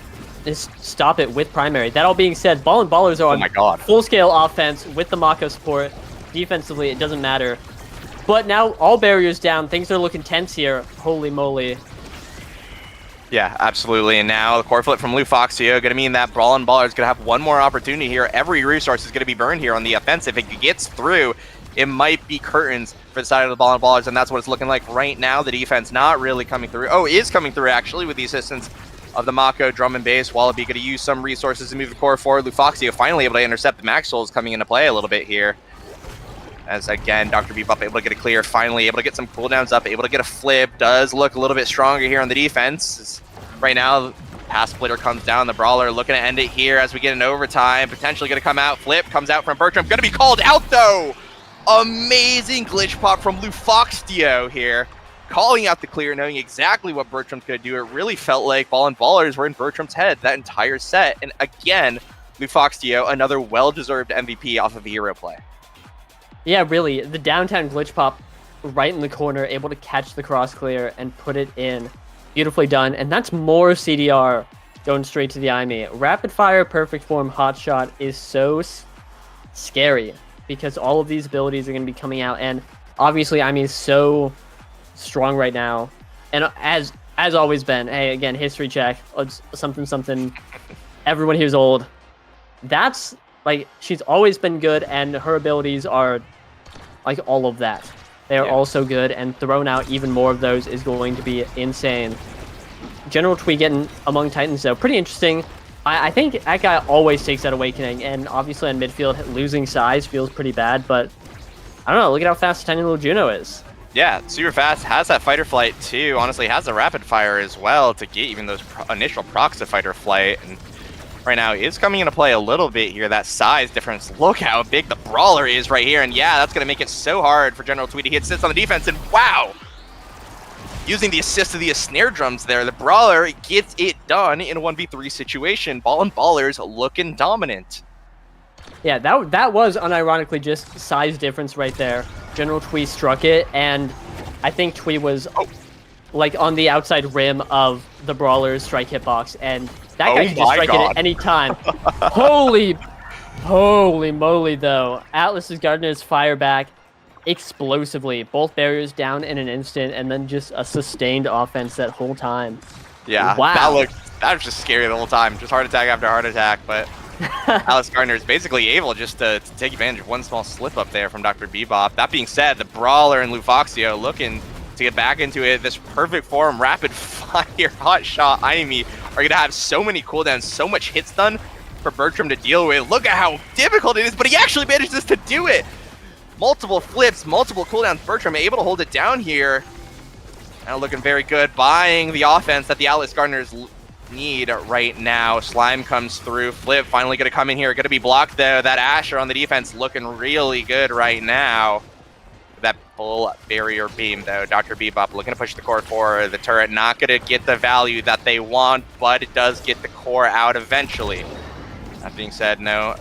just stop it with primary. That all being said, Ballers are on full-scale offense with the Mako support. Defensively, it doesn't matter. But now all barriers down, things are looking tense here. Holy moly. Yeah, absolutely. And now the core flip from Lufoxio going to mean that Ballers going to have one more opportunity here. Every resource is going to be burned here on the offensive. If it gets through, it might be curtains for the side of the Ballers, and that's what it's looking like right now. The defense not really coming through. Oh, is coming through actually with the assistance of the Mako drum and bass. Wallaby going to use some resources to move the core forward. Lufoxio finally able to intercept the Max Souls coming into play a little bit here. As again, Dr. Bebop able to get a clear, finally able to get some cooldowns up, able to get a flip. Does look a little bit stronger here on the defense. Right now, pass splitter comes down. The Brawler looking to end it here as we get into overtime. Potentially going to come out. Flip comes out from Bertram. Going to be called out though. Amazing glitch pop from Lufoxio here. Calling out the clear, knowing exactly what Bertram's going to do. It really felt like Ballers were in Bertram's head that entire set. And again, Lufoxio, another well-deserved MVP off of a hero play. Yeah, really. The downtown glitch pop right in the corner, able to catch the cross clear and put it in. Beautifully done. And that's more CDR going straight to the IME. Rapid fire, perfect form, hot shot is so scary because all of these abilities are going to be coming out. And obviously, IME is so strong right now. And as always been, hey, again, history check, something. Everyone here's old. That's like, she's always been good, and her abilities are like all of that. They are all so good, and throwing out even more of those is going to be insane. General Twee getting among Titans, though, pretty interesting. I think that guy always takes that Awakening, and obviously on midfield, losing size feels pretty bad, but I don't know, look at how fast tiny little Juno is. Yeah, super fast, has that fighter flight too, honestly has the rapid fire as well to get even those initial procs of fighter flight, and right now is coming into play a little bit here, that size difference. Look how big the Brawler is right here, and yeah, that's going to make it so hard for General Twee to hit sits on the defense, and wow! Using the assist of the snare drums there, the Brawler gets it done in a 1v3 situation. Ballers looking dominant. Yeah, that was unironically just size difference right there. General Twee struck it, and I think Twee was like on the outside rim of the Brawler's strike hitbox, and that guy could just strike it at any time. Holy moly, though. Atlas's Gardeners fire back explosively. Both barriers down in an instant, and then just a sustained offense that whole time. Yeah, wow. That was just scary the whole time. Just heart attack after heart attack, but Atlas Gardner is basically able just to take advantage of one small slip up there from Dr. Bebop. That being said, the Brawler and Lufoxio looking to get back into it. This perfect form, rapid fire, hot shot, Aimi are going to have so many cooldowns, so much hit stun for Bertram to deal with. Look at how difficult it is, but he actually manages to do it. Multiple flips, multiple cooldowns. Bertram able to hold it down here. Now looking very good, buying the offense that the Atlas Gardeners need right now. Slime comes through. Flip finally going to come in here. Going to be blocked though. That Asher on the defense looking really good right now. That full barrier beam though. Dr. Bebop looking to push the core for the turret. Not going to get the value that they want, but it does get the core out eventually. That being said, no,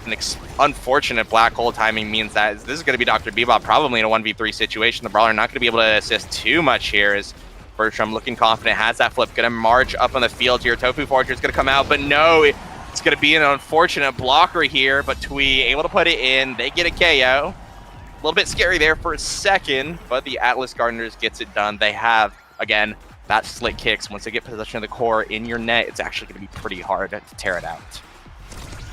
unfortunate black hole timing means that this is going to be Dr. Bebop probably in a 1v3 situation. The Brawler not going to be able to assist too much here as Bertram looking confident, has that flip, going to march up on the field here. Tofu Fortress going to come out, but no, it's going to be an unfortunate blocker here, but Twee able to put it in. They get a KO. A little bit scary there for a second, but the Atlas Gardeners gets it done. They have, again, that slick kicks. Once they get possession of the core in your net, it's actually going to be pretty hard to tear it out.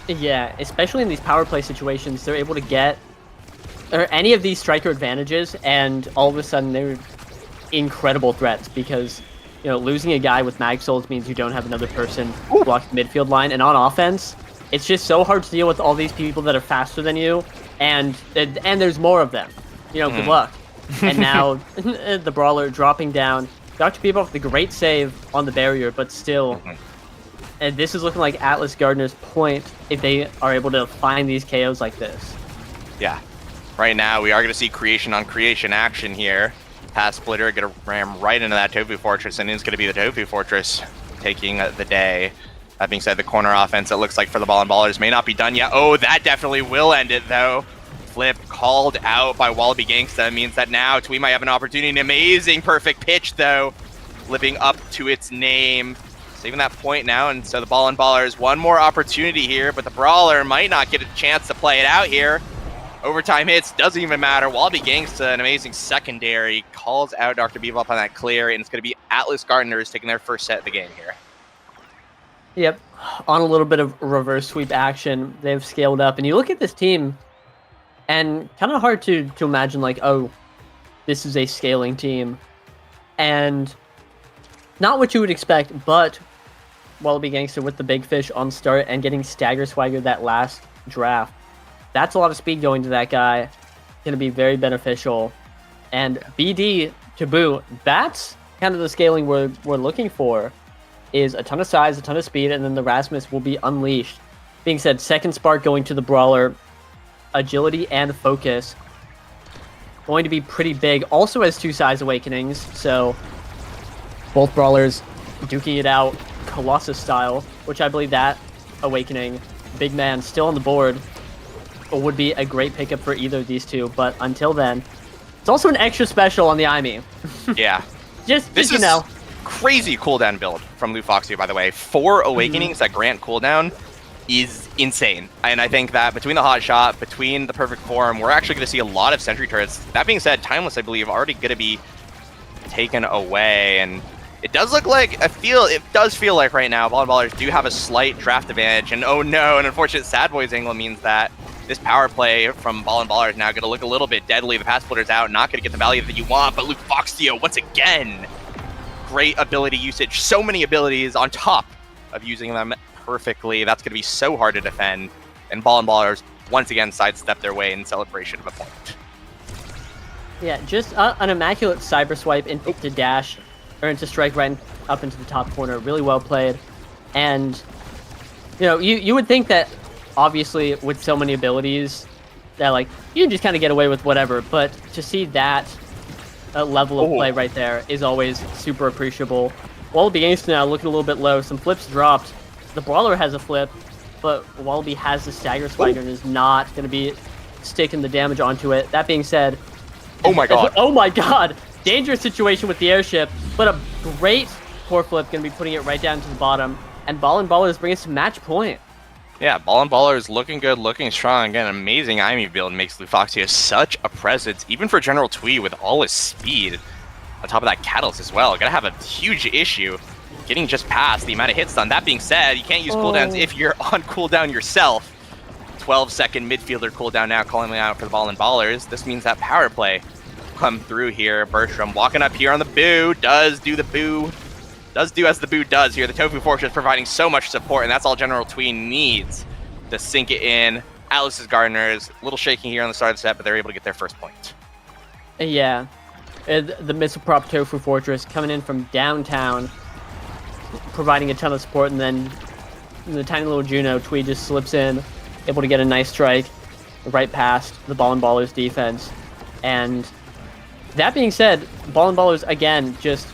Yeah, especially in these power play situations, they're able to get any of these striker advantages, and all of a sudden they're incredible threats because, you know, losing a guy with mag souls means you don't have another person block the midfield line, and on offense, it's just so hard to deal with all these people that are faster than you, and there's more of them. You know, good luck. And now the Brawler dropping down. Dr. Bebop with the great save on the barrier, but still. And this is looking like Atlas Gardener's point if they are able to find these KOs like this. Yeah. Right now, we are going to see creation on creation action here. Pass Splitter going to ram right into that Tofu Fortress, and it's going to be the Tofu Fortress taking the day. That being said, the corner offense, it looks like for the Ball and Ballers, may not be done yet. Oh, that definitely will end it, though. Flip called out by Wallaby Gangsta means that now Twee might have an opportunity. An amazing perfect pitch, though, living up to its name. Saving that point now, and so the Ball and Ballers, one more opportunity here, but the Brawler might not get a chance to play it out here. Overtime hits, doesn't even matter. Wallaby Gangsta, an amazing secondary, calls out Dr. Bebop on that clear, and it's going to be Atlas Gardeners taking their first set of the game here. Yep, on a little bit of reverse sweep action, they've scaled up, and you look at this team, and kind of hard to imagine, like, oh, this is a scaling team, and not what you would expect, but Wallaby Gangster with the big fish on start and getting Stagger Swagger that last draft. That's a lot of speed going to that guy. Going to be very beneficial. And BD to boot, that's kind of the scaling we're looking for, is a ton of size, a ton of speed, and then the Rasmus will be unleashed. Being said, second spark going to the Brawler, agility and focus. Going to be pretty big. Also has 2 size awakenings, so both Brawlers duking it out Colossus style, which I believe that awakening, big man still on the board, would be a great pickup for either of these two. But until then, it's also an extra special on the Aimi. Yeah. just this you is know. Crazy cooldown build from Lufoxio, by the way. 4 awakenings that grant cooldown is insane. And I think that between the hot shot, between the perfect form, we're actually going to see a lot of sentry turrets. That being said, Timeless, I believe, already going to be taken away, and it does look like, it does feel like right now Ball and Ballers do have a slight draft advantage, and oh no, an unfortunate Sad Boys angle means that this power play from Ball and Ballers now going to look a little bit deadly. The pass splitter's out, not going to get the value that you want, but Lufoxio, once again, great ability usage, so many abilities on top of using them perfectly. That's going to be so hard to defend, and Ball and Ballers once again sidestep their way in celebration of a point. Yeah, just an immaculate cyber swipe into dash, or into strike right up into the top corner. Really well played. And, you know, you would think that, obviously, with so many abilities, that, like, you can just kind of get away with whatever. But to see that level of play right there is always super appreciable. Wallaby Gangster now looking a little bit low. Some flips dropped. The Brawler has a flip. but Wallaby has the stagger spider and is not going to be sticking the damage onto it. That being said, Oh my god. oh my god, dangerous situation with the airship, but a great core flip going to be putting it right down to the bottom, and Ball and Baller is bringing us to match point. Yeah, Ball and Baller is looking good, looking strong. Again, amazing IME build makes Lufoxia such a presence, even for General Twee with all his speed. On top of that, Catalyst as well. Gonna have a huge issue getting just past the amount of hits done. That being said, you can't use cooldowns if you're on cooldown yourself. 12-second midfielder cooldown now, calling out for the Ball and Ballers. This means that power play come through here. Bertram walking up here on the boo, does do as the boo does here. The Tofu Fortress providing so much support, and that's all General Twee needs to sink it in. Atlas's Gardeners, a little shaking here on the start of the set, but they're able to get their first point. Yeah. The missile prop Tofu Fortress coming in from downtown, providing a ton of support, and then the tiny little Juno, Twee just slips in, able to get a nice strike right past the Ball and Ballers defense. And that being said, Ball and Ballers, again, just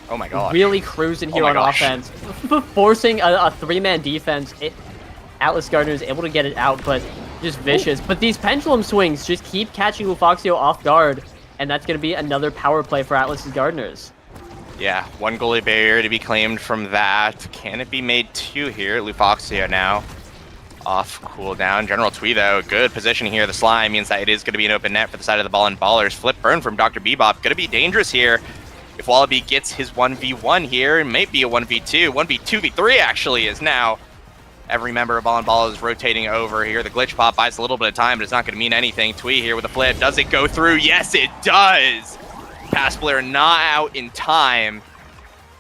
Oh my god. really cruising here on offense, forcing a three-man defense. Atlas Gardner is able to get it out, but just vicious. But these pendulum swings just keep catching Lufoxio off guard, and that's going to be another power play for Atlas's Gardeners. Yeah, one goalie barrier to be claimed from that. Can it be made two here? Lufoxia now off cooldown. General Twee, though, good position here. The slime means that it is going to be an open net for the side of the Ball and Ballers. Flip burn from Dr. Bebop. Going to be dangerous here. If Wallaby gets his 1v1 here, it may be a 1v2. 1v2v3 actually is now. Every member of Ball and Ball is rotating over here. The glitch pop buys a little bit of time, but it's not going to mean anything. Twee here with a flip. Does it go through? Yes, it does. Pass player not out in time.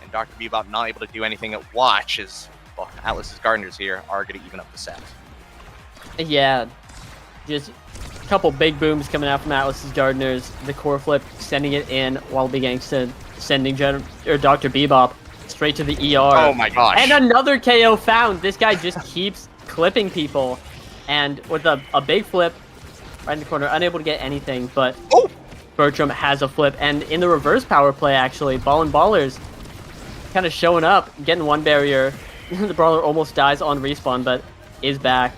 And Dr. Bebop not able to do anything at watch as well, Atlas's Gardeners here are going to even up the set. Yeah, just a couple big booms coming out from Atlas's Gardeners. The core flip sending it in, Wallaby Gangsta sending Dr. Bebop straight to the ER. Oh my gosh. And another KO found. This guy just keeps clipping people. And with a big flip right in the corner, unable to get anything, but Bertram has a flip. And in the reverse power play, actually, Ball and Ballers kind of showing up, getting one barrier. The Brawler almost dies on respawn, but is back.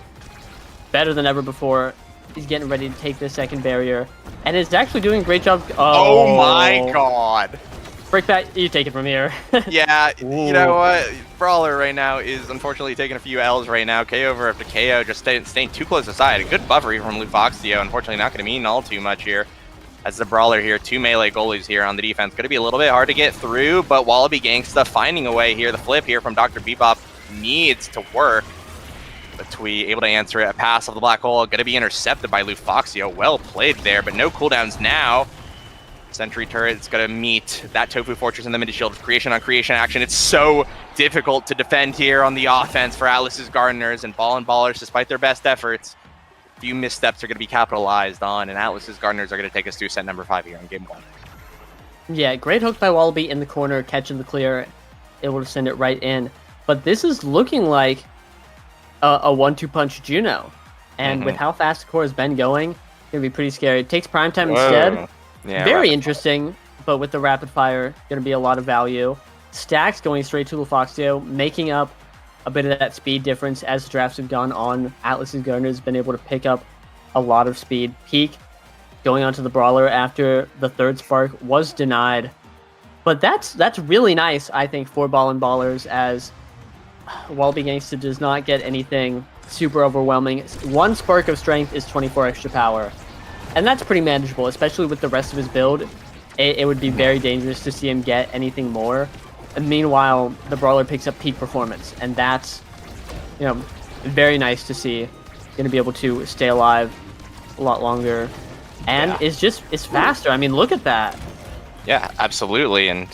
Better than ever before. He's getting ready to take this second barrier. And is actually doing a great job. Oh my god. Break back, you take it from here. Yeah, you know what? Brawler right now is unfortunately taking a few L's right now. KO over after KO, just staying too close aside. A good buffer from Lufoxio. Unfortunately, not going to mean all too much here. As the Brawler here, two melee goalies here on the defense. Going to be a little bit hard to get through, but Wallaby Gangsta finding a way here. The flip here from Dr. Bebop needs to work. But Twee able to answer it. A pass of the black hole. Going to be intercepted by Lufoxio. Well played there, but no cooldowns now. Sentry turret's going to meet that Tofu Fortress in the mid-shield. Creation on creation action. It's so difficult to defend here on the offense for Atlas's Gardeners, and Ball and Ballers, despite their best efforts, a few missteps are going to be capitalized on, and Atlas's Gardeners are going to take us through set number 5 here in game 1. Yeah, great hook by Wallaby in the corner, catching the clear, able to send it right in. But this is looking like a 1-2 punch Juno. And with how fast the core has been going, it's going to be pretty scary. It takes prime time instead. Yeah, very interesting, but with the rapid fire, going to be a lot of value. Stacks going straight to Lufoxio, making up a bit of that speed difference as the drafts have gone on. Atlas's Gardeners been able to pick up a lot of speed. Peak going onto the Brawler after the third spark was denied. But that's really nice, I think, for Ball and Ballers, as Wallaby Gangsta does not get anything super overwhelming. One spark of strength is 24 extra power. And that's pretty manageable, especially with the rest of his build. It would be very dangerous to see him get anything more. And meanwhile, the Brawler picks up peak performance, and that's, very nice to see. Going to be able to stay alive a lot longer, and it's faster. I mean, look at that. Yeah, absolutely. And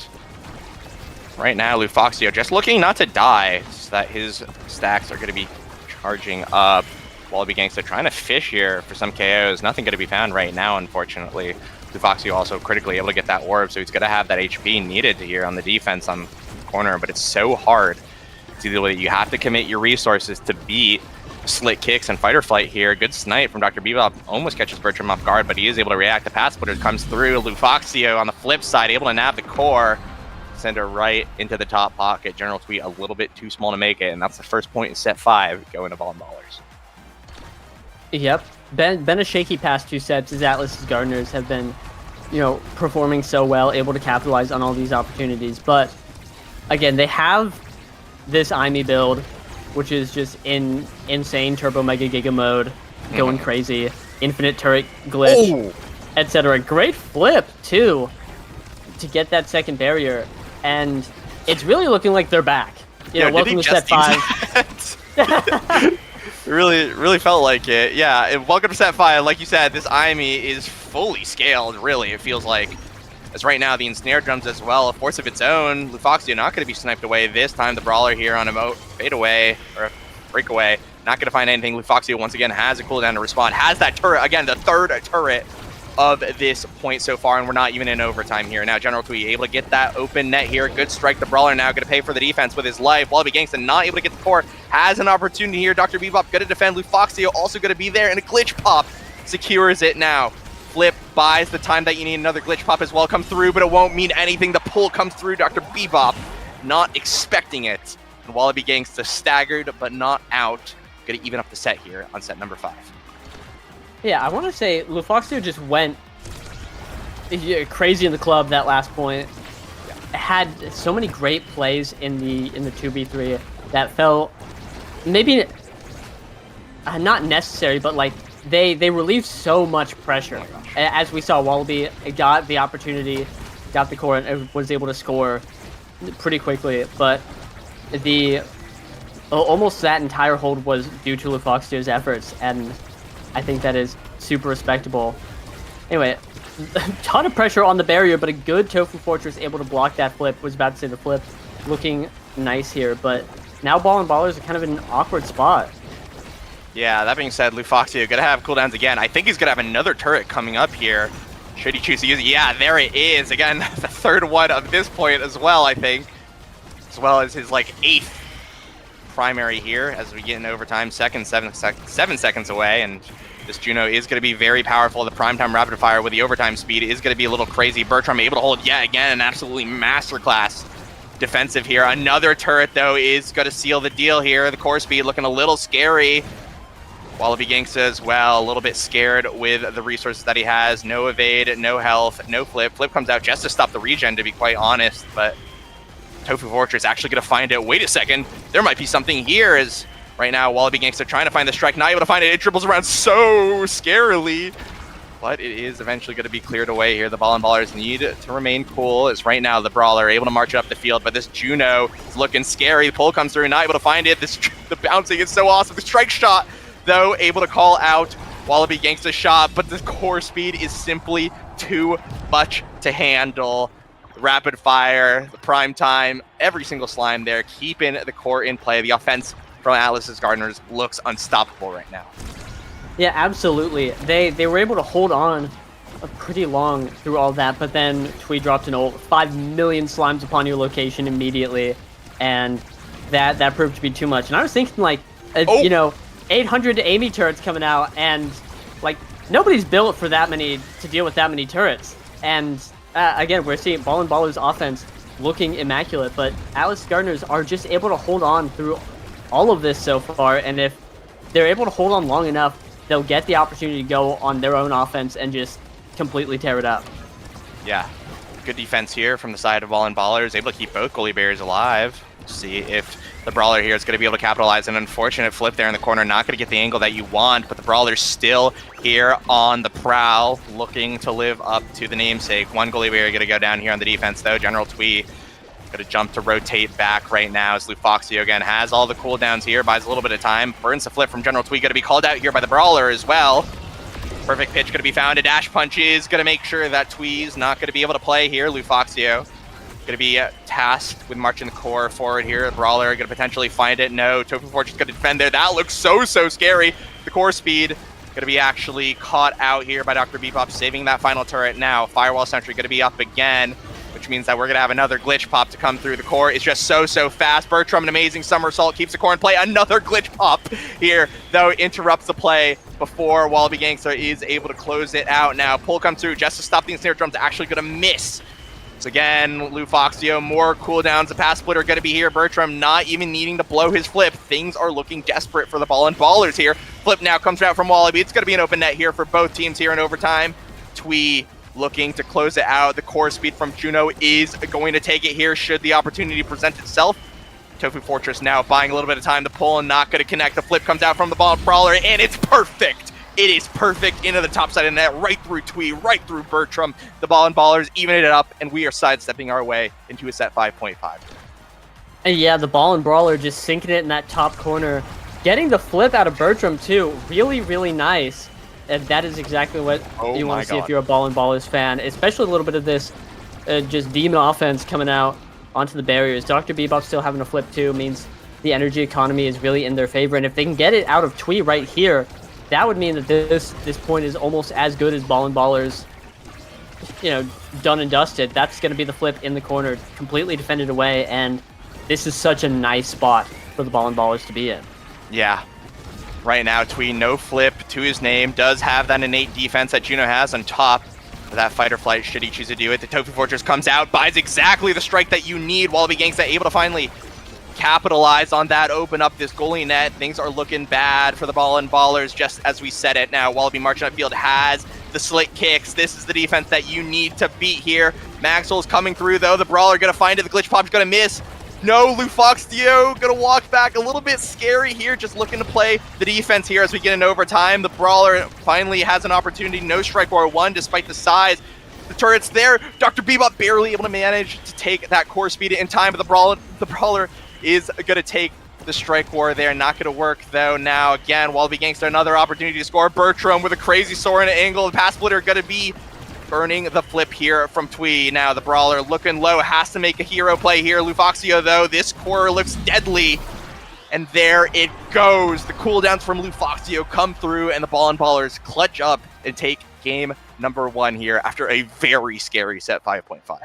right now, Lufoxio just looking not to die, so that his stacks are going to be charging up. Wallaby Gangsta trying to fish here for some KOs. Nothing going to be found right now, unfortunately. Lufoxio also critically able to get that orb, so he's going to have that HP needed here on the defense on the corner, but it's so hard to deal with it. You have to commit your resources to beat slit kicks and fight or flight here. Good snipe from Dr. Bebop. Almost catches Bertram off guard, but he is able to react. The pass splitter comes through. Lufoxio on the flip side, able to nab the core. send her right into the top pocket. General Tweet a little bit too small to make it, and that's the first point in set 5 going to Ball and Ballers. Yep. Been a shaky past 2 sets as Atlas's Gardeners have been, performing so well, able to capitalize on all these opportunities. But again, they have this IME build, which is just insane Turbo Mega Giga mode, going crazy, infinite turret glitch, etc. Great flip too to get that second barrier, and it's really looking like they're back. Welcome to set 5. Really felt like it. Yeah, and welcome to set 5. Like you said, this IME is fully scaled, really. It feels like, as right now, the ensnare drums as well, a force of its own. Lufoxio not going to be sniped away this time. The Brawler here on a fade away, or a breakaway. Not going to find anything. Lufoxio, once again, has a cooldown to respond. Has that turret, again, the third turret of this point so far, and we're not even in overtime here. Now, General Tweet able to get that open net here. Good strike. The Brawler now going to pay for the defense with his life. Wallaby Gangsta not able to get the core. Has an opportunity here. Dr. Bebop going to defend. Lufoxio also going to be there, and a glitch pop secures it now. Flip buys the time that you need. Another glitch pop as well come through, but it won't mean anything. The pull comes through. Dr. Bebop not expecting it. And Wallaby Gangsta staggered, but not out. Going to even up the set here on set number 5. Yeah, I want to say Lufoxio just went crazy in the club that last point. Had so many great plays in the 2v3 that felt maybe not necessary, but like they relieved so much pressure. As we saw, Wallaby got the opportunity, got the core, and was able to score pretty quickly. But almost that entire hold was due to Lufoxio's efforts, and I think that is super respectable. Anyway, a ton of pressure on the barrier, but a good Tofu Fortress able to block that flip. Was about to say the flip looking nice here, but now Ball and Ballers are kind of in an awkward spot. Yeah, that being said, Lufoxio gonna have cooldowns again. I think he's gonna have another turret coming up here. Should he choose to use it? Yeah, there it is. Again, the third one of this point as well, I think. As well as his, 8th primary here as we get in overtime. 7 seconds away, and this Juno is going to be very powerful. The primetime rapid fire with the overtime speed is going to be a little crazy. Bertram able to hold yet again an absolutely masterclass defensive here. Another turret, though, is going to seal the deal here. The core speed looking a little scary. Wallaby Gangsta as well, a little bit scared with the resources that he has. No evade, no health, no flip. Flip comes out just to stop the regen, to be quite honest, but Tofu Fortress actually going to find it. Wait a second, there might be something here. As right now, Wallaby Gangsta trying to find the strike, not able to find it. It dribbles around so scarily, but it is eventually going to be cleared away here. The Ball and Ballers need to remain cool, as right now the Brawler able to march up the field, but this Juno is looking scary. The pull comes through, not able to find it. The bouncing is so awesome. The strike shot, though, able to call out Wallaby Gangsta's shot, but the core speed is simply too much to handle. Rapid fire, the prime time, every single slime there, keeping the core in play. The offense from Atlas's Gardeners looks unstoppable right now. Yeah, absolutely. They were able to hold on pretty long through all that, but then Twee dropped an ult, 5 million slimes upon your location immediately, and that proved to be too much. And I was thinking, 800 Amy turrets coming out, and nobody's built for that many to deal with that many turrets. And again, we're seeing Ball and Ballers offense looking immaculate, but Atlas Gardeners are just able to hold on through all of this so far, and if they're able to hold on long enough, they'll get the opportunity to go on their own offense and just completely tear it up. Yeah, good defense here from the side of Ball and Ballers, able to keep both goalie barriers alive. See if the Brawler here is going to be able to capitalize. An unfortunate flip there in the corner, not going to get the angle that you want, but the Brawler's still here on the prowl, looking to live up to the namesake. One goalie barrier going to go down here on the defense, though. General Twee going to jump to rotate back right now as Lufoxio again has all the cooldowns here, buys a little bit of time. Burns the flip from General Twee, going to be called out here by the Brawler as well. Perfect pitch going to be found. A dash punch is going to make sure that Twee's not going to be able to play here. Lufoxio going to be tasked with marching the core forward here. The Brawler going to potentially find it. No, Tofu Fortress going to defend there. That looks so scary. The core speed going to be actually caught out here by Dr. Bebop, saving that final turret now. Firewall Sentry going to be up again, which means that we're going to have another glitch pop to come through. The core is just so fast. Bertram, an amazing somersault, keeps the core in play. Another glitch pop here, though, interrupts the play before Wallaby Gangsta is able to close it out now. Pull comes through just to stop the ensnare drums. Actually going to miss So again, Lufoxio, more cooldowns. The pass split are going to be here. Bertram not even needing to blow his flip. Things are looking desperate for the ball and ballers here. Flip now comes out from Wallaby. It's going to be an open net here for both teams here in overtime. Twee looking to close it out. The core speed from Juno is going to take it here should the opportunity present itself. Tofu Fortress now buying a little bit of time to pull and not going to connect. The flip comes out from the ball brawler, and it's perfect. It is perfect into the top side of the net, right through Twee, right through Bertram. The ball and ballers even it up, and we are sidestepping our way into a set 5.5. And yeah, the ball and brawler just sinking it in that top corner. Getting the flip out of Bertram too, really, really nice. And that is exactly what you want to see if you're a ball and ballers fan, especially a little bit of this just demon offense coming out onto the barriers. Dr. Bebop still having a flip too means the energy economy is really in their favor. And if they can get it out of Twee right here, that would mean that this point is almost as good as ball and ballers, done and dusted. That's going to be the flip in the corner, completely defended away. And this is such a nice spot for the ball and ballers to be in. Yeah. Right now, Twee, no flip to his name, does have that innate defense that Juno has on top of that fight or flight should he choose to do it. The Tofu Fortress comes out, buys exactly the strike that you need. Wallaby Gangsta able to finally capitalize on that, open up this goalie net. Things are looking bad for the ball and ballers, just as we said it. Now, Wallaby marching upfield has the slick kicks. This is the defense that you need to beat here. Maxwell's coming through, though. The brawler going to find it. The glitch pop's going to miss. No, Lufoxio going to walk back. A little bit scary here, just looking to play the defense here as we get into overtime. The brawler finally has an opportunity. No strike war one, despite the size. The turret's there. Dr. Bebop barely able to manage to take that core speed in time, but the brawler is going to take the strike war there. Not going to work, though. Now, again, Wallaby Gangster, another opportunity to score. Bertram with a crazy Soren angle. The pass splitter going to be burning the flip here from Twee. Now, the brawler looking low, has to make a hero play here. Lufoxio, though, this core looks deadly. And there it goes. The cooldowns from Lufoxio come through, and the ball and ballers clutch up and take game number 1 here after a very scary set 5.5.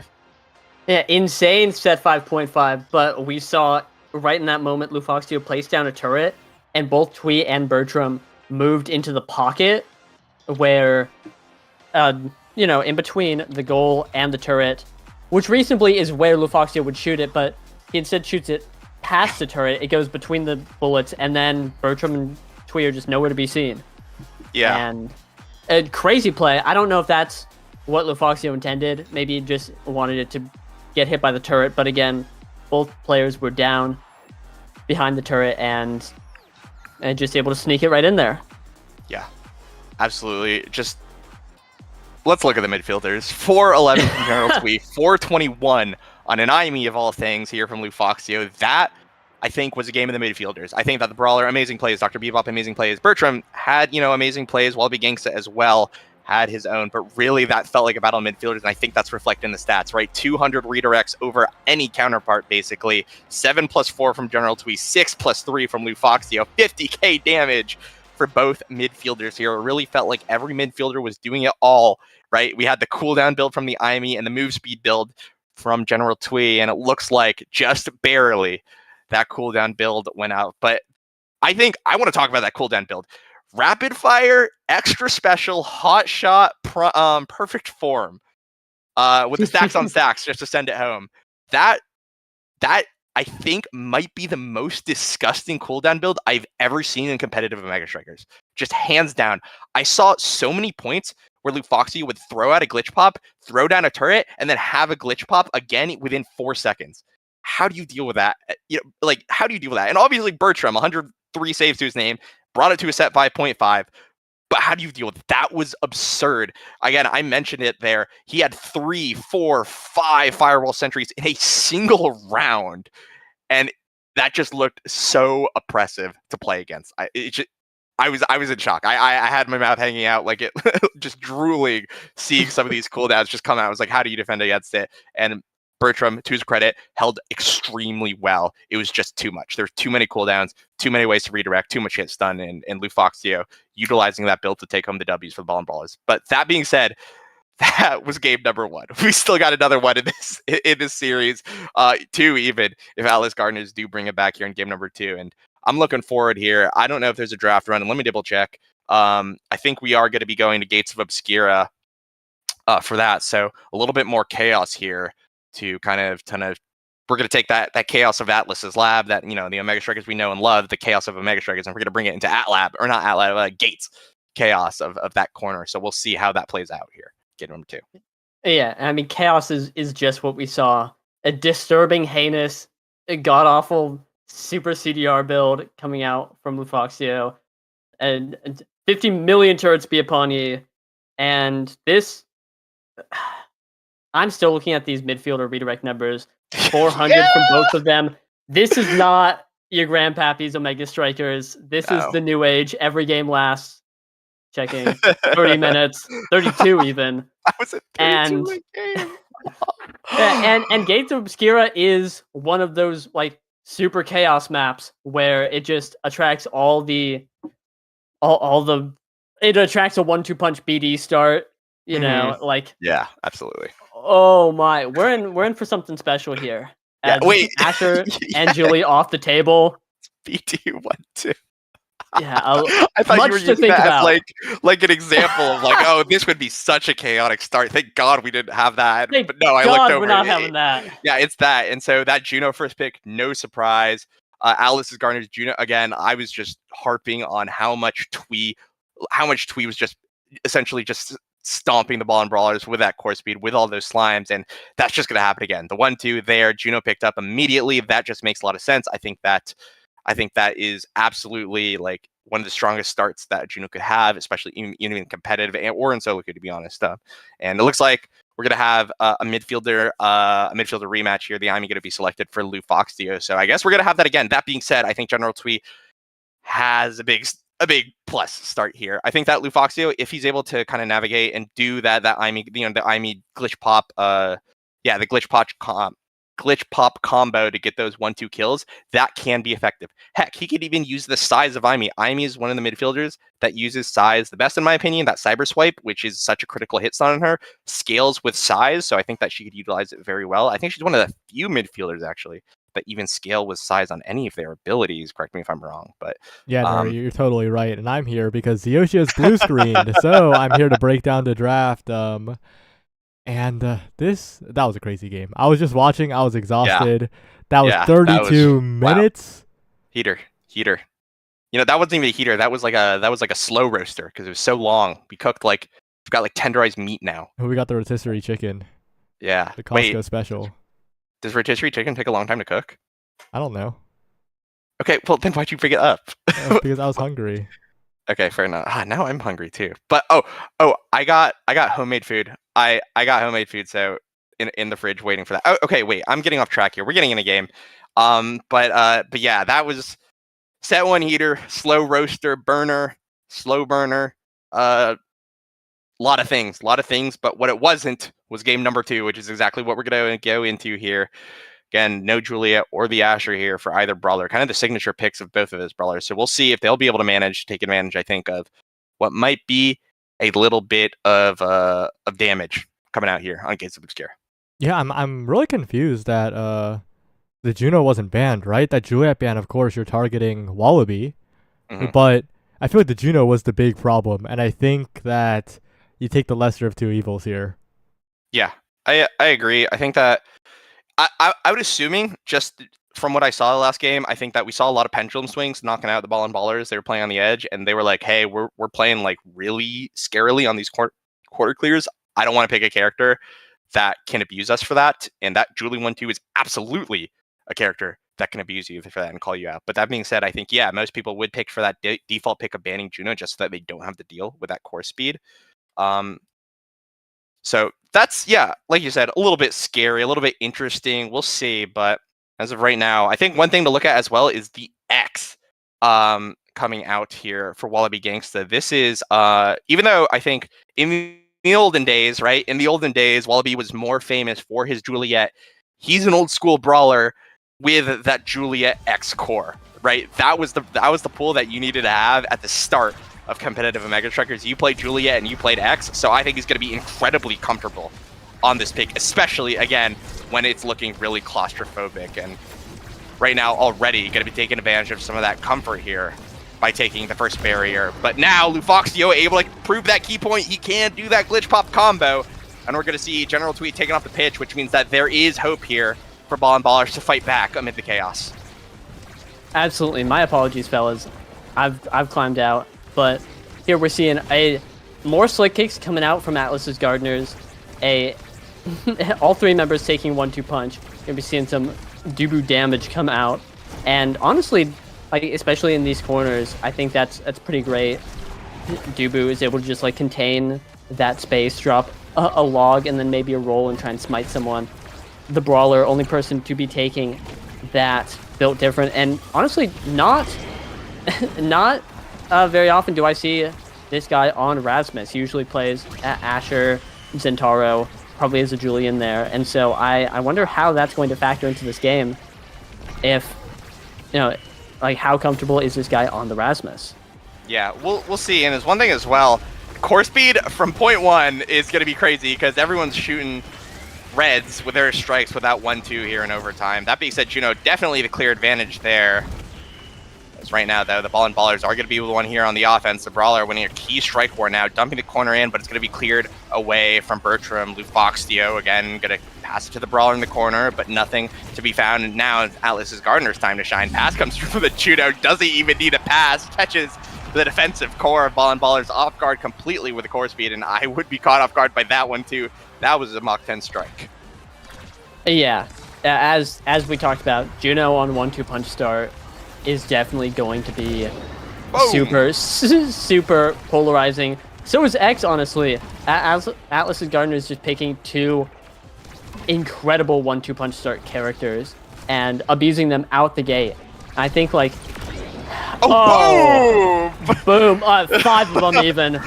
Yeah, insane set 5.5, but we saw right in that moment Lufoxio placed down a turret, and both Twee and Bertram moved into the pocket where, in between the goal and the turret, which reasonably is where Lufoxio would shoot it, but he instead shoots it past the turret. It goes between the bullets, and then Bertram and Twee are just nowhere to be seen. Yeah. And a crazy play. I don't know if that's what Lufoxio intended. Maybe he just wanted it to get hit by the turret, but again, both players were down behind the turret and just able to sneak it right in there. Yeah, absolutely. Just let's look at the midfielders. 411 from General Twee, 421 on an IME of all things here from Lufoxio. That, I think, was a game of the midfielders. I think that the brawler, amazing plays. Dr. Bebop, amazing plays. Bertram had, amazing plays. Wallaby Gangsta as well had his own, but really that felt like a battle of midfielders, and I think that's reflected in the stats, right? 200 redirects over any counterpart, basically. 7 plus 4 from General Twee, 6 plus 3 from Lufoxio, 50k damage for both midfielders here. It really felt like every midfielder was doing it all, right? We had the cooldown build from the IME and the move speed build from General Twee, and it looks like just barely that cooldown build went out. But I think I want to talk about that cooldown build. Rapid fire, extra special, hot shot, perfect form, with the stacks on stacks just to send it home. That I think might be the most disgusting cooldown build I've ever seen in competitive Mega Strikers. Just hands down. I saw so many points where Lufoxio would throw out a glitch pop, throw down a turret, and then have a glitch pop again within 4 seconds. How do you deal with that? How do you deal with that? And obviously Bertram, 103 saves to his name, brought it to a set 5.5. But how do you deal with it? That was absurd. Again, I mentioned it there. He had 3, 4, 5 firewall sentries in a single round. And that just looked so oppressive to play against. I was in shock. I had my mouth hanging out, like it just drooling, seeing some of these cooldowns just come out. I was like, how do you defend against it? And Bertram, to his credit, held extremely well. It was just too much. There's too many cooldowns, too many ways to redirect, too much hit stun, and Lufoxio utilizing that build to take home the W's for the ball and ballers. But that being said, that was game number 1. We still got another one in this series, 2 even, if Atlas Gardeners do bring it back here in game number 2. And I'm looking forward here. I don't know if there's a draft run, and let me double check. I think we are going to be going to Gates of Obscura for that, so a little bit more chaos here to kind of we're going to take that chaos of Atlas's lab, that, the Omega Strikers we know and love, the chaos of Omega Strikers, and we're going to bring it into Gates chaos of that corner. So we'll see how that plays out here. Game number 2. Yeah, I mean, chaos is just what we saw. A disturbing, heinous, god-awful super CDR build coming out from Lufoxio. And 50 million turrets be upon you. And this... I'm still looking at these midfielder redirect numbers. 400 from both of them. This is not your grandpappy's Omega Strikers. This is the new age. Every game lasts. Checking 30 minutes, 32 even. I was at 32 game. and Gates of Obscura is one of those like super chaos maps where it just attracts all the it attracts a 1-2 punch BD start. You know, like yeah, absolutely. Oh my, we're in for something special here. Yeah, wait, Asher and Julie off the table. BD 1-2. Yeah, I thought much you were to using think that about. as like an example of like, oh, this would be such a chaotic start. Thank God we didn't have that. Thank but no, I God looked over. We're not having that. Yeah, it's that. And so that Juno first pick, no surprise. Alice is Garner's Juno again. I was just harping on how much Twee was just essentially just stomping the ball in brawlers with that core speed, with all those slimes, and that's just going to happen again. The 1-2 there, Juno picked up immediately. That just makes a lot of sense. I think that is absolutely like one of the strongest starts that Juno could have, especially even competitive or in solo queue, to be honest. And it looks like we're gonna have a midfielder rematch here. The IME going to be selected for Lufoxio, so I guess we're gonna have that again. That being said, I think General Twee has a big plus start here. I think that Lufoxio, if he's able to kind of navigate and do that IME, the IME glitch pop, the glitch pop combo to get those 1-2 kills, that can be effective. Heck, he could even use the size of IME. IME is one of the midfielders that uses size the best, in my opinion. That cyber swipe, which is such a critical hit stun on her, scales with size, so I think that she could utilize it very well. I think she's one of the few midfielders actually that even scale with size on any of their abilities. Correct me if I'm wrong, but yeah, no, you're totally right, and I'm here because Yoshi is blue screened, so I'm here to break down the draft. And that was a crazy game. I was just watching. I was exhausted. Yeah. That was 32 minutes. Wow. Heater. That wasn't even a heater. That was like a slow roaster because it was so long. We've got tenderized meat now. We got the rotisserie chicken. Yeah. The Costco special. Does rotisserie chicken take a long time to cook? I don't know. Okay, well then why'd you pick it up? Because I was hungry. Okay, fair enough. Now I'm hungry too. But I got homemade food. I got homemade food, so in the fridge waiting for that. Oh, okay, wait, I'm getting off track here. We're getting in a game. But yeah, that was set 1 heater, slow roaster, burner, slow burner, lot of things, but what it wasn't was game number 2, which is exactly what we're gonna go into here. Again, no Juliet or the Asher here for either brawler, kind of the signature picks of both of those brawlers. So we'll see if they'll be able to take advantage, I think, of what might be a little bit of damage coming out here on Gates of Obscura. Yeah, I'm really confused that the Juno wasn't banned, right? That Juliet ban, of course, you're targeting Wallaby, but I feel like the Juno was the big problem, and I think that you take the lesser of two evils here. Yeah, I agree. I think that I would assuming, just from what I saw the last game, I think that we saw a lot of pendulum swings knocking out the ball and ballers. They were playing on the edge, and they were like, hey, we're playing like really scarily on these quarter clears. I don't want to pick a character that can abuse us for that. And that Julie 1-2 is absolutely a character that can abuse you for that and call you out. But that being said, I think, yeah, most people would pick for that default pick of banning Juno just so that they don't have to deal with that core speed. So that's, yeah, like you said, a little bit scary, a little bit interesting. We'll see. But as of right now, I think one thing to look at as well is the X coming out here for Wallaby Gangsta. This is, even though I think in the olden days, right? In the olden days, Wallaby was more famous for his Juliet. He's an old school brawler with that Juliet X core, right? That was the pool that you needed to have at the start of competitive Omega Strikers. You played Juliet and you played X, so I think he's going to be incredibly comfortable on this pick, especially, again, when it's looking really claustrophobic. And right now, already, going to be taking advantage of some of that comfort here by taking the first barrier. But now, Lufoxio able to prove that key point. He can do that glitch pop combo. And we're going to see General Tweet taking off the pitch, which means that there is hope here for Ball and Ballers to fight back amid the chaos. Absolutely. My apologies, fellas. I've climbed out, but here we're seeing more slick kicks coming out from Atlas's Gardeners. All three members taking 1-2 punch. You're gonna be seeing some Dubu damage come out, and honestly, like especially in these corners, I think that's pretty great. Dubu is able to just like contain that space, drop a log, and then maybe a roll and try and smite someone. The Brawler, only person to be taking that, built different, and honestly, not very often do I see this guy on Rasmus. He usually plays at Asher, Zentaro, probably has a Julian there, and so I wonder how that's going to factor into this game. If, you know, like how comfortable is this guy on the Rasmus? Yeah, we'll see. And there's one thing as well. Core speed from point 1 is going to be crazy because everyone's shooting reds with their strikes without 1-2 here in overtime. That being said, Juno, definitely the clear advantage there. As right now, though, the Ball and Ballers are going to be the one here on the offense. The Brawler winning a key strike war now, dumping the corner in, but it's going to be cleared away from Bertram. Lufoxtio, again, going to pass it to the Brawler in the corner, but nothing to be found. And now it's Atlas's Gardener's time to shine. Pass comes through from the Juno. Doesn't even need a pass. Catches the defensive core of Ball and Ballers off guard completely with the core speed, and I would be caught off guard by that one, too. That was a Mach 10 strike. Yeah, as we talked about, Juno on 1-2 punch start is definitely going to be Boom. super polarizing. So is X, honestly. Atlas's Gardener is just picking two incredible 1-2 punch start characters and abusing them out the gate. I think like boom, 5 of them even,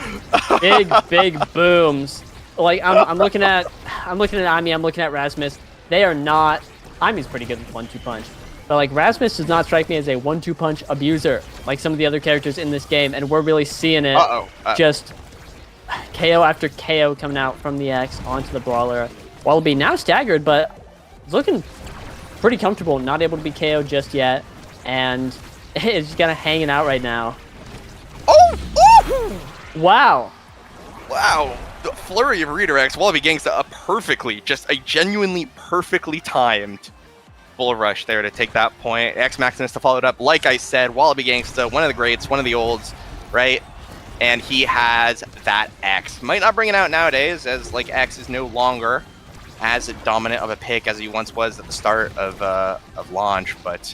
big booms. Like I'm looking at Ami, I'm looking at Rasmus. They are not. Ami's pretty good with 1-2 punch, but like Rasmus does not strike me as a 1-2 punch abuser like some of the other characters in this game, and we're really seeing it. Just KO after KO coming out from the X onto the Brawler. Wallaby now staggered, but it's looking pretty comfortable. Not able to be KO'd just yet, and it's just kind of hanging out right now. Wow. The flurry of redirects. Wallaby Gangsta, just a genuinely perfectly timed bull rush there to take that point. X Maximus to follow it up. Like I said, Wallaby Gangsta, one of the greats, one of the olds, right? And he has that X. Might not bring it out nowadays, as like X is no longer as dominant of a pick as he once was at the start of launch, but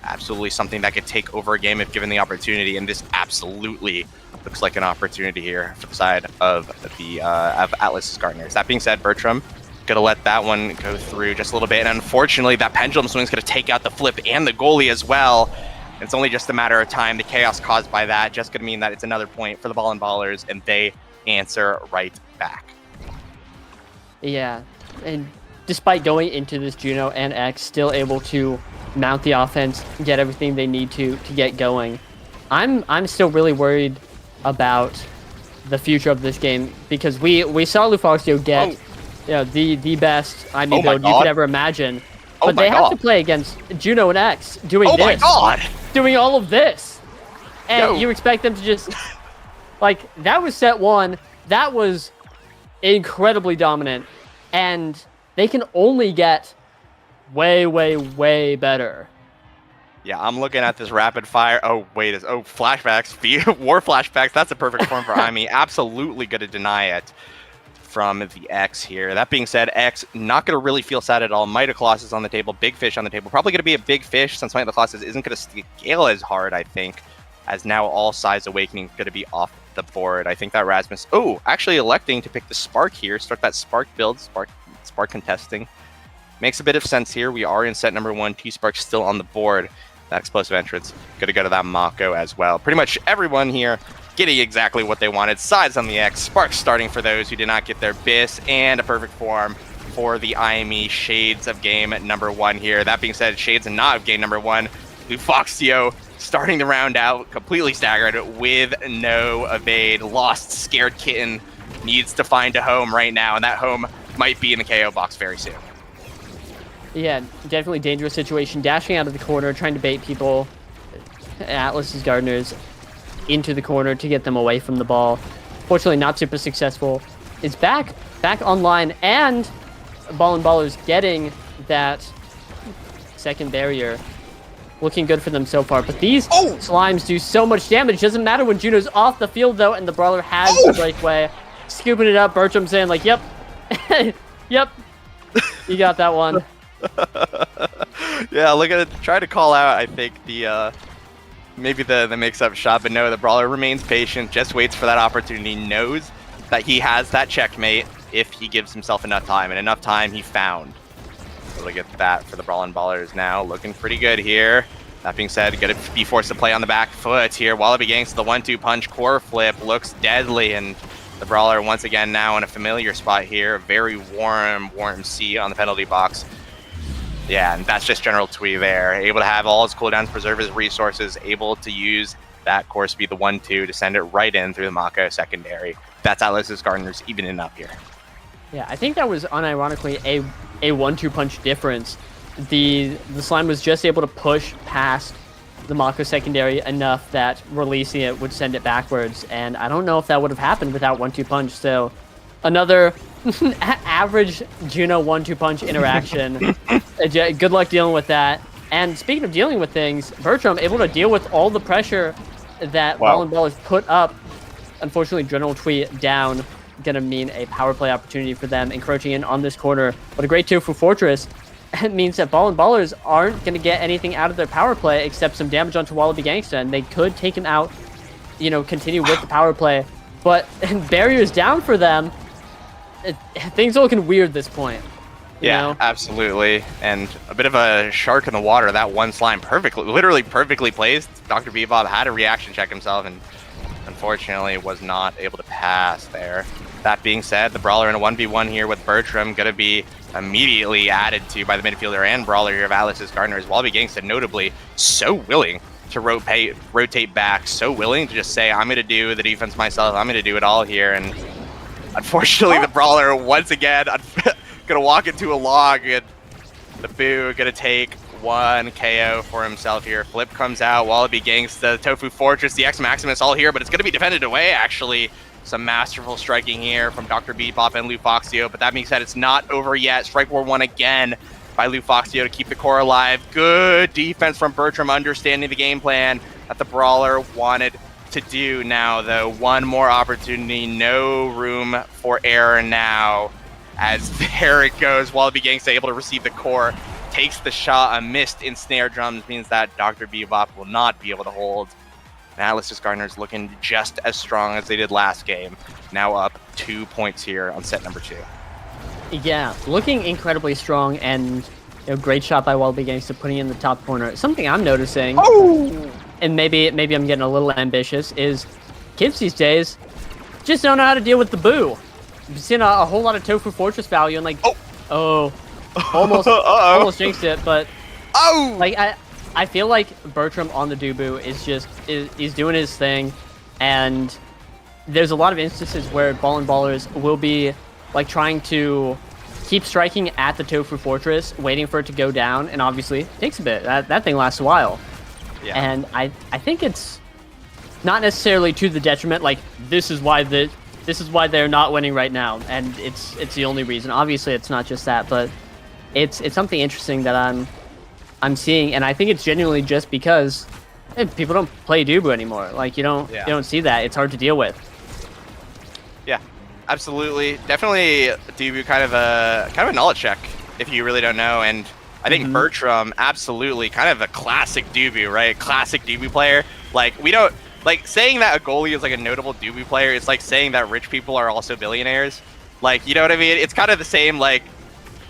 absolutely something that could take over a game if given the opportunity, and this absolutely looks like an opportunity here for the side of the of Atlas's Gardeners. That being said, Bertram gonna let that one go through just a little bit, and unfortunately that pendulum swing is gonna take out the flip and the goalie as well. It's only just a matter of time. The chaos caused by that just gonna mean that it's another point for the Ball and Ballers, and they answer right back. Yeah, and despite going into this, Juno and X still able to mount the offense, get everything they need to get going. I'm still really worried about the future of this game, because we saw Lufoxtio get the best build you could ever imagine. But they have to play against Juno and X doing this. Doing all of this. And you expect them to just like, that was set 1. That was incredibly dominant. And they can only get way better. Yeah, I'm looking at this rapid fire. Flashbacks. War flashbacks. That's a perfect form for Ami. Absolutely going to deny it from the X here. That being said, X not going to really feel sad at all. Might of Colossus on the table. Big Fish on the table. Probably going to be a big fish since Might of Colossus isn't going to scale as hard, I think, as now all Size Awakening going to be off the board. I think that Rasmus... actually electing to pick the Spark here. Start that Spark build. Spark contesting. Makes a bit of sense here. We are in set number 1. T-Spark still on the board. That explosive entrance. Going to go to that Mako as well. Pretty much everyone here getting exactly what they wanted. Sides on the X. Spark starting for those who did not get their BIS. And a perfect form for the IME Shades of game number 1 here. That being said, Shades and not of game number 1. Lufoxtio starting the round out. Completely staggered with no evade. Lost Scared Kitten needs to find a home right now. And that home might be in the KO box very soon. Yeah, definitely dangerous situation. Dashing out of the corner, trying to bait people, Atlas's Gardeners, into the corner to get them away from the ball. Fortunately, not super successful. It's back back online, and Ball and Ballers getting that second barrier. Looking good for them so far, but these slimes do so much damage. Doesn't matter when Juno's off the field, though, and the Brawler has the breakaway. Scooping it up, Bertram saying, like, yep, yep, you got that one. Yeah, look at it. Try to call out, I think, the maybe the mix-up shot, but no, the Brawler remains patient, just waits for that opportunity, knows that he has that checkmate if he gives himself enough time, and enough time he found. So look at that for the Brawl and Ballers now, looking pretty good here. That being said, gonna be forced to play on the back foot here. Wallaby Gangs, the 1-2 punch core flip looks deadly, and the Brawler once again now in a familiar spot here. Very warm C on the penalty box. Yeah, and that's just General Twee there. Able to have all his cooldowns, preserve his resources, able to use that core speed, the 1-2, to send it right in through the Mako secondary. That's Atlas's Gardeners evening up here. Yeah, I think that was unironically a 1-2 punch difference. The slime was just able to push past the Mako secondary enough that releasing it would send it backwards, and I don't know if that would have happened without 1-2 punch. So another average Juno 1-2 punch interaction. Good luck dealing with that. And speaking of dealing with things, Bertram able to deal with all the pressure that Ball and Ballers put up. Unfortunately, General Twee down. Gonna mean a power play opportunity for them, encroaching in on this corner. But a great Tofu Fortress. It means that Ball and Ballers aren't going to get anything out of their power play except some damage onto Wallaby Gangsta, and they could take him out, you know, continue with the power play. But barriers down for them, things are looking weird at this point. You know? Absolutely. And a bit of a shark in the water. That one slime literally perfectly placed. Dr. Bebop had a reaction check himself and unfortunately was not able to pass there. That being said, the Brawler in a 1v1 here with Bertram going to be immediately added to by the midfielder and Brawler here of Atlas's Gardeners. Wallaby Gangsta notably so willing to rotate back, so willing to just say, I'm going to do the defense myself, I'm going to do it all here. And unfortunately, the Brawler once again going to walk into a log, and the Boo going to take one KO for himself here. Flip comes out, Wallaby Gangsta, Tofu Fortress, the X Maximus all here, but it's going to be defended away actually. Some masterful striking here from Dr. Bebop and Lufoxio, but that being said, it's not over yet. Strike War won again by Lufoxio to keep the core alive. Good defense from Bertram, understanding the game plan that the Brawler wanted to do. Now, though, one more opportunity, no room for error now, as there it goes. Wallaby Gangsta able to receive the core, takes the shot, a missed in snare drums, means that Dr. Bebop will not be able to hold. And Atlas's Gardeners looking just as strong as they did last game. Now up 2 points here on set number 2. Yeah, looking incredibly strong, and great shot by Wallaby Gangsta putting in the top corner. Something I'm noticing, and maybe I'm getting a little ambitious, is kids these days just don't know how to deal with the Boo. I've seen a whole lot of Tofu Fortress value, and like, almost jinxed it, but like I feel like Bertram on the Dubu is doing his thing, and there's a lot of instances where Ball and Ballers will be like trying to keep striking at the Tofu Fortress, waiting for it to go down, and obviously it takes a bit. That thing lasts a while. Yeah. And I think it's not necessarily to the detriment, like this is why they're not winning right now, and it's the only reason. Obviously it's not just that, but it's something interesting that I'm seeing, and I think it's genuinely just because people don't play Dubu anymore. Like you don't see that. It's hard to deal with. Yeah, absolutely, definitely Dubu kind of a knowledge check if you really don't know. And I think Bertram absolutely kind of a classic Dubu, right? Classic Dubu player. Like we don't like saying that a goalie is like a notable Dubu player. It's like saying that rich people are also billionaires. Like you know what I mean? It's kind of the same like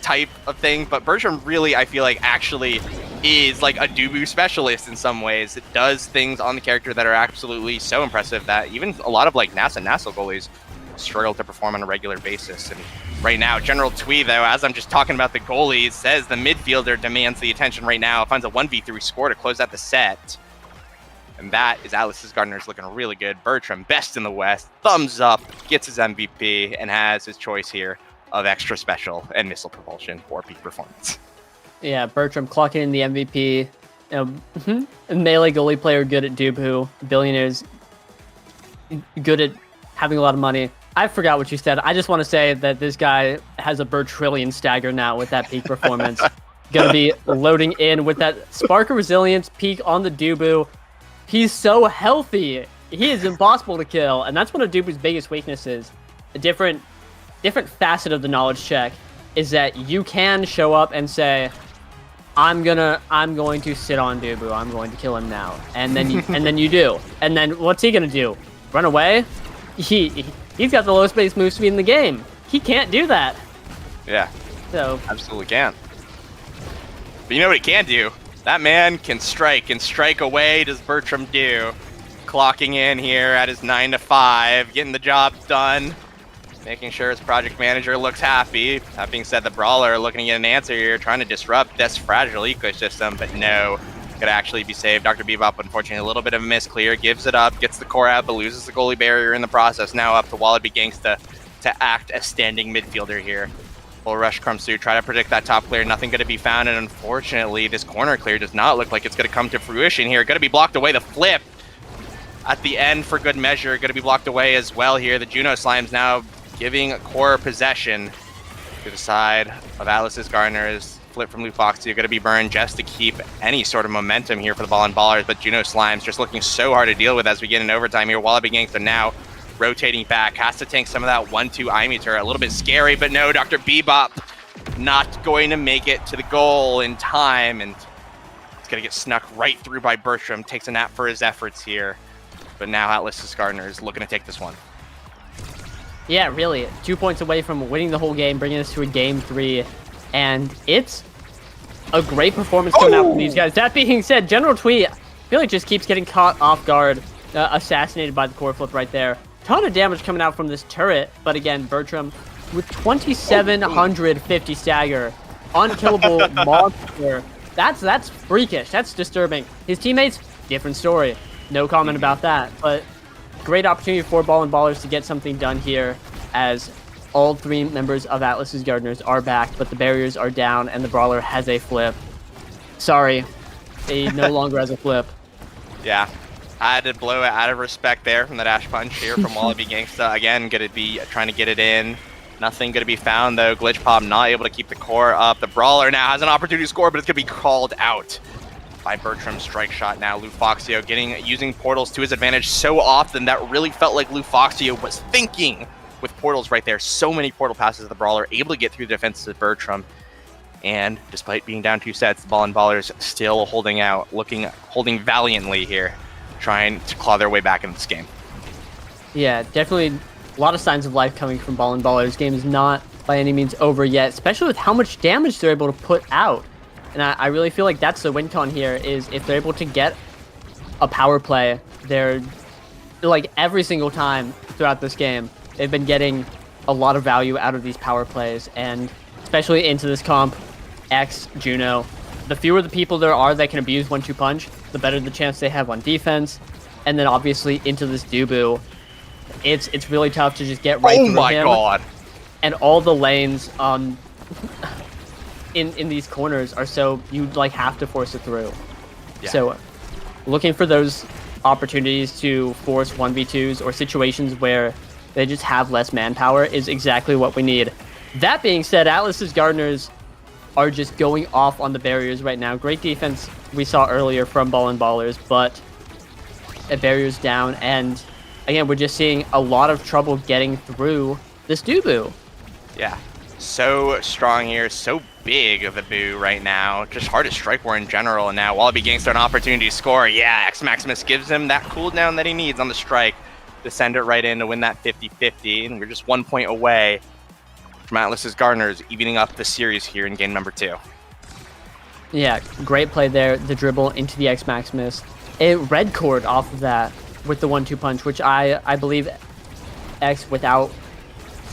type of thing, but Bertram really, I feel like, actually is like a Dubu specialist in some ways. It does things on the character that are absolutely so impressive that even a lot of like NASA goalies struggle to perform on a regular basis. And right now, General Twee, though, as I'm just talking about the goalies, says the midfielder demands the attention right now, finds a 1v3 score to close out the set. And that is Atlas's Gardeners looking really good. Bertram, best in the West, thumbs up, gets his MVP, and has his choice here of extra special and missile propulsion for peak performance. Yeah, Bertram clocking in the MVP. Melee goalie player good at Dubu. Billionaires good at having a lot of money. I forgot what you said. I just want to say that this guy has a Bertrillion stagger now with that peak performance. Gonna be loading in with that Spark of Resilience peak on the Dubu. He's so healthy. He is impossible to kill, and that's one of Dubu's biggest weaknesses. A different facet of the knowledge check is that you can show up and say, I'm going to sit on Dubu. I'm going to kill him now. And then you do. And then what's he gonna do? Run away? He's got the lowest base move speed in the game. He can't do that. Yeah. So Absolutely can. But you know what he can do? That man can strike, and strike away does Bertram do. Clocking in here at his 9 to 5, getting the job done, making sure his project manager looks happy. That being said, the Brawler looking to get an answer here, trying to disrupt this fragile ecosystem, but no, could actually be saved. Dr. Bebop, unfortunately, a little bit of a misclear, gives it up, gets the core out, but loses the goalie barrier in the process. Now up to Wallaby Gangsta to act as standing midfielder here. Will rush comes through, try to predict that top clear, nothing going to be found, and unfortunately, this corner clear does not look like it's going to come to fruition here. Going to be blocked away, the flip at the end for good measure, going to be blocked away as well here. The Juno Slimes now giving core possession to the side of Atlas's Gardeners. Flip from Lufoxia, going to be burned just to keep any sort of momentum here for the Ball and Ballers, but Juno Slimes just looking so hard to deal with as we get in overtime here. Wallaby Gangsta now rotating back, has to tank some of that 1-2 Imiter. A little bit scary, but no, Dr. Bebop not going to make it to the goal in time, and it's going to get snuck right through by Bertram. Takes a nap for his efforts here, but now Atlas's Gardeners looking to take this one. yeah, really, 2 points away from winning the whole game, bringing us to a game 3, and it's a great performance coming out from these guys. That being said, General Twee, I feel like just keeps getting caught off guard, assassinated by the core flip right there. Ton of damage coming out from this turret, but again, Bertram with 2,750 stagger, unkillable monster. That's freakish. That's disturbing. His teammates, different story. No comment about that. But great opportunity for Ball and Ballers to get something done here, as all 3 members of Atlas's Gardeners are back, but the barriers are down, and the Brawler has a flip. Sorry, he no longer has a flip. Yeah, I had to blow it out of respect there from the dash punch here from Wallaby Gangsta. Again, going to be trying to get it in. Nothing going to be found, though. Glitch Pop not able to keep the core up. The Brawler now has an opportunity to score, but it's going to be called out by Bertram's strike shot now. Lufoxio using portals to his advantage so often that really felt like Lufoxio was thinking with portals right there. So many portal passes of the Brawler, able to get through the defenses of Bertram. And despite being down 2 sets, the Ball and Ballers still holding out, holding valiantly here, trying to claw their way back into this game. Yeah, definitely a lot of signs of life coming from Ball and Ballers. Game is not by any means over yet, especially with how much damage they're able to put out. And I really feel like that's the win con here, is if they're able to get a power play, they're like every single time throughout this game, they've been getting a lot of value out of these power plays, and especially into this comp, X, Juno, the fewer the people there are that can abuse 1-2 punch, the better the chance they have on defense. And then obviously into this Dubu, it's really tough to just get right through him. Oh my god. And all the lanes in these corners are so you like have to force it through. Yeah. So looking for those opportunities to force 1v2s or situations where they just have less manpower is exactly what we need. That being said, Atlas's Gardeners are just going off on the barriers right now. Great defense we saw earlier from Ball and Ballers, but barriers down, and again, we're just seeing a lot of trouble getting through this Dubu. Yeah, so strong here, so big of a Boo right now. Just hard to strike war in general, and now Wallaby Gangsta an opportunity to score. Yeah, X Maximus gives him that cooldown that he needs on the strike to send it right in to win that 50-50, and we're just 1 point away from Atlas's Gardeners evening up the series here in game number 2. Yeah, great play there. The dribble into the X Maximus. It red cord off of that with the 1-2 punch, which I believe X without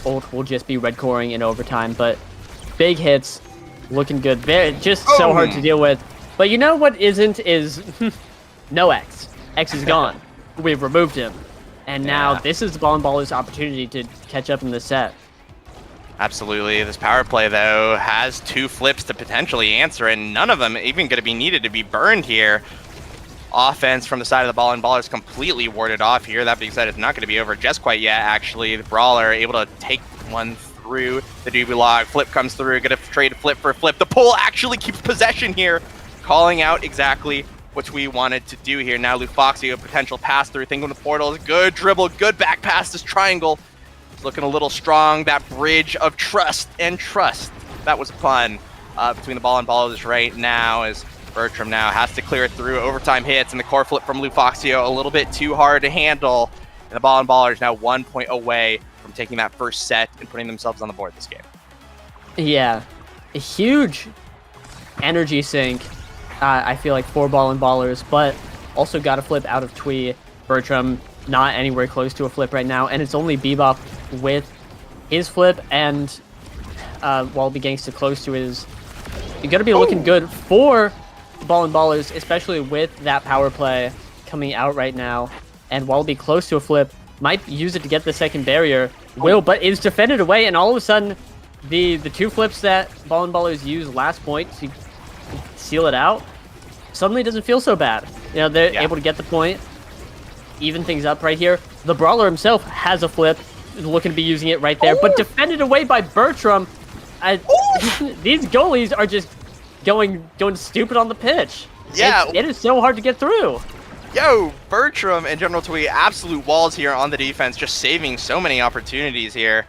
ult will just be red coring in overtime. But big hits, looking good. Very, just so hard to deal with. But you know what isn't is no X. X is gone. We've removed him. And now this is the Ball and Ballers' opportunity to catch up in the set. Absolutely. This power play, though, has 2 flips to potentially answer, and none of them even going to be needed to be burned here. offense from the side of the ball, and Ballers completely warded off here. That being said, it's not going to be over just quite yet, actually. The Brawler able to take one through the Doobie Log. Flip comes through, going to trade Flip for Flip. The pull actually keeps possession here, calling out exactly what we wanted to do here. Now Lufoxio, potential pass through, thinking the portal is good dribble, good back pass. This triangle is looking a little strong. That bridge of trust and trust. That was fun between the ball and ballers right now, as Bertram now has to clear it through. Overtime hits, and the core flip from Lufoxio a little bit too hard to handle. And the ball and ballers now 1 point away from taking that first set and putting themselves on the board this game. Yeah, a huge energy sink, I feel like, for ball and ballers, but also got a flip out of Twee. Bertram not anywhere close to a flip right now, and it's only Bebop with his flip, and Wallaby Gangsta close to his. You're going to be looking good for ball and ballers, especially with that power play coming out right now. And Wallaby close to a flip, might use it to get the second barrier. Will, but is defended away, and all of a sudden, the two flips that ball and ballers used last point to seal it out suddenly doesn't feel so bad. You know, they're able to get the point, even things up right here. The Brawler himself has a flip, looking to be using it right there, but defended away by Bertram. These goalies are just going stupid on the pitch. Yeah, it is so hard to get through. Yo, Bertram and General Twee, absolute walls here on the defense, just saving so many opportunities here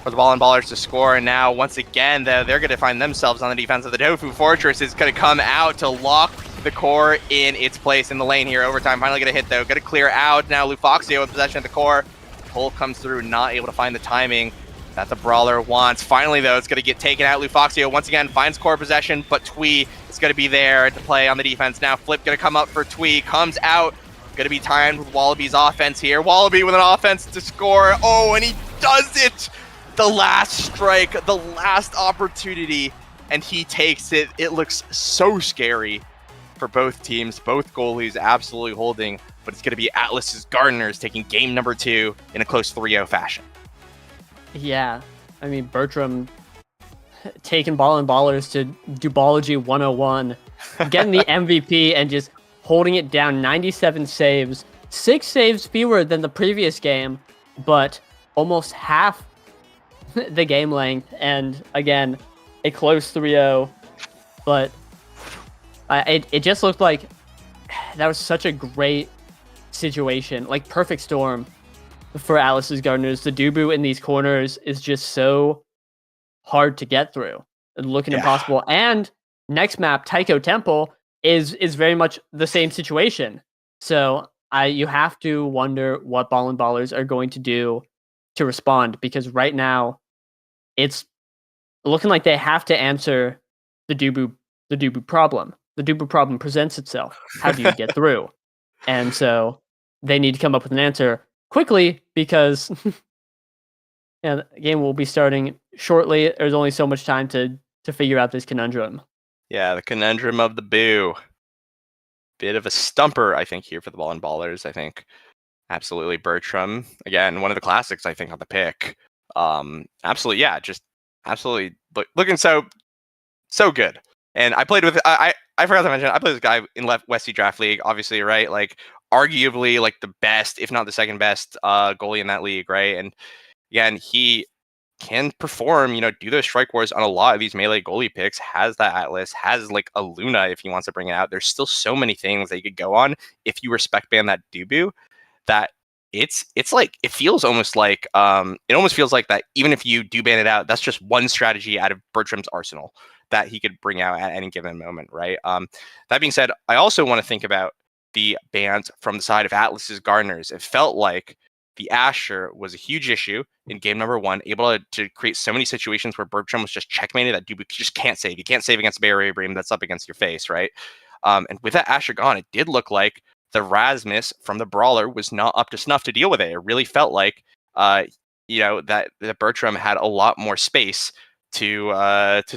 for the ball and ballers to score. And now, once again, they're going to find themselves on the defense of the Tofu Fortress. Is going to come out to lock the core in its place in the lane here. Overtime, finally going to hit, though. Going to clear out. Now, Lufoxio with possession of the core. Pull comes through, not able to find the timing that the Brawler wants. Finally, though, it's going to get taken out. Lufoxio once again finds core possession, but Twee is going to be there to play on the defense. Now Flip going to come up for Twee, comes out, going to be timed with Wallaby's offense here. Wallaby with an offense to score. Oh, and he does it! The last strike, the last opportunity, and he takes it. It looks so scary for both teams. Both goalies absolutely holding, but it's going to be Atlas's Gardeners taking game number 2 in a close 3-0 fashion. Yeah, I mean, Bertram taking ball and ballers to Dubology 101, getting the MVP and just holding it down. 97 saves, 6 saves fewer than the previous game, but almost half the game length. And again, a close 3-0, but it just looked like that was such a great situation, like perfect storm for Alice's Gardeners. The Dubu in these corners is just so hard to get through, looking impossible. And next map, Taiko Temple, is very much the same situation. So you have to wonder what ball and ballers are going to do to respond, because right now it's looking like they have to answer the Dubu problem. The Dubu problem presents itself. How do you get through? And so they need to come up with an answer quickly, because the game will be starting shortly. There's only so much time to figure out this conundrum. Yeah, the conundrum of the boo. Bit of a stumper, I think, here for the ball and ballers. I think absolutely Bertram. Again, one of the classics, I think, on the pick. Absolutely, yeah, just absolutely looking so good. And I played with I forgot to mention, I played this guy in Westie Draft League, obviously, right? Like arguably like the best, if not the second best goalie in that league, right? And again, he can perform, do those strike wars on a lot of these melee goalie picks, has that Atlas, has like a Luna if he wants to bring it out. There's still so many things that you could go on if you respect ban that Dubu, that it's like, it feels almost like, it almost feels like that even if you do ban it out, that's just one strategy out of Bertram's arsenal that he could bring out at any given moment, right? That being said, I also want to think about the bans from the side of Atlas's Gardeners. It felt like the Asher was a huge issue in game number 1, able to create so many situations where Bertram was just checkmated that Dubu just can't save. You can't save against a barrier beam that's up against your face, right? And with that Asher gone, it did look like the Rasmus from the Brawler was not up to snuff to deal with it. It really felt like, that Bertram had a lot more space to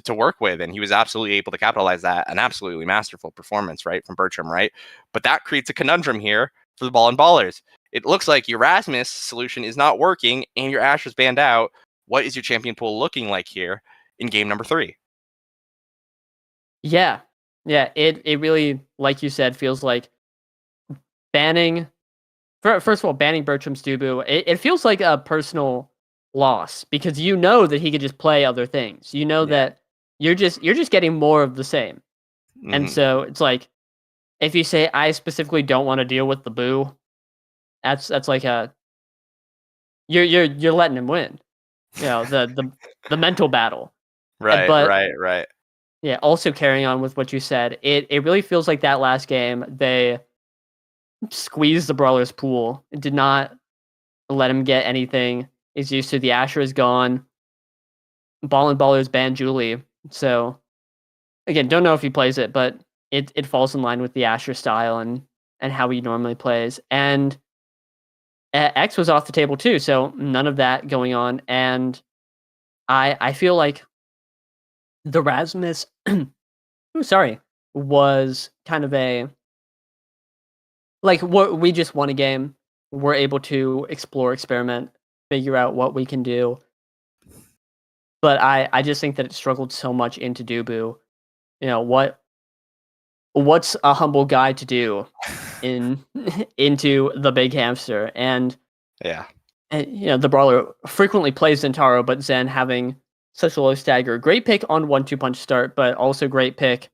work with, and he was absolutely able to capitalize that. An absolutely masterful performance, right, from Bertram, right? But that creates a conundrum here for the ball and ballers. It looks like your Rasmus solution is not working, and your Asher's banned out. What is your champion pool looking like here in game number 3? Yeah, it really, like you said, feels like banning. First of all, banning Bertram's Dubu, it feels like a personal loss because you know that he could just play other things. You know that you're just getting more of the same. And so it's like if you say I specifically don't want to deal with the Boo, that's like a you're letting him win. You know, the mental battle. Right, But right. yeah, also carrying on with what you said, it really feels like that last game they squeezed the Brawler's pool. It did not let him get anything. He's used to the Asher is gone. Ballers banned Julie. So again, don't know if he plays it, but it falls in line with the Asher style and how he normally plays. And X was off the table too, so none of that going on. And I feel like the Rasmus was kind of a like what we just won a game. We're able to explore, experiment, figure out what we can do. But I just think that it struggled so much into Dubu. You know, what's a humble guy to do into the big hamster? And you know, the Brawler frequently plays Zentaro, but Zen having such a low stagger. Great pick on 1-2 punch start, but also great pick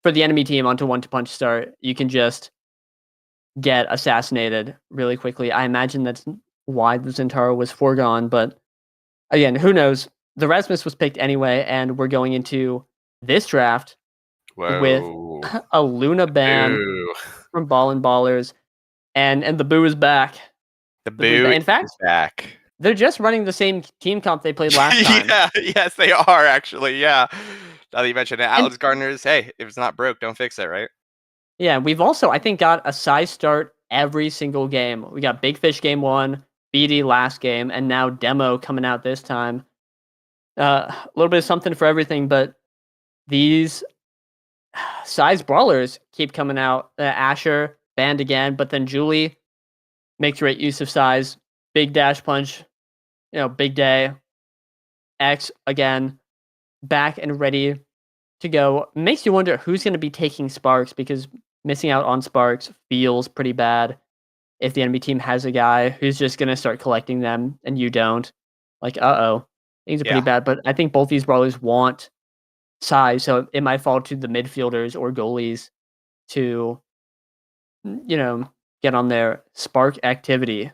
for the enemy team onto 1-2 punch start. You can just get assassinated really quickly. I imagine that's why the Zentaro was foregone, but again, who knows? The Rasmus was picked anyway, and we're going into this draft with a Luna ban from Ballers, and the Boo is back. The Boo in fact, is back. They're just running the same team comp they played last time. Yes, they are actually. Yeah. Now that you mentioned it, Atlas Gardeners, hey, if it's not broke, don't fix it, right? Yeah, we've also, I think, got a size start every single game. We got Big Fish game 1, BD last game, and now Demo coming out this time. A little bit of something for everything, but these size brawlers keep coming out. Asher banned again, but then Julie makes great use of size. Big dash punch, you know, big day. X again, back and ready to go. Makes you wonder who's going to be taking Sparks because missing out on Sparks feels pretty bad. If the enemy team has a guy who's just going to start collecting them and you don't, like, things are pretty bad. But I think both these brawlers want size, so it might fall to the midfielders or goalies to, you know, get on their Spark activity.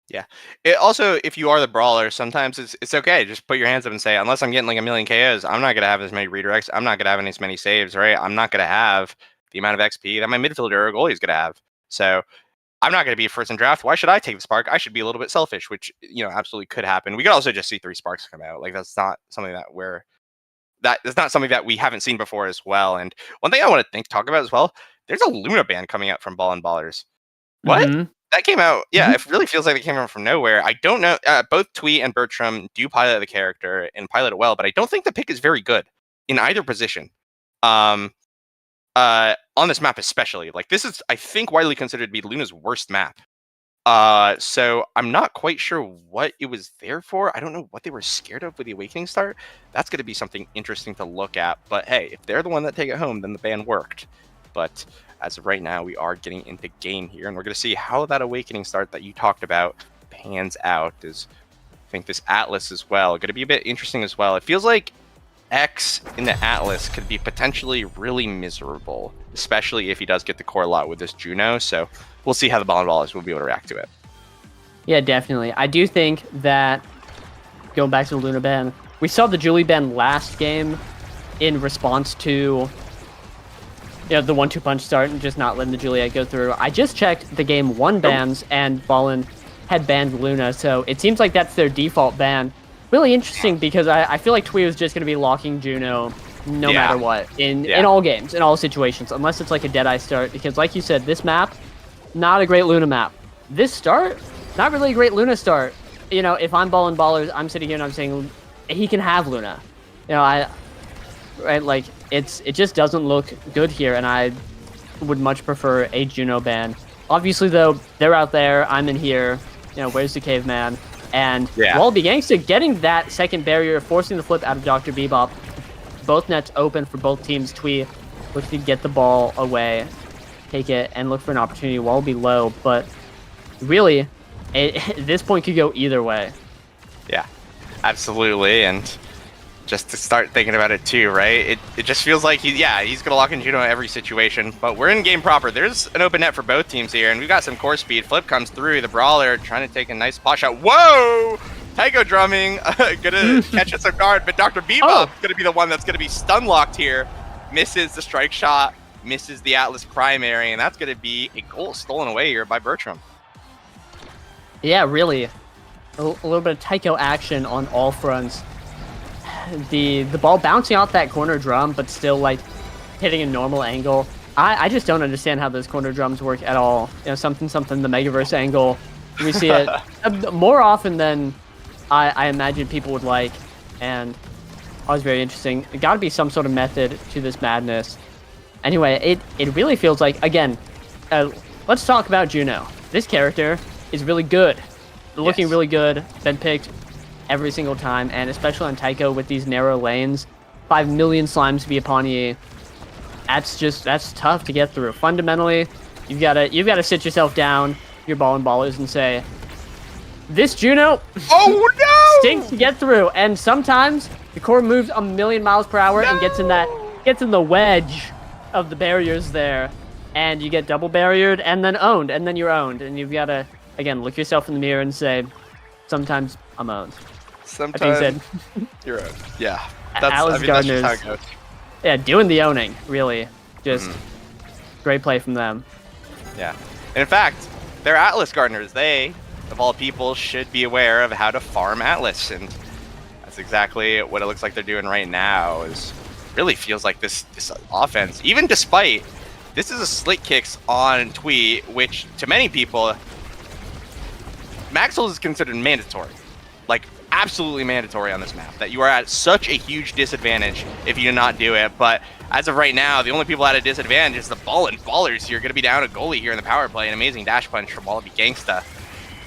Yeah. It also, if you are the brawler, sometimes it's okay. Just put your hands up and say, unless I'm getting like a million KOs, I'm not going to have as many redirects. I'm not going to have as many saves, right? I'm not going to have the amount of XP that my midfielder or goalie is going to have. So I'm not going to be first in draft. Why should I take the Spark? I should be a little bit selfish, which, you know, absolutely could happen. We could also just see 3 Sparks come out. Like, that's not something that's not something that we haven't seen before as well. And one thing I want to talk about as well, there's a Luna ban coming out from Ballers. What? Mm-hmm. That came out, it really feels like it came out from nowhere. I don't know. Both Twee and Bertram do pilot the character and pilot it well, but I don't think the pick is very good in either position. On this map especially. Like, this is, I think, widely considered to be Luna's worst map. So I'm not quite sure what it was there for. I don't know what they were scared of with the Awakening start. That's going to be something interesting to look at. But hey, if they're the one that take it home, then the ban worked. But as of right now, we are getting into game here, and we're going to see how that Awakening start that you talked about pans out. I think this Atlas as well going to be a bit interesting as well. It feels like X in the Atlas could be potentially really miserable, especially if he does get the core lot with this Juno. So we'll see how the Ballers will be able to react to it. Yeah, definitely. I do think that, going back to the Luna ban, we saw the Julie ban last game in response to, you know, the 1-2 punch start and just not letting the Juliet go through. I just checked the game 1 bans, and Ballin had banned Luna, so it seems like that's their default ban. Really interesting, because I feel like Twee was just going to be locking Juno no matter what, in all games, in all situations, unless it's like a Deadeye start, because like you said, this map, not a great Luna map. This start, not really a great Luna start. You know, if I'm Ballers, I'm sitting here and I'm saying, he can have Luna. You know, like, it just doesn't look good here, and I would much prefer a Juno ban. Obviously, though, they're out there, I'm in here. You know, where's the caveman? And Wallaby Gangsta getting that second barrier, forcing the flip out of Dr. Bebop. Both nets open for both teams. Twee looking to get the ball away. take it and look for an opportunity while be low. But really, this point could go either way. Yeah, absolutely. And just to start thinking about it too, right? It just feels like he's gonna lock in Juno in every situation. But we're in game proper. There's an open net for both teams here, and we've got some core speed. Flip comes through. The Brawler trying to take a nice pot shot. Whoa! Taiko drumming, gonna catch us off guard, but Dr. Bebop gonna be the one that's gonna be stun locked here. Misses the strike shot, misses the Atlas primary, and that's gonna be a goal stolen away here by Bertram. Yeah, really. A little bit of Taiko action on all fronts. The ball bouncing off that corner drum, but still like hitting a normal angle. I just don't understand how those corner drums work at all. You know, something the Megaverse angle. We see it more often than I imagine people would like, and always very interesting. It got to be some sort of method to this madness. Anyway, it really feels like, again, let's talk about Juno. This character is really good, looking really good, been picked every single time, and especially on Taiko with these narrow lanes, 5 million slimes to be upon you. That's tough to get through. Fundamentally, you've got to sit yourself down, your ballers, and say, this Juno stinks to get through, and sometimes the core moves a million miles per hour and gets in the wedge of the barriers there, and you get double barriered and then owned, and then you're owned, and you've got to again look yourself in the mirror and say, sometimes I'm owned. Sometimes you're owned. Yeah, that's just how it goes. Yeah, doing the owning, really, just great play from them. Yeah, and in fact, they're Atlas Gardeners. They, of all people, should be aware of how to farm Atlas, and that's exactly what it looks like they're doing right now. Is really feels like this offense, even despite this is a slick kicks on Twee, which to many people, Maxwell is considered mandatory, like absolutely mandatory on this map. That you are at such a huge disadvantage if you do not do it. But as of right now, the only people at a disadvantage is the ballers here. Going to be down a goalie here in the power play. An amazing dash punch from Wallaby Gangsta.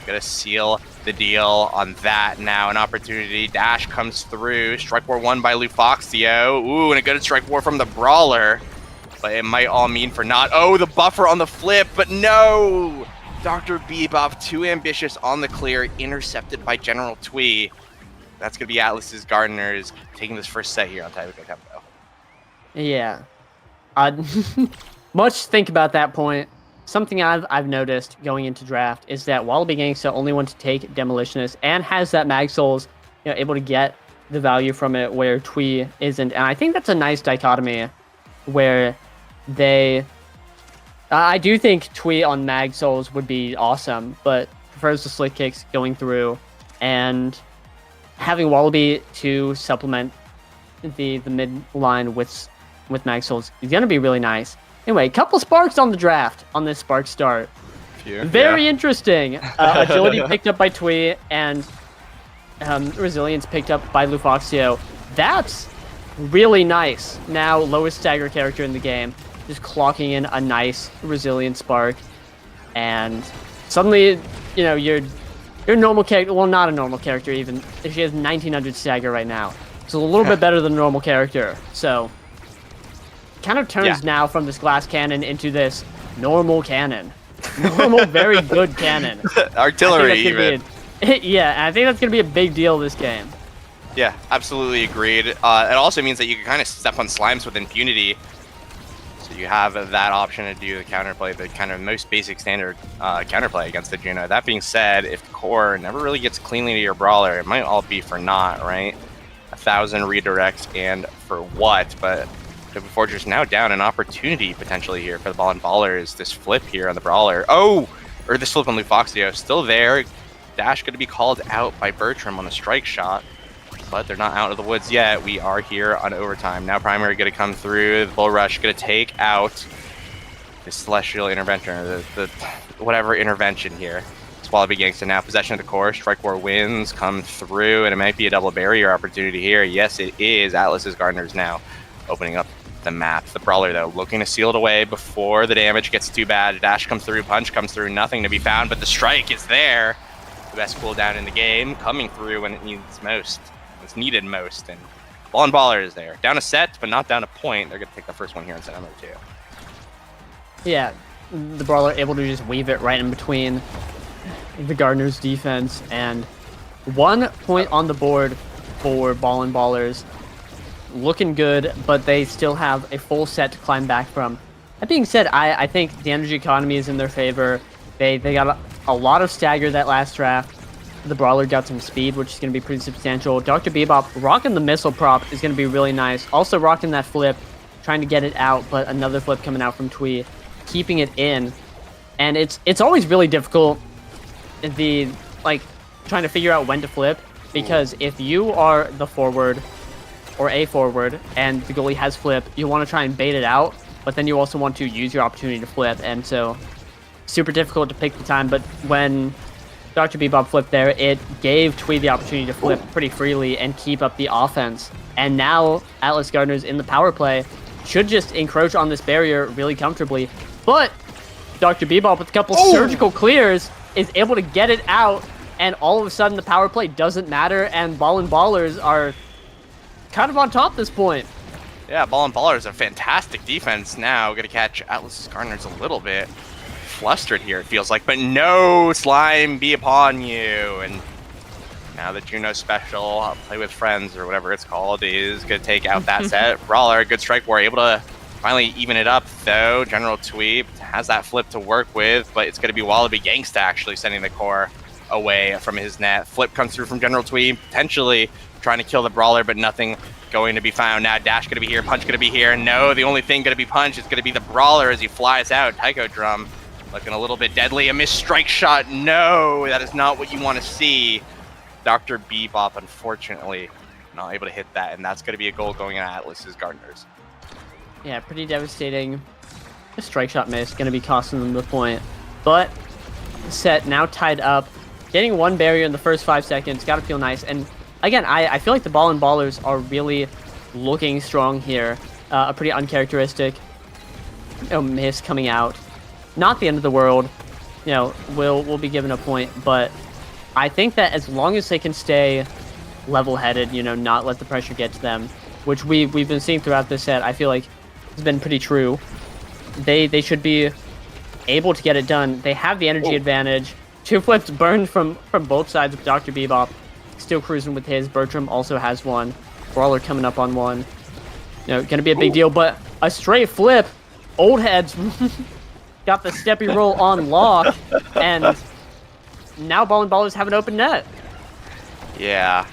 Gonna seal the deal on that now. An opportunity. Dash comes through. Strike War won by Lufoxio. Ooh, and a good strike war from the Brawler. But it might all mean for not. Oh, the buffer on the flip, but no! Dr. Bebop, too ambitious on the clear, intercepted by General Twee. That's gonna be Atlas's Gardeners taking this first set here on Taiko Tempo. Yeah. Much to think about that point. Something I've noticed going into draft is that Wallaby Gangsta only wants to take Demolitionist and has that Mag Souls, able to get the value from it where Twee isn't. And I think that's a nice dichotomy where they... I do think Twee on Mag Souls would be awesome, but prefers the slick kicks going through, and having Wallaby to supplement the mid line with Mag Souls is going to be really nice. Anyway, couple sparks on the draft on this spark start. Very interesting. Agility picked up by Twee, and Resilience picked up by Lufoxio. That's really nice. Now, lowest stagger character in the game, just clocking in a nice Resilience spark, and suddenly, your normal character. Well, not a normal character even. She has 1900 stagger right now. It's a little bit better than a normal character. So. Kind of turns now from this glass cannon into this normal cannon. Normal, very good cannon. Artillery, even. I think that's going to be a big deal this game. Yeah, absolutely agreed. It also means that you can kind of step on slimes with impunity. So you have that option to do the counterplay, the kind of most basic standard counterplay against the Juno. That being said, if the core never really gets cleanly to your Brawler, it might all be for naught, right? 1,000 redirects and for what? But Fortress now down an opportunity potentially here for the ballers. This flip here on the Brawler. Or this flip on Lufoxio. Still there. Dash going to be called out by Bertram on the strike shot. But they're not out of the woods yet. We are here on overtime. Now Primary going to come through. The Bull Rush going to take out the Celestial Intervention, or the whatever intervention here. Wallaby Gangsta now possession of the core. Strike War wins, come through, and it might be a double barrier opportunity here. Yes, it is. Atlas's Gardeners now opening up the map. The Brawler, though, looking to seal it away before the damage gets too bad. Dash comes through, punch comes through, nothing to be found, but the strike is there. The best cooldown in the game, coming through when it needs most. It's needed most, and Baller is there. Down a set, but not down a point. They're going to take the first one here in set number 2. Yeah, the Brawler able to just weave it right in between the Gardeners' defense, and 1 point on the board for Ballin' Ballers. Looking good, but they still have a full set to climb back from. That being said, I think the energy economy is in their favor. They got a lot of stagger that last draft. The Brawler got some speed, which is going to be pretty substantial. Dr. Bebop rocking the missile prop is going to be really nice. Also rocking that flip, trying to get it out, but another flip coming out from Twee, keeping it in. And it's always really difficult, trying to figure out when to flip, because if you are the forward or a forward and the goalie has flip, you want to try and bait it out, but then you also want to use your opportunity to flip, and so super difficult to pick the time. But when Dr. Bebop flipped there, it gave Twee the opportunity to flip pretty freely and keep up the offense. And now Atlas Gardeners in the power play should just encroach on this barrier really comfortably. But Dr. Bebop with a couple surgical clears is able to get it out, and all of a sudden the power play doesn't matter, and Ballin' Ballers are kind of on top at this point. Yeah, Ballin' Ballers are fantastic defense now. Gonna catch Atlas Gardeners a little bit flustered here, it feels like, but no, Slime be upon you. And now the Juno special, Play with Friends or whatever it's called, is gonna take out that set. Brawler, good strike war, able to finally even it up though. General Tweep has that flip to work with, but it's gonna be Wallaby Gangsta actually sending the core away from his net. Flip comes through from General Tweep, potentially trying to kill the Brawler, but nothing going to be found. Now Dash gonna be here, Punch gonna be here. No, the only thing gonna be Punch is gonna be the Brawler as he flies out. Taiko Drum looking a little bit deadly. A missed strike shot. No, that is not what you want to see. Dr. Bebop, unfortunately, not able to hit that, and that's going to be a goal going at Atlas's Gardeners. Yeah, pretty devastating. A strike shot miss, going to be costing them the point. But set now tied up. Getting one barrier in the first 5 seconds, got to feel nice. And again, I feel like the Ballin' Ballers are really looking strong here. A pretty uncharacteristic miss coming out. Not the end of the world, we'll be given a point, but I think that as long as they can stay level-headed, not let the pressure get to them, which we've been seeing throughout this set, I feel like has been pretty true. They should be able to get it done. They have the energy advantage. 2 flips burned from both sides with Dr. Bebop, still cruising with his. Bertram also has one. Brawler coming up on one. Gonna be a big deal, but a straight flip. Old heads. Got the steppy roll on lock, and now Ballin' Ballers have an open net. Yeah,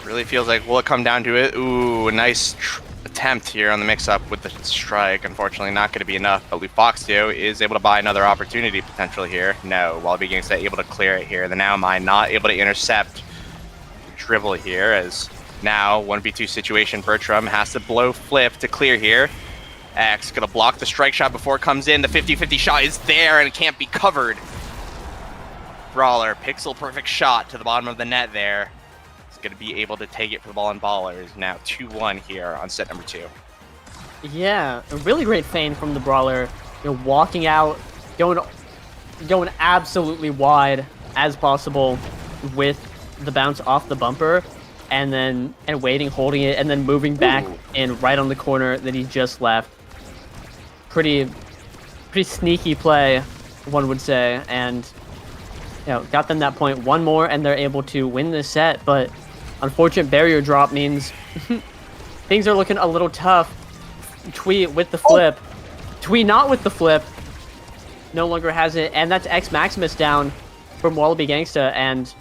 really feels like, will it come down to it? Ooh, a nice attempt here on the mix-up with the strike. Unfortunately, not going to be enough, but Lufoxio is able to buy another opportunity potentially here. No, Wallaby Gangsta able to clear it here. The Now Mine not able to intercept Dribble here, as now 1v2 situation. Bertram has to blow flip to clear here. X gonna block the strike shot before it comes in. The 50-50 shot is there and it can't be covered. Brawler, pixel perfect shot to the bottom of the net there. He's gonna be able to take it for the Ballin' Ballers. Now 2-1 here on set number 2. Yeah, a really great feint from the Brawler. Walking out, going absolutely wide as possible with the bounce off the bumper, and waiting, holding it, and then moving back in right on the corner that he just left. Pretty sneaky play, one would say, and got them that point. One more, and they're able to win this set. But unfortunate barrier drop means things are looking a little tough. Twee with the flip, Twee not with the flip, no longer has it, and that's X Maximus down from Wallaby Gangsta, and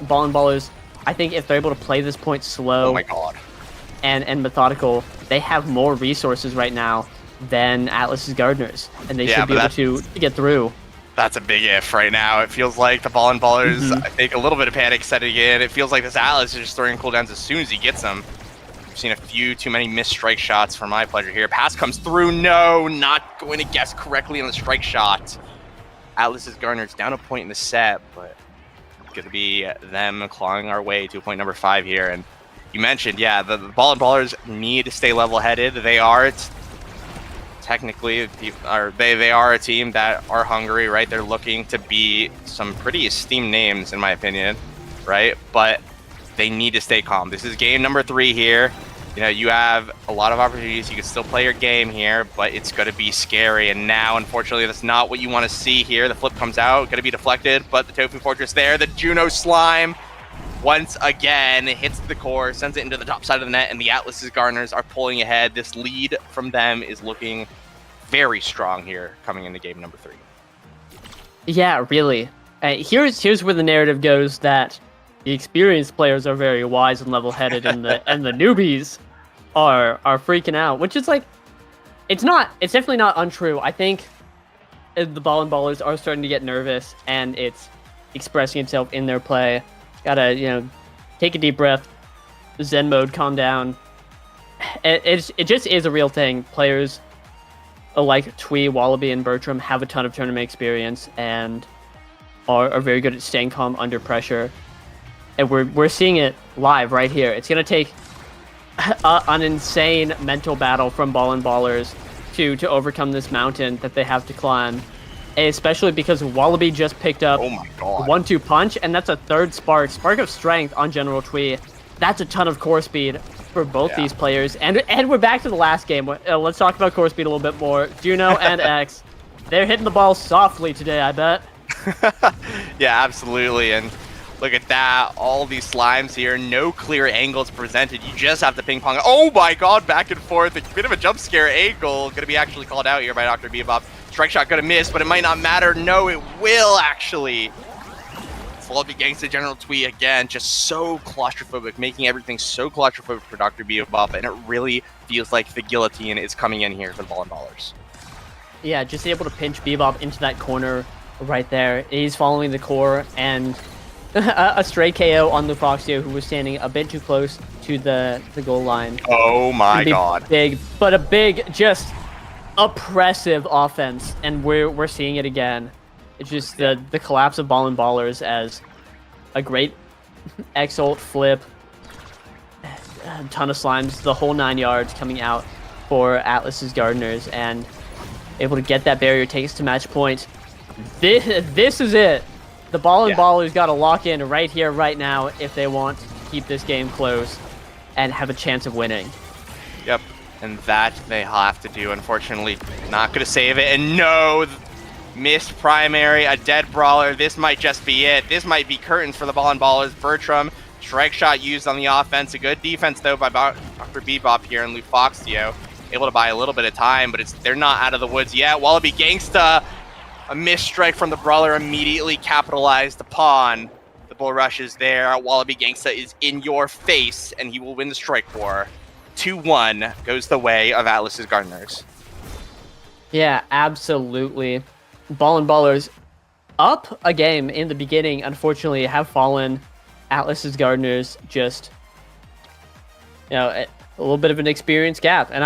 Ballin' Ballers. I think if they're able to play this point slow, oh my god, and methodical, they have more resources right now than Atlas's Gardeners, and they should be able to get through. That's a big if right now. It feels like the Ballin' Ballers, I think a little bit of panic setting in. It feels like this Atlas is just throwing cooldowns as soon as he gets them. I've seen a few too many missed strike shots for my pleasure here. Pass comes through. No, not going to guess correctly on the strike shot. Atlas's Gardeners down a point in the set, but it's going to be them clawing our way to point number 5 here. And you mentioned, yeah, the Ballin' Ballers need to stay level-headed. They are technically, they are a team that are hungry, right? They're looking to be some pretty esteemed names, in my opinion, right? But they need to stay calm. This is game number 3 here. You know, you have a lot of opportunities. You can still play your game here, but it's going to be scary. And now, unfortunately, that's not what you want to see here. The flip comes out, going to be deflected, but the Tofu Fortress there, the Juno Slime, once again, hits the core, sends it into the top side of the net, and the Atlas's Gardeners are pulling ahead. This lead from them is looking very strong here coming into game number 3. Yeah, really. Here's where the narrative goes that the experienced players are very wise and level-headed, and the newbies are freaking out, which is like, it's definitely not untrue. I think the Ball and Ballers are starting to get nervous, and it's expressing itself in their play. Gotta, take a deep breath, Zen mode, calm down. It just is a real thing. Players like Twee, Wallaby, and Bertram have a ton of tournament experience and are very good at staying calm under pressure. And we're seeing it live right here. It's gonna take an insane mental battle from Ball and Ballers to overcome this mountain that they have to climb. Especially because Wallaby just picked up 1-2 punch, and that's a third spark of strength on General Twee. That's a ton of core speed for both these players. And we're back to the last game. Let's talk about core speed a little bit more. Juno and X, they're hitting the ball softly today, I bet. Yeah, absolutely. And look at that. All these slimes here. No clear angles presented. You just have to ping pong. Oh my god, back and forth. A bit of a jump scare angle. Going to be actually called out here by Dr. Bebop. Strike shot going to miss, but it might not matter. No, it will actually. Wallaby Gangsta General Twee again, just so claustrophobic, making everything so claustrophobic for Dr. Bebop, and it really feels like the guillotine is coming in here for the Ball and Ballers. Yeah, just able to pinch Bebop into that corner right there. He's following the core, and a stray KO on Lufoxio, who was standing a bit too close to the goal line. Oh my god. Big, but a big, just oppressive offense, and we're seeing it again. It's just the collapse of Ball and Ballers as a great X-ult flip, a ton of slimes, the whole 9 yards coming out for Atlas's Gardeners, and able to get that barrier, takes to match point. This is it. The Ball and Ballers got to lock in right here, right now, if they want to keep this game close and have a chance of winning. Yep, and that they have to do, unfortunately. Not going to save it, and no! Missed primary, a dead brawler. This might just be it. This might be curtains for the Ball and Ballers. Bertram, strike shot used on the offense. A good defense, though, by Dr. Bebop here and Lufoxio. Able to buy a little bit of time, but they're not out of the woods yet. Wallaby Gangsta, a missed strike from the brawler immediately capitalized upon. The bull rush is there. Wallaby Gangsta is in your face, and he will win the strike war. 2-1 goes the way of Atlas's Gardeners. Yeah, absolutely. Ball and Ballers up a game in the beginning, unfortunately, have fallen. Atlas's Gardeners just, a little bit of an experience gap. And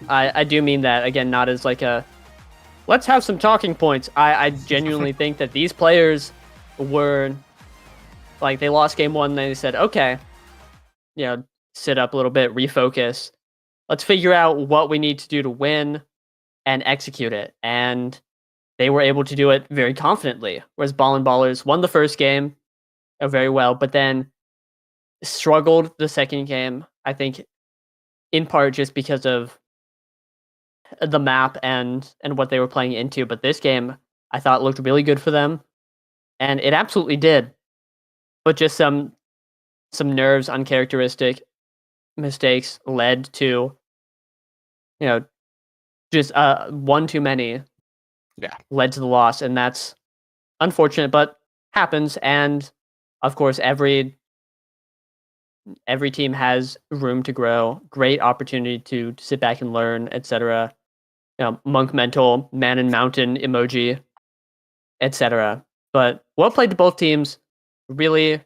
I do mean that, again, not as like a, let's have some talking points. I genuinely think that these players were, like, they lost game 1, and they said, okay, sit up a little bit, refocus. Let's figure out what we need to do to win and execute it. And they were able to do it very confidently, whereas Ball and Ballers won the first game very well, but then struggled the second game, I think, in part just because of the map and what they were playing into. But this game, I thought, looked really good for them, and it absolutely did. But just some nerves, uncharacteristic mistakes led to, just one too many. Led to the loss, and that's unfortunate, but happens. And of course, every team has room to grow, great opportunity to sit back and learn, etc. Monk mental, man and mountain emoji, etc. But well played to both teams. Really,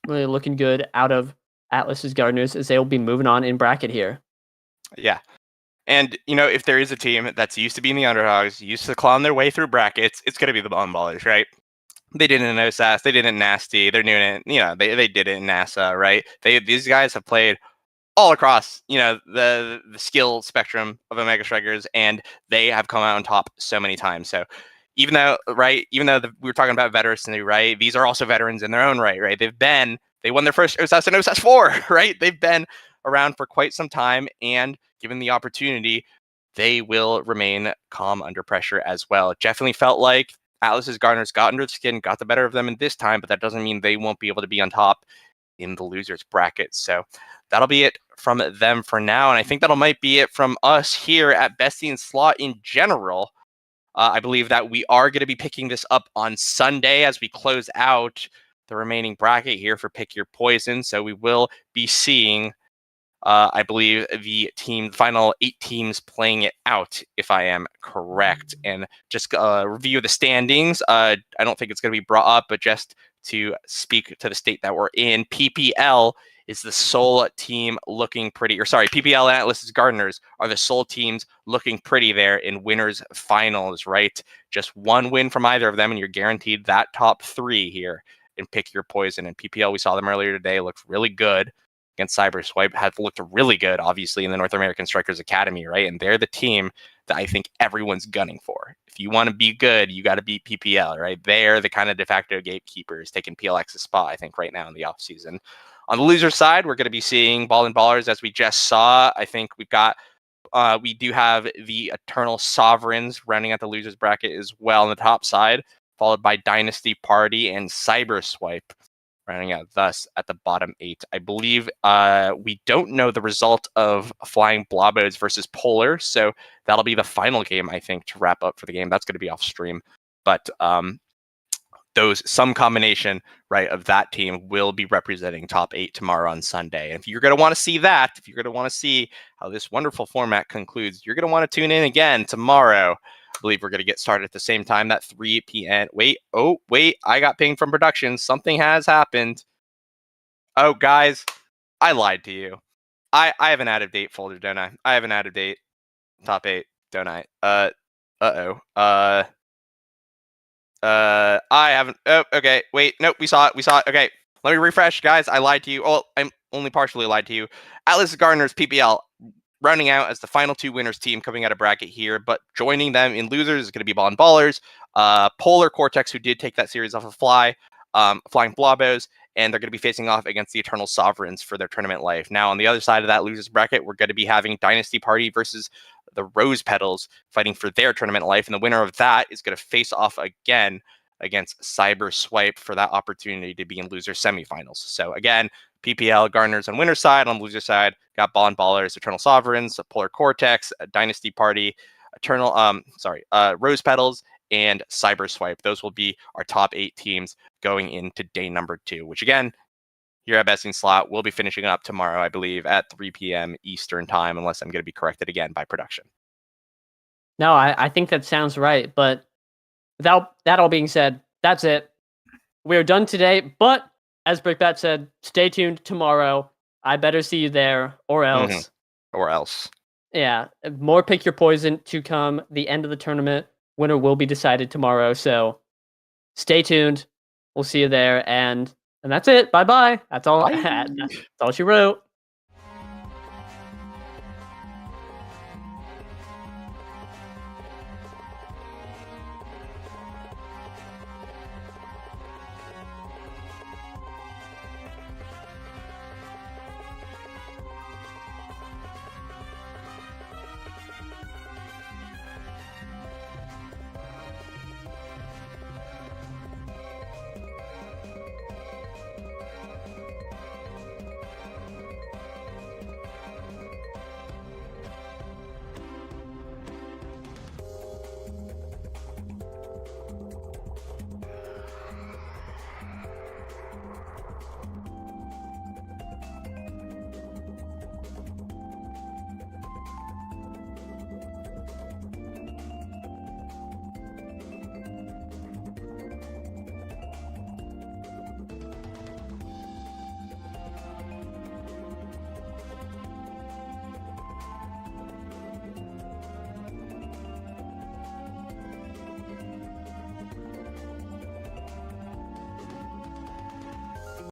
really looking good out of Atlas's Gardeners, as they will be moving on in bracket here. Yeah. And, if there is a team that's used to being the underdogs, used to clawing their way through brackets, it's going to be the Ball and Ballers, right? They did it in OSAS, they did it in Nasty, they're doing it, they did it in NASA, right? These guys have played all across, the skill spectrum of Omega Strikers, and they have come out on top so many times. So even though we were talking about veterancy, right? These are also veterans in their own right? They won their first OSAS and OSAS 4, right? They've been around for quite some time, and given the opportunity, they will remain calm under pressure as well. It definitely felt like Atlas's Gardeners got under the skin, got the better of them in this time, but that doesn't mean they won't be able to be on top in the losers bracket. So that'll be it from them for now, and I think that'll might be it from us here at Bestie and Slot in general. I believe that we are going to be picking this up on Sunday as we close out the remaining bracket here for Pick Your Poison. So we will be seeing, I believe, the final 8 teams playing it out, if I am correct. And just review the standings. I don't think it's going to be brought up, but just to speak to the state that we're in, PPL is the sole team looking pretty, or sorry, PPL and Atlas's Gardeners are the sole teams looking pretty there in winners finals, right? Just one win from either of them, and you're guaranteed that top 3 here in Pick Your Poison. And PPL, we saw them earlier today, looked really good against Cyberswipe, have looked really good, obviously, in the North American Strikers Academy, right? And they're the team that I think everyone's gunning for. If you want to be good, you got to beat PPL, right? They're the kind of de facto gatekeepers taking PLX's spot, I think, right now in the offseason. On the loser side, we're going to be seeing Ball and Ballers, as we just saw. I think we do have the Eternal Sovereigns running at the losers bracket as well on the top side, followed by Dynasty Party and Cyberswipe running out thus at the bottom 8. I believe we don't know the result of Flying Blobos versus Polar, so that'll be the final game, I think, to wrap up for the game. That's going to be off stream, but some combination, right, of that team will be representing top 8 tomorrow on Sunday. And if you're going to want to see that, if you're going to want to see how this wonderful format concludes, you're going to want to tune in again tomorrow. I believe we're going to get started at the same time, that 3 p.m. Wait, I got pinged from production. Something has happened. Oh, guys, I lied to you. I have an out-of-date folder, don't I? I have an out-of-date top 8, don't I? I haven't. Oh, okay. Wait. Nope. We saw it. Okay. Let me refresh, guys. I lied to you. Oh, I'm only partially lied to you. Atlas Gardeners PPL rounding out as the final 2 winners team coming out of bracket here, but joining them in losers is going to be Ball and Ballers, Polar Cortex, who did take that series off of Flying Blobos, and they're going to be facing off against the Eternal Sovereigns for their tournament life. Now, on the other side of that losers bracket, we're going to be having Dynasty Party versus the Rose Petals fighting for their tournament life, and the winner of that is going to face off again against Cyberswipe for that opportunity to be in loser semifinals. So again, PPL Gardeners on winner side. On loser side, got Ball and Ballers, Eternal Sovereigns, Polar Cortex, Dynasty Party, Rose Petals, and Cyberswipe. Those will be our top 8 teams going into day number 2, which again, here at Besting Slot, we'll be finishing up tomorrow, I believe, at 3 p.m. Eastern time, unless I'm going to be corrected again by production. No, I think that sounds right. But without that all being said, that's it. We're done today. But as Brickbat said, stay tuned tomorrow. I better see you there, or else. Mm-hmm. Or else. Yeah, more Pick Your Poison to come. The end of the tournament. Winner will be decided tomorrow. So stay tuned. We'll see you there. And that's it. Bye-bye. That's all. Bye. That's all she wrote.